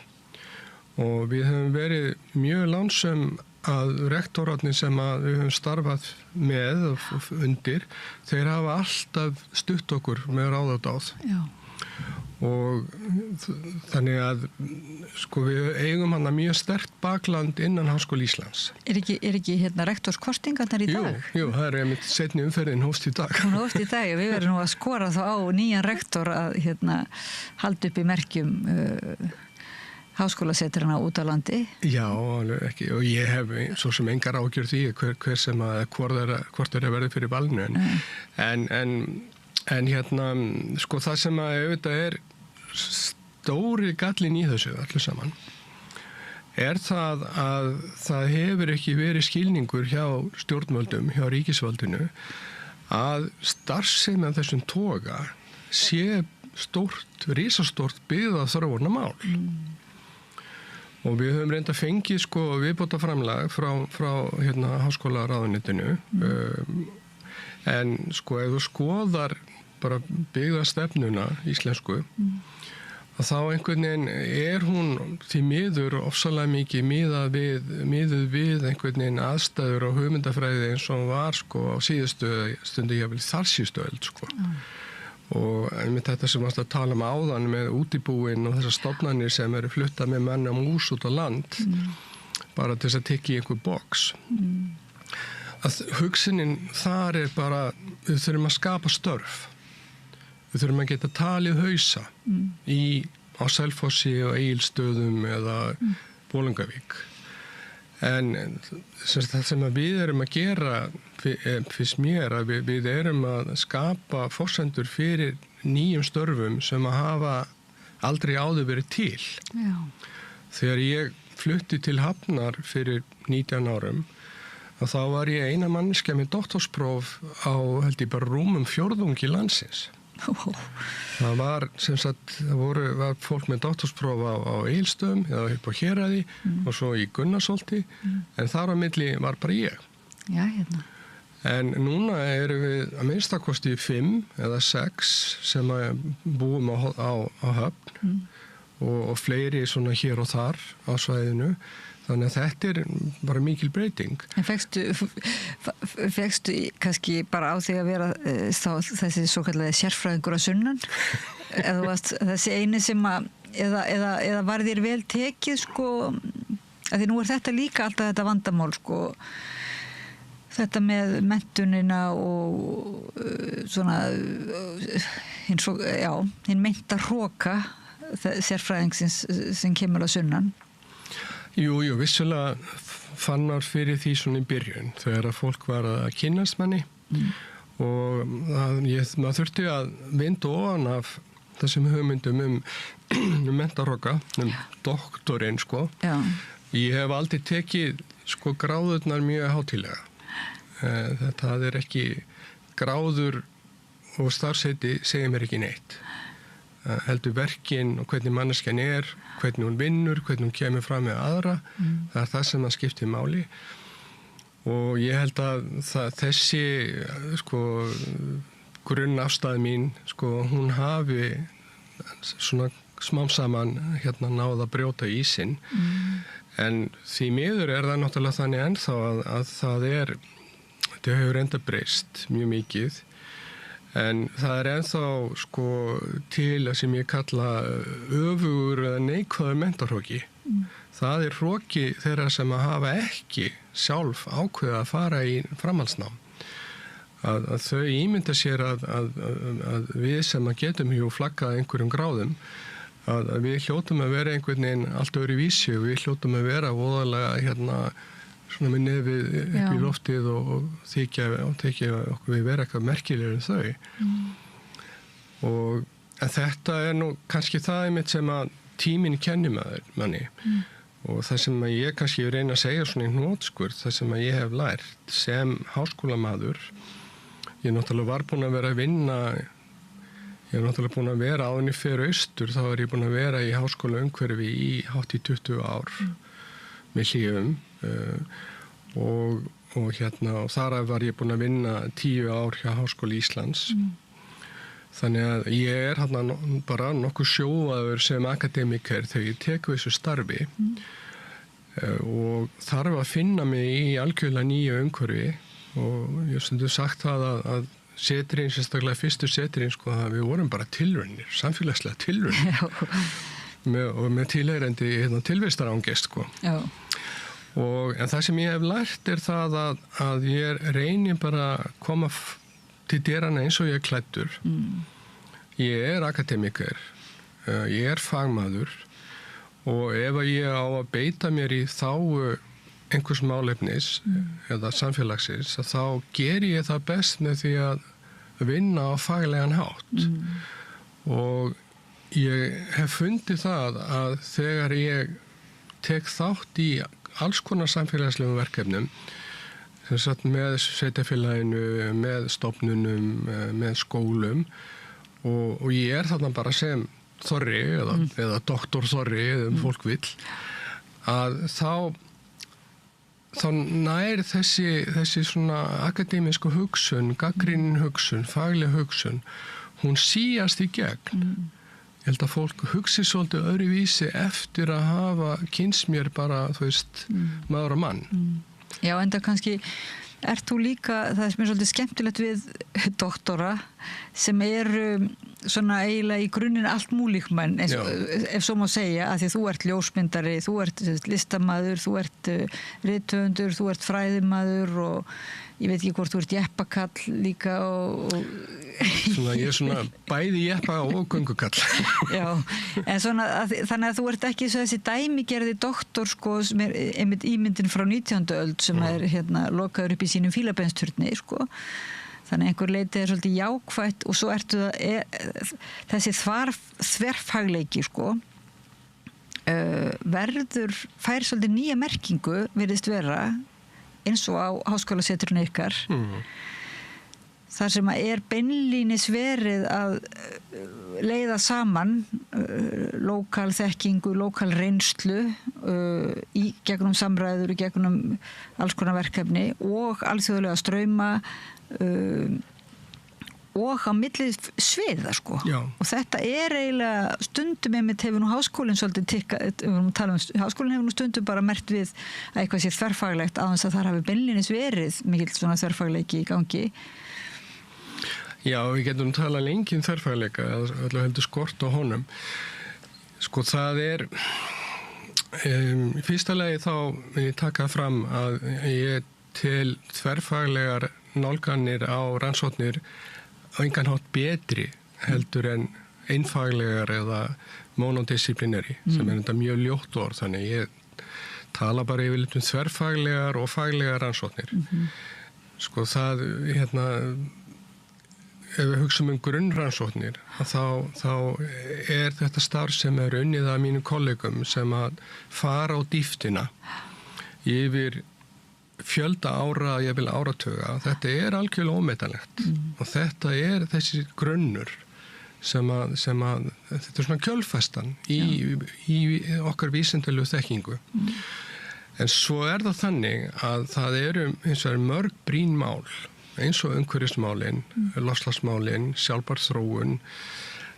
Og við höfum verið mjög lánsöm að rektorarnir sem við höfum starfað með og undir, þeir hafa alltaf stutt okkur með ráðadáð. Já. Og þannig að sko við eigum hana mjög sterkt bakland innan Háskóla Íslands. Er ekki rektorskostingarnar í dag? Jú, það er einmitt seinni umferðin hófst í dag. Hún hófst í dag og við verðum nú að skora þá á nýjan rektor að halda upp í merkjum háskólasetrana út á landi. Já, alveg ekki. Og ég hef svo sem engar ágjörð því hver sem hvort þeir verði fyrir valinu. En sko það sem auðvitað er stóri gallin í þessu allir saman er það að það hefur ekki verið skilningur hjá stjórnvöldum, hjá ríkisvaldinu að starfsemi af þessum toga sé risastórt byggða þróunarmál. Og við höfum reynda fengið sko viðbóta framlag frá háskólaráðuneytinu en sko ef þú skoðar bara byggðastefnuna íslensku að þá einhvern veginn er hún því miður ofsalega mikið miðuð við einhvern veginn aðstæður og hugmyndafræði eins og hún var sko á síðustu stundu ég vil þar síðustu öld sko. Og einmitt þetta sem varst að tala áðan með útibúin og þessar stofnanir sem eru fluttað með menn á mús út á land bara til þess að tekja í einhver box. Að hugsunin þar er bara við þurfum að skapa störf. Við þurfum að geta talið hausa á Selfossi og Egilsstöðum eða Bolungarvík. En það sem við erum að gera fyrst mér að við erum að skapa forsendur fyrir nýjum störfum sem að hafa aldrei áður verið til. Já. Þegar ég flutti til Hafnar fyrir 19 árum og þá var ég eina manneskja með doktorspróf á held ég bara rúmum fjórðungi landsins. Það var var fólk með doktorspróf á Egilsstöðum eða upp á Héraði og svo í Gunnarsholti en þar á milli var bara ég. Já, En núna erum við að minnstakosti 5 eða 6 sem búum á Höfn og fleiri svona hér og þar á svæðinu. Þannig að þetta er bara mikil breyting. En fegstu kannski bara á því að vera þessi svo kallaði sérfræðingur að sunnan? Eða varst þessi eini sem eða var þér vel tekið sko, að því nú er þetta líka alltaf þetta vandamál sko, þetta með menntunina og svona hinn meinta hroka sérfræðingsins sem kemur að sunnan. Jú, vissulega fann maður fyrir því svona í byrjun þegar að fólk var að kynnast manni og maður þurfti að vinda ofan af þessum hugmyndum mentarhroka, doktorinn sko. Já. Ég hef aldrei tekið sko gráðurnar mjög hátíðlega. Þetta er ekki gráður og starfsheiti segir mér ekki neitt. Heldur verkin og hvernig manneskjan er, hvernig hún vinnur, hvernig hún kemur fram með aðra. Það er það sem það skiptir máli. Og ég held að þessi sko, grunnafstæð mín, sko, hún hafi svona smám saman náð að brjóta ísinn. En því miður er það náttúrulega þannig ennþá að þetta hefur enda breyst mjög mikið. En það er ennþá sko til að sem ég kalla öfugur eða neikvæður mentarhroki. Það er hroki þeirra sem að hafa ekki sjálf ákveða að fara í framhaldsnám. Að þau ímynda sér að við sem að getum flaggað einhverjum gráðum, að við hljótum að vera einhvern veginn allt öðru vísi og við hljótum að vera voðalega svona með nefið upp í loftið og þykja okkur við vera eitthvað merkilegur en þau. Og En þetta nú kannski það einmitt sem að tíminn kennir manni og það sem að ég kannski reyna að segja svona í hnotskurð, það sem að ég hef lært sem háskólamaður. Ég náttúrulega var búin að vera að vinna, ég náttúrulega búin að vera áðan í fyrir austur, þá ég búin að vera í háskóla umhverfi í hátt í 20 ár með hléum og þar var ég búin að vinna 10 ár hjá Háskóli Íslands. Þannig að ég bara nokkuð sjóaður sem akademiker þegar ég tek við þessu starfi og þarf að finna mig í algjörlega nýju umhverfi og ég hef stundum sagt það að setrinn, sérstaklega fyrstu setrinn, sko, að við vorum bara tilraunir, samfélagslega tilraunir og með tilheyrandi tilvistarangist, sko. Já. En það sem ég hef lært það að ég reyni bara að koma til dyrana eins og ég klæddur. Ég akademiker, ég fagmaður og ef ég á að beita mér í þágu einhvers málefnis eða samfélagsins, þá ger ég það best með því að vinna á faglegan hátt. Og ég hef fundið það að þegar ég tek þátt í alls konar samfélagslegum verkefnum, með sveitarfélaginu, með stofnunum, með skólum og ég þarna bara sem Þorri eða doktor Þorri eða fólk vill að þá nær þessi svona akademísku hugsun, gagnrýnin hugsun, fagleg hugsun, hún síast í gegn. Ég held að fólk hugsi svolítið öðruvísi eftir að hafa kynnst mér bara, maður og mann. Já, enda kannski ert þú líka, það sem svolítið skemmtilegt við doktora sem eru svona eiginlega í grunninn allt múlíkmenn, ef svo má segja, að því þú ert ljósmyndari, þú ert listamaður, þú ert rithöfundur, þú ert fræðimaður og ég veit ekki hvort þú ert jeppakall líka og ég svona bæði jeppa og göngukall. Já, en svona þannig að þú ert ekki þessi dæmigerði doktor, sko, sem einmitt ímyndin frá 19. öld sem lokaður upp í sínum fílabeinsturni, sko. Þannig einhver leiti svolítið jákvætt og svo ertu þessi þverfagleiki, sko, fær svolítið nýja merkingu, virðist vera, eins og á háskólasetrinu ykkar. Þar sem að beinlínis verið að leiða saman lokal þekkingu, lokal reynslu í gegnum samræður, í gegnum alls konar verkefni og alþjóðlega strauma og á milli sviða, sko. Já. Og þetta eiginlega stundum einmitt hefur nú háskólinn svolítið háskólinn hefur nú stundum bara merkt við að eitthvað sé þverfaglegt á þess að þar hafi beinlínis verið mikill svona þverfagleiki í gangi. Já, við getum talað lengi þverfagleika, öllu heldur skort á honum. Sko, það í fyrsta lagi þá vil ég taka fram að ég til þverfaglegar nálganir á rannsóknir á engan hátt betri heldur en einfaglegar eða monodisciplinary, sem þetta mjög ljótt orð, þannig ég tala bara yfirleitt þverfaglegar og faglegar rannsóknir. Sko, það, ef við hugsaum grunnrannsóknir, þá þetta starf sem unnið af mínum kollegum sem að fara á dýptina yfir fjölda ára, ég vil áratuga. Þetta algjörlega ómetanlegt og þetta þessi grunnur sem að þetta svona kjölfestan í okkar vísindalegu þekkingu. En svo það þannig að það eins og mörg brýn mál eins og umhverfismálin, loftslagsmálin, sjálfbær þróun,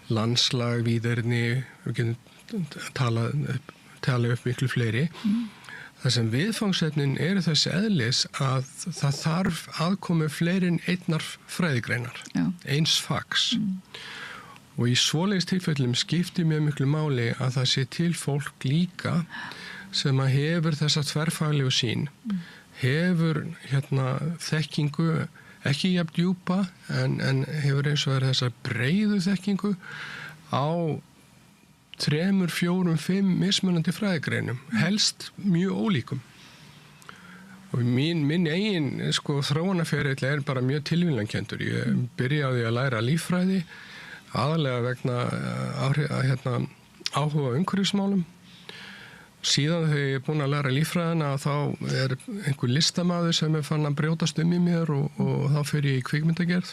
landslag, víðerni, við getum tala upp miklu fleiri. Það sem viðfangsefnin þessi eðlis að það þarf aðkomu fleiri en einnar fræðigreinar, eins fags. Og í svoleiðis tilfellum skiptir mjög miklu máli að það sé til fólk líka sem að hefur þessa þverfaglegu sýn, hefur þekkingu, ekki jafn djúpa, en hefur eins og þessa breiðu þekkingu á 3, 4, 5 mismunandi fræðigreinum, helst mjög ólíkum. Og minn eigin þróunarferill bara mjög tilviljunarkenndur. Ég byrjaði að læra líffræði aðalega vegna áhuga umhverfismálum. Síðan þegar ég er búin að læra líffræðina þá er einhver listamaður sem fann að brjótast í mér og þá fer ég í kvikmyndagerð.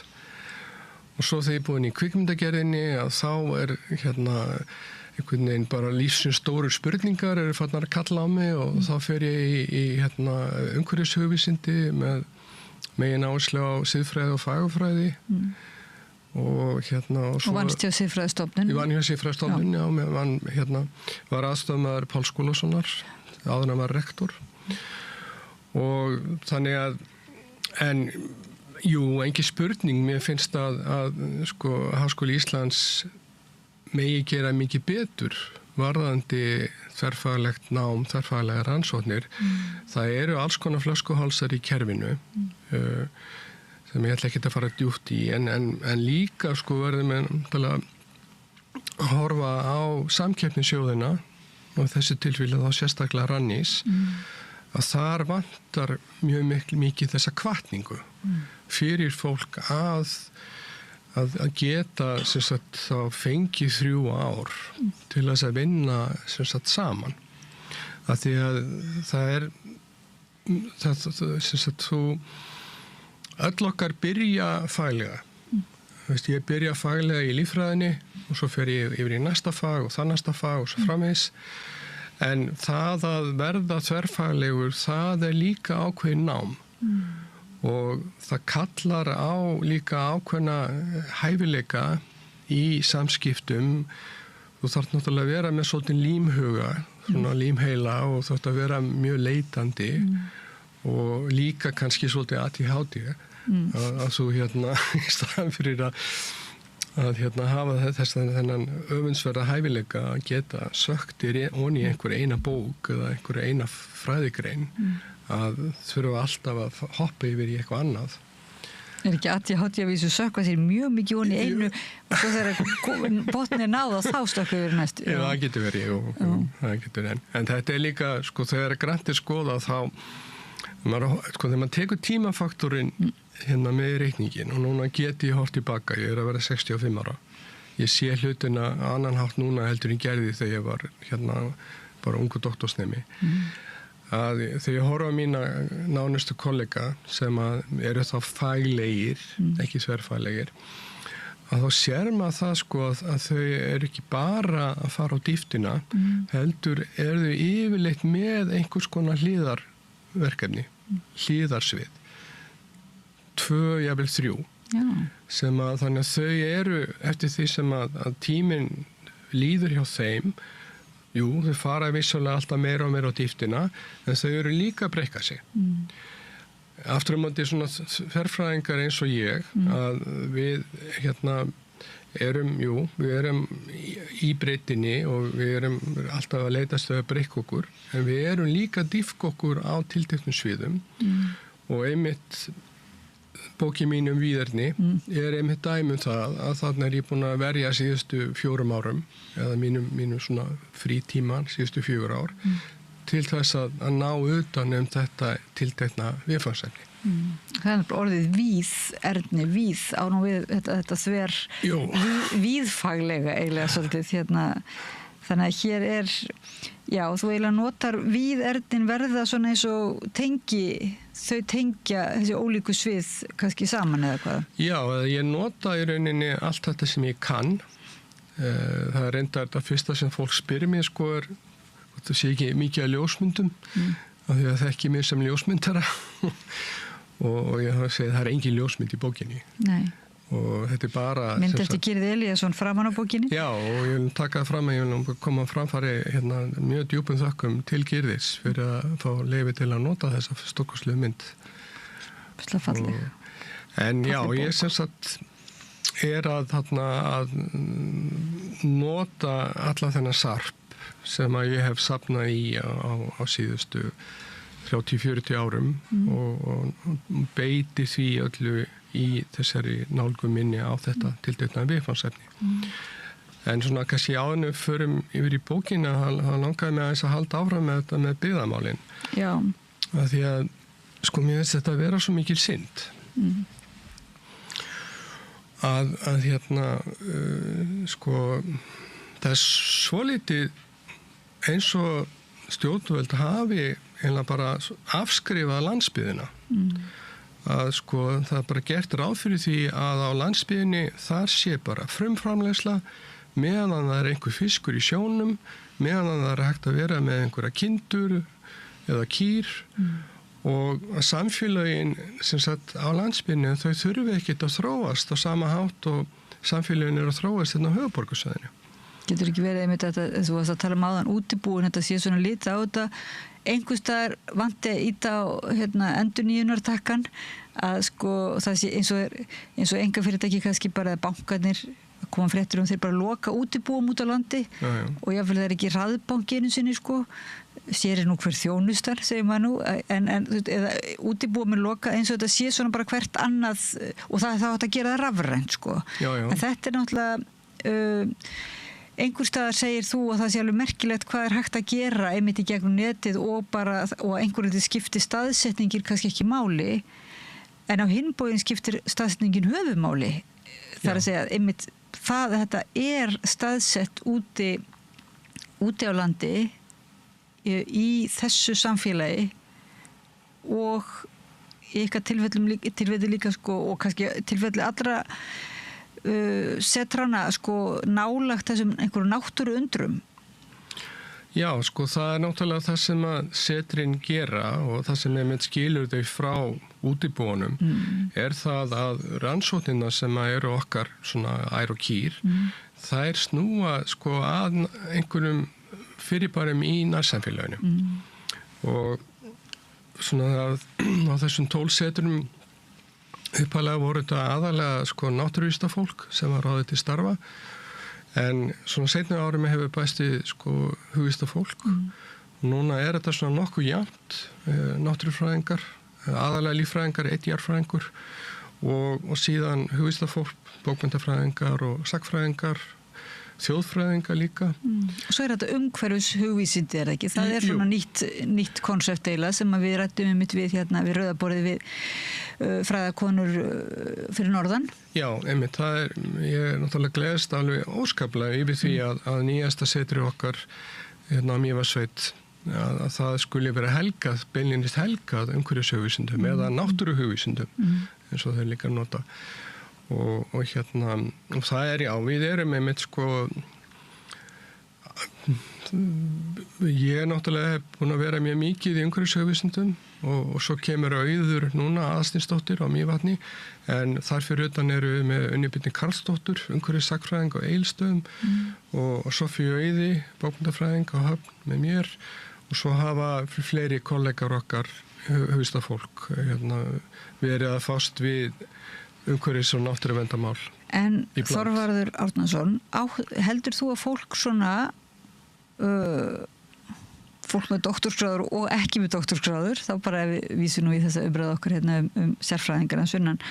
Og svo þegar ég er búin í kvikmyndagerðinni að þá er einhvern veginn bara lífsins stóru spurningar eru farnar að kalla á mig og þá fer ég í umhverfishugvísindi með megin áherslu á siðfræði og fagurfræði. Og vannst hjá Siðfræðistofnun? Ég vann hjá Siðfræðistofnun, já, var aðstofamaður Páls Skúlasonar, áður en var rektor. Og þannig að, engin spurning, mér finnst að Háskóli Íslands megi gera mikið betur varðandi þverfaglegt nám, þverfaglegar rannsóknir. Það eru alls konar flöskuhálsar í kerfinu, sem ég ætla ekki að fara djúpt í, en líka verðum við að horfa á samkeppnissjóðina og þessi tilfelli þá sérstaklega Rannís, að þar vantar mjög mikið þessa hvatningu fyrir fólk að geta þá fengið 3 ár til þess að vinna saman. Af því að það öll okkar byrja faglega. Ég byrja faglega í líffræðinni og svo fer ég yfir í næsta fag og það næsta fag og svo framvegis. En það að verða þverfaglegur, það er líka ákveðin nám. Og það kallar á líka ákveðna hæfileika í samskiptum. Þú þarf náttúrulega að vera með svolítið límhuga, svona límheila og þú þarf að vera mjög leitandi. Og líka kannski svolítið ADHD að þú í staðan fyrir að hafa þennan öfundsverða hæfileika að geta söktir onni í einhver eina bók eða einhver eina fræðigrein að þurfa alltaf að hoppa yfir í eitthvað annað. Er ekki ADHD að vísu sökka sér mjög mikið onni í einu og svo þegar botni náða þá stökku yfir næstu? Já, það getur verið, það getur en þetta er líka, þegar grantir skoða þá þegar maður tekur tímafaktorinn með reikningin og núna geti ég hort tilbaka, ég er að vera 65 ára. Ég sé hlutina annan hátt núna heldur en gerði þegar ég var bara ungu doktorsnemi. Þegar ég horfa á mína nánustu kollega sem eru þá faglegir, ekki þverfaglegir, að þá sér maður það að þau eru ekki bara að fara á dýptina, heldur eru þau yfirleitt með einhvers konar hliðarverkefni. Hliðarsvið 2, jafnvel 3 sem þannig að þau eru eftir því sem að tíminn líður hjá þeim þau fara vissulega alltaf meira og meira á dýptina en þau eru líka að breikka sig aftur móti svona þverfræðingar eins og ég að við við erum í breytinni og við erum alltaf að leitast að breykka okkur en við erum líka að dýpka okkur á tilteknum sviðum og einmitt bókin mín víðerni er einmitt dæmi það að þarna er ég búin að verja síðustu 4 árum eða mínum svona frítíma síðustu 4 ár til þess að ná utan þetta tiltekna viðfangsefni. Það er orðið víð á nú við þetta þver víðfaglega eiginlega svolítið þannig að hér er þú eiginlega notar víðernin verða svona eins og þau tengja þessi ólíku svið kannski saman eða hvað? Já, ég nota í rauninni allt þetta sem ég kann það er reyndar þetta fyrsta sem fólk spyrir mig það sé ekki mikið að ljósmyndum af því að það ekki mér sem ljósmyndara og ég segi það er engin ljósmynd í bókinni. Nei. Og þetta er bara mynd eftir Gyrði Elíasson framan á bókinni? Já, og ég vil taka það fram að ég vil koma framfari mjög djúpum þökkum til Gyrðis fyrir að fá leyfi til að nota þessa stórkostlegu mynd. Þetta falleg. En já, ég sem sagt er að nota alla þennan sarp sem að ég hef safnað í á síðustu 30-40 árum og beiti því öllu í þessari nálgun minni á þetta tiltekna viðfangsefni. En svona kannski áðinu förum yfir í bókina, hann langaði mig aðeins að halda áfram með þetta með byggðamálin. Já. Af því að mér finnst þetta að vera svo mikil synd. að sko það er svolítið eins og stjórnvöld hafi einlega bara afskrifað landsbyggðina. Að sko það er bara gert ráð fyrir því að á landsbyggðinni þar sé bara frumframleiðsla meðan það er einhver fiskur í sjónum, meðan það er hægt að vera með einhverja kindur eða kýr og samfélögin sem sagt á landsbyggðinni þau þurfi ekkert að þróast á sama hátt og samfélögin eru að þróast hérna á höfuðborgarsvæðinu. Getur ekki verið einmitt að þú varst að tala áðan útibúin, þetta sé svona lítið á þetta, einhvers staðar vanti að íta á endurnýjunartakkan að sko það sé eins og enga fyrirtæki kannski bara bankarnir koma fréttir þeir bara loka útibúum út á landi og jáfnvel það er ekki hraðbankinu sinni sko, sér nú hver þjónustar segir maður nú, eða útibúum er loka eins og þetta sé svona bara hvert annað og það átt að gera það rafrænt sko. En þetta er náttúrulega einhver staðar segir þú að það sé alveg merkilegt hvað er hægt að gera einmitt í gegnum netið og einhverjum skiptir staðsetningir kannski ekki máli en á hinn bóginn skiptir staðsetningin höfuðmáli. Það er að segja einmitt þetta er staðsett úti á landi í þessu samfélagi og í eitthvað tilfelli líka sko og kannski tilfelli allra setrana sko nálagt þessum einhverju náttúru undrum? Já, sko það er náttúrulega það sem að setrin gera og það sem einmitt skilur þau frá útibúunum er það að rannsóknina sem eru okkar svona ær og kýr þær snúa sko að einhverjum fyrirbærum í nærsamfélaginu og svona á þessum 12 setrum upphæðlega voru þetta aðalega sko náttúruvísindafólk sem var ráðið til starfa en svona seinna árum hefur bæsti sko hugvísindafólk og núna er þetta svona nokkuð jafnt náttúrufræðingar, aðalega líffræðingar, einn jarðfræðingur og síðan hugvísindafólk, bókmenntafræðingar og sagnfræðingar, þjóðfræðingar líka. Svo er þetta umhverfis hugvísindi er ekki? Það er svona nýtt konsept eiginlega sem við rættum einmitt við hérna við rauðaborðið við fræðakonur fyrir norðan. Já, einmitt, ég er náttúrulega gleðst alveg óskaplega yfir því að nýjasta setri okkar hérna á Mývatnssveit að það skuli vera helgað, beinlínis helgað umhverfishugvísindum eða náttúruhugvísindum eins og þau líka nota. Og hérna, og það er við erum einmitt sko ég er náttúrulega búin að vera mjög mikið í umhverfishugvísindum og svo kemur Auður núna Aðalsteinsdóttir á Mývatni en þar fyrir utan eru við með Unni Birnu Karlsdóttur, umhverfissagnfræðing á Egilsstöðum og Soffíu Auði, bókmenntafræðing á Höfn með mér og svo hafa fleiri kollegar okkar hugvísindafólk hérna, verið að fást við umhverfis- og náttúruverndarmál. En Þorvarður Árnason, heldur þú að fólk svona fólk með doktorsgráður og ekki með doktorsgráður, þá bara ef við vísum nú í þessa umræðu okkar hérna sérfræðingarna sunnan,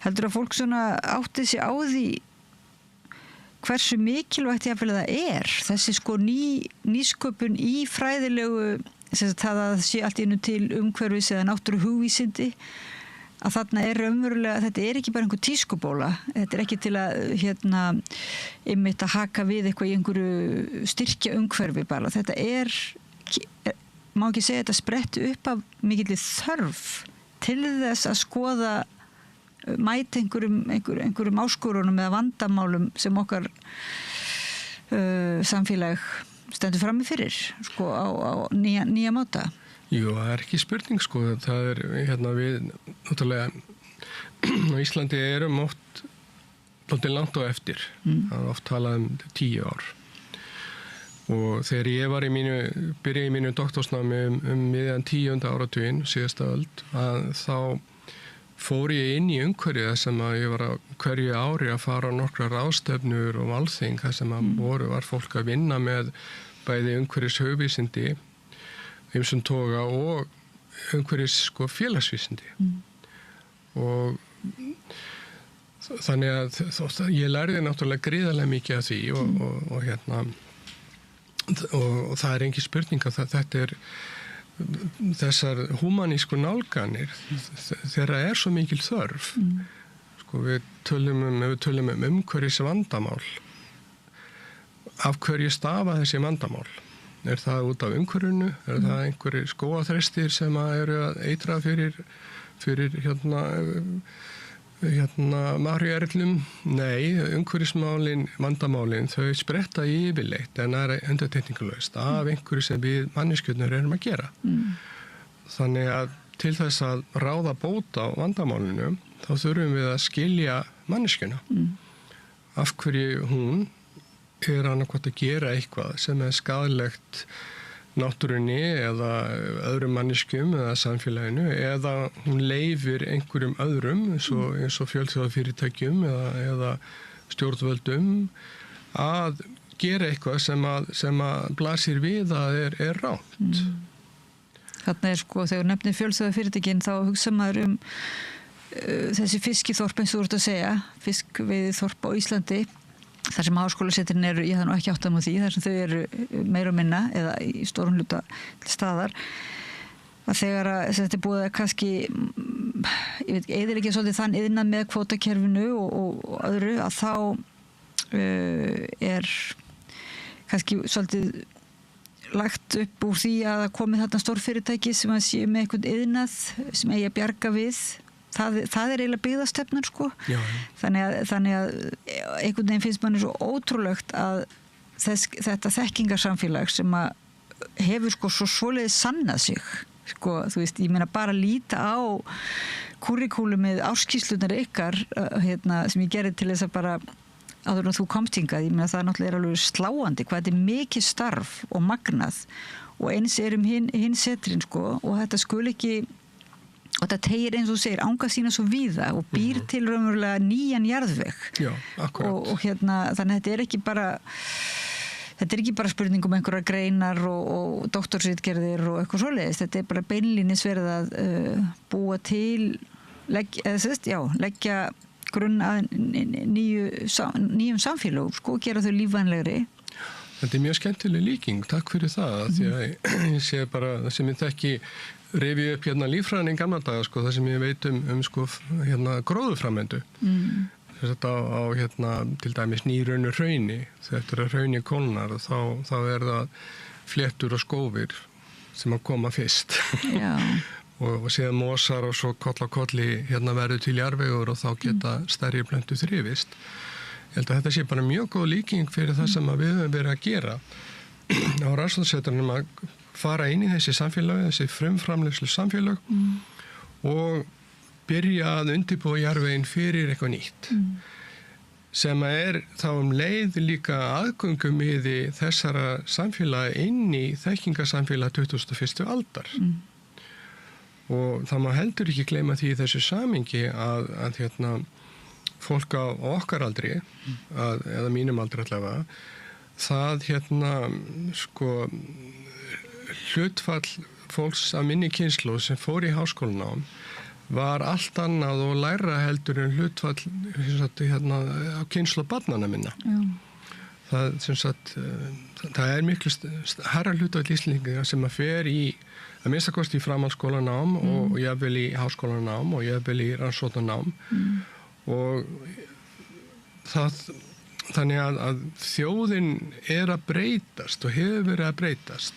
heldur að fólk svona átti sig á því hversu mikilvægt jáfnvel það er þessi sko nýsköpun í fræðilegu það að sé allt í einu til umhverfis eða náttúruhugvísindi að þarna er raunverulega, þetta er ekki bara einhver tískubóla, þetta er ekki til að einmitt að haka við eitthvað í einhverju styrkja umhverfi bara, þetta má ekki segja þetta spretti upp af mikilli þörf til þess að skoða mæta einhverjum áskorunum eða vandamálum sem okkar samfélag stendur frammi fyrir sko á nýja máta. Jú, það er ekki spurning sko, það er hérna við náttúrulega á Íslandi erum oft langt á eftir, það er oft talað 10 ár og þegar ég var byrjaði í mínu doktorsnámi miðjan 10. áratuginn, síðasta öld, að þá fór ég inn í umhverfið sem að ég var hverju ári að fara á nokkra ráðstefnur og málþing þar sem var fólk að vinna með bæði umhverfishugvísindi ýmsum toga og umhverfis sko félagsvísindi og þannig að ég lærði náttúrulega gríðarlega mikið af því og hérna og það er engin spurning að þetta er þessar humanísku nálganir þeirra er svo mikil þörf sko sko, ef við tölum um umhverfis vandamál, af hverju stafa þessi vandamál? Er það út af umhverfinu? Er það einhverjir skógaþrestir sem eru að eitra fyrir marjuerlum? Nei, umhverfismálin, vandamálin, þau spretta yfirleitt en það undantekningarlaust af einhverju sem við manneskjurnar erum að gera. Þannig að til þess að ráða bóta á vandamálinu, þá þurfum við að skilja manneskjuna. Af hverju hún er annarkvæmt að gera eitthvað sem er skaðlegt náttúrunni eða öðrum manneskjum eða samfélaginu, eða hún leyfir einhverjum öðrum eins og fjölþjóðafyrirtækjum eða stjórnvöldum að gera eitthvað sem að blasir við að er rátt. Þarna sko, þegar nefnir fjölþjóðafyrirtækin þá hugsa maður þessi fiskiþorp eins og þú ert að segja, fiskveiðiþorp á Íslandi, þar sem háskólasetrin eru, ég það nú ekki áttan á því, þar sem þau eru meira og minna eða í stórum hluta staðar, að þegar þetta er búið að kannski, ég veit ekki, eða ekki svolítið þann iðnað með kvótakerfinu og öðru, að þá er kannski svolítið lagt upp úr því að komið þarna stórfyrirtæki sem að séu með einhvern iðnað sem eigi að bjarga við. Það er eiginlega byggðastefnan sko. Já. Þannig að einhvern veginn finnst manni svo ótrúlegt að þetta þekkingarsamfélag sem að hefur sko svo svoleiðis sannað sig sko, þú veist, ég meina bara líta á kúrikúlumið áskýrslunar ykkar sem ég gerði til þess að bara áður en þú komst hingað, ég meina það náttúrulega er alveg sláandi hvað þetta er mikið starf og magnað og eins hinn setrin sko og þetta skul ekki og þetta tegir eins og segir ánga sína svo víða og býr til raunverulega nýjan jarðveg. Já, akkurat. Og þannig að þetta er ekki bara spurning um einhverja greinar og doktorsritgerðir og eitthvað svoleiðis, þetta er bara beinlínis verið að búa til leggja grunn að nýjum samfélögum, sko, gera þau lífvænlegri. Þetta er mjög skemmtileg líking, takk fyrir það, því að ég sé bara það sem ég þekki rifið upp líffræðin gamla daga, sko, það sem ég veit sko, gróðuframvindu. Þetta á til dæmis nýraunu hrauni, þegar hrauni kólnar, þá er það fléttur og skófir sem að koma fyrst. Já. og síðan mosar og svo koll á kolli verður til jarðvegur og þá geta stærri plöntur þrifist. Ég held að þetta sé bara mjög góð líking fyrir það sem við höfum verið að gera á rannsóknarsetrunum að fara inn í þessi samfélag, þessi frumframleiðslu samfélag og byrja að undirbúa jarðveginn fyrir eitthvað nýtt sem er þá leið líka aðgöngumiði þessara samfélag inn í þekkingarsamfélag 21. aldar. Og það má heldur ekki gleyma því í þessu samingi að fólk á okkar aldri, eða mínum aldri allavega, það sko hlutfall fólks af minni kynslóð sem fór í háskólanám var allt annað og læra heldur en hlutfall á kynslóð barnanna minna. Það er miklu hærra hlutfall Íslendinga sem að fer í að minnstakosti í framhaldsskólanám og jafnvel í háskólanám og jafnvel í rannsóknarnám og þannig að þjóðin er að breytast og hefur verið að breytast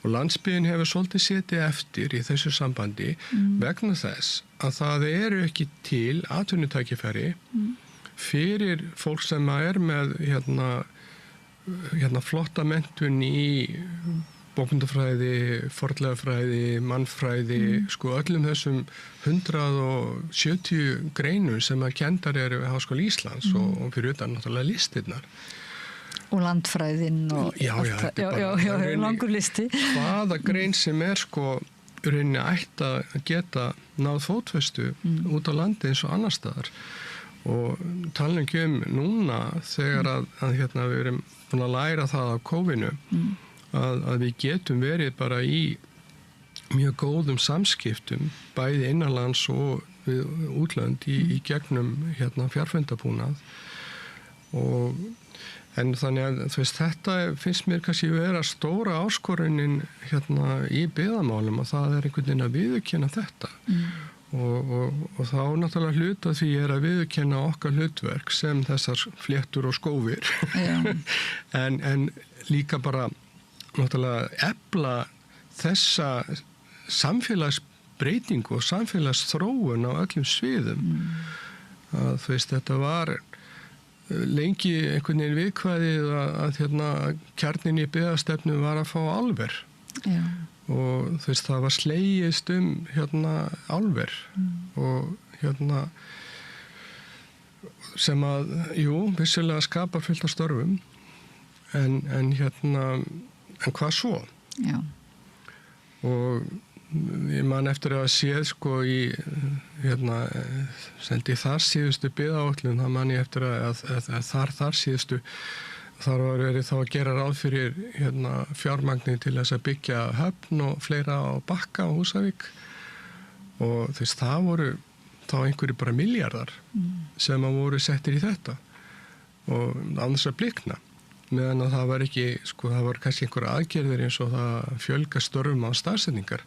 og landsbyggðin hefur svolítið setið eftir í þessu sambandi vegna þess að það eru ekki til atvinnutækifæri fyrir fólk sem er með flotta menntun í bókmyndafræði, fornleifafræði, mannfræði, sko öllum þessum 170 greinum sem að kenndar eru við Háskóla Íslands og fyrir utan náttúrulega listirnar. Og landfræðin og allt það, langur listi. Hvaða grein sem er sko rauninni ætti að geta náð fótfestu út á landi eins og annar staðar. Og talum ekki núna þegar að við erum búin að læra það af kófinu að við getum verið bara í mjög góðum samskiptum bæði innanlands og við útlönd í gegnum fjarfundabúnað en þannig að þetta finnst mér kannski vera stóra áskorunin í byggðamálum og það er einhvern veginn að viðurkenna þetta og þá náttúrulega hluta því að viðurkenna okkar hlutverk sem þessar fléttur og skófir en líka bara náttúrulega efla þessa samfélagsbreytingu og samfélagsþróun á öllum sviðum að þú veist þetta var lengi einhvern veginn viðkvæðið að kjarnin í byggðastefnu var að fá álver og þú veist það var slegist álver og sem að vissulega skapa fullt af störfum en hvað svo? Já. Og ég man eftir að séð sko í sendi þar síðustu byggðaáætlun, það man ég eftir að þar síðustu þar var verið þá að gera ráð fyrir fjármagni til þess að byggja höfn og fleira á Bakka og Húsavík og þess það voru þá einhverju bara miljardar sem að voru settir í þetta og án þess að blikna meðan að það var ekki, sko það var kannski einhverja aðgerðir eins og það fjölga störfum á staðsetningar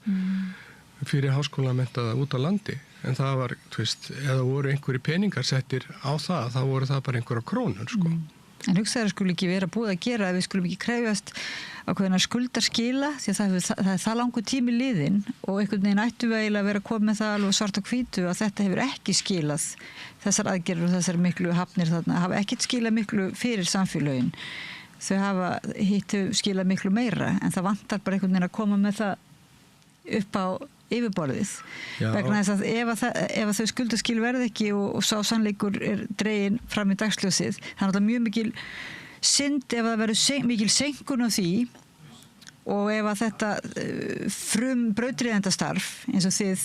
fyrir háskólamenntaða út á landi en það var, þú veist, eða voru einhverju peningar settir á það, þá voru það bara einhverja krónur, sko. En hugsaður skulle ekki vera búið að gera að við skulum ekki krefjast ákveðna skuldarskila því að það er það langur tími liðinn og einhvern veginn ættu við eiginlega að vera að koma með það alveg svart og hvítu að þetta hefur ekki skilað þessar aðgerður og þessar miklu hafnir þarna hafa ekkert skilað miklu fyrir samfélögin. Þau hafa hittu skilað miklu meira en það vantar bara einhvern veginn að koma með það upp á yfirborðið vegna þess að ef þau skuldaskil verði ekki og sá sannleikur er dregin fram í dagsljósið þannig að mjög mikil synd ef það verður mikil senkun á því og ef að þetta brautryðjendastarf eins og þið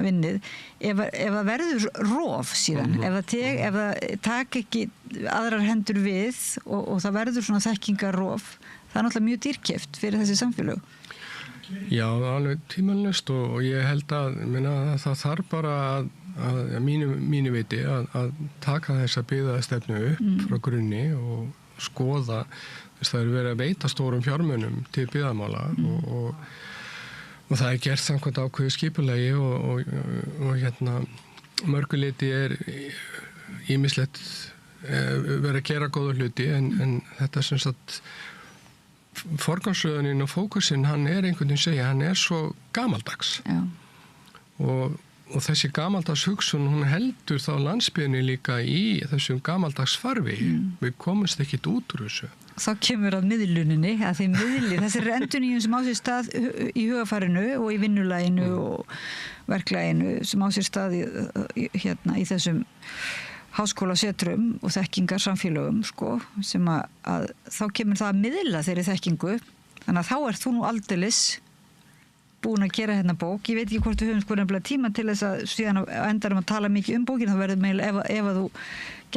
vinnið ef það verður rof síðan ef það tak ekki aðrar hendur við og það verður svona þekkingarof það er náttúrulega mjög dýrkeypt fyrir þessi samfélög. Já, alveg tímanlust og ég held að það þarf bara að mínu viti að taka þessa byggðastefnu upp frá grunni og skoða þess að það er verið að veita stórum fjármunum til byggðamála og það er gert samkvæmt ákveðu skipulagi og mörguleiti er ýmislegt verið að gera góða hluti en þetta sem sagt forgangsröðunin og fókusinn hann er einhvern veginn segja, hann er svo gamaldags og þessi gamaldags hugsun hún heldur þá landsbyggðinni líka í þessum gamaldags farfi við komumst ekkit út úr þessu. Þá kemur að miðluninni að því þessir endurnýjun sem á sér stað í hugafarinu og í vinnulaginu og verklaginu sem á sér stað í þessum háskólasetrum og þekkingar samfélögum sko, sem að þá kemur það að miðla þeirri þekkingu þannig að þá ert þú nú aldeilis búin að gera hérna bók ég veit ekki hvort við höfum sko nefnilega tíma til þess að síðan endarum að tala mikið bókin þá verður meil ef að þú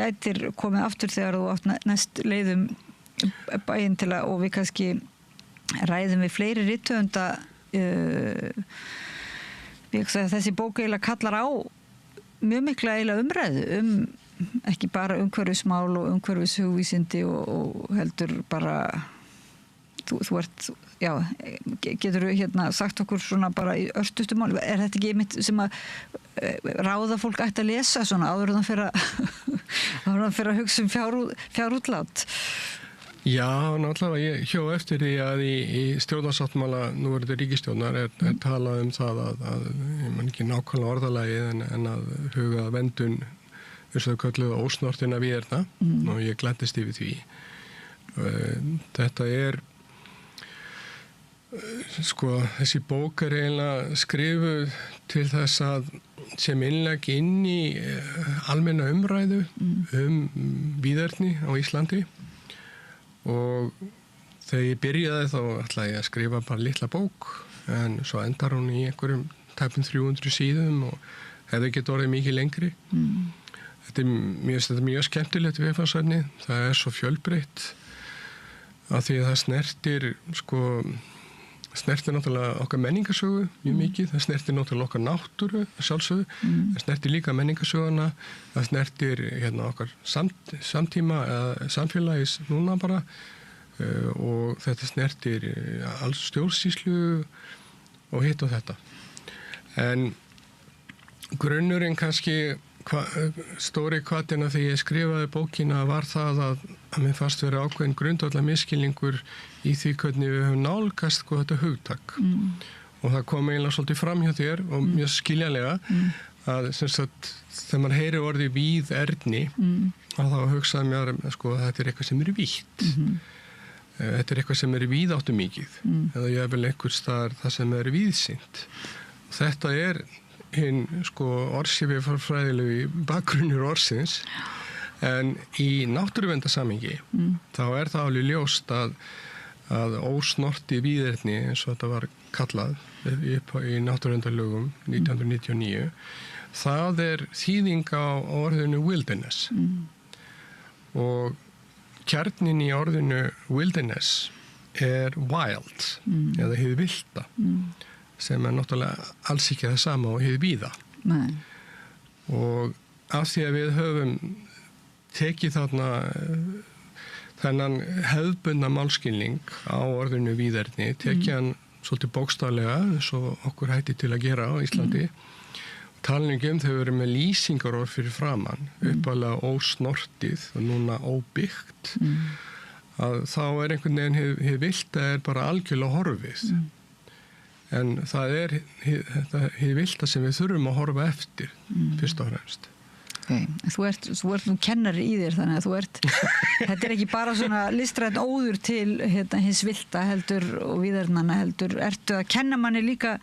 gætir komið aftur þegar þú átt næst leiðum bæinn til að og við kannski ræðum við fleiri rithöfunda þessi bók eiginlega kallar á mjög mikla eiginlega umræðu ekki bara umhverfismál og umhverfishugvísindi og heldur bara þú ert, já, getur þú sagt okkur svona bara í örstustu mál, er þetta ekki einmitt sem að ráða fólk ætti að lesa svona áður en það fer að hugsa fjárútlát? Já, náttúrulega ég hjó eftir því að í stjórnarsáttmála núverandi ríkisstjórnar er talað um það að ég man ekki nákvæmlega orðalagið en að huga vendun þess að kölluðu ósnortina víðerna og ég glæddist yfir því. Þetta er sko þessi bók er eiginlega skrifuð til þess að sem innlegg inn í almenna umræðu víðerni á Íslandi og þegar ég byrjaði þá ætlaði ég að skrifa bara litla bók en svo endar hún í einhverjum tæpum 300 síðum og hefði getið orðið mikið lengri. Þetta er mjög skemmtilegt viðfangsefni, það er svo fjölbreytt af því að það snertir náttúrulega okkar menningarsögu mjög mikið, það snertir náttúrulega okkar náttúru sjálfsögðu, það snertir líka menningarsöguna, það snertir okkar samtíma eða samfélagis núna bara og þetta snertir alls stjórnsýslu og hitt og þetta. En Grunnurinn kannski stóri hvatina þegar ég skrifaði bókina var það að mér fannst vera ákveðin grundvallar miskilningur í því hvernig við höfum nálgast þetta hugtak. Og það kom eiginlega svolítið fram hjá þér og mjög skiljanlega að þegar maður heyri orðið víðerni að þá hugsaði mér að þetta er eitthvað sem er vítt. Þetta er eitthvað sem er víðáttumikið eða jafnvel einhvers staðar það sem er víðsýnt. Þetta er hinn orðsifjafræðilegu bakgrunnur orðsins en í náttúruverndarsamhengi þá er það alveg ljóst að ósnortið víðerni eins og þetta var kallað í náttúruverndarlögum 1999 það er þýðing á orðinu wilderness og kjarnin í orðinu wilderness er wild eða hið villta sem er náttúrulega alls ekki það sama og hið víða. Nei. Og af því að við höfum tekið þarna þennan hefðbundna málskilning á orðinu víðerni, tekið hann svolítið bókstaflega eins og okkur hætti til að gera á Íslandi. Talningum þau verið með lýsingarorð fyrir framann, uppalega ósnortið og núna óbyggt, að þá er einhvern veginn hið villta er bara algjörlega horfið. En það er hið villta sem við þurfum að horfa eftir, fyrst og fremst. Okay. Þú ert nú kennari í þér þannig að þetta er ekki bara svona listrænt óður til hins villta heldur og víðernana heldur. Ertu að kenna manni líka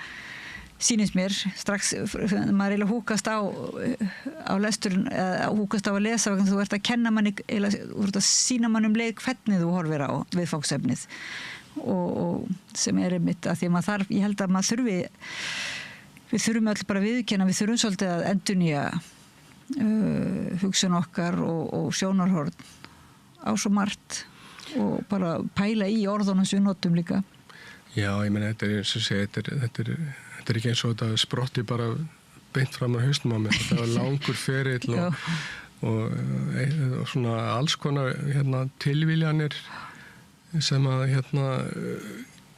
sýnist mér, strax maður eiginlega húkast á lesturinn, húkast á að lesa vegna þú ert að kenna manni, þú ert að sýna manni leið hvernig þú horfir á viðfangsefnið og sem er einmitt að því að maður þarf, ég held að maður við þurfum öll bara viðurkenna, við þurfum svolítið að endurnýja hugsun okkar og sjónarhorn á svo margt og bara pæla í orðunum sem við notum líka. Já, ég meina þetta er eins og segja, þetta er ekki eins og þetta sprotti bara beint fram á hausnum á mér, þetta var langur ferill og svona alls konar tilviljanir sem að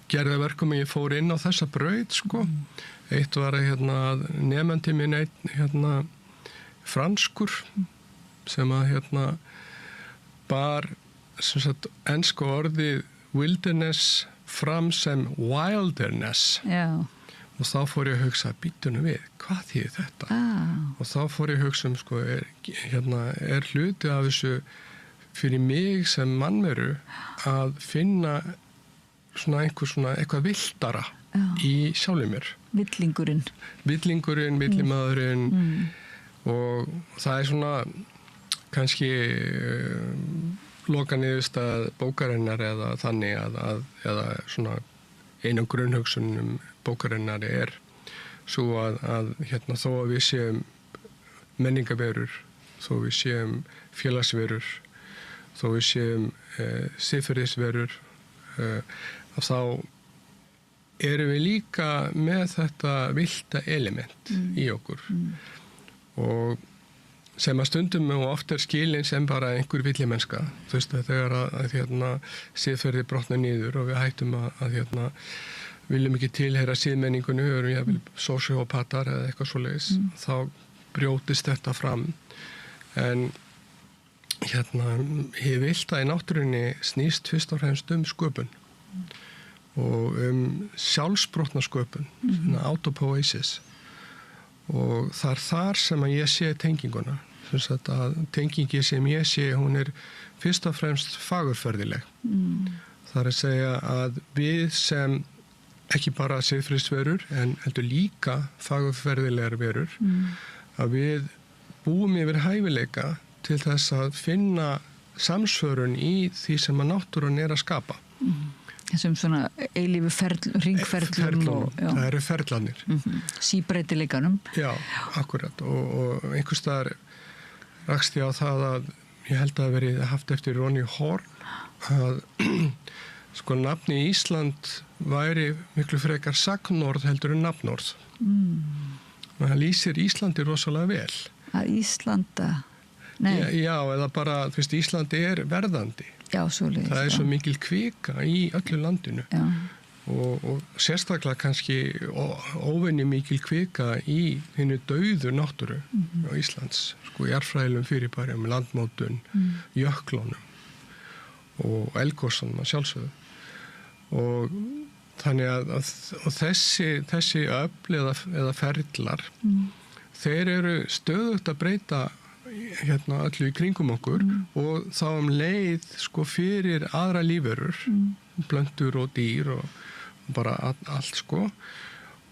gerði verkum að ég fór inn á þessa braut Eitt var að nefandi minn franskur sem að bar ensku orðið wilderness fram sem wilderness. Já. Og þá fór ég að hugsa býtunum við, hvað þýðir þetta? Og þá fór ég að hugsa er hluti af þessu fyrir mig sem mannveru að finna eitthvað villtara í sjálfum mér. Villingurinn, villimaðurinn og það er svona kannski loka niðurstað bókarinnar eða þannig eða svona einu grunnhugsunum bókarinnar er svo að þó að við séum menningaverur, þó við séum félagsverur, þó við séum siðferðisverur, þá erum við líka með þetta villta element í okkur og sem að stundum og oft er skilin sem bara einhver villimennska. Þú veist þegar að siðferði brotna niður og við hættum að viljum ekki tilheyra siðmenningunni, við erum jafnvel sósíópatar eða eitthvað svoleiðis, þá brjótist þetta fram. En hið villta í náttúrunni snýst fyrst og fremst sköpun og sjálfsbrotna sköpun, autopoiesis. Og það er þar sem að ég sé tenginguna. Að tengingi sem ég sé, hún er fyrst og fremst fagurferðileg. Það er að segja að við sem ekki bara siðferðisverur en heldur líka fagurferðilegar verur, að við búum yfir hæfileika til þess að finna samsvörun í því sem að náttúran er að skapa. Þessum svona eilífu ringferðlum. Það eru ferðlanir. Síbreytileikanum. Já, akkurat. Og einhvers staðar rakst ég á það að ég held að verið haft eftir Ronny Horn að nafni í Ísland væri miklu frekar sagnorð heldur en nafnorð. Það lýsir Íslandi rosalega vel. Að Íslanda? Nei. Já, eða bara, Íslandi er verðandi. Já, svoleiðis. Það er svo mikil kvika í öllu landinu. Já. og sérstaklega kannski óvenju mikil kvika í hinni dauðu náttúru á Íslands, sko jarðfræðilegum fyrirbærum, landmótun, jöklunum og eldgosunum að sjálfsögðu. Og þannig að þessi öfl eða ferlar, þeir eru stöðugt að breyta öllu í kringum okkur og þá leið sko fyrir aðra lífverur, plöntur og dýr og bara allt sko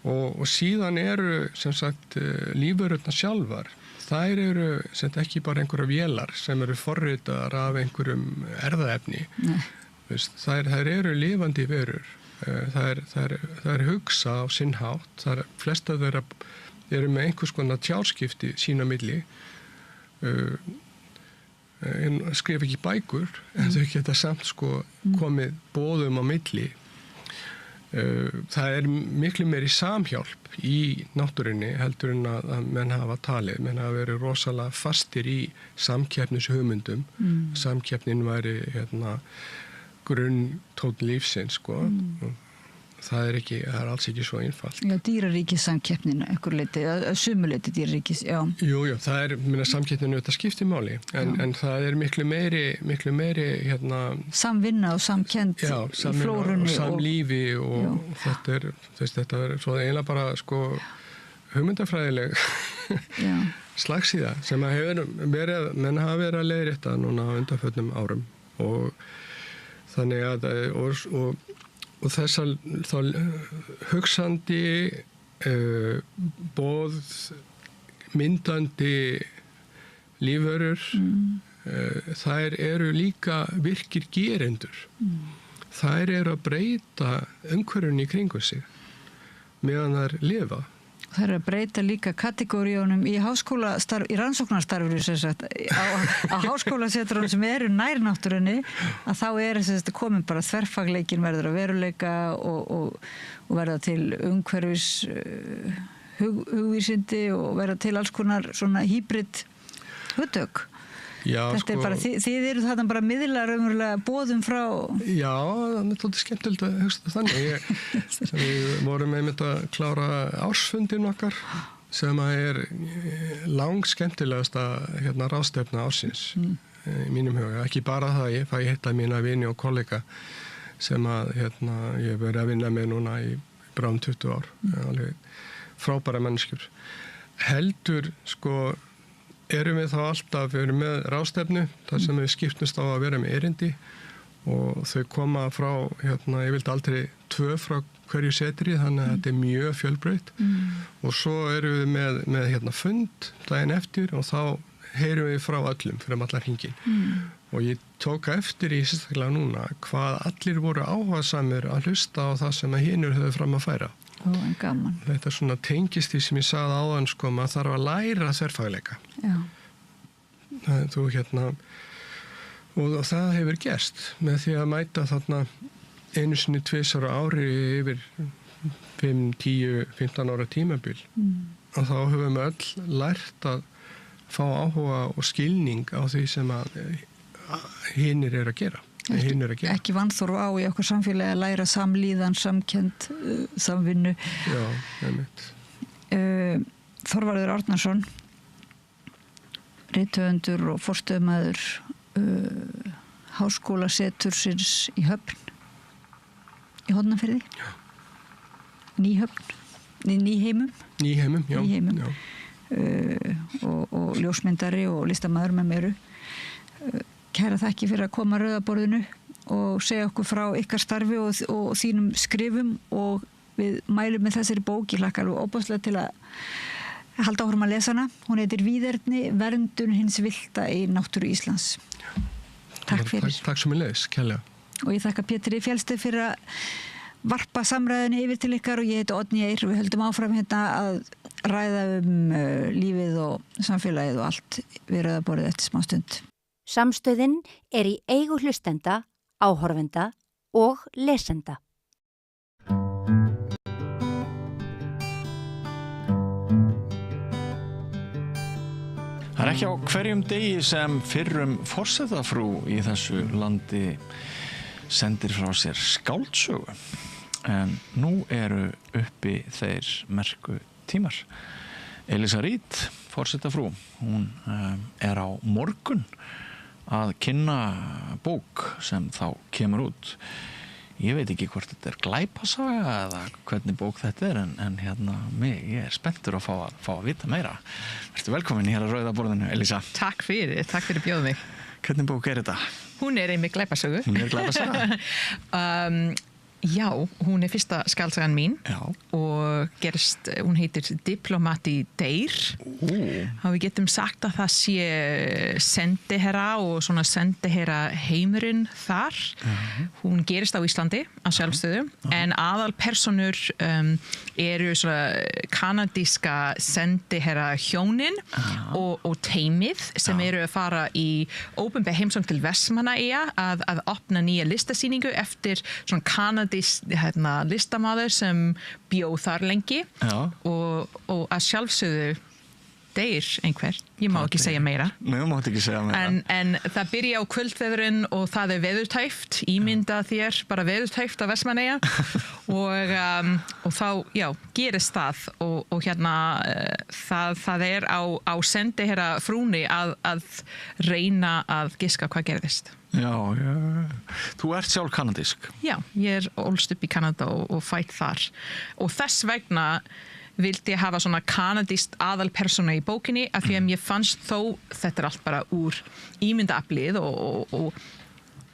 og síðan eru sem sagt lífverurnar sjálfar, þær eru sem sagt ekki bara einhverja vélar sem eru forritaðar af einhverjum erfðaefni. Þær eru lifandi verur, þær hugsa á sinn hátt, flesta þeirra eru með einhvers konar tjárskipti sín á milli, skrifa ekki bækur en þau geta samt sko komið boðum á milli. Það miklu meiri samhjálp í náttúrunni heldur en að menn hafa talið. Menn hafa verið rosalega fastir í samkeppnishugmyndum. Samkeppnin væri grunntónn lífsins sko. Það er alls ekki svo einfalt. Já, dýraríkissamkeppnin einhver leyti, að sumu leyti dýraríkis, já. Jú, það samkeppnin auðvitað skiptir máli, en það er miklu meiri samvinna og samkennd í flórunni og samlífi og þetta er svo eiginlega bara sko hugmyndafræðileg slagsíða sem að menn hafa verið að leiðrétta núna á undanförnum árum og þannig að og þessar hugsandi, myndandi lífverur, þær eru líka virkir gerendur. Þær eru að breyta umhverfinu í kringu sig meðan þær lifa. Það er að breyta líka kategóriunum í háskólastarf, í rannsóknarstarfinu sem sagt, á háskólasetrunum sem eru nær náttúrunni, að þá sem sagt komin bara þverfagleikin verður að veruleika og verða til umhverfis hugvísindi og verða til alls konar svona hýbrid hugtök. Já, þetta bara, þið eru þarna bara miðlar umverulega boðum frá... Já, það er tóttið skemmtilegt að hugsa þannig. Við vorum einmitt að klára ársfundin okkar sem er langskemmtilegasta ráðstefna ársins í mínum huga. Ekki bara það, ég fæ hitta mína vini og kollega sem að ég verið að vinna með núna í bráðum 20 ár. Alveg frábæra manneskjur. Heldur, sko, erum við þá alltaf, við erum með ráðstefnu þar sem við skiptumst á að vera með erindi og þau koma frá, ég vildi aldrei 2 frá hverju setri, þannig að þetta er mjög fjölbreytt og svo erum við með fund daginn eftir og þá heyrum við frá öllum fyrir allar hringin og ég tók eftir í sérstaklega núna hvað allir voru áhugasamir að hlusta á það sem að hinur höfðu fram að færa. En gaman. Þetta svona tengist því sem ég sagði áðan sko, maður þarf að læra þverfagleika. Já. Þú og það hefur gerst með því að mæta þarna einu sinni 2 ára ári yfir 5, 10, 15 ára tímabil. Og þá höfum við öll lært að fá áhuga og skilning á því sem að hinir eru að gera. Ekki vanþorf á í okkur samfélagi að læra samlíðan, samkennd, samvinnu. Já, einmitt. Þorvarður Árnason, rithöfundur og forstöðumaður háskólasetursins í Höfn, í Hornafirði. Já. Nýhöfn, Nýheimum. Nýheimum, já. Nýheimum. Já. Og ljósmyndari og listamaður með mér. Kæra þakki fyrir að koma að Rauðaborðinu og segja okkur frá ykkar starfi og þínum skrifum og við mælum með þessari bók. Ég hlakka alveg óbúslega til að halda áfram að lesa hana. Hún heitir Víðerni, verndun hins villta í náttúru Íslands. Já. Takk fyrir. Takk sem ég leis, kærlega. Og ég þakka Pétri Fjellsteð fyrir að varpa samræðinu yfir til ykkar og ég heiti Oddný Eir. Við höldum áfram að ræða lífið og samfélagið og allt við Rauðaborðið eftir smá stund. Samstöðin er í eigu hlustenda, áhorfenda og lesenda. Það er ekki á hverjum degi sem fyrrum forsetafrú í þessu landi sendir frá sér skáldsögu. En nú eru uppi þeir merku tímar. Elísa Reid, forsetafrú, hún á morgun að kynna bók sem þá kemur út. Ég veit ekki hvort þetta glæpasaga eða hvernig bók þetta en ég spenntur að fá að vita meira. Vertu velkomin hér að Rauða borðinu, Elísa. Takk fyrir bjóð mig. Hvernig bók þetta? Hún einmitt glæpasögu. Hún glæpasaga? Já, hún fyrsta skaldsagan mín. Já. Og gerst, hún heitir Diplomati deyr. Og við getum sagt að það sé sendiherra og svona sendiherra heimurinn þar. Hún gerist á Íslandi að sjálfsögðu, en aðalpersonur eru svona kanadíska sendiherra hjónin og teymið sem eru að fara í opinber heimsókn til Vestmannaeyja að opna nýja listasýningu eftir svona kanadísk listamaður sem bjó þar lengi og að sjálfsögðu deyr einhver, ég má ekki segja meira. Nei, þú mátt ekki segja meira. En það byrja á kvöldveðurinn og það veðurtæft, ímynda þér bara veðurtæft á Vestmannaeyja og þá, gerist það og það á sendiherra frúni að reyna að giska hvað gerðist. Já. Þú ert sjálf kanadísk. Já, ég ólst upp í Kanada og fætt þar og þess vegna vildi ég hafa svona kanadískt aðalpersona í bókinni af því að mér fannst þó þetta allt bara úr ímyndaaflið og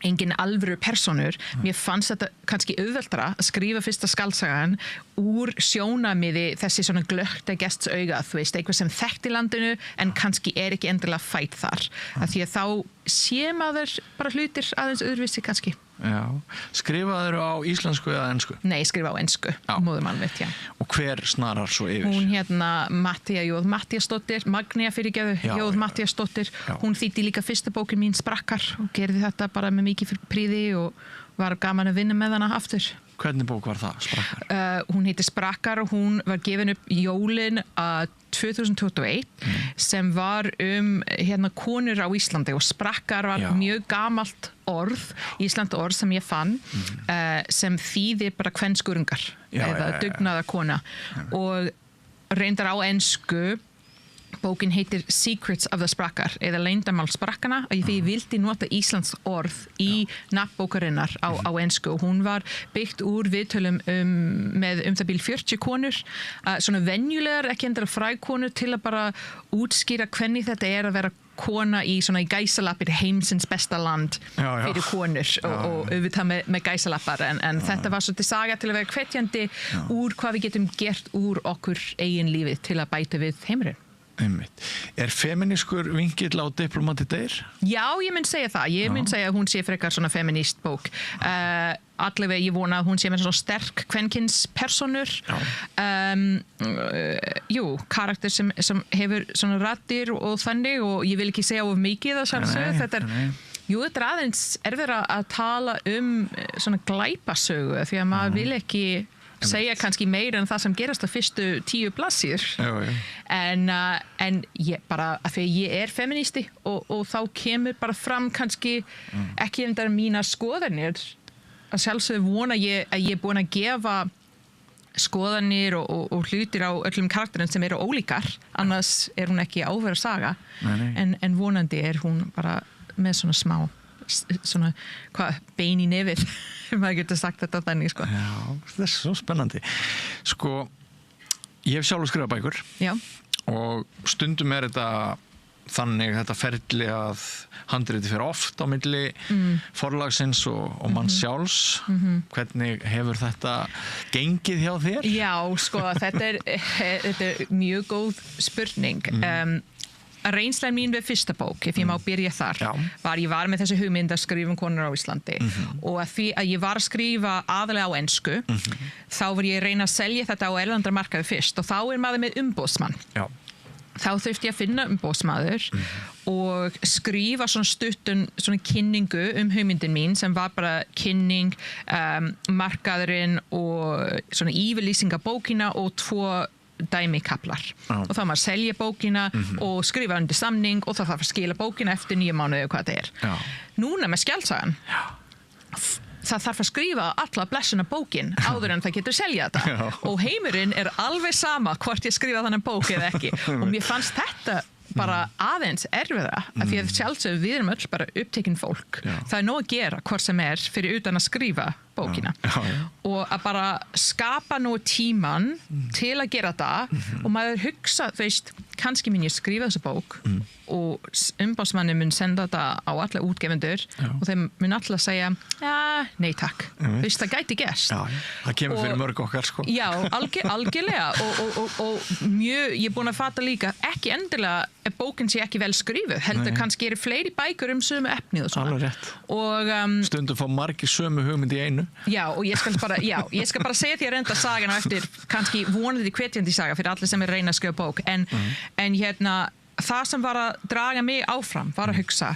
engin alvöru personur. Mér fannst þetta kannski auðveldara að skrifa fyrsta skaldsagan úr sjónamiði þessi svona glögta gestsauga, þú veist, eitthvað sem þekkti landinu en kannski ekki endilega fætt þar. Af því að þá sé maður bara hlutir aðeins öðruvísi kannski. Já. Skrifaður á íslensku eða ensku? Nei, skrifa á ensku, móðurmál mitt, já. Og hver snarar svo yfir? Hún Matthía Jóð Matthíasdóttir, Magnea fyrirgefðu, Jóð Matthíasdóttir. Hún þýddi líka fyrsta bókin mín Sprakkar og gerði þetta bara með mikið príði og var gaman að vinna með hana aftur. Hvernig bók var það, Sprakkar? Hún heitir Sprakkar og hún var gefin upp jólin 2021 sem var konur á Íslandi og sprakkar var mjög gamalt orð, Ísland orð sem ég fann sem þýðir bara kvenskurungar eða dugnaðarkona og reyndar á ensku. Bókin heitir Secrets of the Sprakkar eða Leyndarmál sprakkana og því ég vildi nota Íslands orð í nafnbókarinnar á ensku og hún var byggt úr viðtölum með það bíl 40 konur svona venjulegar, ekki endilega frækonur til að bara útskýra hvernig þetta að vera kona í gæsalappir heimsins besta land fyrir konur og auðvitað með gæsalappar en þetta var svolítið saga til að vera hvetjandi úr hvað við getum gert úr okkur eigin lífið til að bæta við heimurinn. Einmitt. Feminískur vingill á Diplomati deyr? Já, ég mun segja það. Ég mun segja að hún sé frekar svona feminist bók. Allavega ég vona að hún sé með svona sterk kvenkins personur. Karakter sem hefur svona raddir og þannig og ég vil ekki segja of mikið að sjálfsögðu. Þetta aðeins erfiðara að tala svona glæpasögu því að maður vil ekki segja kannski meira en það sem gerast á fyrstu 10 blaðsíður en ég bara af því að ég feministi og þá kemur bara fram kannski ekki endar mínar skoðanir að sjálfsögðu vona ég að ég búin að gefa skoðanir og hlutir á öllum karakterinn sem eru ólíkar annars hún ekki áverð saga en vonandi hún bara með svona smá svona bein í nefið maður getur sagt þetta þannig sko. Já, það er svo spennandi sko, ég hef sjálfur skrifað bækur og stundum þetta þannig þetta ferli að handriti fyrir oft á milli forlagsins og manns sjálfs hvernig hefur þetta gengið hjá þér? Já, sko, þetta er mjög góð spurning reynslan mín við fyrsta bók, ef ég má byrja þar ég var með þessi hugmynd að skrifa konur á Íslandi og að því að ég var að skrifa aðalega á ensku þá var ég að reyna að selja þetta á erlendra markaði fyrst og þá maður með umboðsmann þá þurfti ég að finna umboðsmaður og skrifa svona stuttun svona kynningu hugmyndin mín sem var bara kynning markaðurinn og svona yfirlýsinga bókina og 2 dæmikaplar og þá maður selja bókina og skrifa undir samning og þá þarf að skila bókina eftir 9 mánuði og hvað það Núna með skjaldsagan það þarf að skrifa alla blessuna bókin áður en það getur selja þetta og heimurinn alveg sama hvort ég skrifa þannig bók eða ekki og mér fannst þetta bara aðeins erfiðra af því að sjálfsögðu við erum öll bara upptekinn fólk það nóg að gera hvort sem fyrir utan að skrifa bókina og að bara skapa nú tíman til að gera það og maður hugsa, þú veist, kannski mun ég skrifa þessa bók og umboðsmanni mun senda þetta á alla útgefendur og þeim mun alltaf segja nei takk, þú veist, það gæti gerst það kemur fyrir mörg okkar sko já, algjörlega og mjög, ég er búin að fatta líka ekki endilega ef bókin sé ekki vel skrifuð heldur kannski fleiri bækur sömu efnið og svona alveg rétt og stundum fá margir sömu hugmynd í einu já, og ég skal bara segja þér enda sagan á eftir kannski vonandi hvetjandi saga fyrir allir sem reyna að skrifa bók en hérna það sem var að draga mig áfram var að hugsa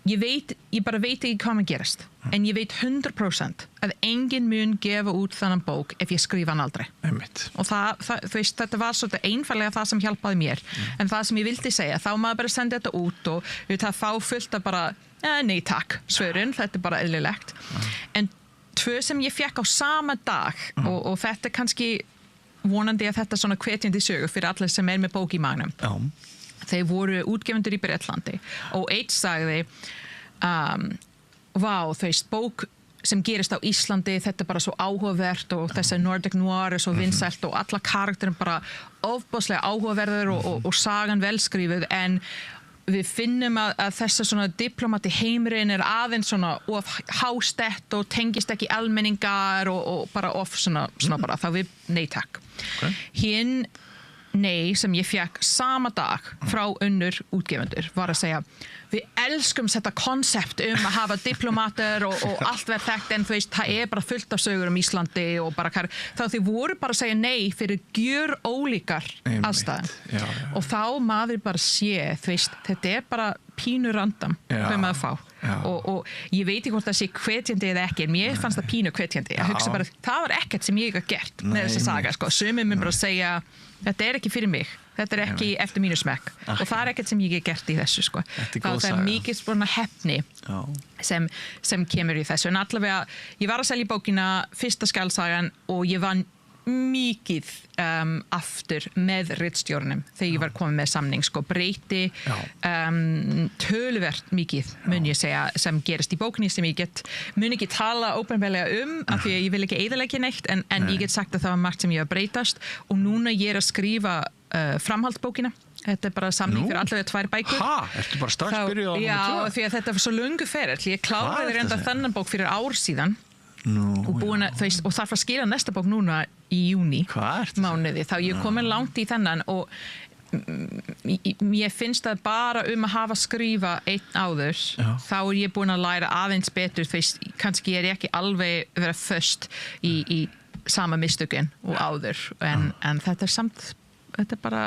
ég bara veit ekki hvað maður gerast en ég veit 100% að enginn mun gefa út þannan bók ef ég skrifa hann aldrei og þú veist, þetta var svolítið einfallega það sem hjálpaði mér en það sem ég vildi segja, þá maður bara senda þetta út og það fá fullt að bara nei takk, svörin, þetta bara eðlilegt en tvö sem ég fekk á sama dag og þetta kannski vonandi að þetta svona hvetjandi sögur fyrir allir sem með bók í magnum þeir voru útgefendur í Bretlandi og eitt sagði vá, þú veist, bók sem gerist á Íslandi, þetta bara svo áhugavert og þessi Nordic Noir svo vinsælt og alla karakterin bara ofboðslega áhugaverður og sagan velskrifuð en við finnum að þessa svona diplomati heimurinn aðeins svona of hástett og tengist ekki almenningar og bara of svona bara þá við nei takk hinn nei sem ég fekk sama dag frá önnur útgefendur var að segja við elskum þetta konsept að hafa diplomater og allt verð þekkt en þú veist, það bara fullt af sögur Íslandi og bara þá þið voru bara að segja nei fyrir gjör ólíkar aðstæðum og þá maður bara sé, þú veist, þetta bara pínu random hvað maður fá og ég veit ekki hvort það sé hvetjandi eða ekki en mér fannst það pínu hvetjandi að hugsa bara, það var ekkert sem ég hef gert með þessa saga, sko, sumir mun bara segja þetta ekki fyrir mig, þetta ekki eftir mínu smekk og það ekkert sem ég hef gert í þessu sko. Það mikið svona hefni sem kemur í þessu en allavega, ég var að selja bókina fyrsta skjaldsagan og ég vann mikið aftur með ritstjórnum þegar ég var komið með samning sko, breyti töluvert mikið mun ég segja sem gerist í bókinni sem ég mun ekki tala ópenbarlega af því að ég vil ekki eyðileggja neitt en ég get sagt að það var margt sem ég var breytast og núna ég að skrifa framhaldsbókina þetta bara samning fyrir allavega 2 bækur ertu bara strax byrjuð á já, því að þetta var svo löngu ferill ég kláraði reynda þennan bók fyrir ár síðan og búin að, og þarf að skila næsta bók núna í júni mánuði, þá ég komin langt í þennan og mér finnst það bara að hafa skrifa einn áður þá ég búin að læra aðeins betur kannski ég ekki alveg vera föst í sama mistökin og áður en þetta samt þetta bara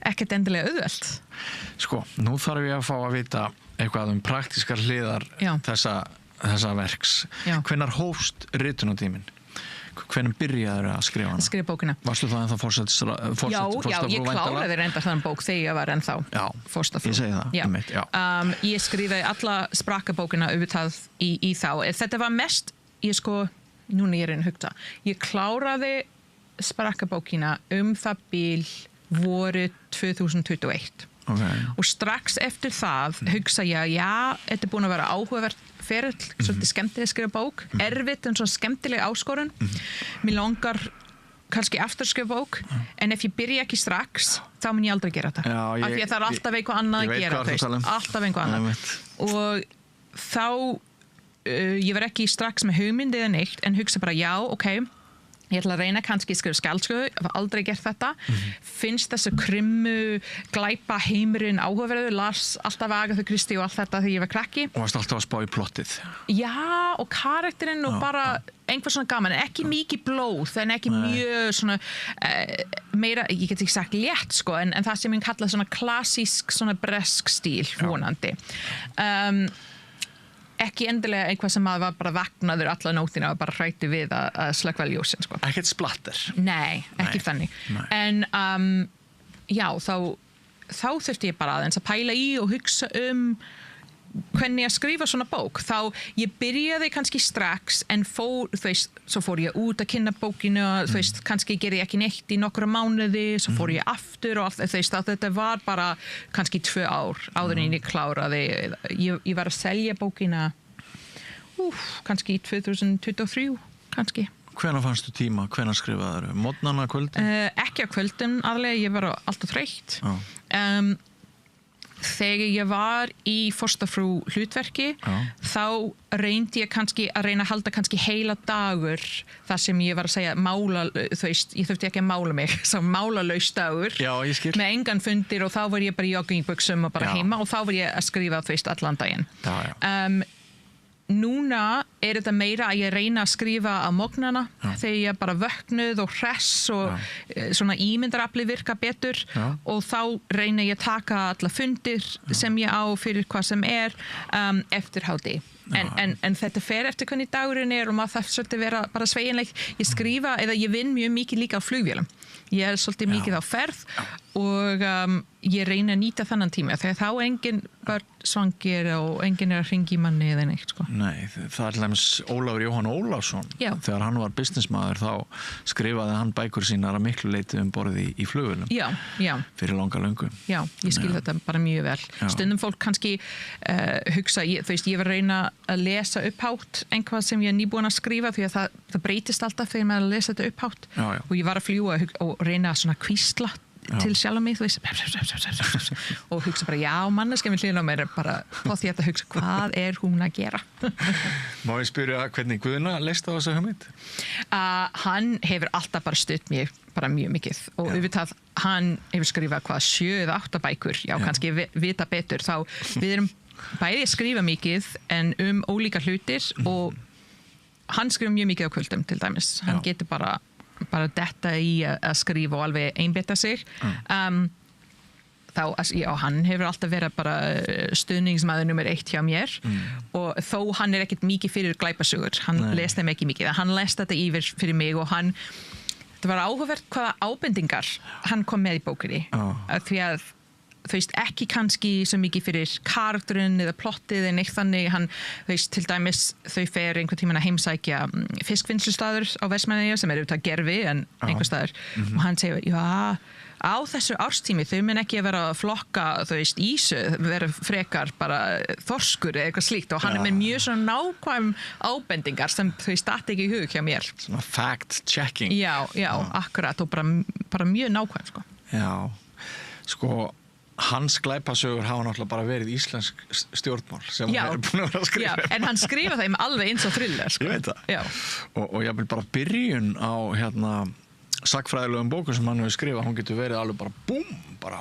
ekkert endilega auðvelt sko, nú þarf ég að fá að vita eitthvað praktískar hliðar þessa verks. Hvenær hófst ritunartíminn? Hvenær byrjaður að skrifa hana? Skrifa bókina. Varstu það ennþá fórsetafrú? Já, ég kláraði reyndar þann bók þegar ég var ennþá fórsetafrú. Ég segi það. Ég skrifaði alla sprakkabókina auðvitað í þá. Þetta var mest, núna ég reyna að hugsa, ég kláraði sprakkabókina það bil voru 2021. Og strax eftir það hugsa ég þetta búin að vera áhugavert ferill, svolítið skemmtileg að skrifa bók erfitt en svona skemmtileg áskorun mér langar kannski aftur að skrifa bók en ef ég byrja ekki strax þá mun ég aldrei gera þetta af því að það alltaf eitthvað annað að gera alltaf eitthvað annað og þá ég var ekki strax með hugmynd eða neitt en hugsa bara ég ætla að reyna kannski að skrifa skjaldsögu, ég hef aldrei gert þetta finnst þessu krimmu glæpa heimurinn áhugaverður las alltaf Agatha Christie og allt þetta þegar ég var krakki og varst alltaf að spá í plottið og karakterinn og bara einhver svona gaman, en ekki mikið blóð en ekki mjög svona meira, ég get ekki sagt létt sko en það sem ég kalla svona klassísk svona bresk stíl vonandi ekki endilega eitthvað sem maður var bara vaknaður alla nóttina og bara hrætti við að slökkva ljósin sko. Ekkert splatter? Nei, ekki þannig. En þá þurfti ég bara aðeins að pæla í og hugsa hvernig að skrifa svona bók, þá ég byrjaði kannski strax en fór, þú veist, svo fór ég út að kynna bókinu, þú veist, kannski gerði ég ekki neitt í nokkra mánuði, svo fór ég aftur og allt, þú veist, að þetta var bara kannski 2 ár áður en ég kláraði, ég var að selja bókina kannski í 2023, kannski. Hvenær fannstu tíma, hvenær skrifaðir? Mótnana, kvöldin? Ekki á kvöldin, aðlega, ég var alltaf þreytt. Þegar ég var í forstafrú hlutverki, þá reyndi ég kannski að reyna að halda kannski heila dagur þar sem ég var að segja mála, þú veist, ég þurfti ekki að mála mig, svo málalaus dagur. Já, ég skil. Með engan fundir og þá var ég bara í joggingbuxum og bara heima og þá var ég að skrifa, þú veist, allan daginn. Núna þetta meira að ég reyna að skrifa á morgnana þegar ég bara vöknuð og hress og svona ímyndarafli virka betur og þá reyna ég að taka alla fundir sem ég á fyrir hvað sem eftir hádegi. En þetta fer eftir hvernig dagurinn og maður þarf svolítið vera bara sveigjanleg. Ég skrifa eða ég vinn mjög mikið líka á flugvélum. Ég svolítið mikið á ferð og ég reyna að nýta þannan tíma þegar þá engin börn svangir og engin að hringi í manni eða neitt sko. Nei, það lemms Ólafur Jóhann Ólafsson þegar hann var businessmaður þá skrifaði hann bækur sínar að miklu leyti borðið í flugvélum fyrir langa löngu. Já, ég skil þetta bara mjög vel. Stundum fólk kannski hugsa, þú veist, ég var að reyna að lesa upphátt einhvað sem ég nýbúin að skrifa því að það breytist alltaf þegar maður að lesa þetta upphátt og ég var að fljúga og reyna að svona kvísla til sjálf mig, þú veist og hugsa bara, já, manneskja við hliðina á mér bara á því að hugsa, hvað hún að gera? Má ég spyrja hvernig Guðna leist á þessa hugmynd? Hann hefur alltaf bara stutt mér bara mjög mikið og auðvitað hann hefur skrifað hvað 7 eða 8 bækur, kannski vita betur þá við erum bæði að skrifa mikið en ólíka hlutir og hann skrifa mjög mikið á kvöldum til dæmis, hann getur bara detta í að skrifa og alveg einbetta sig þá, hann hefur alltaf verið bara stuðningsmaður nummer 1 hjá mér og þó hann ekkert mikið fyrir glæpasögur, hann les þeim ekki mikið, hann les þetta yfir fyrir mig og það var áhugavert hvaða ábendingar hann kom með í bókinni því að þú veist, ekki kannski svo mikið fyrir karakterinn eða plottið en eitt þannig, hann, þú veist, til dæmis þau fer einhvern tímann að heimsækja fiskvinnslustaður á Vestmannaeyjum sem auðvitað gerfi en einhver staður og hann segir, já, á þessu árstími þau mun ekki að vera að flokka, þú veist, ísu, vera frekar bara þorskur eða eitthvað slíkt og hann með mjög svona nákvæm ábendingar sem þau statt ekki í hug hjá mér. Svona fact checking. Já, akkurat og bara mjög nákvæm, sko. Já, sko hans glæpasögur hafa náttúrulega bara verið íslensk stjórnmál sem hann er búin að vera að skrifa. Já, en hann skrifa þeim alveg eins og thriller, sko. Ég veit það. Og ég vil bara byrjun á sagfræðilegum bókum sem hann hefur skrifað, hún getur verið alveg bara búm, bara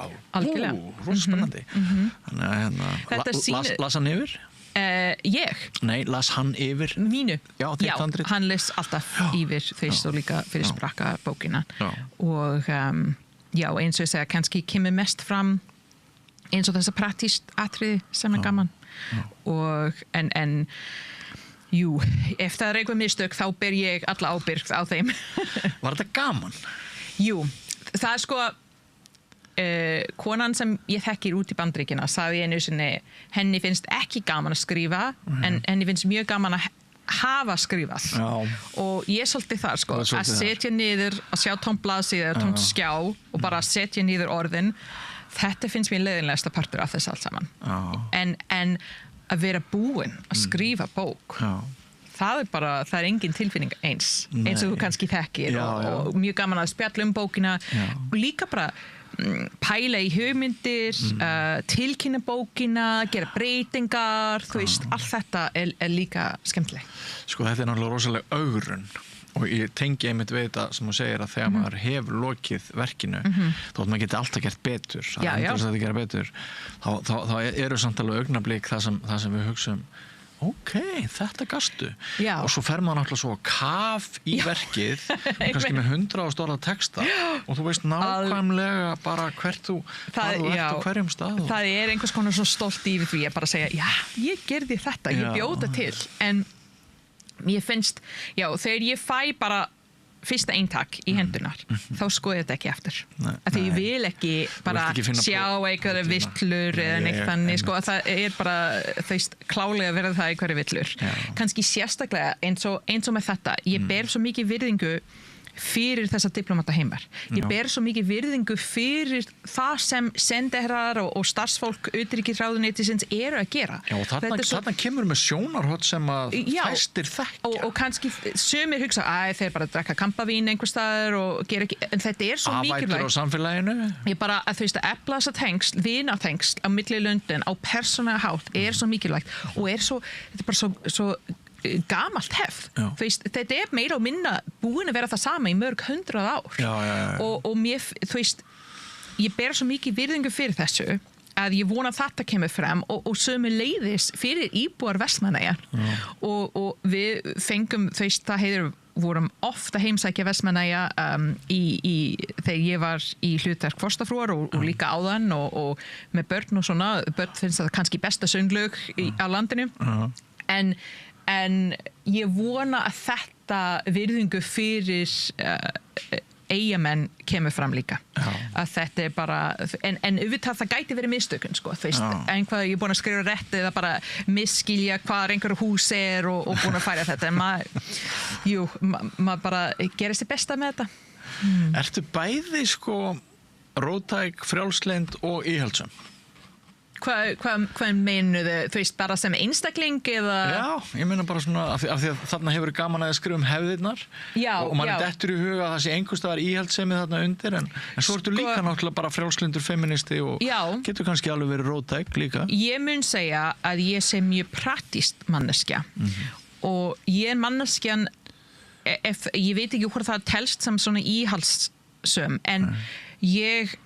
rosa spennandi. Þannig að las hann yfir? Ég? Nei, las hann yfir? Mínu? Já, hann les alltaf yfir þeist og líka fyrir sprakka bókina og já, eins og ég segja, kannski kemur mest fram eins og þess að praktískt atriði sem gaman og en jú, ef það eitthvað mistök þá ber ég alla ábyrgð á þeim. Var þetta gaman? Jú, það sko konan sem ég þekkir út í Bandaríkina sagði einu sinni, henni finnst ekki gaman að skrifa en henni finnst mjög gaman að hafa skrifað og ég svolítið þar sko, að setja niður að sjá tómt blaðsíðu eða tómt skjá og bara setja niður orðin, þetta finnst mér leiðinlegasta partur af þess allt saman en að vera búin að skrifa bók það er engin tilfinning eins og þú kannski þekkir og mjög gaman að spjalla bókina og líka bara pæla í hugmyndir tilkynna bókina, gera breytingar þú veist, allt þetta er líka skemmtilegt. Sko þetta er náttúrulega rosalega augrun og ég tengi einmitt við þetta sem þú segir að þegar maður hefur lokið verkinu þótt maður geti alltaf gert betur þá eru samt alveg augnablík það sem við hugsum ok, þetta gastu og svo fer maður náttúrulega svo kaf í verkið kannski með 100 orða texta og þú veist nákvæmlega bara hvert þú ert á hverjum stað það er einhvers konar svo stolt yfir því að bara segja, já, ég gerði þetta ég bjóta til, en ég finnst þegar ég fæ bara fyrsta eintak í hendunar, þá skoði þetta ekki eftir. Af því ég vil ekki bara sjá einhverja villur eða neitt þannig, sko, að það bara, klálega verða það einhverja villur. Kannski sérstaklega eins og með þetta, ég ber svo mikið virðingu fyrir þessa diplomata heimar. Ég ber svo mikið virðingu fyrir það sem sendiherrar og starfsfólk utanríkisráðuneytisins eru að gera. Já, og þarna kemur með sjónarhort sem að fæstir þekkja. Og kannski sumir hugsa, þeir bara drekka kampavín einhvers staðar og gera ekki, en þetta er svo mikilvægt. Afætur á samfélaginu. Ég bara, að efla þessa tengsl, vinatengsl á milli löndin, á persónulega hátt, er svo mikilvægt og þetta er bara svo gamalt hefð. Þetta er meira og minna búin að vera það sama í mörg 100 ár. Og mér, ég ber svo mikið virðingu fyrir þessu að ég vona að þetta kemur frem og sömuleiðis fyrir íbúar Vestmannaeyja. Og við fengum, það vorum ofta heimsækja Vestmannaeyja þegar ég var í hlutverk forstafrúar og líka áðan og með börn og svona. Börn finnst það kannski besta sönglög á landinu. En ég vona að þetta virðingu fyrir Eyjamenn kemur fram líka. Að þetta er bara, en auðvitað það gæti verið mistökun, sko, einhvað ég er búin að skrifa rétt eða bara misskilja hvað einhverju hús er og búin að færa þetta, en maður bara gerir sér besta með þetta. Ertu bæði, sko, róttæk, frjálslynd og íhaldssöm? Hvað meinuðu, bara sem einstakling eða? Já, ég meina bara svona af því að þarna hefur gaman að skrifa hefðirnar og mann dettur í huga að það sé einhvers staðar íhaldssemið þarna undir en svo ertu líka náttúrulega bara frjálslyndur feministi og getur kannski alveg verið róttæk líka. Ég mun segja að ég sé mjög praktísk manneskja og ég er manneskjan ég veit ekki hvort það telst sem svona íhaldssöm en ég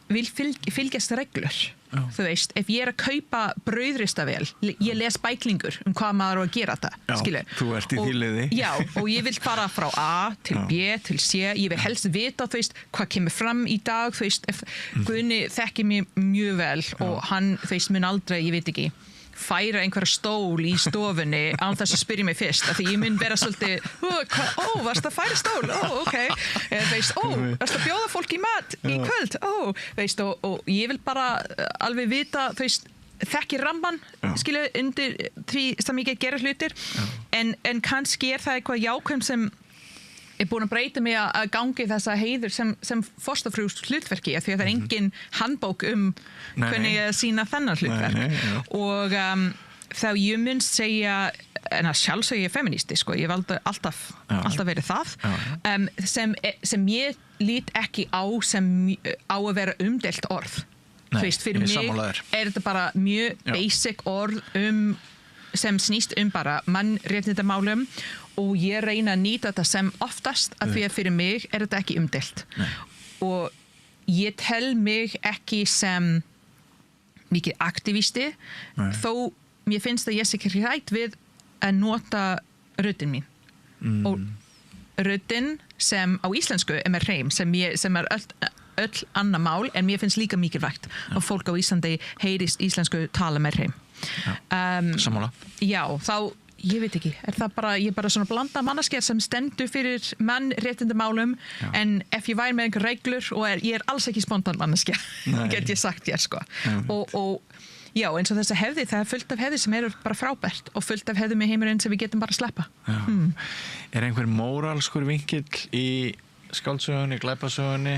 vil fylgjast reglur. Þú veist, ef ég er að kaupa brauðristavél, ég les bæklingur hvað maður á að gera þetta, skilur. Þú ert í því liði. Já, og ég vil fara frá A til B til C, ég vil helst vita, þú veist, hvað kemur fram í dag, þú veist, Guðni þekkir mig mjög vel og hann, þú veist, mun aldrei, ég veit ekki, færa einhverja stól í stofunni án þess að spyrja mig fyrst, af því ég mun vera svolítið, varst að færa stól? Ok, veist, varst að bjóða fólk í mat í kvöld? Veist, og ég vil bara alveg vita, þú veist, þekki ramman, skilu, undir því sem ég get gera hlutir, en kannski er það eitthvað jákvæm sem er búin að breyta mig að gangi þessa heiður sem forstafrús hlutverki af því að það er engin handbók hvernig ég sína þennan hlutverk og þá ég mun segja en að sjálfsög ég er feministi sko, ég valdi alltaf verið það sem ég lít ekki á sem á að vera umdelt orð. Þú veist, fyrir mig er þetta bara mjög basic orð sem snýst bara mannréttindamálum og ég reyna að nýta þetta sem oftast af því að fyrir mig er þetta ekki umdelt og ég tel mig ekki sem mikið aktivisti þó mér finnst að ég sé ekki hrædd við að nota röddin mín og röddin sem á íslensku er með hreim sem er öll annað mál en mér finnst líka mikilvægt að fólk á Íslandi heyrist íslensku tala með hreim. Sammála. Já, þá ég veit ekki, ég er bara svona blanda manneskja sem stendur fyrir mannréttindamálum en ef ég væri með einhver reglur og ég er alls ekki spontan manneskja get ég sagt þér sko og já, eins og þess að hefði, það er fullt af hefði sem eru bara frábært og fullt af hefði með heimurinn sem við getum bara að sleppa. Er einhver móralskur vinkill í skáldsögunni, glæpasögunni?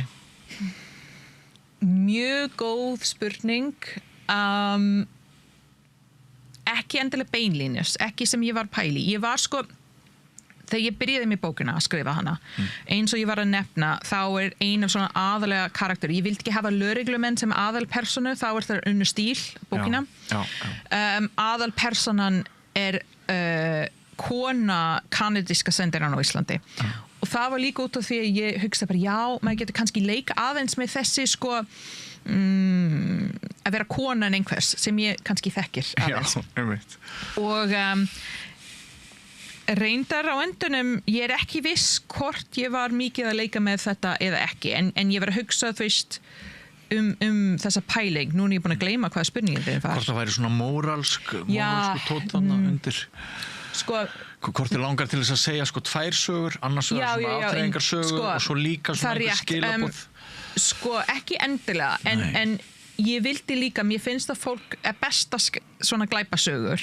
Mjög góð spurning ekki endilega beinlínis, ekki sem ég var pæli. Ég var sko, þegar ég byrjaði með bókina að skrifa hana, eins og ég var að nefna, þá er ein af svona aðalega karakter. Ég vildi ekki hafa lögreglumenn sem aðalpersonu, þá er það Unnur Stíl, bókina. Aðalpersonan er kona kanadíska sendirann á Íslandi. Og það var líka út af því að ég hugsa bara, já, maður getur kannski leika aðeins með þessi sko, að vera konan einhvers sem ég kannski þekkir aðeins. Og reyndar á endunum ég er ekki viss hvort ég var mikið að leika með þetta eða ekki en ég var að hugsa þú veist þessa pæling, nú er ég búin að gleyma hvaða spurningin þetta var. Hvort það væri svona móralsku tótt þarna undir? Sko, hvort þið langar til þess að segja sko 2 sögur, annars vegar svona aftreyingarsögur og svo líka svona einhver skilaboð. Sko ekki endilega, en ég vildi líka, mér finnst að fólk besta svona glæpasögur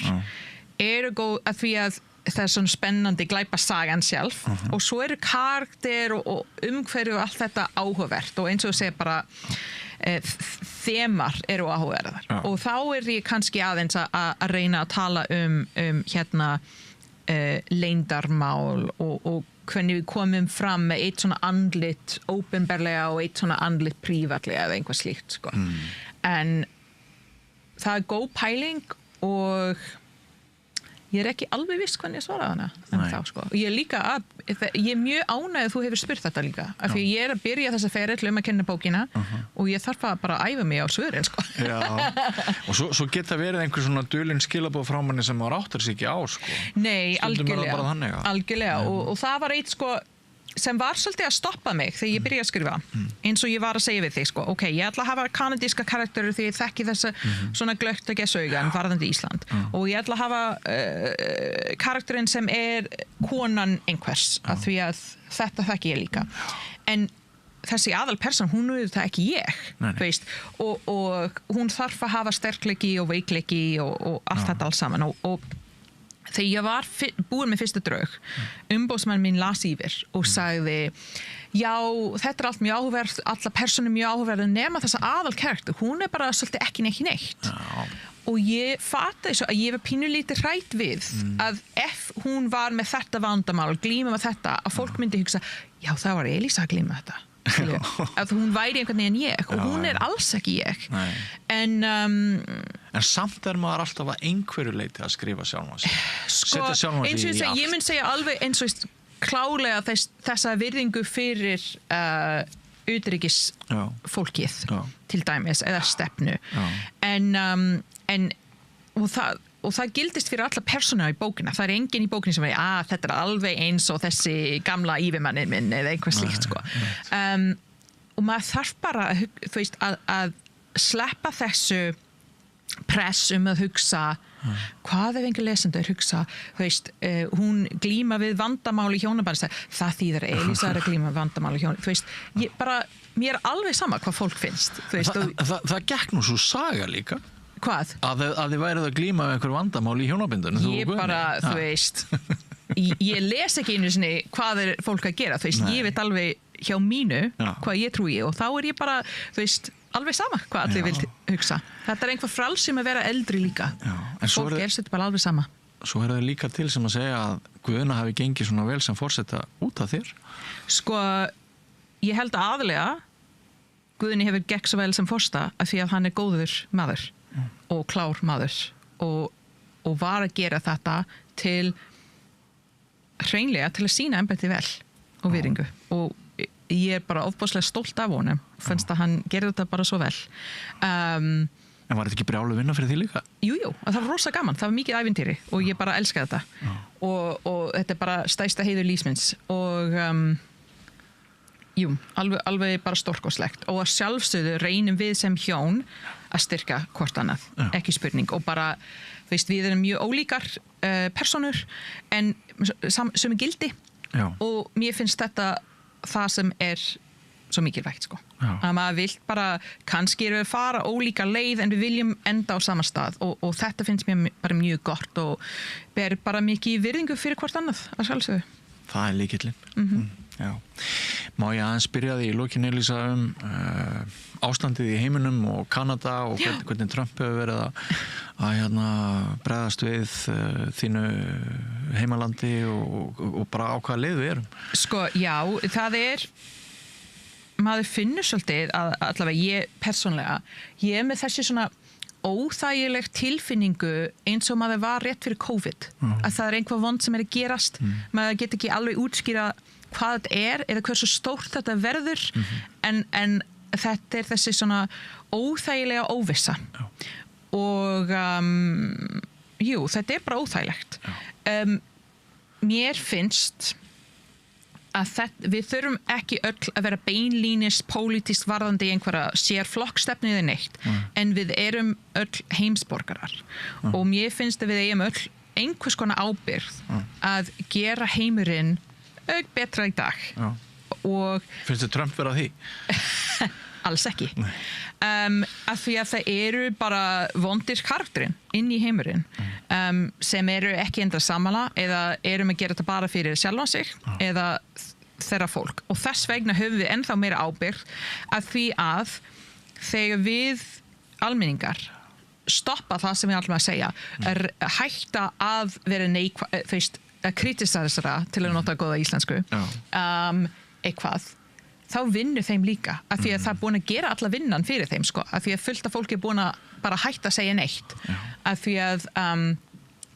eru góð að því að það er svona spennandi glæpasagan sjálf og svo eru karakter og umhverju og allt þetta áhugavert og eins og þú segir bara þemar eru áhugaverðar og þá er ég kannski aðeins að reyna að tala hérna leyndarmál og hvernig við komum fram með eitt svona andlit ópenbarlega og eitt svona andlit prívatlega eða einhvað slíkt sko. En það er góð pæling og ég er ekki alveg viss hvernig ég svaraði hana en þá sko. Ég er mjög ánægð að þú hefur spurt þetta líka af því ég er að byrja þessa ferill að kenna bókina og ég þarf að bara æfa mig á svörin sko. Já, og svo geta verið einhver svona dulin skilaboð frá manni sem maður áttar sig ekki á sko. Nei, algjörlega og það var eitt sko sem var svolítið að stoppa mig þegar ég byrjaði að skrifa eins og ég var að segja við þig sko, ok, ég ætla að hafa kanadíska karakteru því ég þekki þessa svona glögt að gesaugan varðandi Ísland og ég ætla að hafa karakterinn sem er konan einhvers af því að þetta þekki ég líka en þessi aðalperson, hún er það ekki ég veist, og hún þarf að hafa sterkleiki og veikleiki og allt þetta alls saman og þegar ég var búin með fyrsta draug umbóðsmaður mín las yfir og sagði já, þetta er allt mjög áhugaverð alla persónur mjög áhugaverð nema þessa aðalkarakter, hún er bara svolítið ekki neitt og ég fattaði svo að ég var pínulítið hrædd við að ef hún var með þetta vandamál glíma með þetta, að fólk myndi hugsa já, það var Elísa að glíma þetta að hún væri einhvern veginn ég og hún er alls ekki ég en samt er maður alltaf að einhverju leiti að skrifa sjálfan sig setja sjálfan sig í allt ég mun segja alveg eins og klálega þessa virðingu fyrir utanríkis fólkið til dæmis eða stefnu og það gildist fyrir alla persóna í bókina. Það er enginn í bókinu sem er þetta er alveg eins og þessi gamla yfirmanni minn eða einhver slíkt sko. Og maður þarf bara að sleppa þessu press að hugsa hvað ef einhver lesendur hugsa hún glíma við vandamál í hjónabandi það þýðir Elísa er að glíma við vandamál í hjónabandi mér er alveg sama hvað fólk finnst það gekk nú svo saga líka hvað? Að þið værið að glíma með einhver vandamál í hjónabindunum ég bara, ég les ekki einu sinni hvað er fólk að gera ég veit alveg hjá mínu hvað ég trúi og þá er ég bara alveg sama hvað allir vil hugsa þetta er einhver frelsi með að vera eldri líka fólk þetta bara alveg sama Svo er það líka til sem að segja að Guðna hafi gengið svona vel sem forseta út af þér sko, ég held aðlega Guðni hefur gekk svo vel sem forseta af því að hann er góður maður og klár maður og var að gera þetta til hreinlega til að sýna embætti vel og virðingu og ég er bara ofboðslega stolt af honum fannst að hann gerði þetta bara svo vel En var þetta ekki brjálu vinna fyrir því líka? Jú, það var rosa gaman, það var mikið ævintýri og ég bara elskaði þetta og þetta er bara stærsta heiður lífsmins og jú, alveg bara stórkoslegt og að sjálfsögðu reynum við sem hjón að styrka hvort annað, ekki spurning og bara, við erum mjög ólíkar personur en sem er gildi og mér finnst þetta það sem er svo mikilvægt sko að maður vill bara, kannski erum við fara ólíka leið en við viljum enda á sama stað og þetta finnst mér bara mjög gott og ber bara mikið virðingu fyrir hvort annað að sjálfsögðu Það er lykillinn Já. Má ég aðeins byrja því í lokin Elísa ástandið í heiminum og Kanada og hvernig Trump hefur verið að bregðast við þínu heimalandi og bara á hvaða leið við erum Sko, já, það er maður finnur svolítið að allavega ég persónlega, ég er með þessi svona óþægileg tilfinningu eins og maður var rétt fyrir COVID að það er einhvað vond sem er að gerast maður get ekki alveg útskýra hvað þetta er eða hversu stórt þetta verður en þetta er þessi svona óþægilega óvissa og jú, þetta er bara óþægilegt mér finnst að við þurfum ekki öll að vera beinlínis pólitískt varðandi einhverja sérflokkstefnu eða neitt en við erum öll heimsborgarar og mér finnst að við eigum öll einhvers konar ábyrgð að gera heimurinn betra í dag. Og finnst þið Trump vera því? Alls ekki. Af því að það eru bara vondir karakterinn inn í heimurinn sem eru ekki endra sammála eða eru að gera þetta bara fyrir sjálfan sig eða þeirra fólk. Og þess vegna höfum við ennþá meira ábyrgð að því að þegar við almenningar stoppa það sem við ætlum að segja, hætta að vera að kritisera til að nota góða íslensku eitthvað, þá vinnur þeim líka af því að það er búin að gera alla vinnan fyrir þeim sko, af því að fullt af fólki er búin að bara hætta að segja neitt af því að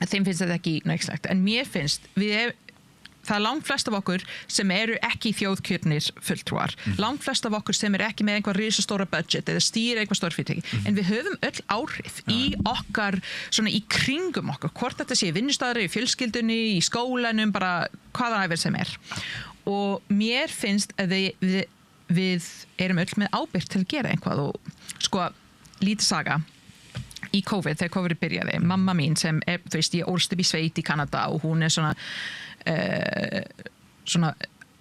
þeim finnst þetta ekki nægslegt, en mér finnst það er langt flest af okkur sem eru ekki þjóðkjörnir fulltrúar, langt flest af okkur sem eru ekki með einhver risastóra budget eða stýra einhver stórfyrirtæki, en við höfum öll áhrif í okkar, svona í kringum okkur, hvort þetta sé vinnustæðri, í fjölskyldunni, í skólanum, bara hvaða æfir sem og mér finnst að við erum öll með ábyrgð til að gera einhvað og sko, lítið saga í COVID, þegar COVID byrjaði, mamma mín sem þú veist, ég ólst upp í sveit í Kanada og hún er svona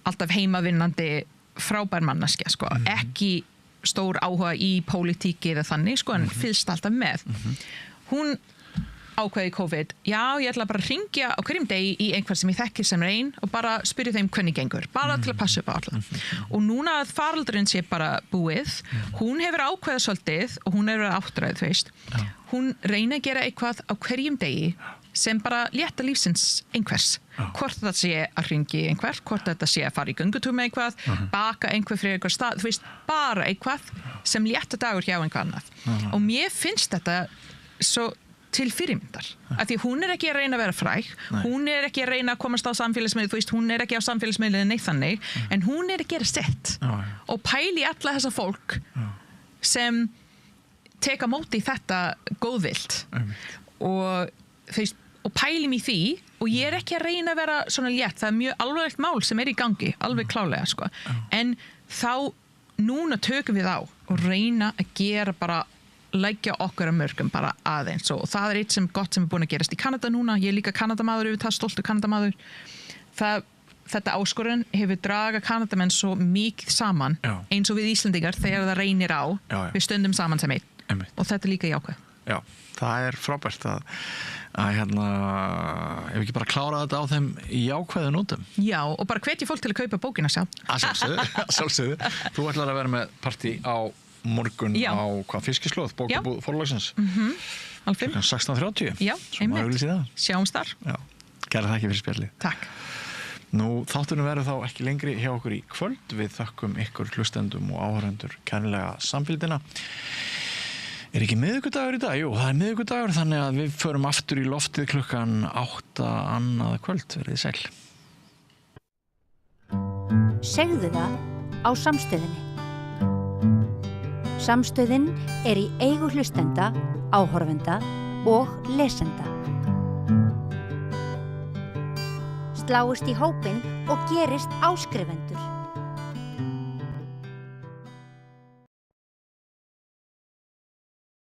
alltaf heimavinnandi frábær manneskja, sko, ekki stór áhuga í pólitíki eða þannig, sko, en fylgst alltaf með. Hún ákveði COVID, já, ég ætla bara að hringja á hverjum degi í einhver sem ég þekkir sem reyn og bara spyrja þeim hvernig gengur, bara til að passa upp á alla. Og núna að faraldurinn sé bara búið, hún hefur ákveðið svolítið og hún hefur áttræðið, þú veist. Hún reyna að gera eitthvað á hverjum degi sem bara létta lífsins einhvers. Hvort þetta sé að hringi einhver, hvort þetta sé að fara í göngutúr með einhvað, baka einhver fyrir einhver stað, þú veist, bara eitthvað sem létta dagur hjá einhver annað. Og mér finnst þetta svo til fyrirmyndar, af því hún er ekki að reyna að vera fræg, hún er ekki að reyna að komast á samfélagsmiðli, þú veist, hún er ekki á samfélagsmiðli neitt þannig, en hún er að gera sitt og pæli alla þessa fólk sem teka móti þetta góðvilt og þú veist, og pælum í því og ég er ekki að reyna að vera svona létt, það er mjög alvarlegt mál sem er í gangi, alveg klálega sko, en þá núna tökum við á og reyna að gera bara leggja okkur að mörgum bara aðeins og það er eitt sem gott sem er búin að gerast í Kanada núna, ég er líka Kanadamaður yfir það, stoltur Kanadamaður. Þetta áskorun hefur draga Kanadamenn svo mikið saman eins og við Íslendingar þegar það reynir á, við stöndum saman sem einn og þetta er líka jákvæð. Já, það er frábært að hérna, ef ekki bara klára þetta á þeim jákvæðu nótum. Já, og bara hvetja fólk til að kaupa bókina sjá. Að sjálfsögðu. Þú ætlar að vera með partí á morgun á Fiskislóð, bókabúð Forlagsins. Alveg. 16:30. Já, einmitt. Sjáumst þar. Já, kærar þakki fyrir spjallið. Takk. Nú, þátturinn verður þá ekki lengri hjá okkur í kvöld. Við þökkum ykkur hlustendum og áhörendur kærlega samfylgdina. Er ekki miðvikudagur í dag? Jú, það er miðvikudagur, þannig að við förum aftur í loftið klukkan 8 annað kvöld. Verið sæl. Segðu það á Samstöðinni. Samstöðin er í eigu hlustenda, áhorfenda og lesenda. Sláist í hópinn og gerist áskrifendur.